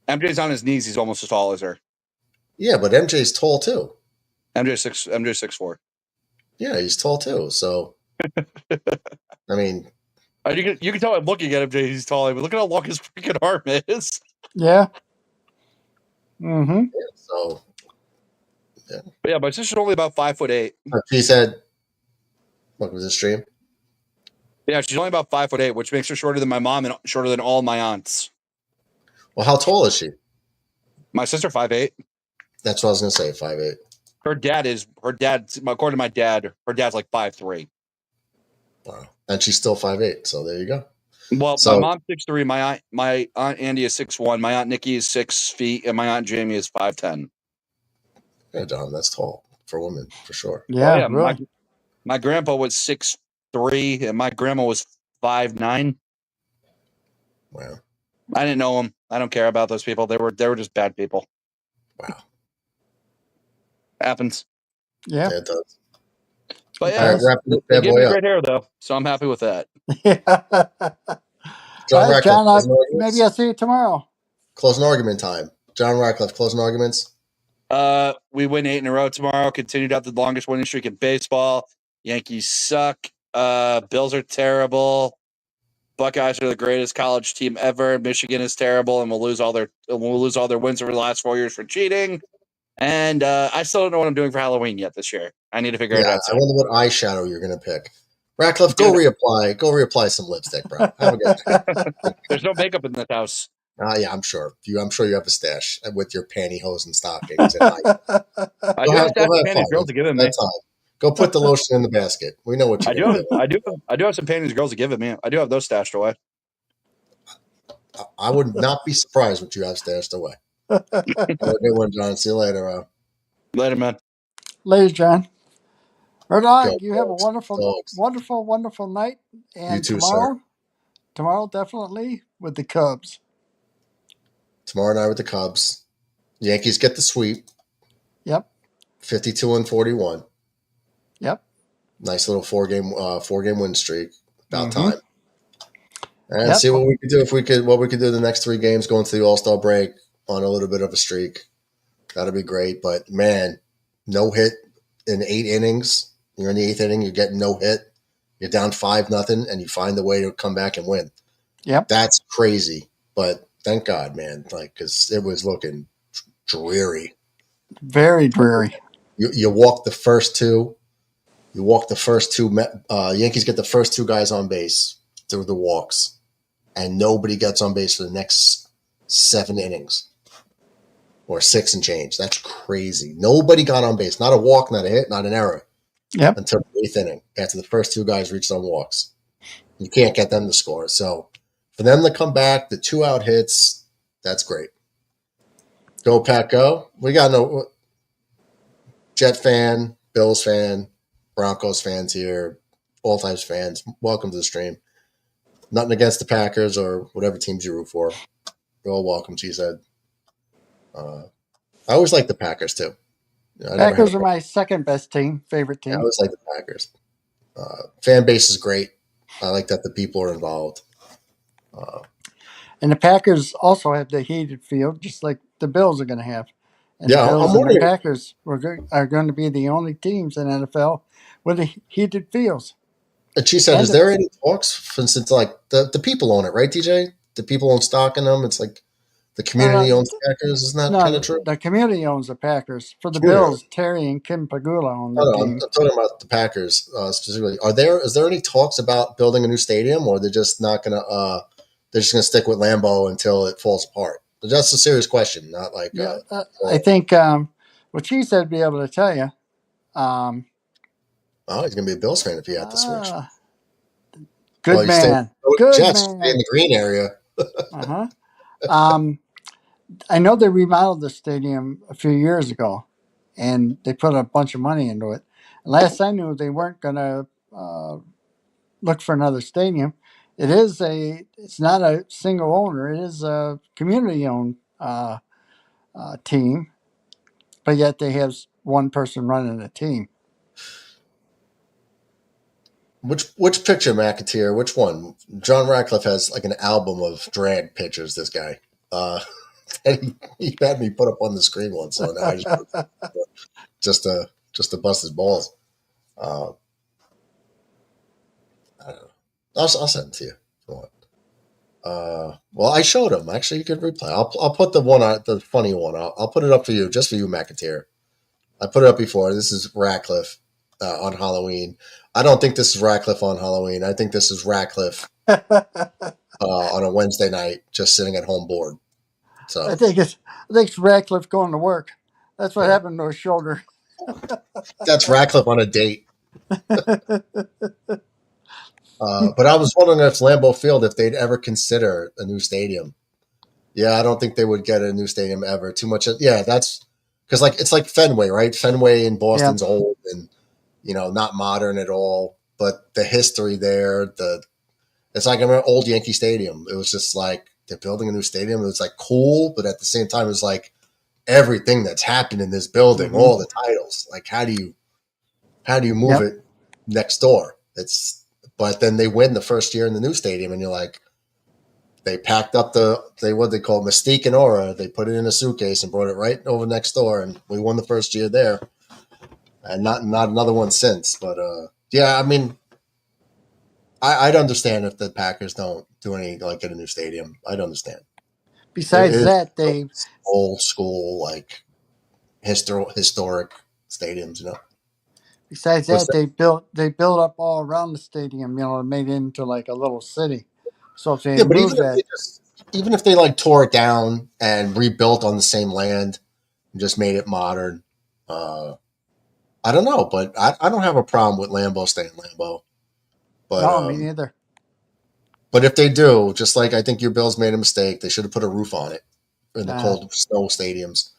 MJ's on his knees. He's almost as tall as her. Yeah, but MJ's tall too. MJ's 6'4". Yeah, he's tall too. So, I mean, you can tell I'm looking at MJ. He's tall. But look at how long his freaking arm is. Yeah. Mm-hmm. Yeah, so, yeah. But yeah, my sister's only about 5'8". She said, "What was the stream?" Yeah, she's only about 5'8", which makes her shorter than my mom and shorter than all my aunts. Well, how tall is she? My sister 5'8". That's what I was gonna say. 5'8". Her dad, according to my dad, her dad's like 5'3". Wow, and she's still 5'8". So there you go. Well, my mom's 6'3". My aunt Andy is 6'1". My aunt Nikki is 6 feet, and my aunt Jamie is 5'10". Yeah, John, that's tall for women for sure. Yeah, really. My grandpa was 6'3", and my grandma was 5'9". Wow. I didn't know them. I don't care about those people. They were just bad people. Wow. Happens. Yeah. Yeah, it does. But yeah, they gave me great hair though, so I'm happy with that. Yeah. John Ratcliffe, John, maybe I'll see you tomorrow. Closing argument time. John Ratcliffe, closing arguments. We win 8 in a row tomorrow. Continued out the longest winning streak in baseball. Yankees suck. Bills are terrible. Buckeyes are the greatest college team ever. Michigan is terrible, and we'll lose all their wins over the last 4 years for cheating. And I still don't know what I'm doing for Halloween yet this year. I need to figure it out. I wonder what eyeshadow you're going to pick. Ratcliffe, go reapply some lipstick, bro. Have a good night. There's no makeup in this house. Yeah, I'm sure. I'm sure you have a stash with your pantyhose and stockings. And I do have panties girls to give him me. That's fine. Go put the lotion in the basket. We know what you're going to do. I do have some panties girls to give him me. I do have those stashed away. I would not be surprised what you have stashed away. Have a good one, John. See you later. Later, man. Later, John. Murdoch, Go you have a Dogs. wonderful night. And You too, tomorrow definitely with the Cubs. Tomorrow night with the Cubs. Yankees get the sweep. Yep. 52-41. Yep. Nice little four game win streak. About Mm-hmm. time. And see what we could do what we could do the next 3 games going to the All-Star break on a little bit of a streak. That'd be great. But man, no hit in 8 innings. You're in the 8th inning, you're getting no hit. You're down 5-0, and you find a way to come back and win. Yep. That's crazy. But thank God, man. because it was looking dreary. Very dreary. You walk the first 2. Yankees get the first 2 guys on base through the walks. And nobody gets on base for the next 7 innings. Or 6 and change. That's crazy. Nobody got on base. Not a walk, not a hit, not an error. Yep. Until the 8th inning, after the first 2 guys reached on walks. You can't get them to score. So for them to come back, the 2-out hits, that's great. Go Pack Go. We got no Jet fan, Bills fan, Broncos fans here, all types of fans. Welcome to the stream. Nothing against the Packers or whatever teams you root for. You're all welcome, she said. I always like the Packers, too. Packers are my second best team, favorite team. I always like the Packers. Fan base is great. I like that the people are involved. And the Packers also have the heated field, just like the Bills are going to have. And Yeah, the Bills I'm and the wondering- Packers are going to be the only teams in NFL with the heated fields. And she said, is there any talks, for instance, like the people own it, right, DJ? The people own stock in them. It's like the community owns the Packers. Isn't that kind of true? The community owns the Packers. For the Community. Bills, Terry and Kim Pagula own the No, team. I'm talking about the Packers specifically. Is there any talks about building a new stadium, or they're just not going to? They're just going to stick with Lambeau until it falls apart. But that's a serious question, not like. I think what she said, be able to tell you. He's going to be a Bills fan if he had to switch. Good man. Good Jets man. in the green area. I know they remodeled the stadium a few years ago, and they put a bunch of money into it. Last I knew, they weren't going to look for another stadium. It's not a single owner. It is a community-owned team, but yet they have one person running the team. Which picture, McAteer? Which one? John Ratcliffe has like an album of drag pictures. This guy, and he had me put up on the screen once, so now I just to bust his balls. I don't know. I'll send it to you if you want. Well, I showed him. Actually, you could reply. I'll put the funny one. I'll put it up for you, just for you, McAteer. I put it up before. This is Ratcliffe on Halloween. I don't think this is Ratcliffe on Halloween. I think this is Ratcliffe on a Wednesday night, just sitting at home bored. So I think it's Ratcliffe going to work. That's what happened to his shoulder. That's Ratcliffe on a date. But I was wondering if Lambeau Field, if they'd ever consider a new stadium. Yeah, I don't think they would get a new stadium ever. Too much. Yeah, that's because it's like Fenway, right? Fenway in Boston's old and not modern at all. But the history there, it's like an old Yankee Stadium. It was just like they're building a new stadium. It was like cool, but at the same time, it was like everything that's happened in this building, all the titles. Like how do you move it next door? But then they win the first year in the new stadium, and you're like, they packed up what they call Mystique and Aura. They put it in a suitcase and brought it right over next door, and we won the first year there, and not another one since. But yeah, I mean, I'd understand if the Packers don't do any like get a new stadium. I'd understand. It Besides is that, they old school like historic stadiums. You know. besides What's that that? they built up all around the stadium. And made it into like a little city. So if they Yeah, but move that, even if they like tore it down and rebuilt on the same land and just made it modern, uh, I don't know. But I don't have a problem with Lambeau staying Lambeau. But no, me neither. but if they do, just like I think your Bills made a mistake, they should have put a roof on it in the cold snow stadiums.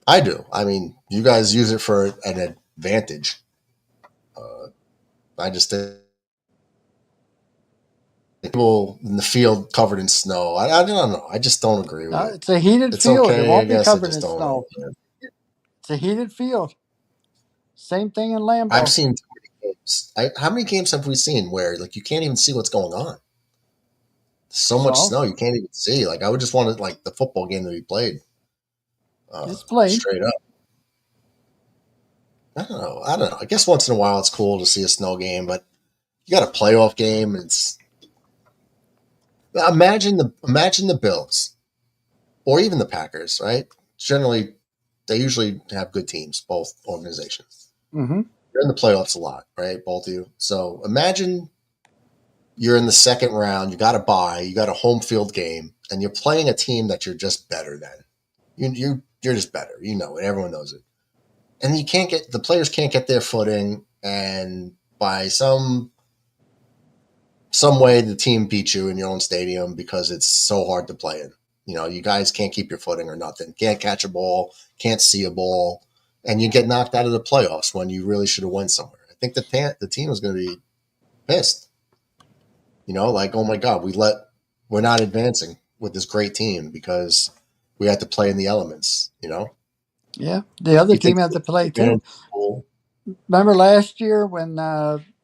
I do. I mean, you guys use it for an advantage. I just think people in the field covered in snow. I don't know. I just don't agree with it. It's a heated It's field. It okay, I won't be guess. I covered just in don't snow. know. It's a heated field. Same thing in I've Lambeau. seen too many games. How many games have we seen where like you can't even see what's going on? So much So snow you can't even see. Like I would just want like the football game to be played it's played. straight up. I don't know. I don't know. I guess once in a while it's cool to see a snow game, but you got a playoff game. It's imagine the Bills or even the Packers, right? Generally, they usually have good teams, both organizations. Mm-hmm. You're in the playoffs a lot, right? Both of you. So imagine you're in the second round, you got a bye, you got a home field game, and you're playing a team that you're just better than. You're just better. You know it. Everyone knows it. And you can't get the players can't get their footing, and by some way the team beats you in your own stadium because it's so hard to play in. You know, you guys can't keep your footing or nothing. Can't catch a ball, can't see a ball, and you get knocked out of the playoffs when you really should have went somewhere. I think the team is going to be pissed. You know, like, oh my God, we're not advancing with this great team because we had to play in the elements, you know? Yeah, the other You team think had to play too. advantage is cool? Remember last year when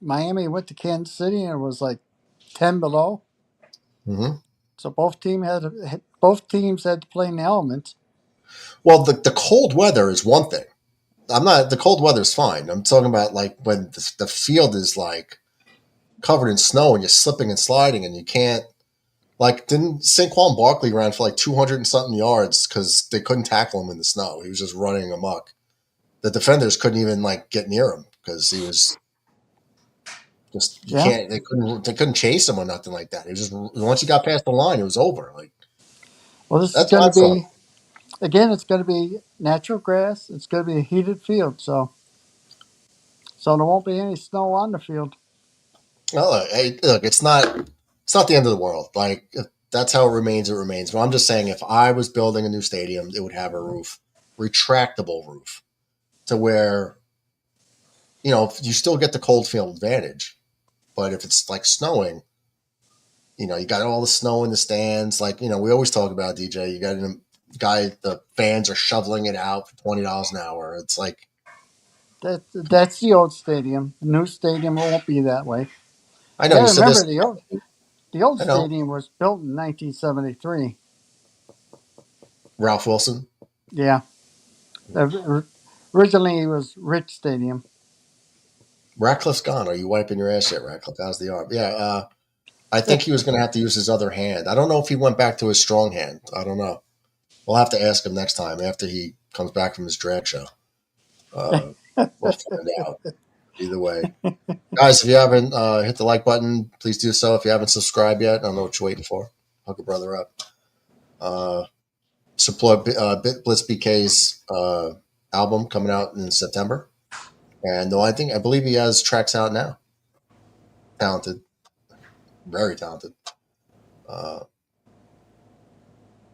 Miami went to Kansas City and it was like 10 below? Mm-hmm. So both teams had to play in the elements. Well, the cold weather is one thing. The cold weather is fine. I'm talking about like when the field is like covered in snow and you're slipping and sliding and you can't, like, didn't Saquon Barkley ran for like 200 and something yards because they couldn't tackle him in the snow. He was just running amok. The defenders couldn't even like get near him because he was just they couldn't chase him or nothing like that. It was just once he got past the line, it was over. Like Well, this is that's going to not fun. be, again, it's going to be natural grass. It's going to be a heated field. So there won't be any snow on the field. Well, hey, look, it's not the end of the world. Like if that's how it remains. It remains. But I'm just saying, if I was building a new stadium, it would have a roof, retractable roof, to where you still get the cold field advantage. But if it's like snowing, you got all the snow in the stands. Like we always talk about DJ. You got a guy, the fans are shoveling it out for $20 an hour. It's like That's the old stadium. The new stadium won't be that way. I You know got you to said remember this. the old I know stadium was built in 1973. Ralph Wilson. Yeah. Originally, it was Rich Stadium. Ratcliffe's gone. Are you wiping your ass yet, Ratcliffe? How's the arm? Yeah, I think he was going to have to use his other hand. I don't know if he went back to his strong hand. I don't know. We'll have to ask him next time after he comes back from his drag show. We'll find out. Either way. Guys, if you haven't hit the like button, please do so. If you haven't subscribed yet, I don't know what you're waiting for. Hook a brother up. Support Blitz BK's album coming out in September. And I believe he has tracks out now. Talented. Very talented.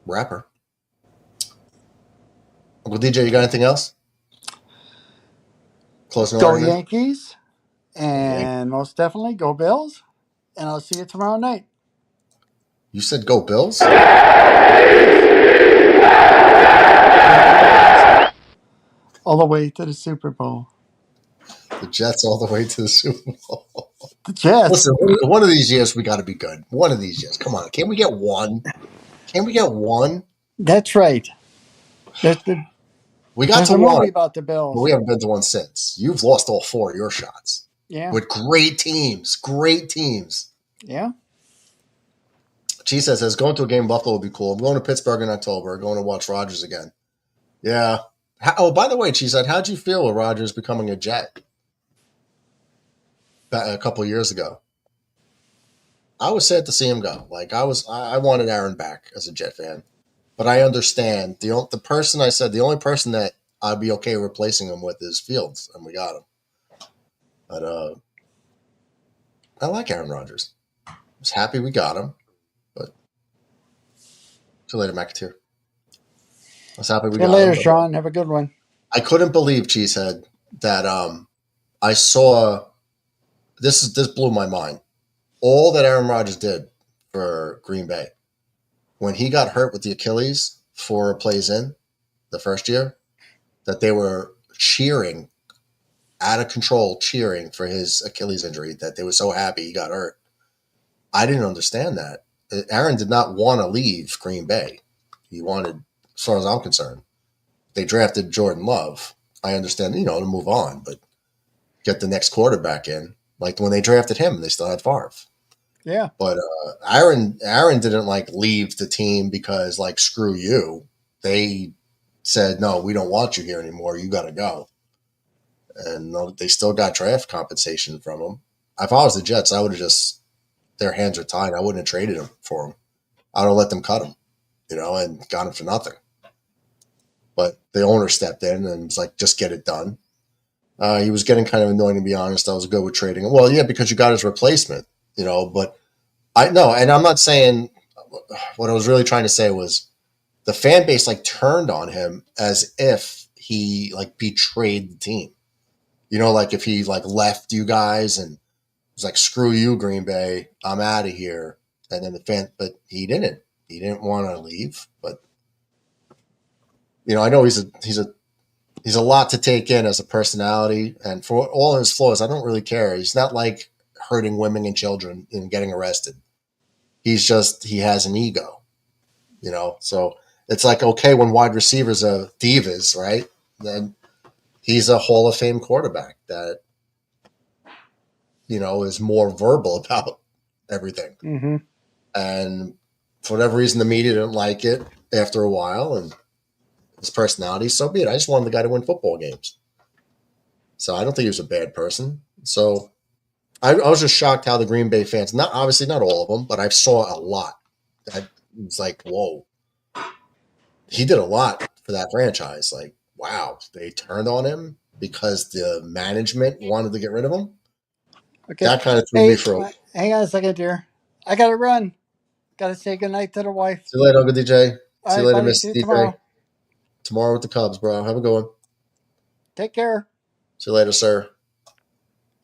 Rapper. Uncle DJ, you got anything else? Closing Go argument? Yankees. And most definitely, go Bills. And I'll see you tomorrow night. You said go Bills? All the way to the Super Bowl. The Jets all the way to the Super Bowl. The Jets. Listen, one of these years we got to be good. One of these years. Come on. Can't we get one? Can we get one? That's right. We got There's to a one, movie about the but Bills. we haven't been to one since. You've lost all four of your shots. Yeah. with great teams. Yeah. Cheese says, going to a game in Buffalo would be cool. I'm going to Pittsburgh in October. I'm going to watch Rodgers again. Yeah. By the way, Cheese said, how'd you feel with Rodgers becoming a Jet a couple of years ago? I was sad to see him go. Like I wanted Aaron back as a Jet fan, but I understand the only person that I'd be okay replacing him with is Fields, and we got him. But I like Aaron Rodgers. I was happy we got him, but see you later, McAteer. I was happy we See you got later, him. Sean. Have a good one. I couldn't believe, Cheesehead, that I saw this blew my mind. All that Aaron Rodgers did for Green Bay when he got hurt with the Achilles 4 plays in the first year, that they were cheering out of control, cheering for his Achilles injury, that they were so happy he got hurt. I didn't understand that. Aaron did not want to leave Green Bay. He wanted, as far as I'm concerned, they drafted Jordan Love. I understand, to move on, but get the next quarterback in. Like when they drafted him, they still had Favre. Yeah. But Aaron didn't leave the team because screw you. They said, no, we don't want you here anymore. You got to go. And they still got draft compensation from him. If I was the Jets, I would have their hands are tied. I wouldn't have traded him for him. I would have let them cut him, and got him for nothing. But the owner stepped in and was like, just get it done. He was getting kind of annoying, to be honest. I was good with trading him. Well, yeah, because you got his replacement, but I know, and I'm not saying what I was really trying to say was the fan base turned on him as if he betrayed the team. If he left you guys and was like, screw you, Green Bay, I'm out of here. And then but he didn't want to leave. But, I know he's a lot to take in as a personality, and for all his flaws, I don't really care. He's not hurting women and children and getting arrested. He has an ego, so it's okay when wide receivers are divas, right? Then he's a Hall of Fame quarterback that, is more verbal about everything. Mm-hmm. And for whatever reason, the media didn't like it after a while, and his personality, so be it. I just wanted the guy to win football games. So I don't think he was a bad person. So I was just shocked how the Green Bay fans, obviously not all of them, but I saw a lot. That was whoa. He did a lot for that franchise. Wow, they turned on him because the management wanted to get rid of him. Okay. That kind of threw me for a... Hang on a second, dear. I got to run. Got to say goodnight to the wife. See you later, Uncle DJ. All See you right, later, buddy. Miss See you DJ. Tomorrow with the Cubs, bro. Have a good one. Take care. See you later, sir.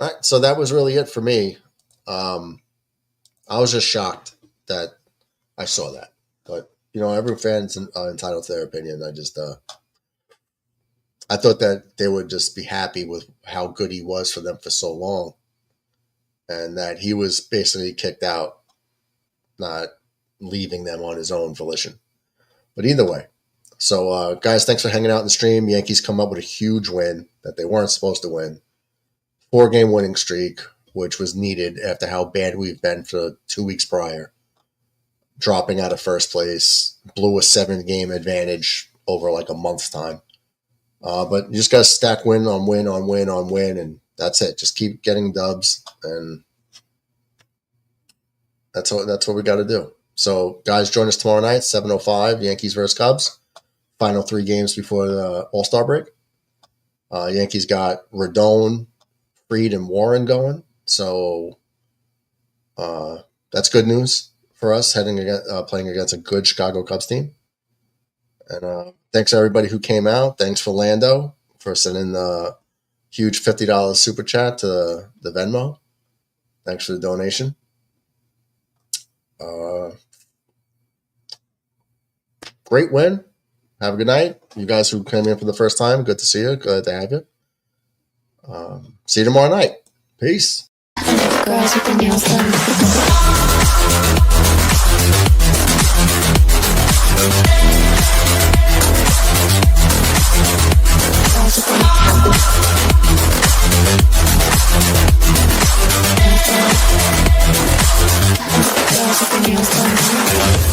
All right, so that was really it for me. I was just shocked that I saw that. But, every fan's entitled to their opinion. I thought that they would just be happy with how good he was for them for so long. And that he was basically kicked out, not leaving them on his own volition. But either way. So, guys, thanks for hanging out in the stream. Yankees come up with a huge win that they weren't supposed to win. 4-game winning streak, which was needed after how bad we've been for 2 weeks prior. Dropping out of first place, blew a 7-game advantage over a month's time. But you just got to stack win on win on win on win, and that's it. Just keep getting dubs, and that's what we got to do. So, guys, join us tomorrow night, 7:05, Yankees versus Cubs. Final 3 games before the All-Star break. Yankees got Rodon, Fried, and Warren going. So that's good news for us playing against a good Chicago Cubs team. And thanks everybody who came out. Thanks for Lando for sending the huge $50 super chat to the Venmo. Thanks for the donation. Great win. Have a good night. You guys who came in for the first time, good to see you. Good to have you. See you tomorrow night. Peace. Girls with the nails done. girls with their nails done.